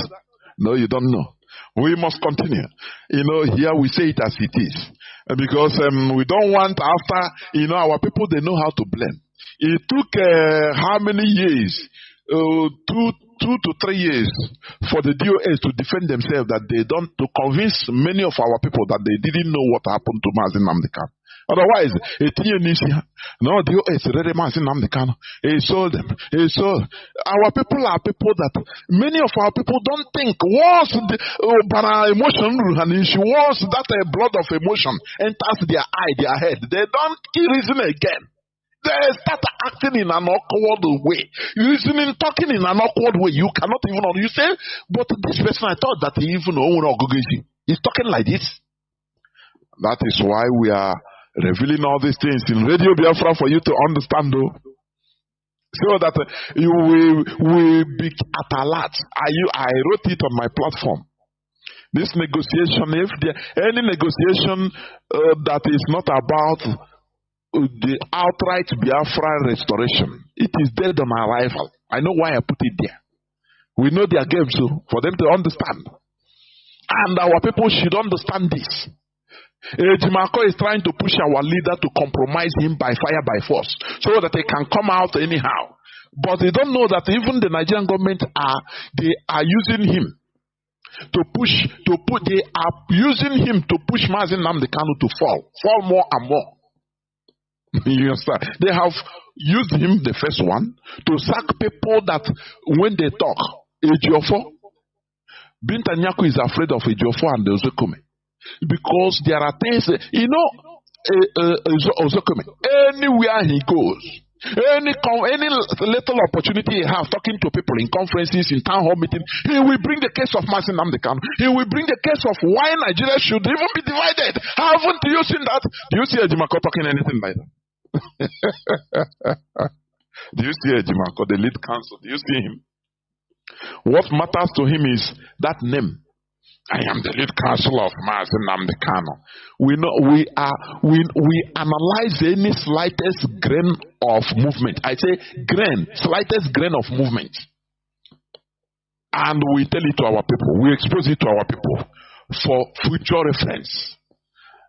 S9: No, you don't know. We must continue. Here we say it as it is. Because we don't want after, our people, they know how to blame. It took how many years? 2 to 3 years for the DOS to defend themselves, that they don't, to convince many of our people that they didn't know what happened to Mazi Nnamdi Kanu. Otherwise, no, DOS really Mazi Nnamdi Kanu. He sold them. He sold. Our people are people that many of our people don't think. Once the emotion and once that blood of emotion enters their eye, their head, they don't reason again. They start acting in an awkward way. Talking in an awkward way. You cannot even know. You say, but this person, I thought that he even he's talking like this. That is why we are revealing all these things in Radio Biafra for you to understand, though. So that you will be at alert. I wrote it on my platform. This negotiation, if there any negotiation that is not about the outright Biafra restoration, it is dead on arrival. I know why I put it there. We know their game, so for them to understand. And our people should understand this. Ejimako is trying to push our leader to compromise him by fire, by force, so that he can come out anyhow. But they don't know that even the Nigerian government are using him they are using him to push Mazi Nnamdi Kanu to fall more and more. You understand? They have used him, the first one, to sack people that when they talk, Ejiofo, Binta Nyako is afraid of Ejiofo and Ozokome. Because there are things, Ozokome, anywhere he goes, any little opportunity he has talking to people in conferences, in town hall meetings, he will bring the case of Mazi Nnamdi Kanu. He will bring the case of why Nigeria should even be divided. Haven't you seen that? Do you see Ejimako talking anything like that? Do you see Ejimako, the lead counsel? Do you see him? What matters to him is that name. I am the lead counsel of Mazi Nnamdi Kanu. We analyze any slightest grain of movement. I say grain, slightest grain of movement, and we tell it to our people. We expose it to our people for future reference.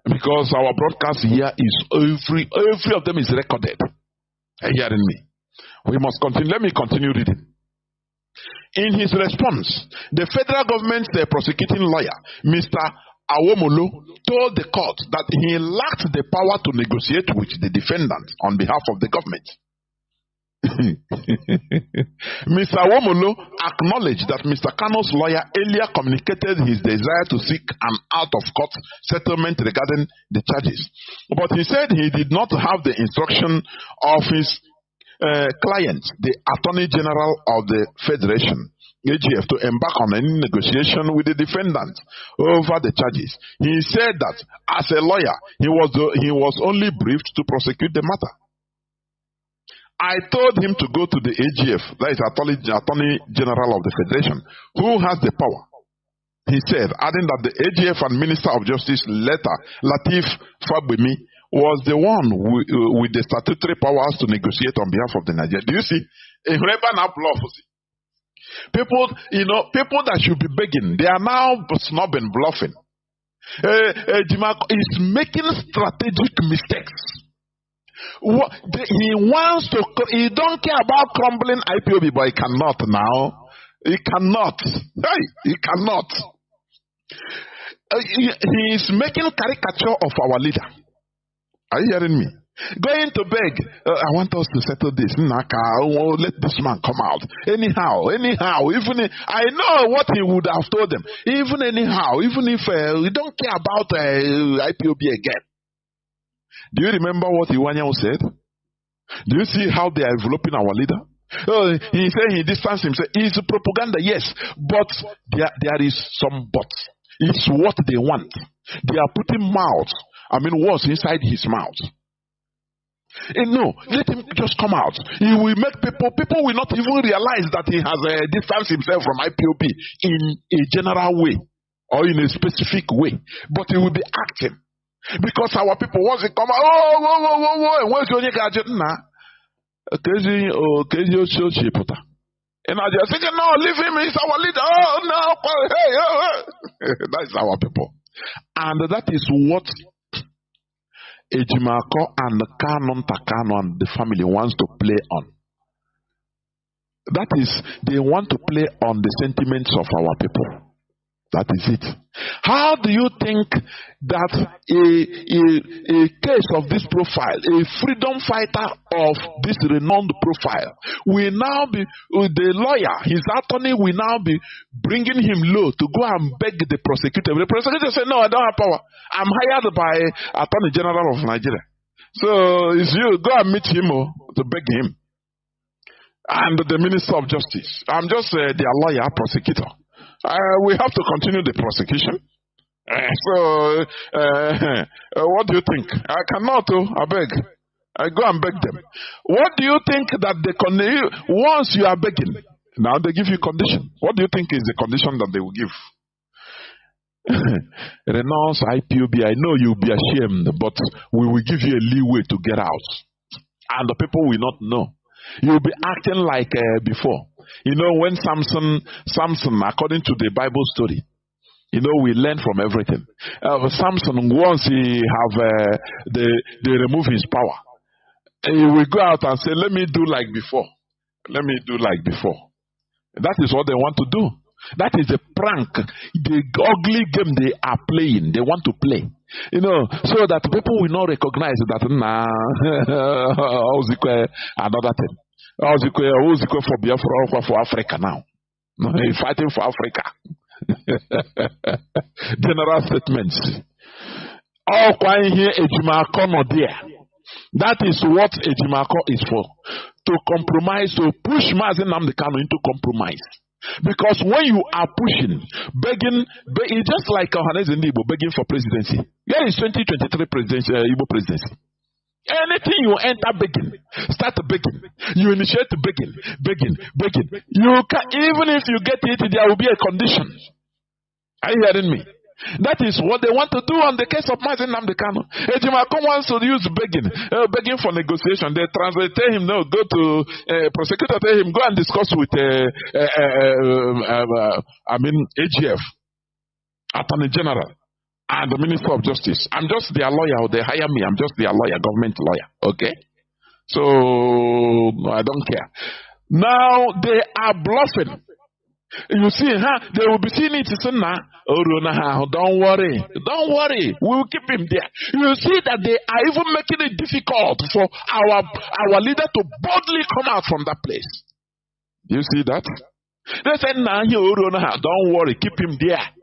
S9: Because our broadcast here is every of them is recorded. Are you hearing me? We must continue. Let me continue reading. In his response, the federal government's prosecuting lawyer, Mr. Awomolo told the court that he lacked the power to negotiate with the defendant on behalf of the government. Mr. Awomolo acknowledged that Mr. Kanu's lawyer earlier communicated his desire to seek an out-of-court settlement regarding the charges. But he said he did not have the instruction of his client, the Attorney General of the Federation, AGF, to embark on any negotiation with the defendant over the charges. He said that as a lawyer, he was only briefed to prosecute the matter. I told him to go to the AGF, that is Attorney General of the Federation, who has the power. He said, adding that the AGF and Minister of Justice Latif Fagbemi was the one with the statutory powers to negotiate on behalf of the Nigeria. Do you see? People, people that should be begging, they are now snobbing, bluffing. Is making strategic mistakes. He don't care about crumbling IPOB, but he cannot now. He cannot. Hey, he cannot. He is making caricature of our leader. Are you hearing me? Going to beg, I want us to settle this. Let this man come out. Anyhow, even I know what he would have told them. Even if we don't care about IPOB again. Do you remember what Iwanyao said? Do you see how they are enveloping our leader? He said he distanced himself. It's propaganda, yes, but there is some but. It's what they want. They are putting words inside his mouth. No, let him just come out. He will make people will not even realize that he has distanced himself from IPOB in a general way or in a specific way. But he will be acting. Because our people, once they come out, where's your gadget now? And I just think, no, leave him, he's our leader. Oh, no, hey. That's our people. And that is what Ejimako and Kanu and the family wants to play on. That is, they want to play on the sentiments of our people. That is it. How do you think that a case of this profile, a freedom fighter of this renowned profile, will now be, the lawyer, his attorney will now be bringing him low to go and beg the prosecutor? The prosecutor said, no, I don't have power. I'm hired by Attorney General of Nigeria. So it's you, go and meet him to beg him. And the Minister of Justice. I'm just their lawyer, prosecutor. We have to continue the prosecution. What do you think? I cannot, I beg. I go and beg them. What do you think that once you are begging, now they give you condition. What do you think is the condition that they will give? Renounce IPOB. I know you'll be ashamed, but we will give you a leeway to get out. And the people will not know. You'll be acting like before. When Samson, according to the Bible story, we learn from everything. Samson, once he they remove his power, he will go out and say, let me do like before. Let me do like before. That is what they want to do. That is a prank, the ugly game they are playing. They want to play. So that people will not recognize that, another thing. For Biafra or for Africa now. He's fighting for Africa. General statements. All quite here, Ejimako not there. That is what Ejimako is for. To compromise, to push Mazi Nnamdi Kanu into compromise. Because when you are pushing, begging, it's just like Ohaneze Ndigbo begging for presidency. Here is 2023 Igbo presidency. Anything you enter begging, start begging. You initiate begging. You can, even if you get it, there will be a condition. Are you hearing me? That is what they want to do on the case of Mazi Nnamdi Kanu. Ejimako wants to use begging for negotiation. They tell him, no, go to prosecutor, tell him, go and discuss with AGF, Attorney General, and the Minister of Justice. I'm just their lawyer. They hire me. I'm just their lawyer, government lawyer. Okay? So, I don't care. Now, they are bluffing. You see, they will be seeing it. Don't worry. Don't worry. We will keep him there. You see that they are even making it difficult for our leader to boldly come out from that place. You see that? They said, don't worry. Keep him there.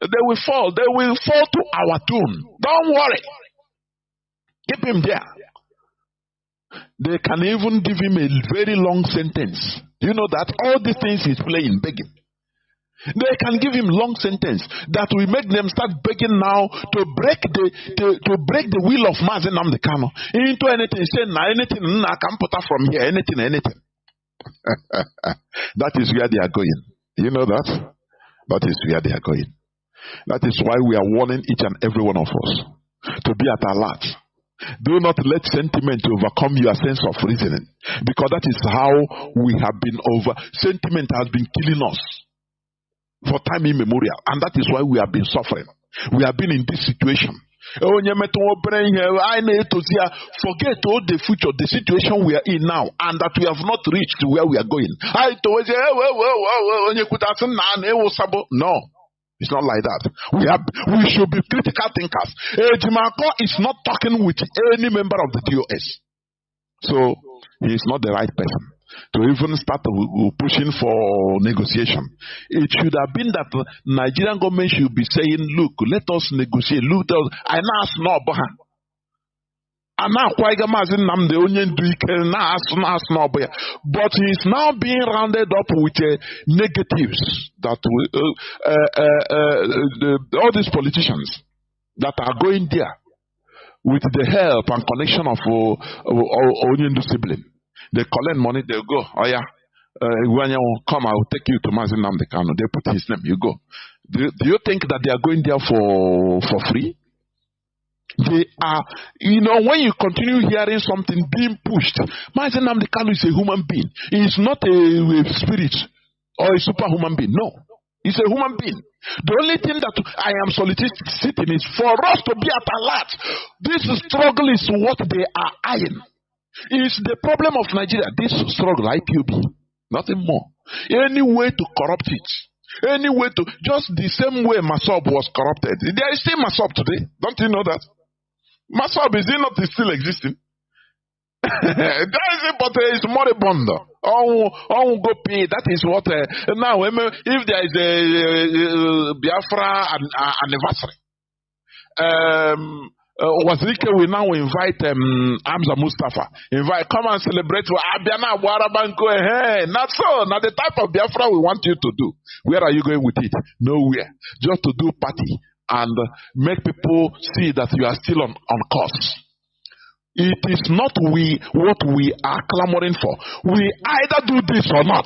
S9: They will fall. They will fall to our tune. Don't worry. Keep him there. They can even give him a very long sentence. You know that all these things he's playing, begging. They can give him long sentence that will make them start begging now to break the will of Mazi Nnamdi Kanu into anything. Say anything I can put up from here, anything. That is where they are going. You know that? That is where they are going. That is why we are warning each and every one of us to be at alert. Do not let sentiment overcome your sense of reasoning, because that is how we have been over. Sentiment has been killing us for time immemorial, and that is why we have been suffering. We have been in this situation. Forget all the future, the situation we are in now, and that we have not reached where we are going. No. It's not like that. We should be critical thinkers. Jimako is not talking with any member of the DOS. So he is not the right person to even start pushing for negotiation. It should have been that the Nigerian government should be saying, look, let us negotiate. Look, I know but he's now being rounded up with negatives that all these politicians that are going there with the help and connection of Onion sibling. They collect money, they go, when you come, I will take you to Mazi Nnamdi Kanu. They put his name, you go. Do you think that they are going there for free? They are, when you continue hearing something being pushed, Mazi Nnamdi Kanu is a human being. He is not a spirit or a superhuman being. No, he's a human being. The only thing that I am soliciting is for us to be at alert. This struggle is what they are eyeing. It's the problem of Nigeria. This struggle, IPOB, nothing more. Any way to corrupt it. Any way to, just the same way Masob was corrupted. There is still Masob today. Don't you know that? Masob, is it not still existing? There is it, but it's moribund. Oh, go pay. That is what. Now, if there is a Biafra anniversary, Wazirike will now invite Hamza Mustafa. Come and celebrate with Abiana Warabanko. Hey, not so. Not the type of Biafra we want you to do. Where are you going with it? Nowhere. Just to do party and make people see that you are still on course. It is not what we are clamoring for. We either do this or not.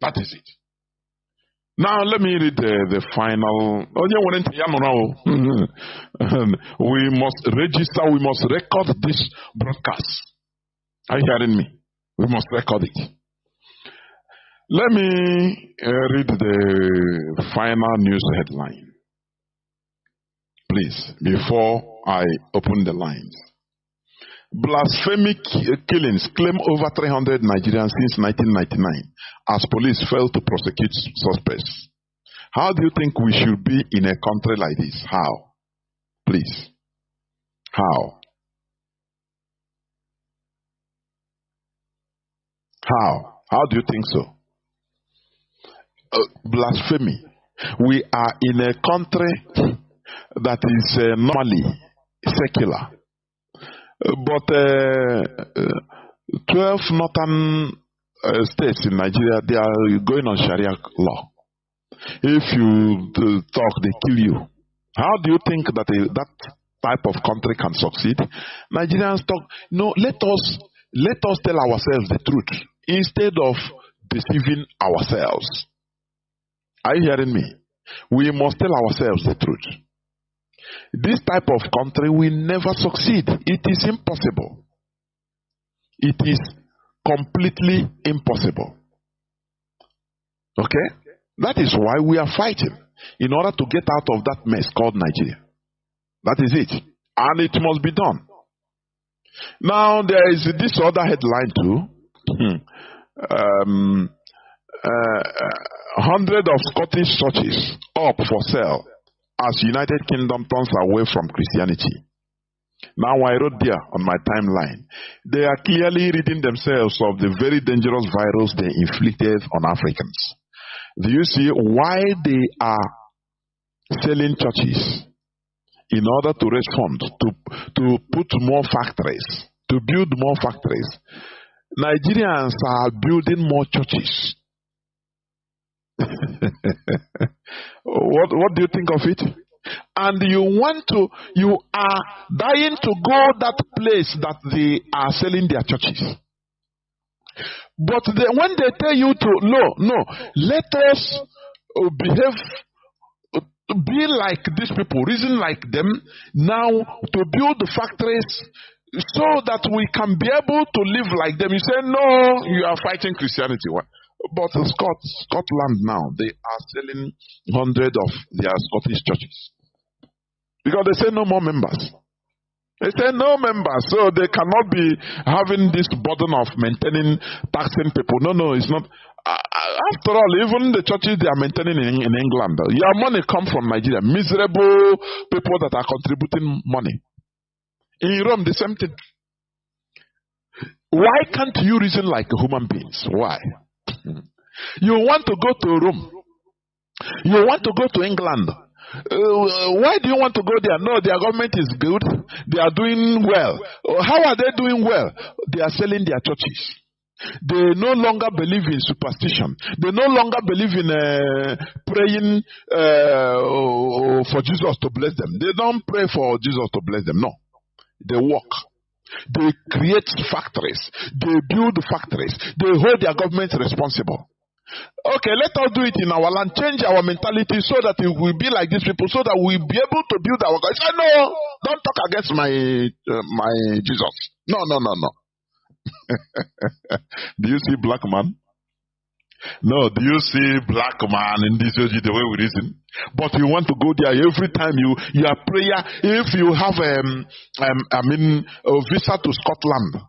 S9: That is it. Now let me read the final. We must register, we must record this broadcast. Are you hearing me? We must record it. Let me read the final news headline, please, before I open the lines. Blasphemic killings claim over 300 Nigerians since 1999 as police fail to prosecute suspects. How do you think we should be in a country like this? How? Please. How? How? How do you think so? Blasphemy. We are in a country that is normally secular. But 12 northern states in Nigeria, they are going on Sharia law. If you talk, they kill you. How do you think that that type of country can succeed? Nigerians talk. No, let us tell ourselves the truth instead of deceiving ourselves. Are you hearing me? We must tell ourselves the truth. This type of country will never succeed. It is impossible. It is completely impossible. Okay? That is why we are fighting, in order to get out of that mess called Nigeria. That is it. And it must be done. Now, there is this other headline too. 100 of Scottish churches up for sale as United Kingdom turns away from Christianity. Now I wrote there on my timeline. They are clearly ridding themselves of the very dangerous virus they inflicted on Africans. Do you see why they are selling churches? In order to raise funds, to put more factories, to build more factories. Nigerians are building more churches. What do you think of it? And you are dying to go that place that they are selling their churches. But when they tell you to, no, let us be like these people, reason like them, now to build the factories so that we can be able to live like them. You say, no, you are fighting Christianity. But Scotland now, they are selling 100 of their Scottish churches. Because they say no more members. They say no members, so they cannot be having this burden of maintaining, taxing people. No, it's not. After all, even the churches they are maintaining in England, your money comes from Nigeria. Miserable people that are contributing money. In Rome, the same thing. Why can't you reason like human beings? Why? You want to go to Rome. You want to go to England. Why do you want to go there? No, their government is good. They are doing well. How are they doing well? They are selling their churches. They no longer believe in superstition. They no longer believe in praying for Jesus to bless them. They don't pray for Jesus to bless them. No. They work. They create factories. They build factories. They hold their government responsible. Okay, let us do it in our land. Change our mentality so that it will be like these people, so that we'll be able to build our God. Say, no, don't talk against my Jesus. No. Do you see black man? No, do you see black man in this the way we reason? But you want to go there every time you are prayer. If you have a visa to Scotland,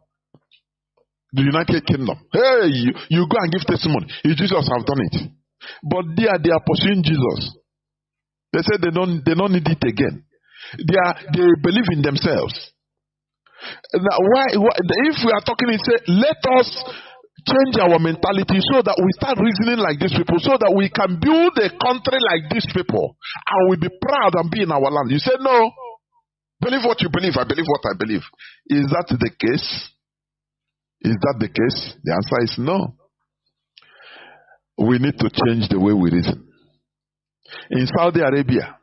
S9: the United Kingdom, hey, you go and give testimony. Jesus have done it. But they are pursuing Jesus. They say they don't need it again. They believe in themselves. Now, why if we are talking, it say, let us change our mentality so that we start reasoning like these people, so that we can build a country like these people and we'll be proud and be in our land. You say, no, believe what you believe. I believe what I believe. Is that the case? Is that the case? The answer is no. We need to change the way we reason. In Saudi Arabia,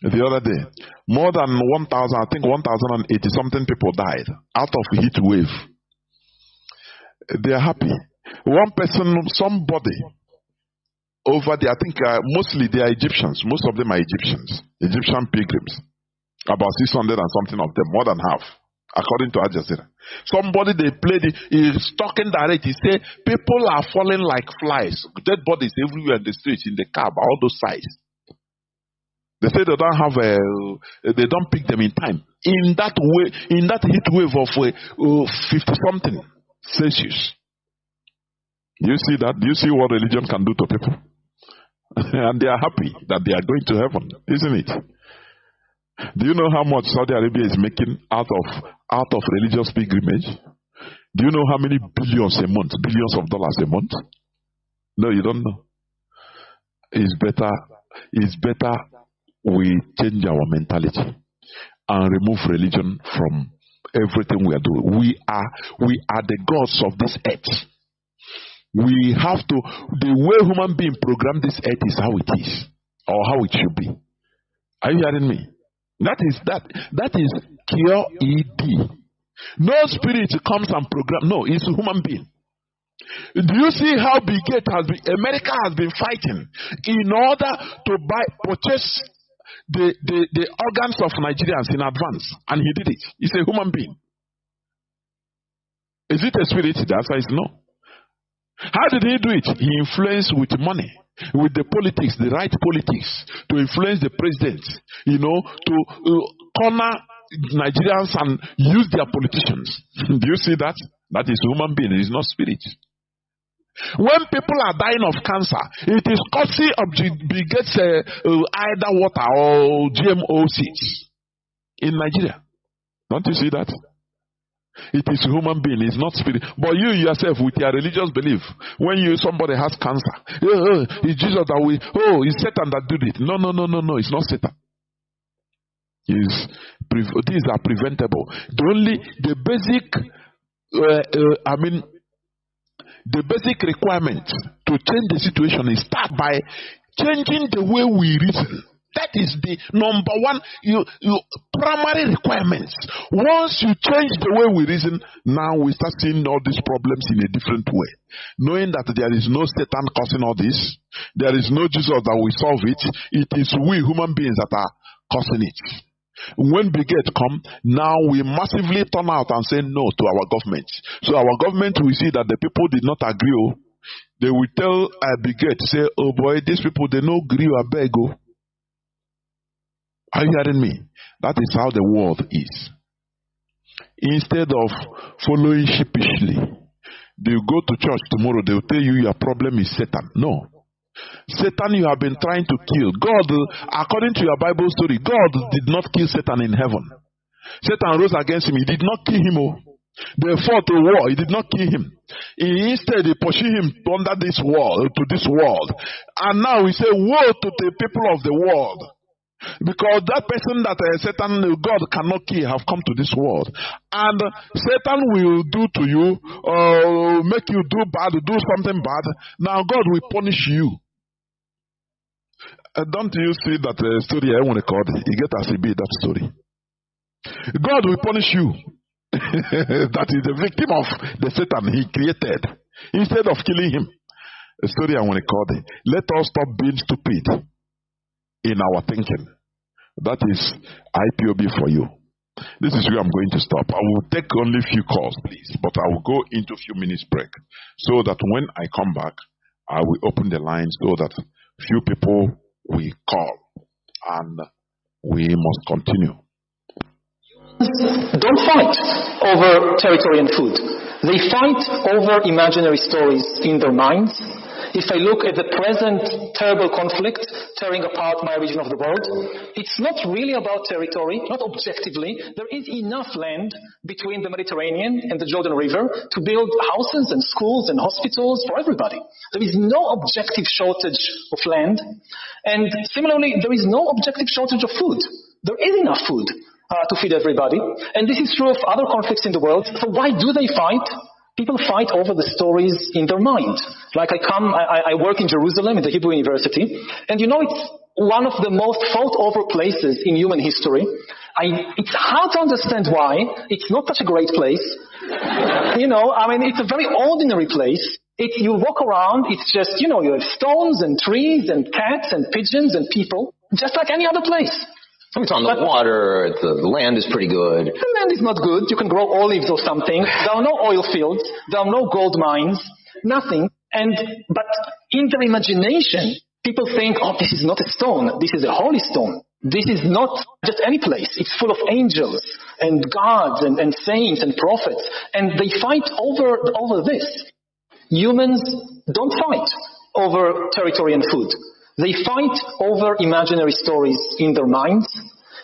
S9: the other day, more than 1,000, I think 1,080 something people died out of heat wave. They are happy. One person, somebody over there, I think mostly they are Egyptians. Most of them are Egyptian pilgrims. About 600 and something of them, more than half, according to Al Jazeera. Somebody they played it, is talking direct. He said people are falling like flies. Dead bodies everywhere in the streets, in the car, all those sides. They say they don't have they don't pick them in time. In that way, in that heat wave of 50 something Celsius. Do you see that? Do you see what religion can do to people? And they are happy that they are going to heaven, isn't it? Do you know how much Saudi Arabia is making out of religious pilgrimage? Do you know how many billions a month, billions of dollars a month? No, you don't know. It's better we change our mentality and remove religion from everything we are doing. We are the gods of this earth. We have to, the way human being programmed this earth is how it is, or how it should be. Are you hearing me? That is pure ED. No spirit comes and program. No, it's a human being. Do you see how America has been fighting in order to purchase the organs of Nigerians in advance, and he did it. He's a human being. Is it a spirit? The answer is no. How did he do it? He influenced with money, with the politics, the right politics, to influence the president, to corner Nigerians and use their politicians. Do you see that? That is human being, it is not spirit. When people are dying of cancer, it is courtesy of Bill Gates either water or GMO seeds in Nigeria. Don't you see that? It is human being, it's not spirit. But you yourself, with your religious belief, when somebody has cancer, it's Jesus that it's Satan that did it. No, it's not Satan. These are preventable. The basic requirement to change the situation is start by changing the way we reason. That is the number one primary requirements. Once you change the way we reason, now we start seeing all these problems in a different way. Knowing that there is no Satan causing all this, there is no Jesus that will solve it. It is we human beings that are causing it. When Brigade come, now we massively turn out and say no to our government. So our government will see that the people did not agree. They will tell Brigade, say, oh boy, these people, they no agree, I beg. Are you hearing me? That is how the world is. Instead of following sheepishly, they go to church tomorrow, they will tell you your problem is Satan. No. Satan you have been trying to kill. God, according to your Bible story, God did not kill Satan in heaven. Satan rose against him. He did not kill him. They fought a war. He did not kill him. Instead, he pursued him under this world, to this world. And now we say, woe to the people of the world. Because that person that Satan, God cannot kill, have come to this world. And Satan will do to you, make you do bad, do something bad. Now God will punish you. Don't you see that story I want to call it? You get a CB, that story. God will punish you. That is the victim of the Satan he created. Instead of killing him. A story I want to call it. Let us stop being stupid in our thinking. That is IPOB for you. This is where I'm going to stop. I will take only a few calls, please, but I will go into a few minutes break so that when I come back, I will open the lines so that few people will call and we must continue.
S6: Don't fight over territory and food. They fight over imaginary stories in their minds. If I look at the present terrible conflict tearing apart my region of the world, it's not really about territory, not objectively. There is enough land between the Mediterranean and the Jordan River to build houses and schools and hospitals for everybody. There is no objective shortage of land. And similarly, there is no objective shortage of food. There is enough food to feed everybody. And this is true of other conflicts in the world. So why do they fight? People fight over the stories in their mind. Like I work in Jerusalem in the Hebrew University, and it's one of the most fought over places in human history. It's hard to understand why. It's not such a great place. It's a very ordinary place. You walk around, it's just, you have stones and trees and cats and pigeons and people, just like any other place.
S7: It's on the water, the land is pretty good.
S6: The land is not good. You can grow olives or something. There are no oil fields. There are no gold mines. Nothing. But in their imagination, people think, this is not a stone. This is a holy stone. This is not just any place. It's full of angels and gods and saints and prophets. And they fight over this. Humans don't fight over territory and food. They fight over imaginary stories in their minds.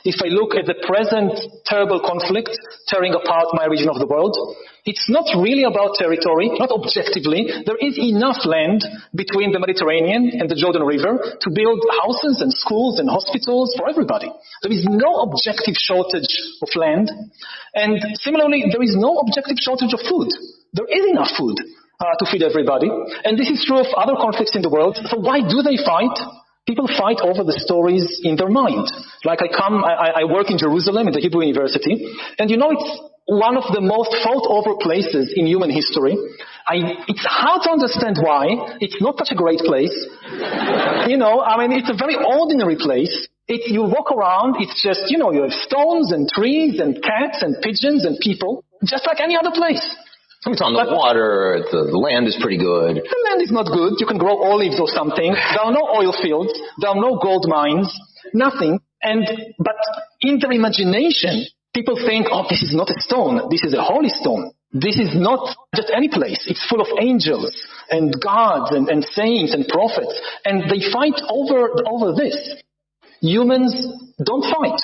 S6: If I look at the present terrible conflict tearing apart my region of the world, it's not really about territory, not objectively. There is enough land between the Mediterranean and the Jordan River to build houses and schools and hospitals for everybody. There is no objective shortage of land. And similarly, there is no objective shortage of food. There is enough food to feed everybody. And this is true of other conflicts in the world. So why do they fight? People fight over the stories in their mind. Like I work in Jerusalem in the Hebrew University, and it's one of the most fought over places in human history. It's hard to understand why. It's not such a great place. It's a very ordinary place. You walk around, it's just, you have stones and trees and cats and pigeons and people, just like any other place.
S7: It's on the water, the land is pretty good.
S6: The land is not good. You can grow olives or something. There are no oil fields. There are no gold mines. Nothing. But in their imagination, people think, this is not a stone. This is a holy stone. This is not just any place. It's full of angels and gods and saints and prophets. And they fight over this. Humans don't fight.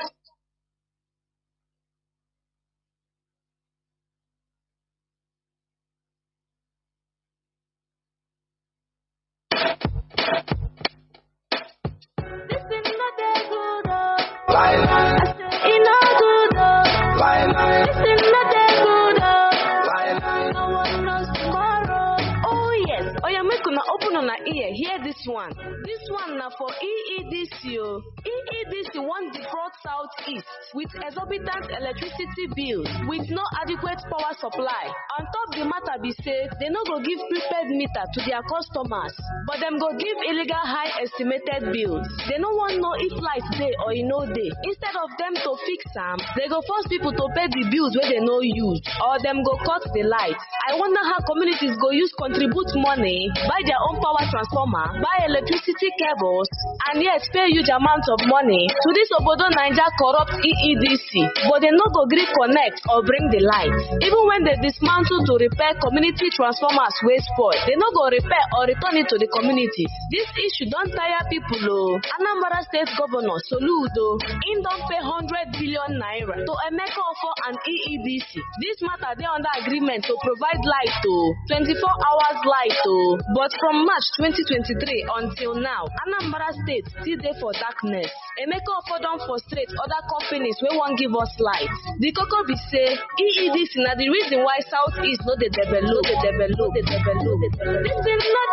S8: Hear this one. This one now for EEDC. EEDC won't defraud Southeast with exorbitant electricity bills with no adequate power supply. On top the matter be say, they no go give prepaid meter to their customers, but them go give illegal high estimated bills. They no want know if light day or no day. Instead of them to fix them, they go force people to pay the bills where they no use, or them go cut the light. I wonder how communities go use contribute money, buy their own power transformer, buy electricity cables, and yet pay huge amounts of money to this Obodo Naija corrupt EEDC, but they no go gree connect or bring the light. Even when they dismantle to repair community transformers wey spoil, they no go repair or return it to the communities. This issue don't tire people o. Anambra State Governor Soludo, he don't pay 100 billion naira to Emeka Ofo and EEDC. This matter they under agreement to provide light o, 24 hours light o. But from March 2023 until now, Anambra State still there for darkness. Emeka Ofo don frustrate other companies wey won't give us light. The koko be say EEDC na the reason why Southeast no dey develop. This thing no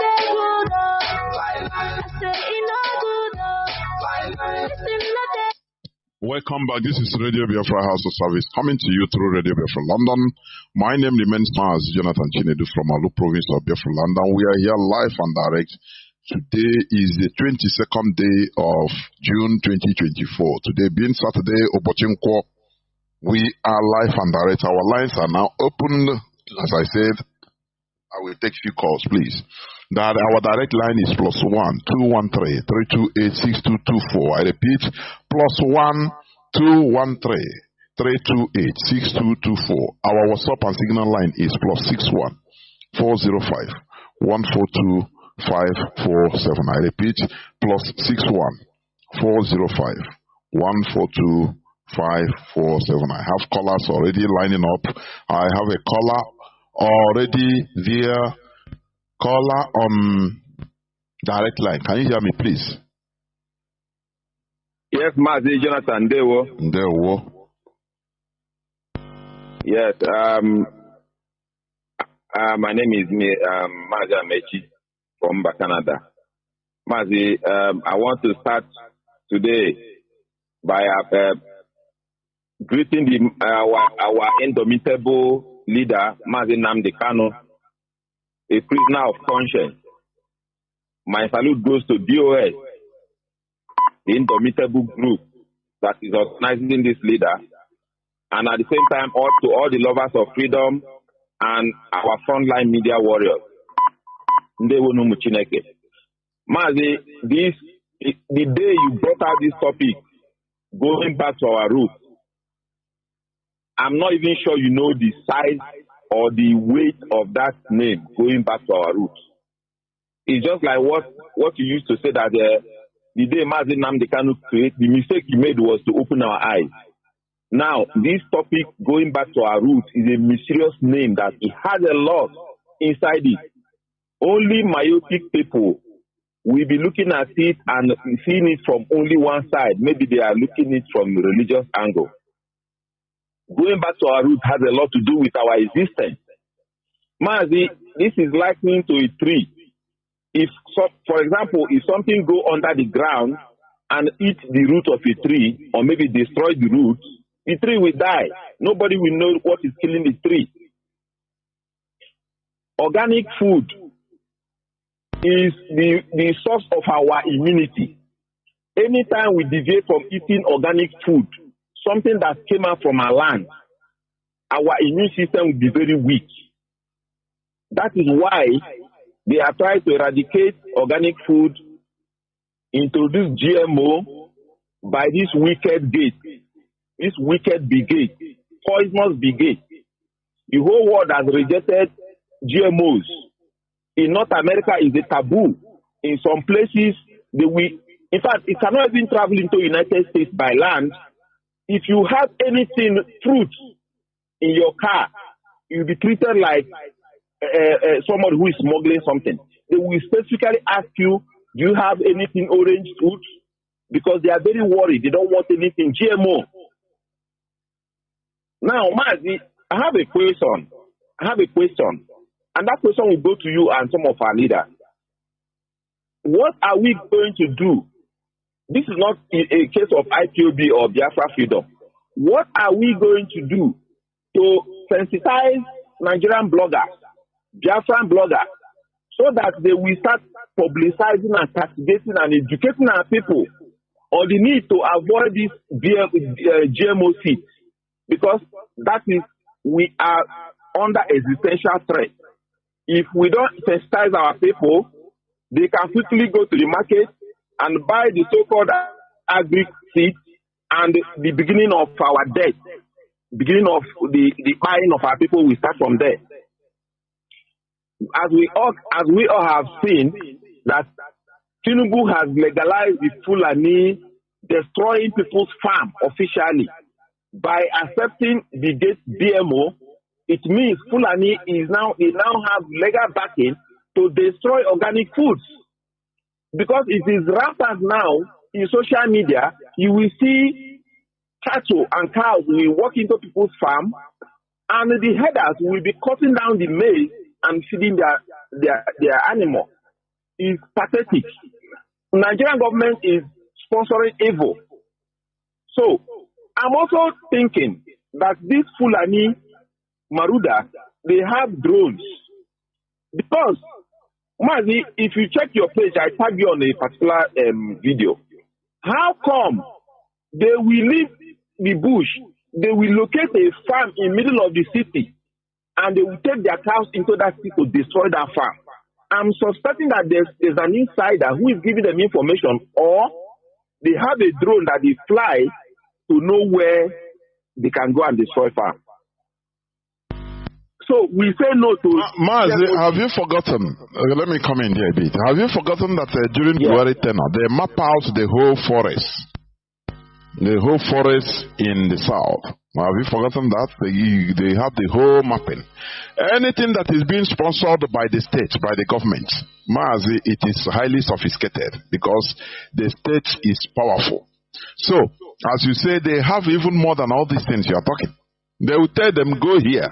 S8: dey good o. I say e no good o. This thing no dey.
S9: Welcome back. This is Radio Biafra House of Service coming to you through Radio Biafra London. My name remains Mazi Jonathan Chinedu from Alu province of Biafra London. We are here live and direct. Today is the 22nd day of June 2024. Today being Saturday, Obochinko, we are live and direct. Our lines are now open. As I said, I will take few calls, please. That our direct line is +1 213 328 6224. I repeat, +1 213 328 6224. Our WhatsApp and Signal line is +61 405 142 547. I repeat, +61 405 142 547. I have callers already lining up. I have a caller already there. Caller on direct line. Can you hear me, please?
S10: Yes, Mazi Jonathan Dewo.
S9: Dewo.
S10: Yes. My name is Mazi Amechi from Canada. Mazi, I want to start today by greeting our indomitable leader, Mazi Nnamdi Kanu, a prisoner of conscience. My salute goes to DOS, the indomitable group that is organizing this leader, and at the same time, to all the lovers of freedom and our frontline media warriors. Mazi, the day you brought out this topic, going back to our roots, I'm not even sure you know the size or the weight of that name, going back to our roots. It's just like what you used to say that the day Mazi Nnamdi Kanu created, the mistake he made was to open our eyes. Now, this topic, going back to our roots, is a mysterious name that it has a lot inside it. Only myopic people will be looking at it and seeing it from only one side. Maybe they are looking at it from a religious angle. Going back to our roots has a lot to do with our existence. Mazi, this is likened to a tree. For example, if something go under the ground and eat the root of a tree, or maybe destroy the roots, the tree will die. Nobody will know what is killing the tree. Organic food is the source of our immunity. Anytime we deviate from eating organic food, something that came out from our land, our immune system will be very weak. That is why they are trying to eradicate organic food, introduce GMO by this wicked gate, this wicked brigade, poisonous brigade. The whole world has rejected GMOs. In North America, it's a taboo. In some places, in fact, it cannot even travel into the United States by land. If you have anything, fruit, in your car, you'll be treated like someone who is smuggling something. They will specifically ask you, do you have anything orange fruit? Because they are very worried. They don't want anything GMO. Now, Mazi, I have a question. And that question will go to you and some of our leaders. What are we going to do? This is not a case of IPOB or Biafra freedom. What are we going to do to sensitize Nigerian bloggers, Biafran bloggers, so that they will start publicizing and castigating and educating our people on the need to avoid this GMO seed? Because that is, we are under existential threat. If we don't sensitize our people, they can quickly go to the market and buy the so-called agri seed, and the beginning of our death, beginning of the buying of our people will start from there. As we all have seen, that Tinubu has legalized the Fulani destroying people's farm officially. By accepting the BMO, it means Fulani now have legal backing to destroy organic foods. Because it is rampant now in social media, you will see cattle and cows will walk into people's farm, and the herders will be cutting down the maize and feeding their animal. It's pathetic. Nigerian government is sponsoring evil. So I'm also thinking that these Fulani Maruda, they have drones. Because, Mazi, if you check your page, I tag you on a particular video. How come they will leave the bush, they will locate a farm in the middle of the city, and they will take their cows into that city to destroy that farm? I'm suspecting that there's an insider who is giving them information, or they have a drone that they fly to know where they can go and destroy farm. So we say no to...
S9: Mazi, have you forgotten? Let me come in here a bit. Have you forgotten that during Buhari tenure, they map out the whole forest? The whole forest in the south. Have you forgotten that? They have the whole mapping. Anything that is being sponsored by the state, by the government, Mazi, it is highly sophisticated because the state is powerful. So, as you say, they have even more than all these things you are talking. They will tell them, go here.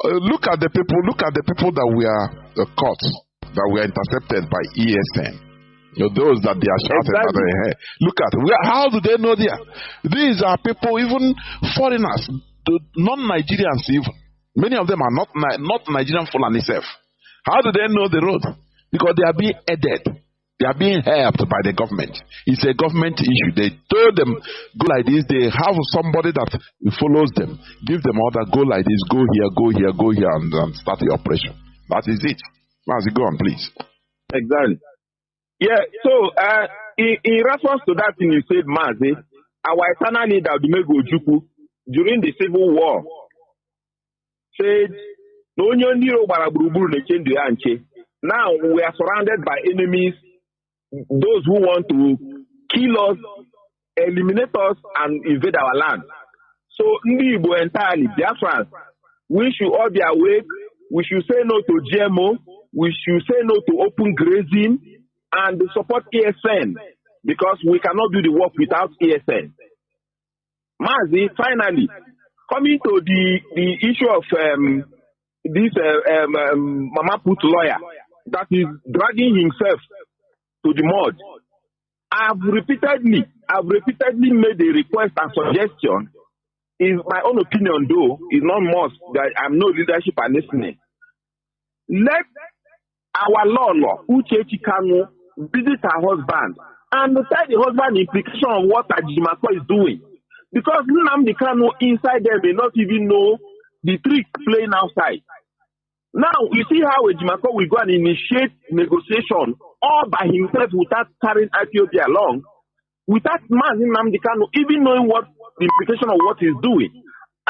S9: Look at the people that were caught, that were intercepted by ESN. Those that they are shouting at their head. Look at how do they know there? These are people, even foreigners, non-Nigerians even. Many of them are not Nigerian Fulani self. How do they know the road? Because they are being aided. They are being helped by the government. It's a government issue. They told them, go like this. They have somebody that follows them. Give them order, go like this, go here, and start the operation. That is it. Mazi, go on, please.
S10: Exactly. Yeah, so in reference to that thing you said, Mazi, our eternal leader, Dumego Ojukwu, during the Civil War, said, now we are surrounded by enemies, those who want to kill us, eliminate us, and invade our land. So, Ndibo entirely, Biafrans, we should all be awake. We should say no to GMO. We should say no to open grazing and support ESN, because we cannot do the work without ESN. Mazi, finally, coming to the issue of this Mama Put lawyer that is dragging himself to the mud. I've repeatedly made a request and suggestion. Is my own opinion, though, is not must that I'm no leadership and listening. Let our law, Uchechi Kanu, visit her husband and tell the husband the implication of what Ajimako is doing. Because Nnamdi Kanu inside there may not even know the trick playing outside. Now, you see how Ajimako will go and initiate negotiation all by himself without carrying IPOB along, without Mazi Nnamdi Kanu even knowing what the implication of what he's doing.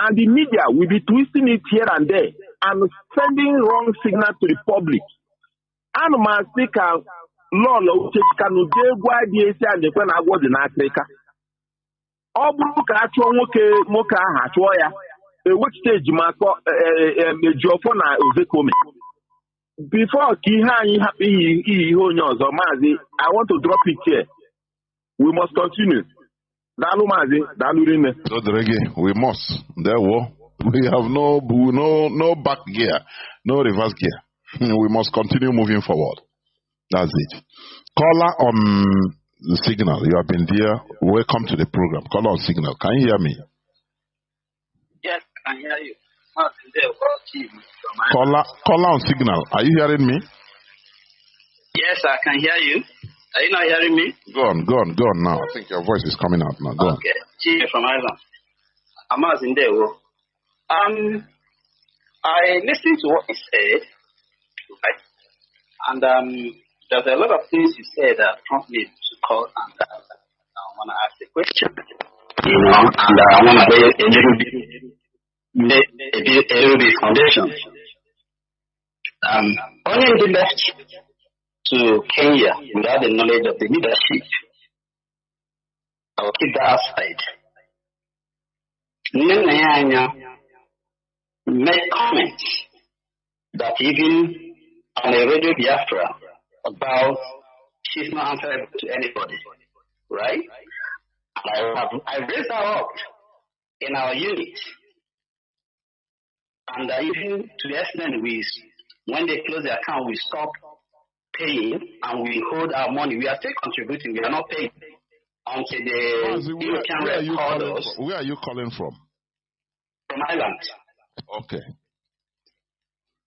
S10: And the media will be twisting it here and there and sending wrong signal to the public. And Masika Lolo Kanu Degwa DSA and the Pen I was in Africa. Obuka Moka Hatoya, which stage Marco Jofona Ozekome. Before Kihan happy or Mazi, I want to drop it here. We must continue.
S9: We must. We have no back gear, no reverse gear. We must continue moving forward. That's it. Caller on the signal. You have been there. Welcome to the program. Caller on signal. Can you hear me?
S11: Yes, I can hear you.
S9: Caller on signal. Are you hearing me?
S11: Yes, I can hear you. Are you not hearing me?
S9: Go on now. I think your voice is coming out now. Go on.
S11: Okay. Chief from Ireland. I'm in there. I listened to what he said, right? And there's a lot of things he said that prompted me to call, and I want to ask a question. And I want to lay a little bit foundation. Only the left to Kenya without the knowledge of the leadership. I'll keep that aside. Nnamdi made comments that even on a radio Biafra about she's not answerable to anybody, right? I raised her up in our unit, and even to the extent when they close the account, we stop paying and we hold our money. We are still contributing. We are not paying until the European Red called us.
S9: Where are you calling from?
S11: From Ireland.
S9: Okay.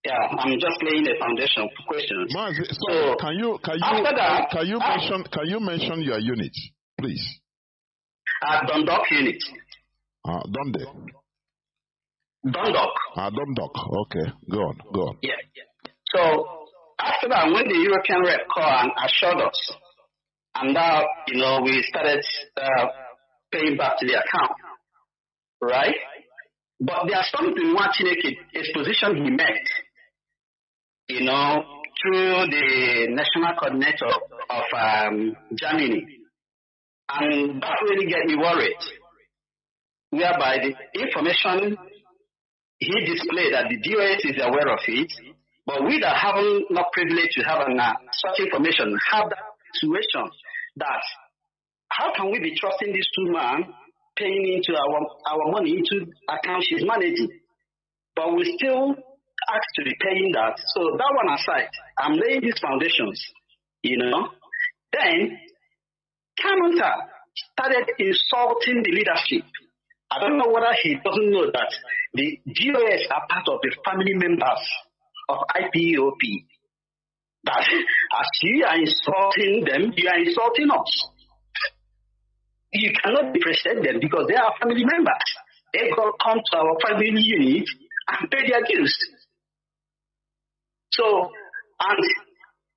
S11: Yeah, I'm just laying a foundation for questions.
S9: Mazi,
S11: so
S9: can you mention your unit, please?
S11: Dundalk unit.
S9: Dundee.
S11: Dundalk.
S9: Dundalk. Okay, go on.
S11: Yeah. So after that, when the European Red called and assured us, and now we started paying back to the account, right? But there's something watching a position he made, through the national coordinator of Germany. And that really get me worried, whereby the information he displayed that the DOS is aware of it, but we that haven't not privileged to have such information have that situation that how can we be trusting this two man paying into our money into accounts she's managing, but we still ask to be paying that. So that one aside, I'm laying these foundations, Then Kanu started insulting the leadership. I don't know whether he doesn't know that the DOS are part of the family members of IPOP. That as you are insulting them, you are insulting us. You cannot depreciate them because they are family members. They come to our family unit and pay their dues. So, and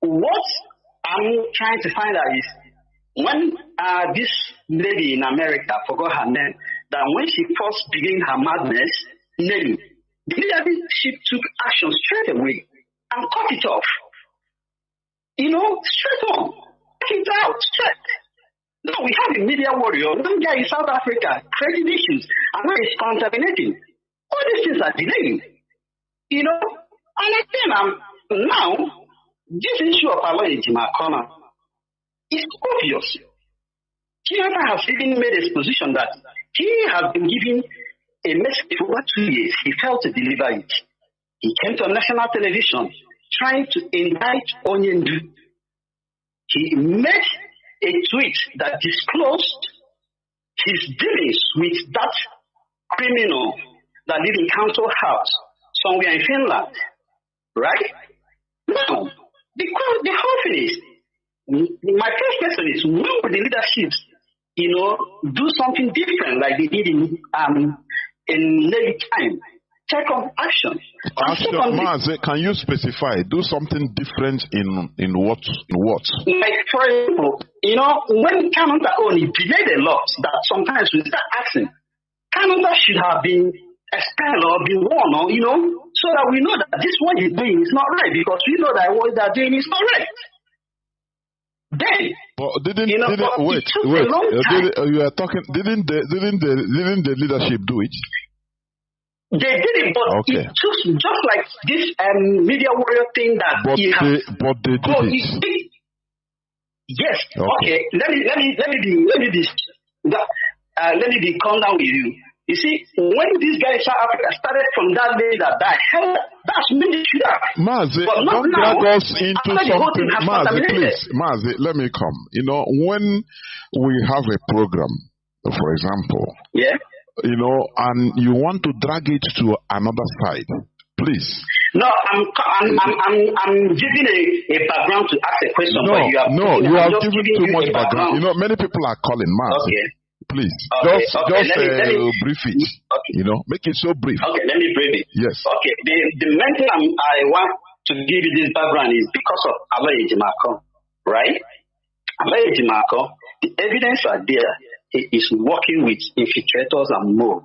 S11: what I'm trying to find out is when this lady in America, I forgot her name, that when she first began her madness, Nelly, the leadership took action straight away and cut it off. Straight on. Cut it out, straight. Now we have a media warrior, one guy in South Africa, creating issues, and now he's contaminating. All these things are delaying. And again, now, this issue of allowing Jima Kanu is obvious. Biafra has even made a position that he has been giving a message for over 2 years. He failed to deliver it. He came to national television trying to indict Onyendu. He made a tweet that disclosed his dealings with that criminal that lived in Council House somewhere in Finland. Right? Now, the whole thing is, my first question is, when will the leaderships, do something different like they did in late time? Take on action.
S9: Mazi, can you specify? Do something different in what?
S11: Like, for example, when Kanu only delayed a lot, that sometimes we start asking, Kanu should have been expelled or be warned, or, so that we know that this one is doing is not right, because we know that what they're doing is not right. Then,
S9: but
S11: but
S9: wait,
S11: it took a long time.
S9: you are talking, didn't the leadership do it?
S11: They did it, but
S9: Okay.
S11: it took just like this media warrior thing that
S9: But they did it.
S11: Yes.
S9: Okay.
S11: Let me be calm down with you. You see, when this guy in South Africa started from that day that died, hell, that's military.
S9: Mazi, don't drag us into something. Mazi, please. Mazi, let me come. When we have a program, for example, and you want to drag it to another side, please.
S11: No, I'm giving a background to ask a question.
S9: No,
S11: but
S9: you have given too much background. Many people are calling, Mazi.
S11: Okay.
S9: Please,
S11: let me
S9: brief it.
S11: Okay.
S9: Make it so brief.
S11: Okay, let me brief it.
S9: Yes.
S11: Okay, the main thing I want to give you this background is because of Aloy Ejimakor, right? Aloy Ejimakor, the evidence are there. He is working with infiltrators and more.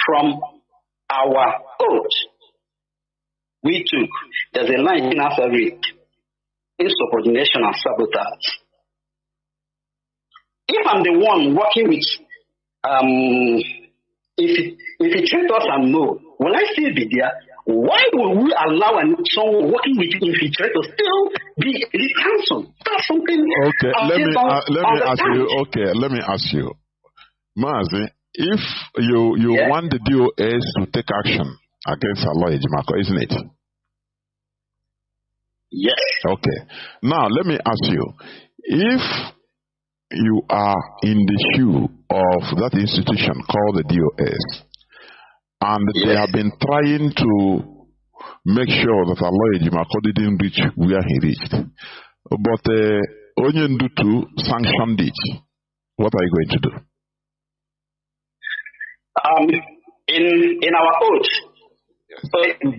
S11: From our oath, we took, there's a line in our fabric, insubordination and sabotage. If I'm the one working with infiltrators and more, will I still be there? Why would we allow someone working with infiltrators still be the council? That's something.
S9: Okay, let me ask you, Mazi, if you want the DOS to take action against Aloy Ejimakor, isn't it?
S11: Yes.
S9: Okay. Now let me ask you, if you are in the shoe of that institution called the DOS, and they have been trying to make sure that Aloy Ejimakor didn't reach where he reached, but Onyendu sanctioned it, what are you going to do? In our oath,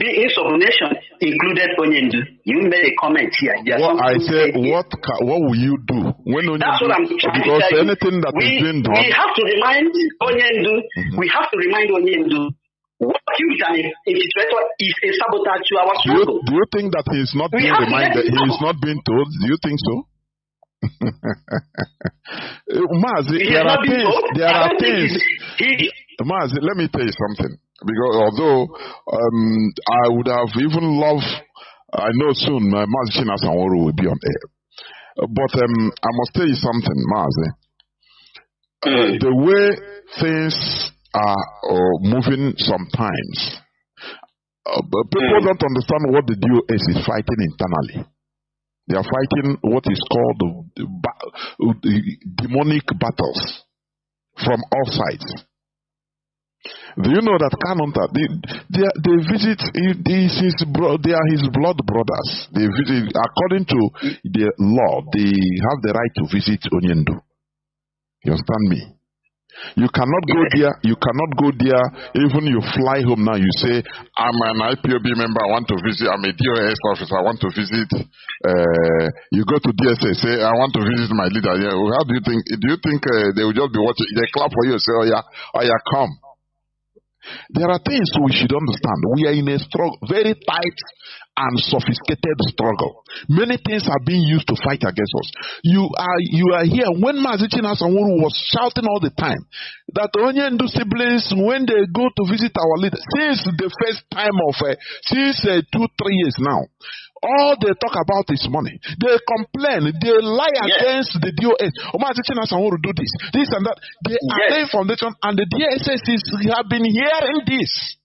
S9: being insubordination included Onyendu. You made a comment here. What will you do when Onyendu?
S11: That's what I'm trying to
S9: because
S11: tell
S9: anything that is being done,
S11: we have to remind Onyendu. We have to remind Onyendu. Working with an infiltrator is a sabotage to our struggle.
S9: Do you think that he is not being reminded? He is not being told. Do you think so? Mazi, there are things. Mazi, let me tell you something. Because although I would have even loved, I know soon Mazi Chinasanworo will be on air. But I must tell you something, Mazi. The way things are moving sometimes, people don't understand what the DOS is fighting internally. They are fighting what is called the demonic battles from all sides. Do you know that Kanu, they visit, they are his blood brothers. They visit, according to the law, they have the right to visit Onyendu. You understand me? You cannot go there. You cannot go there. Even you fly home now, you say, I'm an IPOB member, I want to visit, I'm a DOS officer, I want to visit. You go to DSA, say, I want to visit my leader. Yeah. How do you think they will just be watching? They clap for you and say, oh yeah, come. There are things we should understand. We are in a struggle, very tight and sophisticated struggle. Many things are being used to fight against us. You are here. When Mazi Chinasanworo was shouting all the time that Onyendu siblings, when they go to visit our leader, since the first time of since 2-3 years now, all they talk about is money. They complain. They lie against the DOS. Mazi Chinasanworo do this and that. They are laying foundation, and the DSS have been hearing this.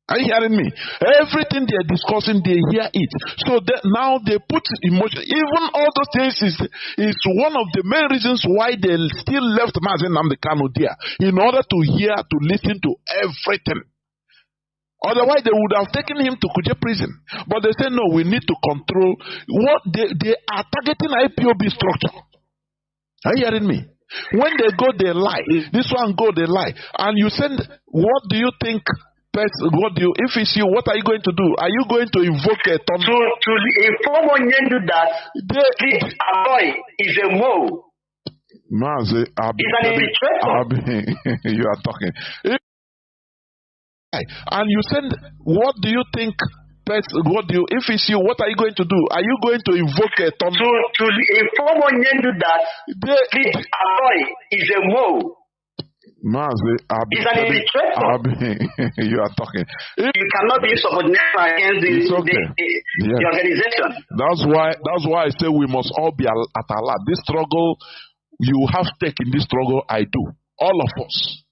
S9: Are you hearing me? Everything they are discussing, they hear it. So now they put emotion. Even all those things is one of the main reasons why they still left Mazi Nnamdi Kanu there, in order to hear, to listen to everything. Otherwise, they would have taken him to Kuje prison. But they say, no, we need to control what they are targeting IPOB structure. Are you hearing me? When they go, they lie. This one go, they lie. And you send, what do you think? If it's you, what are you going to do? Are you going to invoke a ton?
S11: To inform Onyendu that this Aloy is a mole.
S9: Mazi, you are talking. And you said, what do you think? If it's you, what are you going to do? Are you going to invoke a ton?
S11: To inform Onyendu that this alloy is a mole.
S9: Mazi,
S11: it's an illustrator.
S9: You are talking.
S11: You cannot be subordinate against the organization.
S9: That's why I say we must all be at alert. This struggle, you have stake in this struggle. I do. All of us.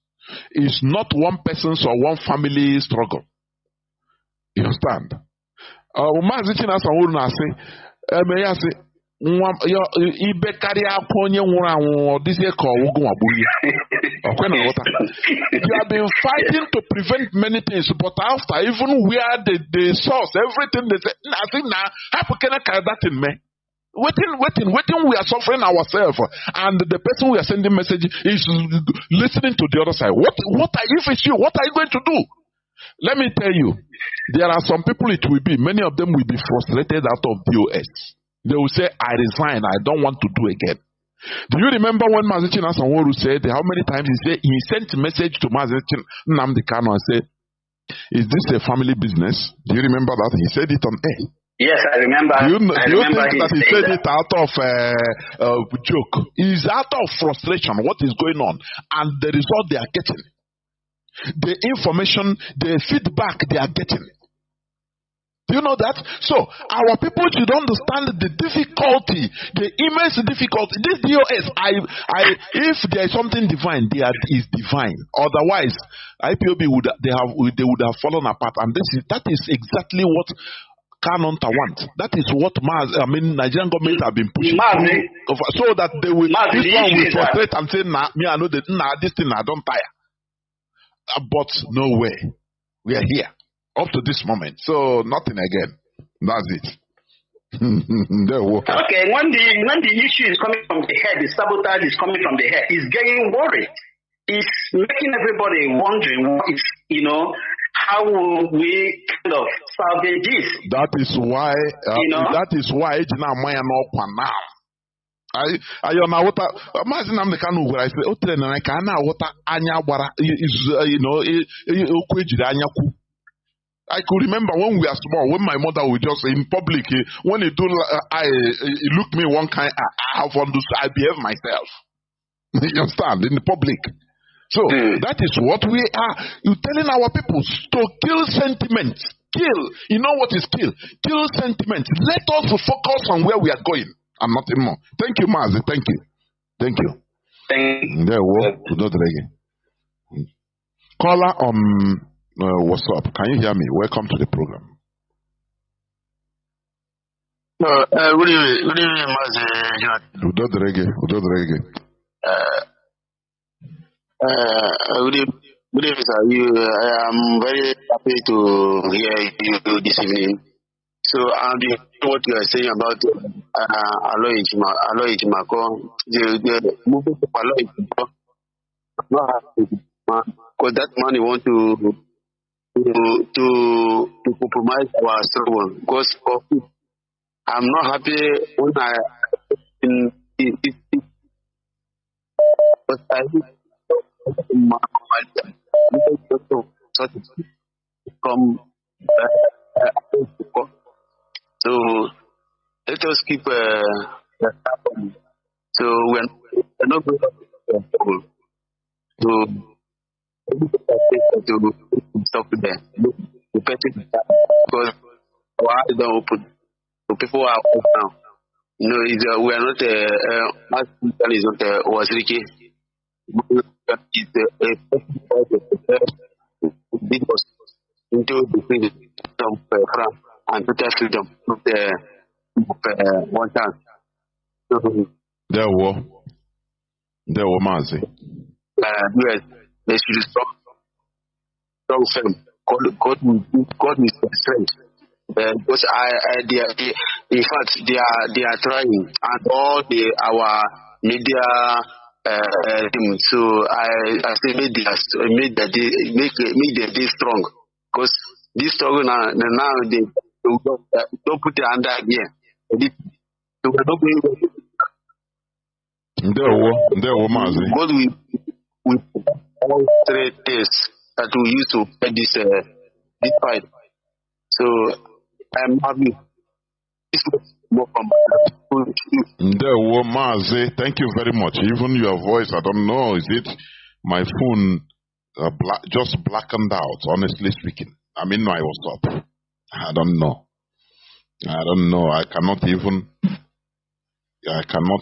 S9: It's not one person's or one family struggle. You understand? Mazi Chinasa wouldn't say, you are been fighting to prevent many things, but after even where the source, everything they say, I think now, how can I carry that in me? Waiting, we are suffering ourselves, and the person we are sending message is listening to the other side. If it's you, what are you going to do? Let me tell you, there are some people it will be, many of them will be frustrated out of DOS. They will say, I resign, I don't want to do again. Do you remember when Mazi Chinasa said, how many times he sent a message to Mazi Nnamdi Kanu and said, is this a family business? Do you remember that? He said it on air.
S11: Yes, I remember.
S9: Do you think that he said it out of joke? It's out of frustration, what is going on, and the result they are getting. The information, the feedback they are getting. Do you know that? So, our people should understand the difficulty, the immense difficulty. This DOS, if there is something divine, there is divine. Otherwise, IPOB would have fallen apart. And that is exactly what Kanu want. That is what Nigerian government have been pushing so that they will. This one will frustrate and say, I know that this thing I don't tire. But no way, we are here. Up to this moment, so nothing again. That's it.
S11: Okay, when the issue is coming from the head, the sabotage is coming from the head. It's getting worried. It's making everybody wondering what is, how will we kind of salvage this?
S9: That is why. That is why now. I imagine I'm the Kanu where I say, I could remember when we were small, when my mother would just in public, when he looked me one kind, I have understood, I behave myself. You understand? In the public. So that is what we are. You're telling our people to kill sentiment. Kill. You know what is kill? Kill sentiment. Let us focus on where we are going and nothing more. Thank you, Mazi. Thank you. Thank you. Caller what's up? Can you hear me? Welcome to the program.
S12: Good evening, Mazi.
S9: Good evening,
S12: sir. I am very happy to hear you this evening. So, what you are saying about Aloy Jimako, the movement of Aloy Jimako, not happy because that money want to compromise our struggle. Because I'm not happy when so let us keep so we're not going to stop there. Because our eyes don't open. So people are open now. We are not is not Waziriki. It's into the freedom of and total freedom of one chance.
S9: There were Mazi.
S12: Yes, they should strong firm. God will strength. Because in fact they are trying, and all our media team. So I say make the day strong, because this struggle now they don't put it under here. So we're not going.
S9: There were Mazi.
S12: God will all 3 days. that we use to fight this fight. So I'm happy.
S9: Mazi, thank you very much. Even your voice, I don't know, is it my phone just blackened out, honestly speaking. I mean, I was up. I don't know. I cannot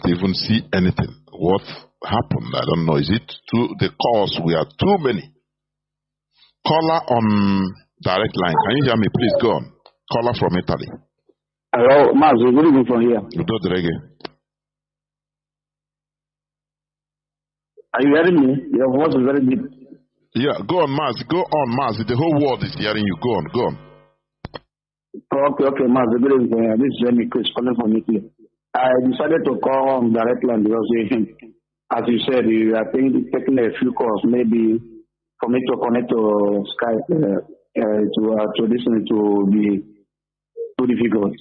S9: even see anything. What happened? I don't know. Is it the cause? We are too many. Caller on direct line. Can you hear me? Please go on. Caller from Italy.
S13: Hello, Mazi. Good evening from here. Are you hearing me? Your voice is very deep.
S9: Yeah, go on, Mazi. Go on, Mazi. The whole world is hearing you. Go on.
S13: Okay, Mazi. Good evening from here. This is Remy Chris calling from Italy. I decided to call on direct line because, as you said, you are taking a few calls, maybe for me to connect to Skype to listen to be too difficult.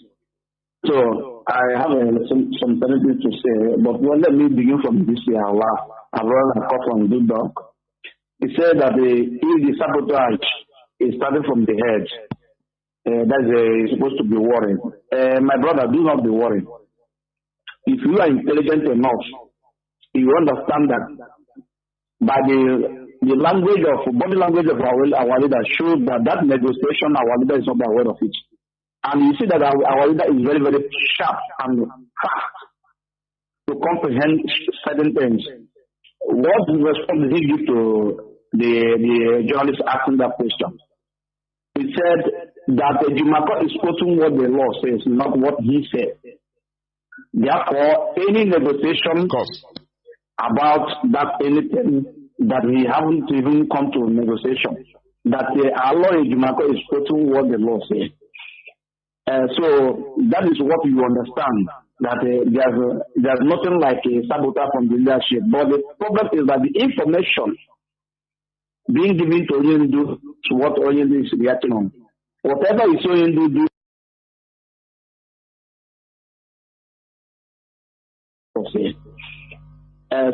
S13: So I have some things to say, but let me begin from this year. I've run a call from Good Dog. He said that if the sabotage is starting from the head, that's supposed to be worried. My brother, do not be worried. If you are intelligent enough, you understand that by the language of body language of our leader shows that negotiation, our leader is not aware of it. And you see that our leader is very, very sharp and fast to comprehend certain things. What response did he give to the journalist asking that question? He said that Jumako is quoting what the law says, not what he said. Therefore, any negotiation about that anything that we haven't even come to negotiation, that our lawyer Jumako is quoting what the law says. So that is what you understand, that there's nothing like a sabotage from the leadership. But the problem is that the information being given to Oyindu to what Oyindu is reacting on. Whatever is Oyindu do.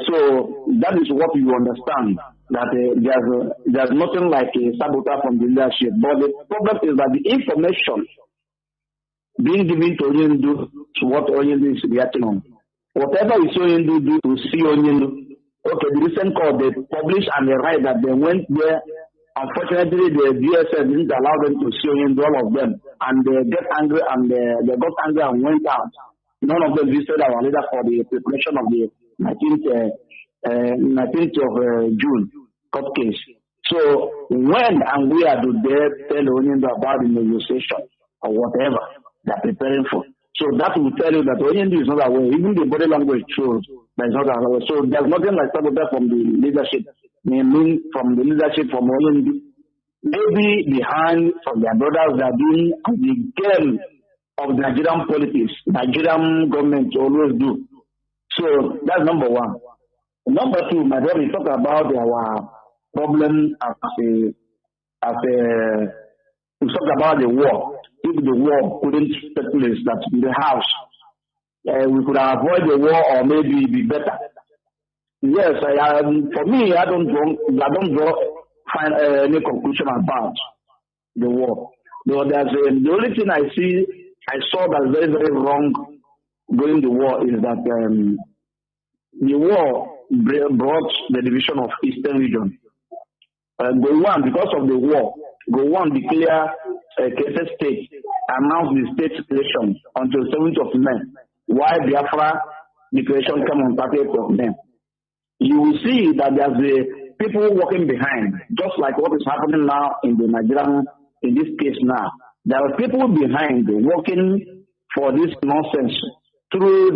S13: So that is what you understand, that there's nothing like a sabotage from the leadership. But the problem is that the information being given to Oyindu to what Oyindu is reacting on. Whatever is Oyindu do to see Oyindu. Okay, the recent call they published and they write that they went there. Unfortunately, the DSS didn't allow them to see Oyindu, all of them, and they got angry and went out. None of them visited our leader for the preparation of the 19th of June court case. So when and where do they tell Oyindu about the negotiation or whatever they're preparing for? So that will tell you that Oyindu is not aware. Even the body language shows that it's not aware. So there's nothing like sabotage from the leadership. From the leadership from Oyindu. Maybe behind from their brothers that are doing the game of Nigerian politics, Nigerian government always do. So that's number one. Number two, my brother, we talk about our problem we talk about the war. If the war couldn't take place, that in the house, we could avoid the war or maybe be better. Yes, for me, I don't find any conclusion about the war. But the only thing I saw that's very, very wrong during the war is that the war brought the division of Eastern region. Because of the war, Gowon declared Kese state, announced the state situation until 7th of May, while Biafra declaration came on 30th of May. You will see that there's people working behind, just like what is happening now in the Nigerian, in this case now. There are people behind working for this nonsense through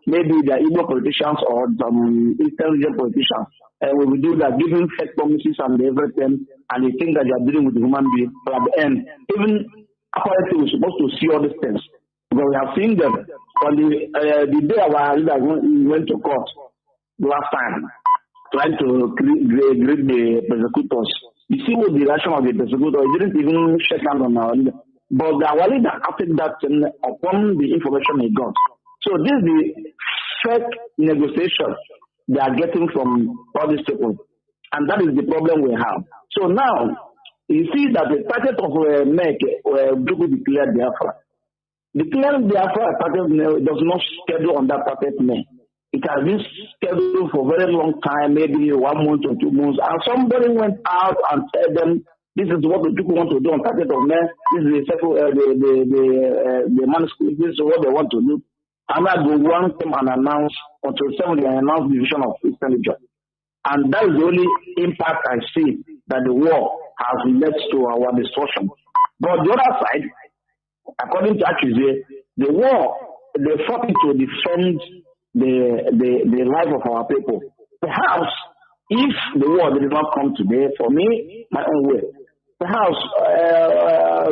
S13: maybe their Igbo politicians or some Eastern region politicians. And we will do that, giving fake promises and everything, and they think that they are dealing with human beings. But at the end, even apparently we're supposed to see all these things. Because we have seen them on the day our leader went to court last time, trying to greet the persecutors. You see what the reaction of the persecutor, he didn't even shake hand on our leader. But our leader acted that upon the information he got. So this is the fake negotiation they are getting from all these people. And that is the problem we have. So now, you see that the target of MEC declared Biafra. Declaring Biafra does not schedule on that target MEC. It has been scheduled for a very long time, maybe 1 month or 2 months. And somebody went out and said them, this is what the people want to do on target of MEC. This is the manuscript. This is what they want to do. And that the one came and announced, until 7 they announced the division of Eastern Region. And that is the only impact I see that the war has led to our destruction. But the other side, according to Akizé, the war, they fought it to defend the life of our people. Perhaps if the war did not come today, for me, my own way, perhaps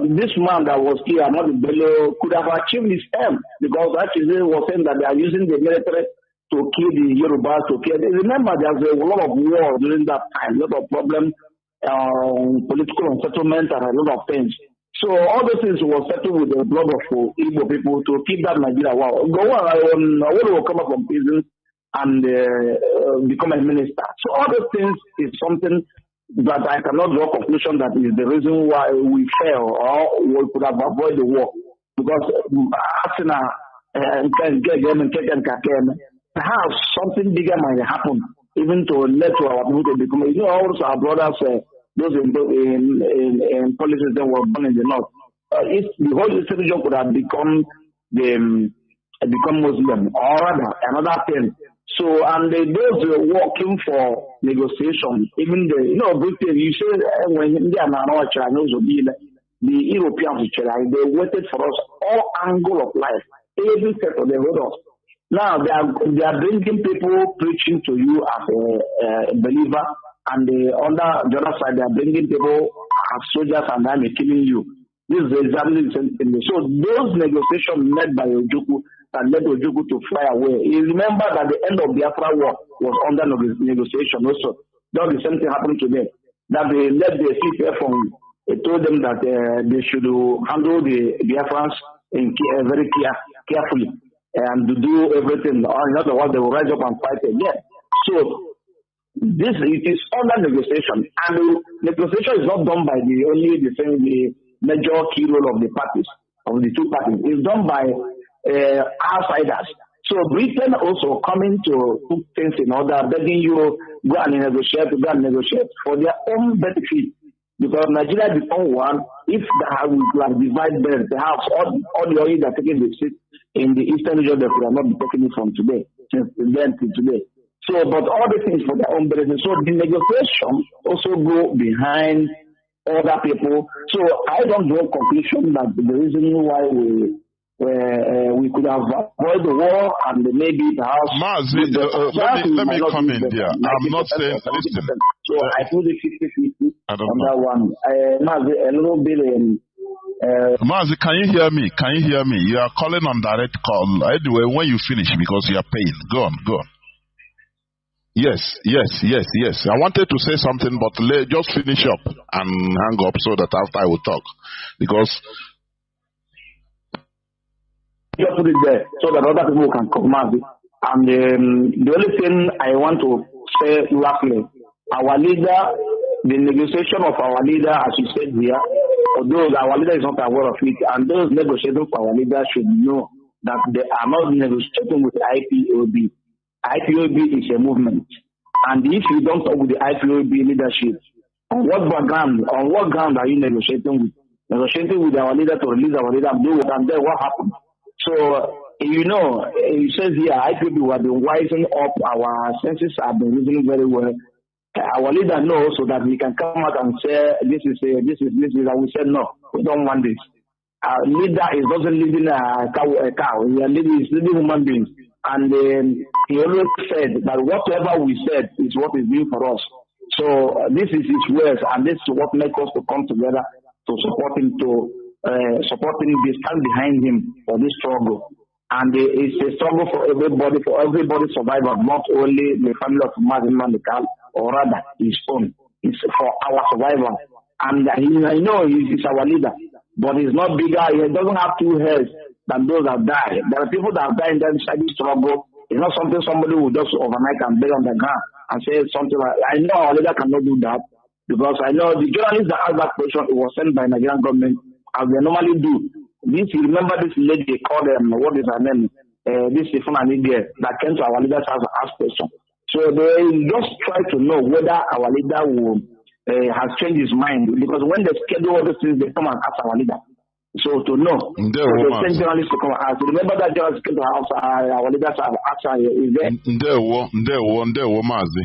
S13: this man that was here, Nnamdi Bello, could have achieved his aim, because Akizé was saying that they are using the military to kill the Yorubas, to kill. Remember, there's a lot of war during that time, a lot of problems, political unsettlement, and a lot of things. So all those things were settled with the blood of Igbo people to keep that Nigeria war. Go on, will come up from prison and become a minister. So all those things is something that I cannot draw conclusion that is the reason why we fail or we could have avoided the war. Because perhaps something bigger might happen, even to let to our people to become. You know, also our brothers, those in policies that were born in the north. If the whole Eastern region could have become Muslim, or rather another thing. So, and those working for negotiation, even Britain, you say when India and Chinese will be the Europeans, they waited for us all angle of life, every step of the road. Now they are bringing people preaching to you as a believer, and on the other side they are bringing people as soldiers and then killing you. This is exactly the same thing. So those negotiations led by Ojukwu and led Ojukwu to fly away. You remember that the end of Biafra war was under negotiation also. Now the same thing happened to them. That they led the CPF from, told them that they should handle the Biafrans very carefully. And to do everything, or in other words, they will rise up and fight again. So it is under negotiation, and the negotiation is not done by the major key role of the parties, of the two parties. It's done by outsiders. So Britain also coming to put things in order, begging you go and negotiate for their own benefit. Because Nigeria become one, if we could have divided them, perhaps all the oil that are taking the seat in the Eastern region, they could have not been taking it from today, since then to today. So, but all the things for their own benefit. So the negotiation also go behind other people. So I don't draw conclusion that the reason why we could have avoided the war and maybe perhaps.
S9: Mazi, let me come in there. I'm not saying. Listen.
S13: So I put the 50-50 on that one. Mazi, a little bit.
S9: Mazi, can you hear me? You are calling on direct call. Anyway, when you finish, because you are paying. Go on. Yes. I wanted to say something, but just finish up and hang up so that after I will talk. Because.
S13: Just put it there so that other people can come out. And the only thing I want to say lastly, our leader, the negotiation of our leader, as you said here, although our leader is not aware of it, and those negotiating for our leader should know that they are not negotiating with the IPOB. IPOB is a movement. And if you don't talk with the IPOB leadership, on what ground are you negotiating with? Negotiating with our leader to release our leader and do it, and then what happened? So, it says here, IPOB have been wising up, our senses have been reasoning very well. Our leader knows so that we can come out and say, this is, and we said, no, we don't want this. Our leader doesn't live in a cow. He's living human beings. And he always said that whatever we said is what is due for us. So, this is his words, and this is what makes us to come together to support him, supporting this, stand behind him for this struggle. And it's a struggle for everybody's survival, not only the family of Mazi Nnamdi, or rather his own. It's for our survival. And I know he's our leader, but he's not bigger. He doesn't have two heads than those that died. There are people that have died inside this struggle, It's not something somebody will just overnight and beg on the ground and say something like, I know our leader cannot do that because I know the journalist that asked that question, it was sent by Nigerian government as they normally do. This, you remember this lady, they called them, what is her name? This Ifeanyi girl that came to our leader's house and asked question. So they just try to know whether our leader will has changed his mind, because when they schedule all these things, they come and ask our leader. So to know, they send journalists to come and ask. Remember that journalists came to our leaders have asked is there
S9: Mazi,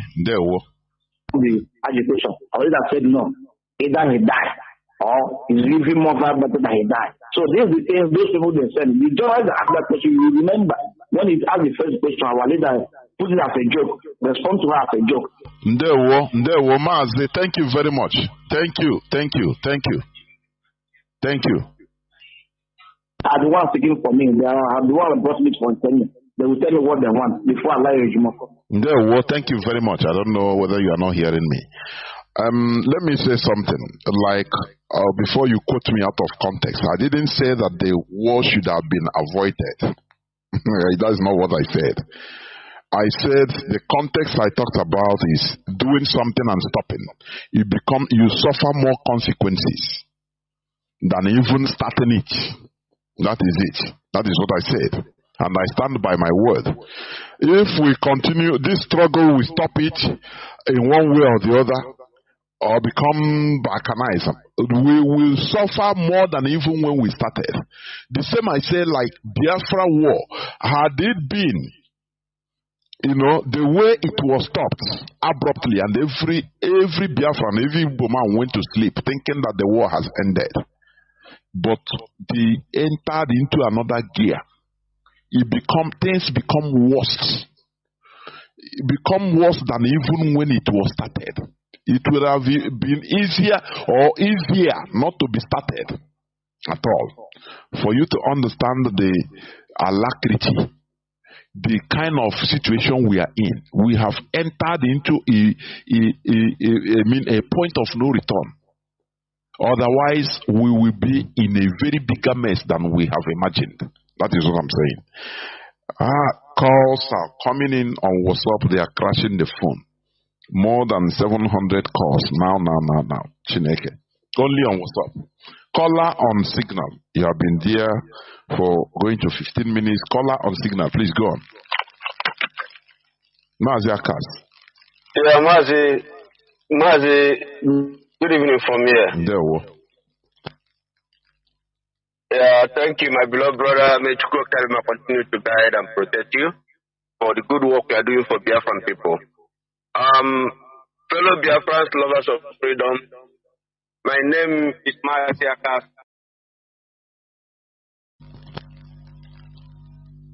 S13: the agitation. Our leader said no, either he died or he's living more better than he died. So these are the things those people they said. The journalists that asked that question, you remember when he asked the first question, our leader put it as a joke, respond to her as a joke.
S9: Ndewo Mazi, thank you very much. Thank you.
S13: Are the ones speaking for me. They are the ones that brought me for me. They will tell me what they want before I lie you.
S9: Ndewo, thank you very much. I don't know whether you are not hearing me. Let me say something. Like before you quote me out of context, I didn't say that the war should have been avoided. That's not what I said. I said the context I talked about is doing something and stopping. You suffer more consequences than even starting it. That is it. That is what I said. And I stand by my word. If we continue this struggle, we stop it in one way or the other, or become balkanized, we will suffer more than even when we started. The same I say, like Biafra war, had it been, the way it was stopped abruptly, and every Biafran, every woman went to sleep thinking that the war has ended. But they entered into another gear. Things become worse. It become worse than even when it was started. It would have been easier not to be started at all. For you to understand the alacrity, the kind of situation we are in, we have entered into a point of no return. Otherwise, we will be in a very bigger mess than we have imagined. That is what I'm saying. Calls are coming in on WhatsApp. They are crashing the phone. More than 700 calls. Now. Chineke. Only on WhatsApp. Caller on Signal. You have been there for going to 15 minutes. Caller on Signal. Please go on. Mazi Akas.
S14: Yeah, Mazi. Good evening from here. Yeah, thank you, my beloved brother. May Chukwu Kalima continue to guide and protect you for the good work you are doing for Biafran people. Fellow Biafrans, lovers of freedom, my name is Mazi.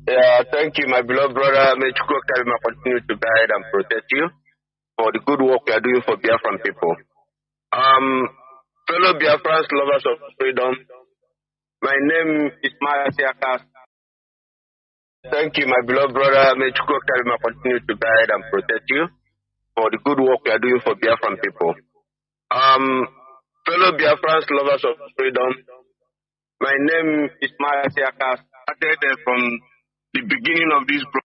S14: Yeah, thank you, my beloved brother. May Chukwu Kalima continue to guide and protect you for the good work you are doing for Biafran people. Fellow Biafrans, lovers of freedom, my name is Mazi. Thank you, my beloved brother. May Chukwu Kalima continue to guide and protect you for the good work you are doing for Biafran people. Fellow Biafrans, lovers of freedom, my name is Mazi. Started from the beginning of this program.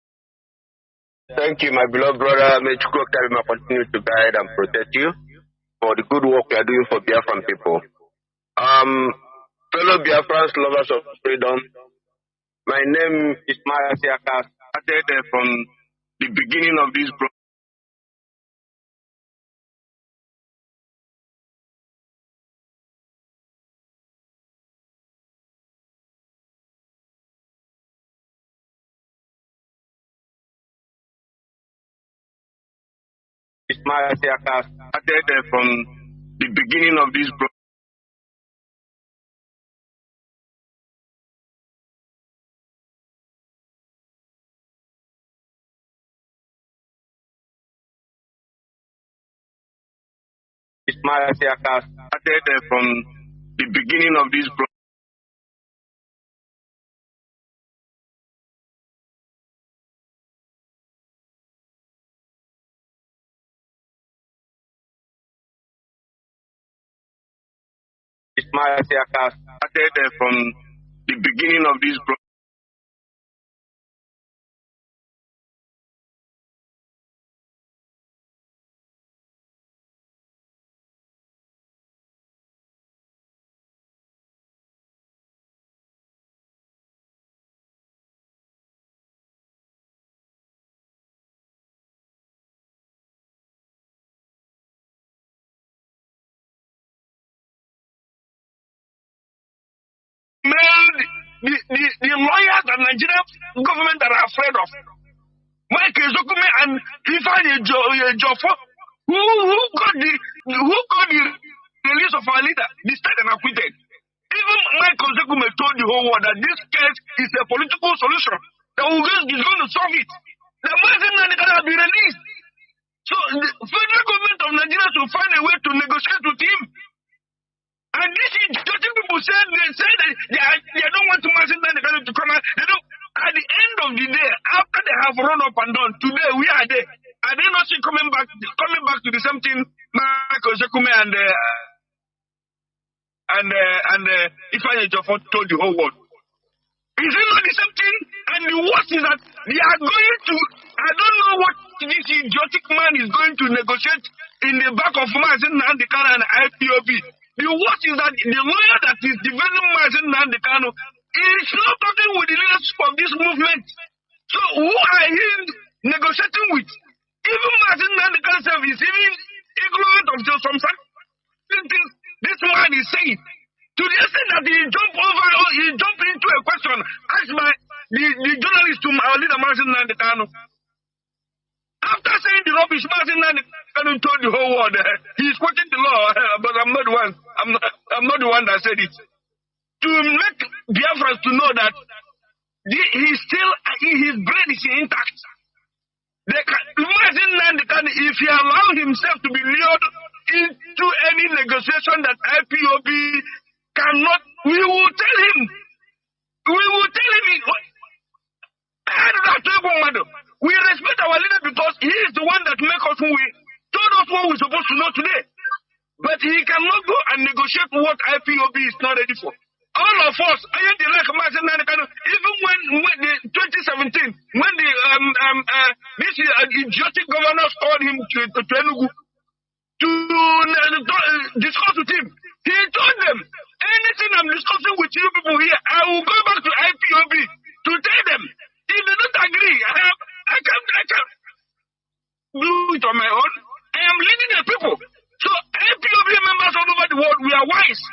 S14: Thank you, my beloved brother. May Chukwu Kalima continue to guide and protect you for the good work you are doing for Biafran people. Fellow Biafrans, lovers of freedom, my name is Mazi. Started from the beginning of this program. It's Mazi. Started from the beginning of this program. It's Mazi. Started from the beginning of this program. It's Mazi. Started from the beginning of this program. the lawyers and Nigerian government that are afraid of. Mike Ezokume and Ifeanyi Ejiofor, who got the release of our leader, decided and acquitted. Even Mike Ezokume told the whole world that this case is a political solution that is going to solve it. The Mazi Nnamdi will be released. So the federal government of Nigeria should find a way to negotiate with him. And this is just people say that they don't want to Mazi Nnamdi to come out. They don't. At the end of the day, after they have run up and down, today we are there. Are they not still coming back to the same thing Michael Zekume and Ifeanyi Ejiofor told the whole world? Is it not the same thing? And the worst is that they are going to, I don't know what this idiotic man is going to negotiate in the back of Mazi Nnamdi and IPOB. The worst is that the lawyer that is defending Mazi Nnamdi is not talking with the leadership of this movement. So who are he negotiating with? Even Mazi Nnamdi himself is even ignorant of some things this man is saying. To the extent that he jumped into a question asked by the journalist to our leader Mazi Nnamdi Kanu. After saying the rubbish, Mazi Nnamdi Kanu told the whole world he is quoting the law, but I'm not the one. I'm not the one that said it. To make Biafrans to know that his brain is intact. Mazi Nnamdi Kanu, if he allow himself to be lured into any negotiation that IPOB cannot, we will tell him. We respect our leader because he is the one that told us what we're supposed to know today. But he cannot go and negotiate what IPOB is not ready for. All of us, even when the 2017, when the this idiotic governor called him to Enugu to discuss with him, he told them, anything I'm discussing with you people here, I will go back to IPOB to tell them. If they don't agree, I can't do it on my own. I am leading the people. So IPOB members all over the world, we are wise.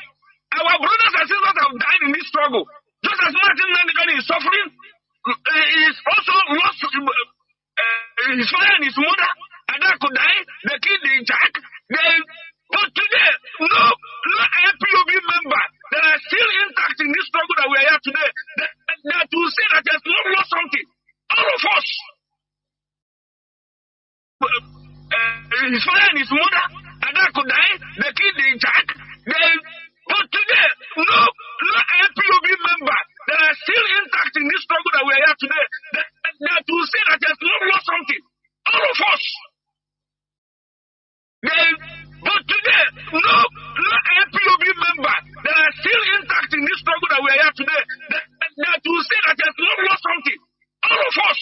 S14: Our brothers and sisters have died in this struggle. Just as Mazi Nnamdi is suffering, he is also lost his father and his mother. And that could die, the kid, the jack. But today, no IPOB member that are still intact in this struggle that we are here today, that will say that there's not lost something. All of us. His father and his mother, and that could die, the kid, the jack. But today, no IPOB member that are still intact in this struggle that we are here today, that will say that there's not lost something. All of us. But today, no IPOB member that are still intact in this struggle that we are here today, that will say that there's not lost something. All of us.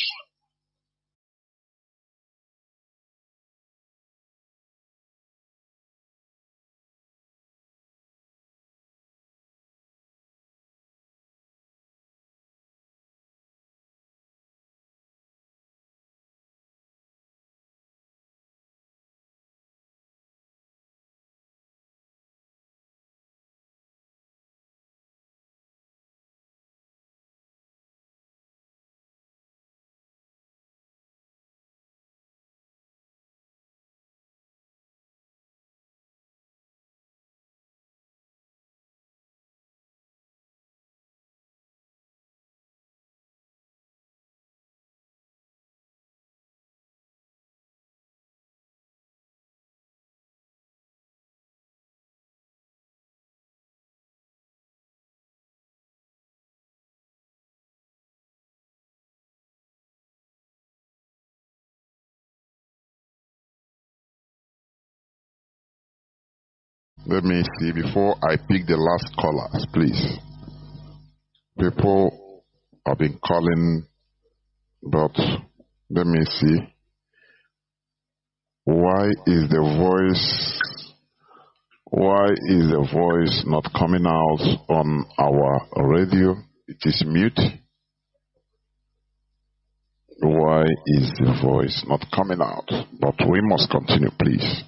S9: Let me see, before I pick the last callers, please. People have been calling, but let me see. Why is the voice not coming out on our radio? It is mute. Why is the voice not coming out? But we must continue, please.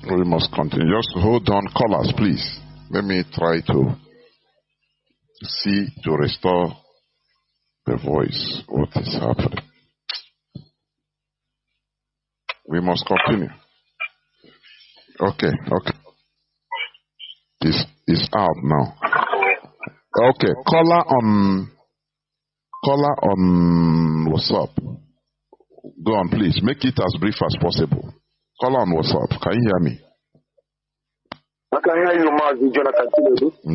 S9: We must continue. Just hold on, callers, please. Let me try to see to restore the voice. What is happening? We must continue. Okay. It's out now. Okay, caller on WhatsApp. Go on, please. Make it as brief as possible. Caller on WhatsApp. Can you hear me?
S15: I can hear you, Mazi, Jonathan.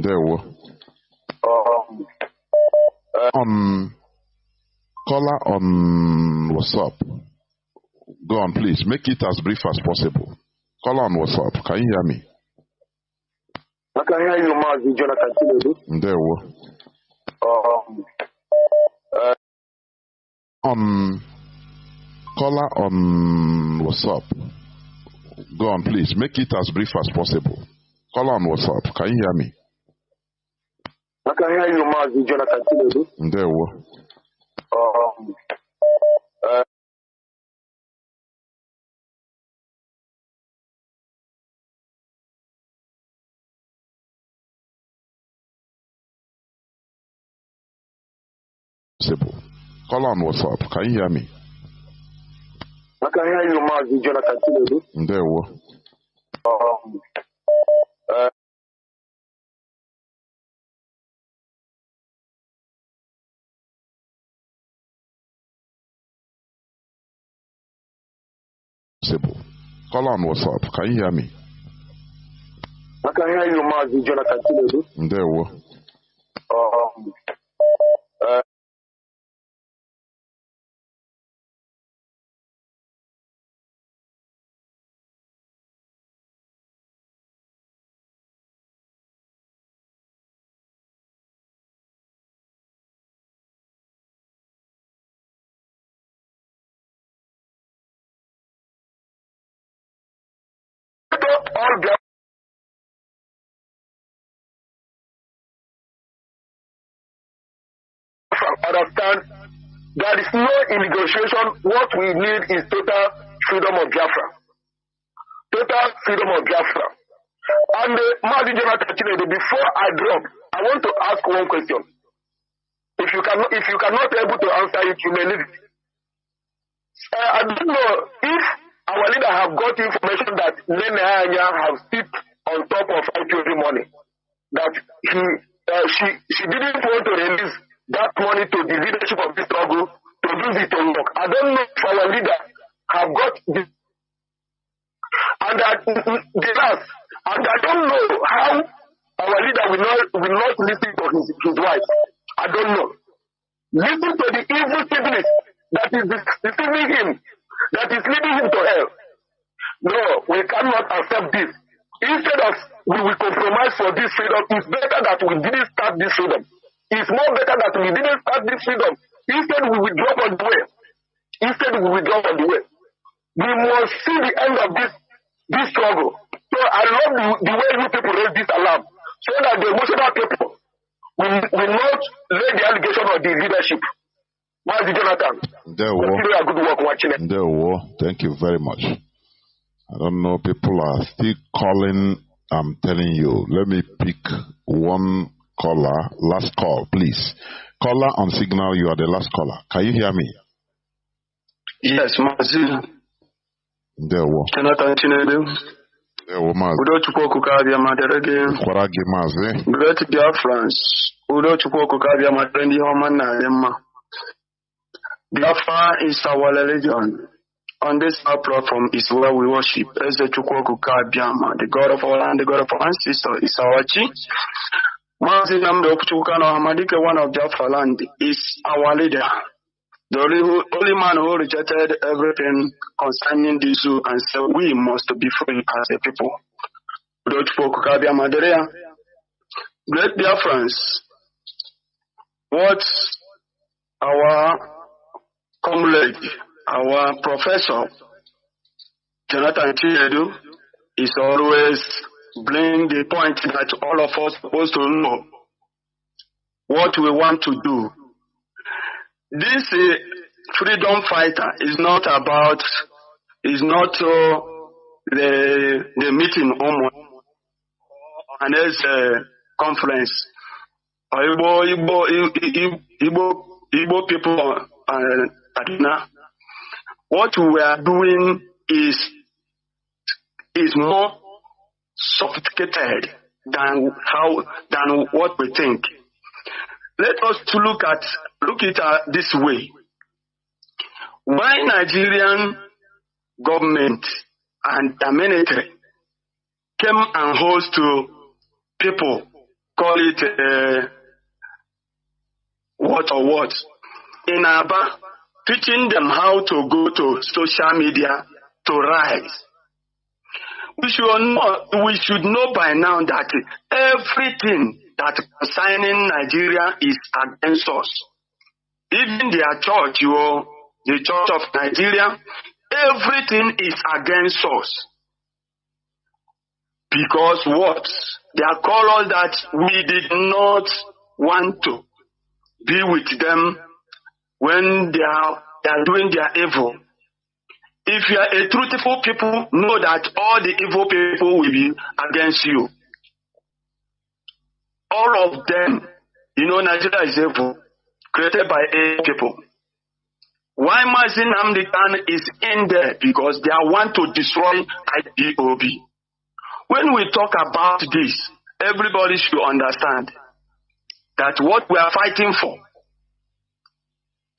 S9: There we caller on WhatsApp. Go on, please. Make it as brief as possible. Caller on WhatsApp. Can you hear me?
S15: I can hear you, Mazi, Jonathan.
S9: There we caller on WhatsApp. Go on, please. Make it as brief as possible. Caller on WhatsApp. Can you hear me?
S15: I can hear you, Mazi, Jonathan.
S9: There we Caller on WhatsApp. Can you hear me?
S15: I can hear you, Mazi, Jonathan.
S9: There we Caller on WhatsApp. Can you hear me?
S15: I can hear you, Mazi, Jonathan.
S9: There we
S15: understand there is no negotiation. What we need is total freedom of Biafra. Total freedom of Biafra. And Mazi Jonathan, before I drop, I want to ask one question. If you cannot able to answer it, you may leave it. I don't know if our leader have got information that Nnamdi have sit on top of IPOB money. That she didn't want to release that money to the leadership of the struggle to use it to work. I don't know if our leader have got this. And that the last, and I don't know how our leader will not listen to his wife. I don't know. Listen to the evil sickness that is deceiving him, that is leading him to hell. No, we cannot accept this. Instead of we will compromise for this freedom, it's better that we didn't start this freedom. It's more better that we didn't start this freedom. Instead, we will drop on the way. We must see the end of this struggle. So I love the way you people raise this alarm, so that the emotional people will not lay the allegation on the leadership. Mazi Jonathan, continue a good work watching it.
S9: Thank you very much. I don't know, people are still calling. I'm telling you. Let me pick one caller. Last call, please. Caller on signal, you are the last caller. Can you hear me?
S15: Yes, Mazi.
S9: Jonathan Chinedu.
S15: Udo Chukwu Kukabia Maderege.
S9: Kwaragi Mazi.
S15: Great Biafrans. Udo Chukwu Kukabia Madendi Homana Yema. Biafra is our religion. On this our platform is where we worship. Eze Chukwu Kukabia, the God of our land, the God of our ancestors, is our chief. Mazi Nnamdi Okuchukano Hamadike, one of Biafra land, is our leader. The only man who rejected everything concerning the zoo and said we must be free as a people. Great Biafrans, what our comrade, our professor, Jonathan Chinedu, is always bring the point that all of us are supposed to know what we want to do. This freedom fighter is not
S13: the meeting and there's conference. Igbo people what we are doing is more sophisticated than what we think. Let us look it this way. Why Nigerian government and the military came and host to people, call it what in Aba, teaching them how to go to social media to rise. We should know by now that everything that concerning Nigeria is against us. Even their church, the Church of Nigeria, everything is against us. Because what? They are called that we did not want to be with them when they are doing their evil. If you are a truthful people, know that all the evil people will be against you. All of them. Nigeria is evil, created by a people. Why Mazi Nnamdi is in there? Because they want to destroy IPOB. When we talk about this, everybody should understand that what we are fighting for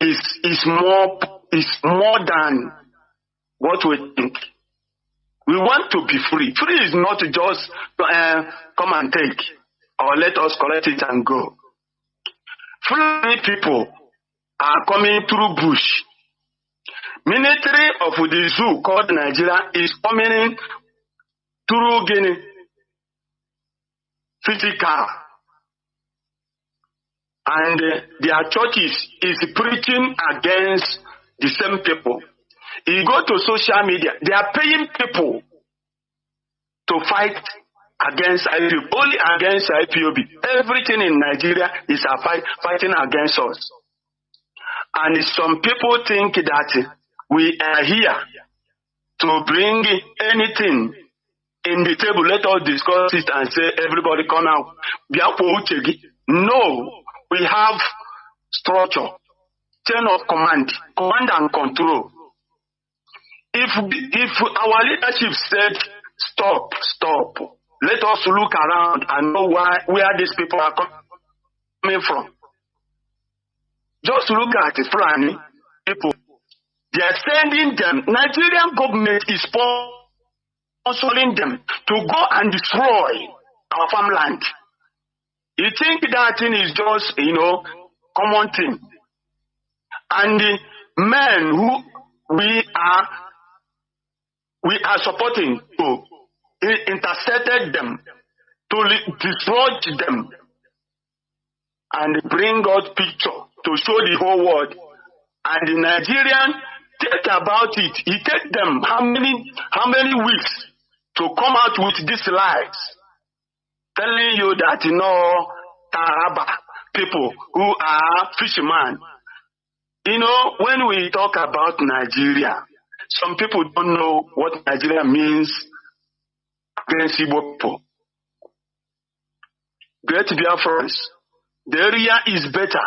S13: is more than what we think. We want to be free. Free is not just come and take or let us collect it and go. Free people are coming through bush. Military of the zoo called Nigeria is coming in through Guinea. Physical. And their churches is preaching against the same people. You go to social media, they are paying people to fight against IPOB, only against IPOB. Everything in Nigeria is fighting against us. And some people think that we are here to bring anything in the table. Let us discuss it and say, everybody come out. No, we have structure, chain of command and control. If our leadership said, stop, let us look around and know where these people are coming from. Just look at the Fulani people. They are sending them. Nigerian government is sponsoring them to go and destroy our farmland. You think that thing is just, common thing. And the men who we are supporting to intercepted them, to destroy them, and bring out picture to show the whole world. And the Nigerian think about it. It takes them how many weeks to come out with these lies, telling you that Taraba people who are fishermen. When we talk about Nigeria, some people don't know what Nigeria means against Igbo people. Great Biafrans, the area is better.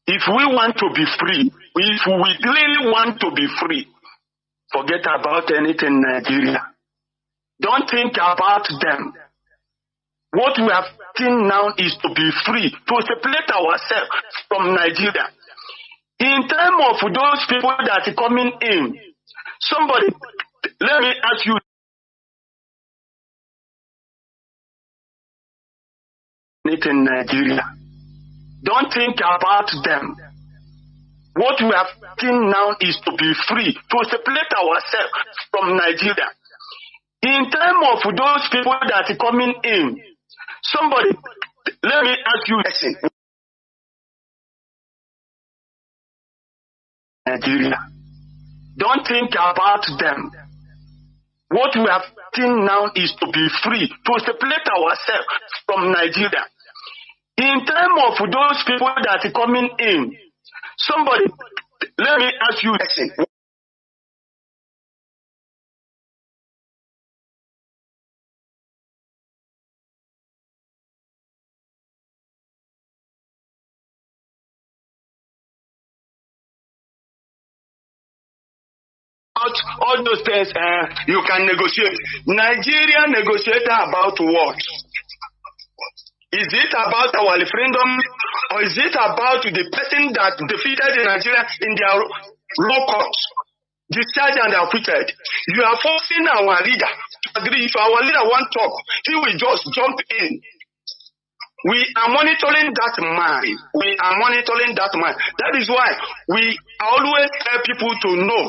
S13: If we want to be free, if we really want to be free, forget about anything in Nigeria. Don't think about them. What we have seen now is to be free, to separate ourselves from Nigeria. In terms of those people that are coming in, somebody, let me ask you, in Nigeria. Don't think about them. What we have seen now is to be free, to separate ourselves from Nigeria. In terms of those people that are coming in, somebody, let me ask you a question. Nigeria. Don't think about them. What we have seen now is to be free, to separate ourselves from Nigeria. In terms of those people that are coming in, somebody, let me ask you a question.
S14: about all those things, you can negotiate. Nigeria negotiated about what? Is it about our referendum, or is it about the person that defeated Nigeria in their law courts, discharged and acquitted? You are forcing our leader to agree. If our leader won't talk, he will just jump in. We are monitoring that mind. We are monitoring that mind. That is why we always tell people to know.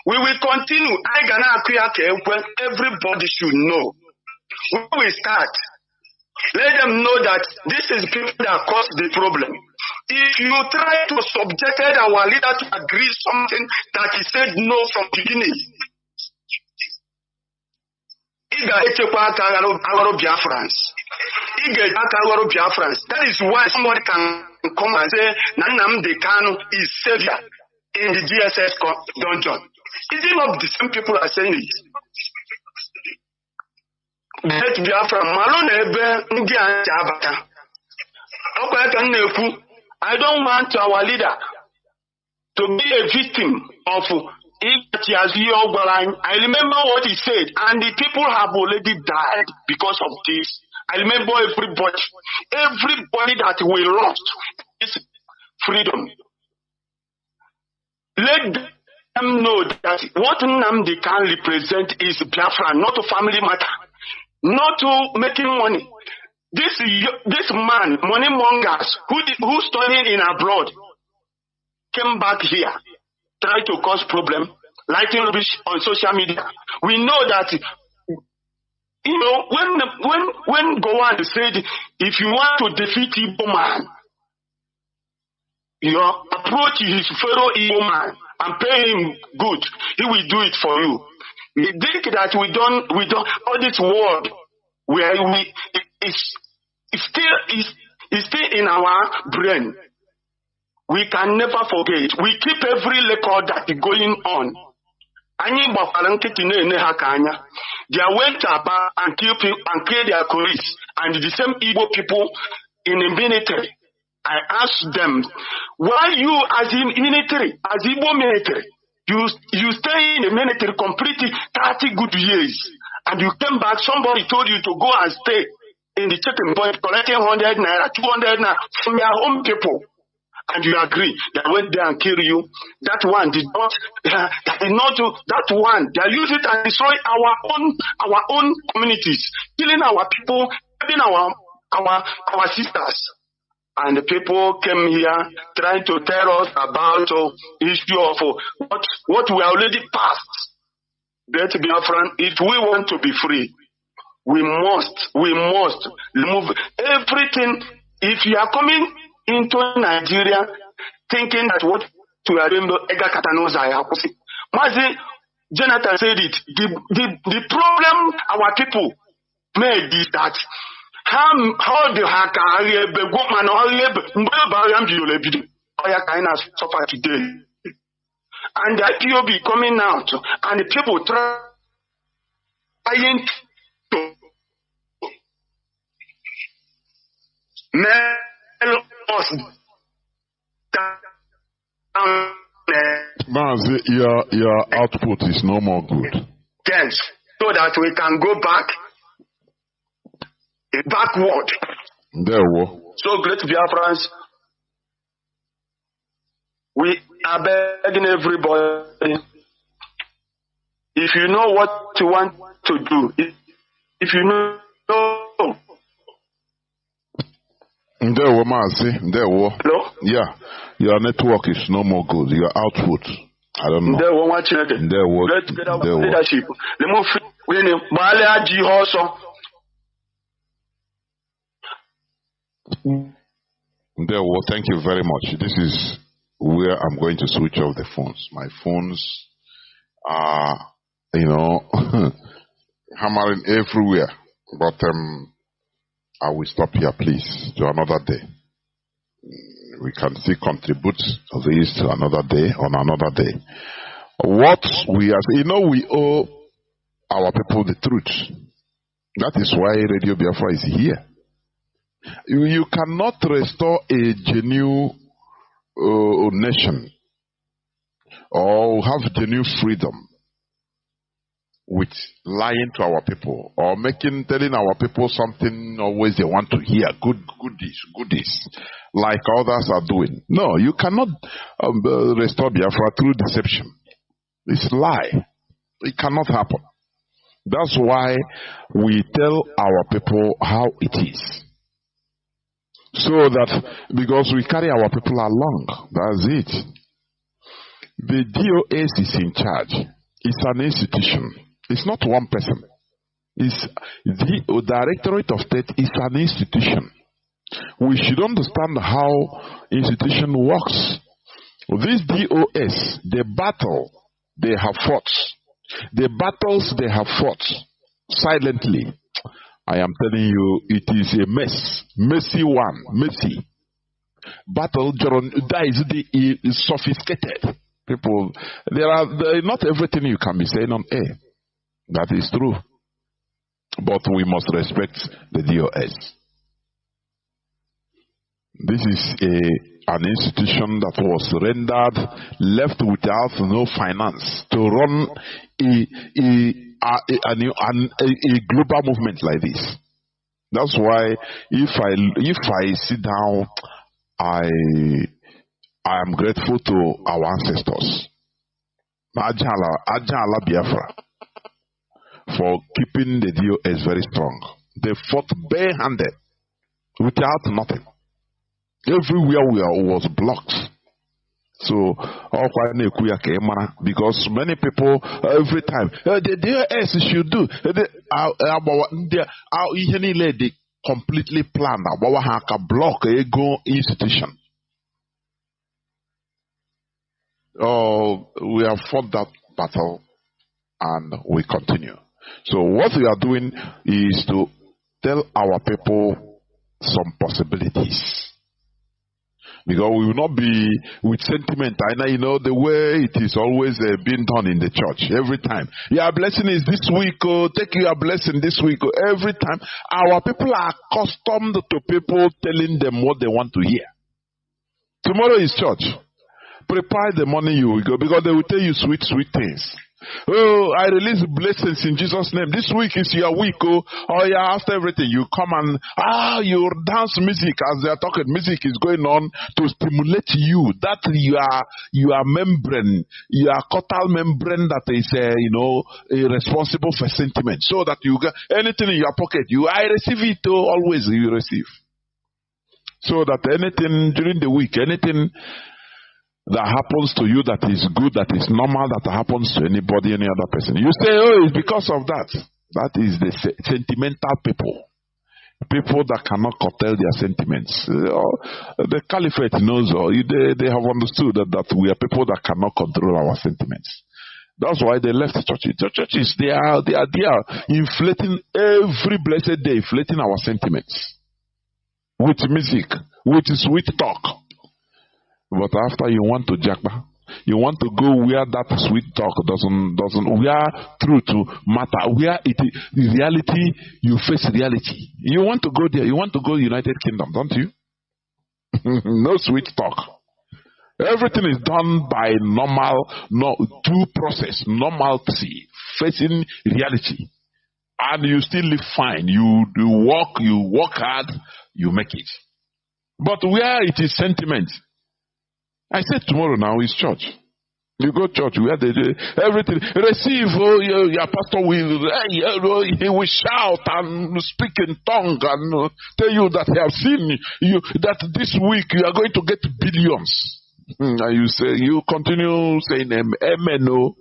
S14: We will continue. Everybody should know. We will start. Let them know that this is people that caused the problem. If you try to subject our leader to agree something that he said no from the beginning, Biafrans. That is why somebody can come and say Nnamdi Kanu is savior in the DSS dungeon. Is it not the same people are saying it? Let Biafra Malone I don't want our leader to be a victim of I remember what he said, and the people have already died because of this. I remember everybody that we lost is freedom. Let them know that what Nnamdi can represent is Biafra, not a family matter, not to making money. This man, money mongers, who studied in abroad, came back here, try to cause problem, lighting rubbish on social media. We know that, when Gowan said, if you want to defeat Igbo man, approach his fellow Igbo man and pay him good, he will do it for you. We think that we don't all this world where it's still in our brain. We can never forget. We keep every record that is going on. They went about and killed their colleagues, and the same Igbo people in the military. I asked them, why you as in military, as Igbo military, you stay in the military completely 30 good years, and you came back, somebody told you to go and stay in the checking point collecting 100 naira, 200 naira from your own people. And you agree, they went there and killed you. That one did not. That one. They use it and destroy our own communities, killing our people, killing our sisters. And the people came here trying to tell us about issue of what we already passed. But Biafran, if we want to be free, we must remove everything. If you are coming into Nigeria thinking that what we are doing, Mazi, Jonathan said it. The problem our people made is that how the suffer today, and the IPOB coming out, and the people trying to mail us down.
S9: Mazi, your output is no more good.
S14: Yes, so that we can go backward.
S9: There we
S14: So great Biafrans, we are begging everybody. If you know what you want to do, if you know.
S9: There we Mazi. There we.
S14: Hello?
S9: Yeah. Your network is no more good. Your output, I don't know.
S14: There we watch it.
S9: There we.
S14: Let's get our leadership.
S9: There we. Thank you very much. This is where I'm going to switch off the phones. My phones are, hammering everywhere. But I will stop here, please, to another day. We can still contribute this to another day, on another day. What we are, we owe our people the truth. That is why Radio Biafra is here. You cannot restore a genuine nation or have genuine freedom with lying to our people or telling our people something always they want to hear, goodies, like others are doing. No, you cannot restore Biafra through deception. It's lie. It cannot happen. That's why we tell our people how it is. So that, because we carry our people along, that's it. The DOS is in charge. It's an institution. It's not one person. It's the Directorate of State is an institution. We should understand how institution works. This DOS, the battle they have fought, the battles they have fought silently, I am telling you, it is a mess. Messy one. Messy. Battle, that is sophisticated. People, there are not everything you can be saying on air. That is true. But we must respect the DOS. This is an institution that was rendered, left without no finance to run a global movement like this. That's why if I sit down, I am grateful to our ancestors, Ajala Biafra, for keeping the DOS very strong. They fought barehanded, without nothing. Everywhere was blocked. So, because many people, every time, the DOS should do, they completely planned about block a go institution. We have fought that battle and we continue. So what we are doing is to tell our people some possibilities. Because we will not be with sentiment. I know, you know, the way it is always being done in the church. Every time. Your blessing is this week. Oh, take your blessing this week. Oh, every time. Our people are accustomed to people telling them what they want to hear. Tomorrow is church. Prepare the money you will go. Because they will tell you sweet things. Oh, I release blessings in Jesus' name. This week is your week. Oh yeah, after everything, you come and you dance music as they are talking. Music is going on to stimulate you. That your membrane, your caudal membrane that is, responsible for sentiment. So that you get anything in your pocket, I receive it. Always you receive. So that anything during the week, anything that happens to you that is good, that is normal, that happens to anybody, any other person. You say, oh, it's because of that. That is the sentimental people. People that cannot curtail their sentiments. The caliphate knows, they have understood that we are people that cannot control our sentiments. That's why they left the churches. The churches, they are inflating every blessed day, inflating our sentiments. With music, with sweet talk. But after you want to jackpot, you want to go where that sweet talk doesn't, where truth matter, where it is reality, you face reality. You want to go there, you want to go United Kingdom, don't you? No sweet talk. Everything is done by due process, normalcy, facing reality. And you still live fine. You work hard, you make it. But where it is sentiment, I said tomorrow now is church. You go to church where they do everything. Receive, your pastor he will shout and speak in tongue and tell you that he have seen you, that this week you are going to get billions. And you say, you continue saying amen.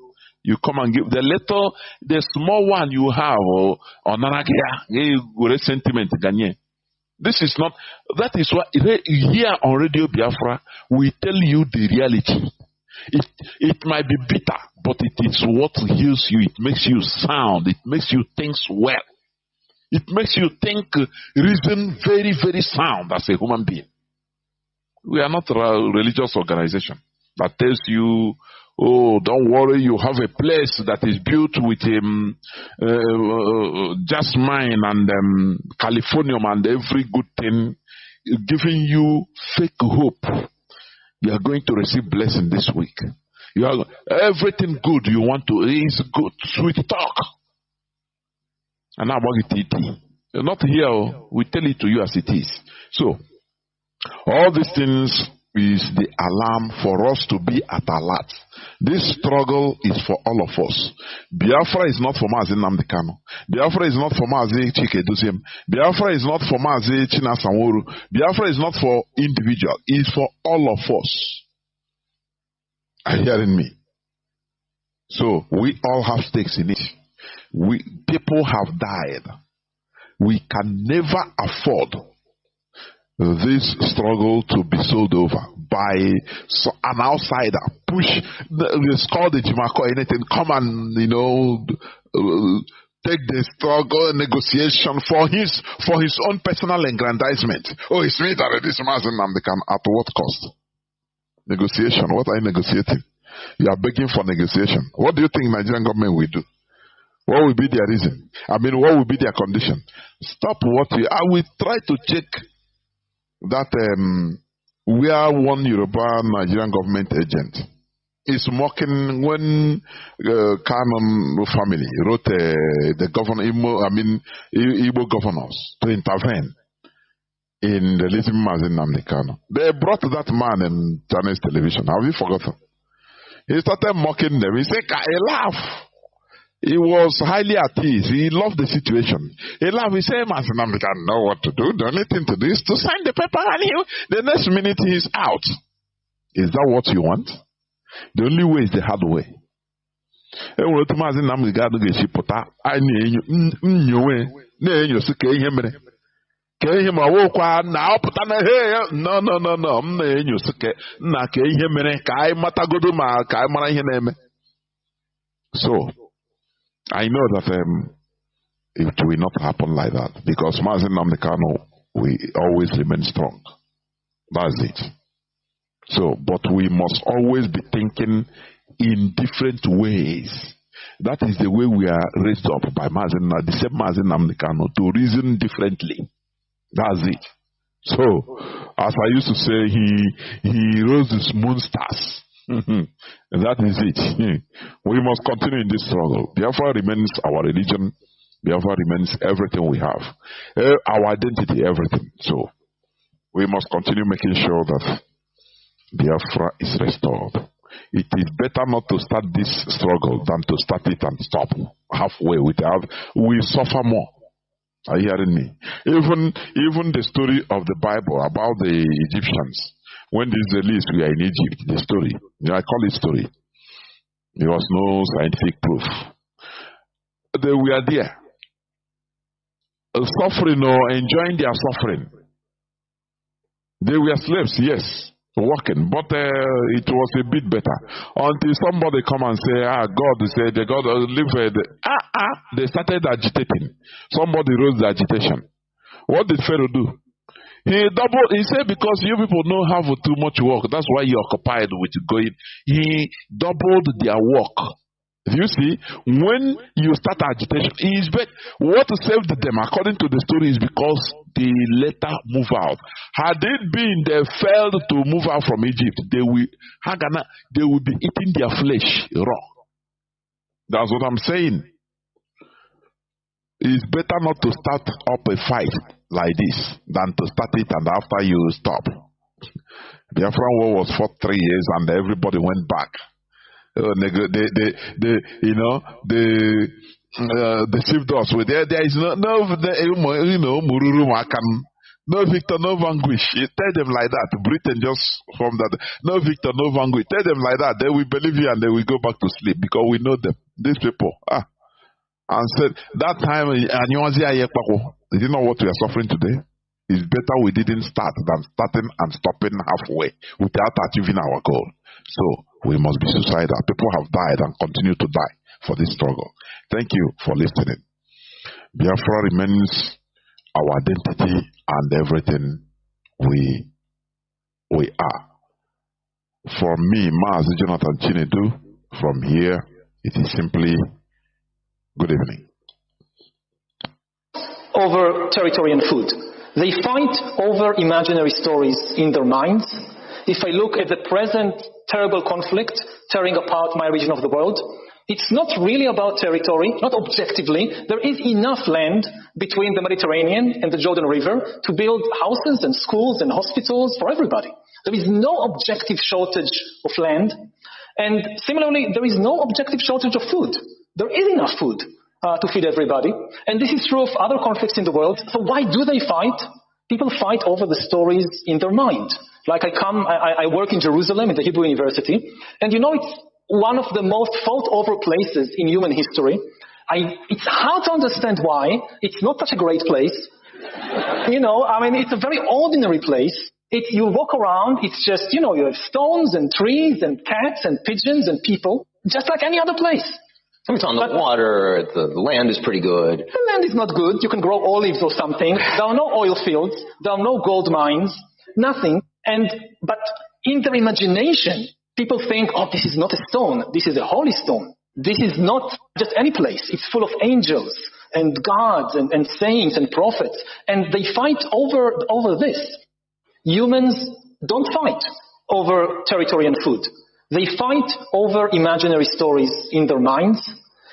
S9: You come and give the small one you have on Nanakia, sentiment Ganye. This is not, that is what, here on Radio Biafra, we tell you the reality. It might be bitter, but it is what heals you. It makes you sound. It makes you think well. It makes you think, reason very, very sound as a human being. We are not a religious organization that tells you, oh, don't worry, you have a place that is built with jasmine and californium and every good thing, giving you fake hope. You are going to receive blessing this week. Everything good you want to is good, sweet talk. And now not here, we tell it to you as it is. So, all these things is the alarm for us to be at alert. This struggle is for all of us. Biafra is not for Mazi Nnamdi Kanu. Biafra is not for Mazi Chike Duziem. Biafra is not for Mazi China Sanworu. Biafra is not for individual. It is for all of us. Are you hearing me? So we all have stakes in it. People have died. We can never afford this struggle to be sold over by an outsider. It's called the Jimako or anything. Come and, take the struggle and negotiation for his own personal aggrandizement. Oh, it's me that this Mazi Nnamdi Kanu. At what cost? Negotiation. What are you negotiating? You are begging for negotiation. What do you think Nigerian government will do? What will be their reason? What will be their condition? Stop I will try to check that where one Yoruba Nigerian government agent is mocking when Kanu family wrote the governor, Igbo governors to intervene in releasing Mazi Nnamdi Kanu. They brought that man in Chinese television. Have you forgotten? He started mocking them. He said, he laughed. He was highly at ease. He loved the situation. He laughed. He said, Mazi Nnamdi Kanu know what to do. The only thing to do is to sign the paper and the next minute he's out. Is that what you want? The only way is the hard way. Mazi Nnamdi Kanu ga-eshipụta So I know that it will not happen like that because Mazi Nnamdi Kanu will always remain strong. That's it. So, but we must always be thinking in different ways. That is the way we are raised up by the same Mazi Nnamdi Kanu to reason differently. That's it. So, as I used to say, he rose his moon stars. That is it. We must continue in this struggle. Biafra remains our religion. Biafra remains everything we have. Our identity, everything. So, we must continue making sure that Biafra is restored. It is better not to start this struggle than to start it and stop halfway. We suffer more. Are you hearing me? Even the story of the Bible about the Egyptians. When the Israelis were in Egypt, the story, I call it story. There was no scientific proof. They were there, suffering or enjoying their suffering. They were slaves, yes, working, but it was a bit better. Until somebody come and say, God said, God live. They started agitating. Somebody rose the agitation. What did Pharaoh do? He said, because you people don't have too much work, that's why you're occupied with going. He doubled their work. You see, when you start agitation, what saved them, according to the story, is because they later move out. Had it been they failed to move out from Egypt, they will be eating their flesh raw. That's what I'm saying. It's better not to start up a fight like this than to start it and after you stop. The Biafran war was for 3 years and everybody went back. They deceived us with there is no victor, no vanquish. Tell them like that. Britain just from that. No victor, no vanquish. Tell them like that. They will believe you and they will go back to sleep because we know them. These people. And said that time, you know what we are suffering today? It's better we didn't start than starting and stopping halfway without achieving our goal. So we must be suicidal. People have died and continue to die for this struggle. Thank you for listening. Biafra remains our identity and everything we are. For me, Mazi Jonathan Chinedu, from here, it is simply good evening.
S6: Over territory and food. They fight over imaginary stories in their minds. If I look at the present terrible conflict tearing apart my region of the world, It's not really about territory, not objectively. There is enough land between the Mediterranean and the Jordan River to build houses and schools and hospitals for everybody. There is no objective shortage of land. And similarly, there is no objective shortage of food. There is enough food to feed everybody. And this is true of other conflicts in the world. So why do they fight? People fight over the stories in their mind. Like I work in Jerusalem, in the Hebrew University, and it's one of the most fought over places in human history. It's hard to understand why. It's not such a great place. It's a very ordinary place. You walk around, it's just, you have stones and trees and cats and pigeons and people, just like any other place.
S7: It's on the water, the land is pretty good.
S6: The land is not good. You can grow olives or something. There are no oil fields. There are no gold mines. Nothing. But in their imagination, people think, this is not a stone. This is a holy stone. This is not just any place. It's full of angels and gods and saints and prophets. And they fight over this. Humans don't fight over territory and food. They fight over imaginary stories in their minds.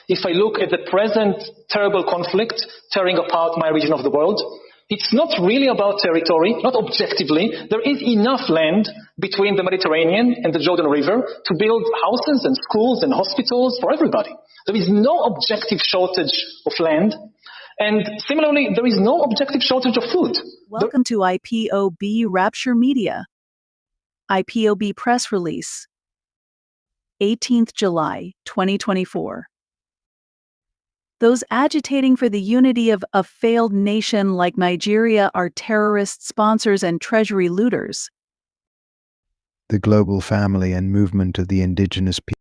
S6: If I look at the present terrible conflict tearing apart my region of the world, it's not really about territory, not objectively. There is enough land between the Mediterranean and the Jordan River to build houses and schools and hospitals for everybody. There is no objective shortage of land. And similarly, there is no objective shortage of food.
S16: Welcome to IPOB Rapture Media. IPOB press release. 18th July, 2024. Those agitating for the unity of a failed nation like Nigeria are terrorist sponsors and treasury looters.
S17: The global family and movement of the indigenous people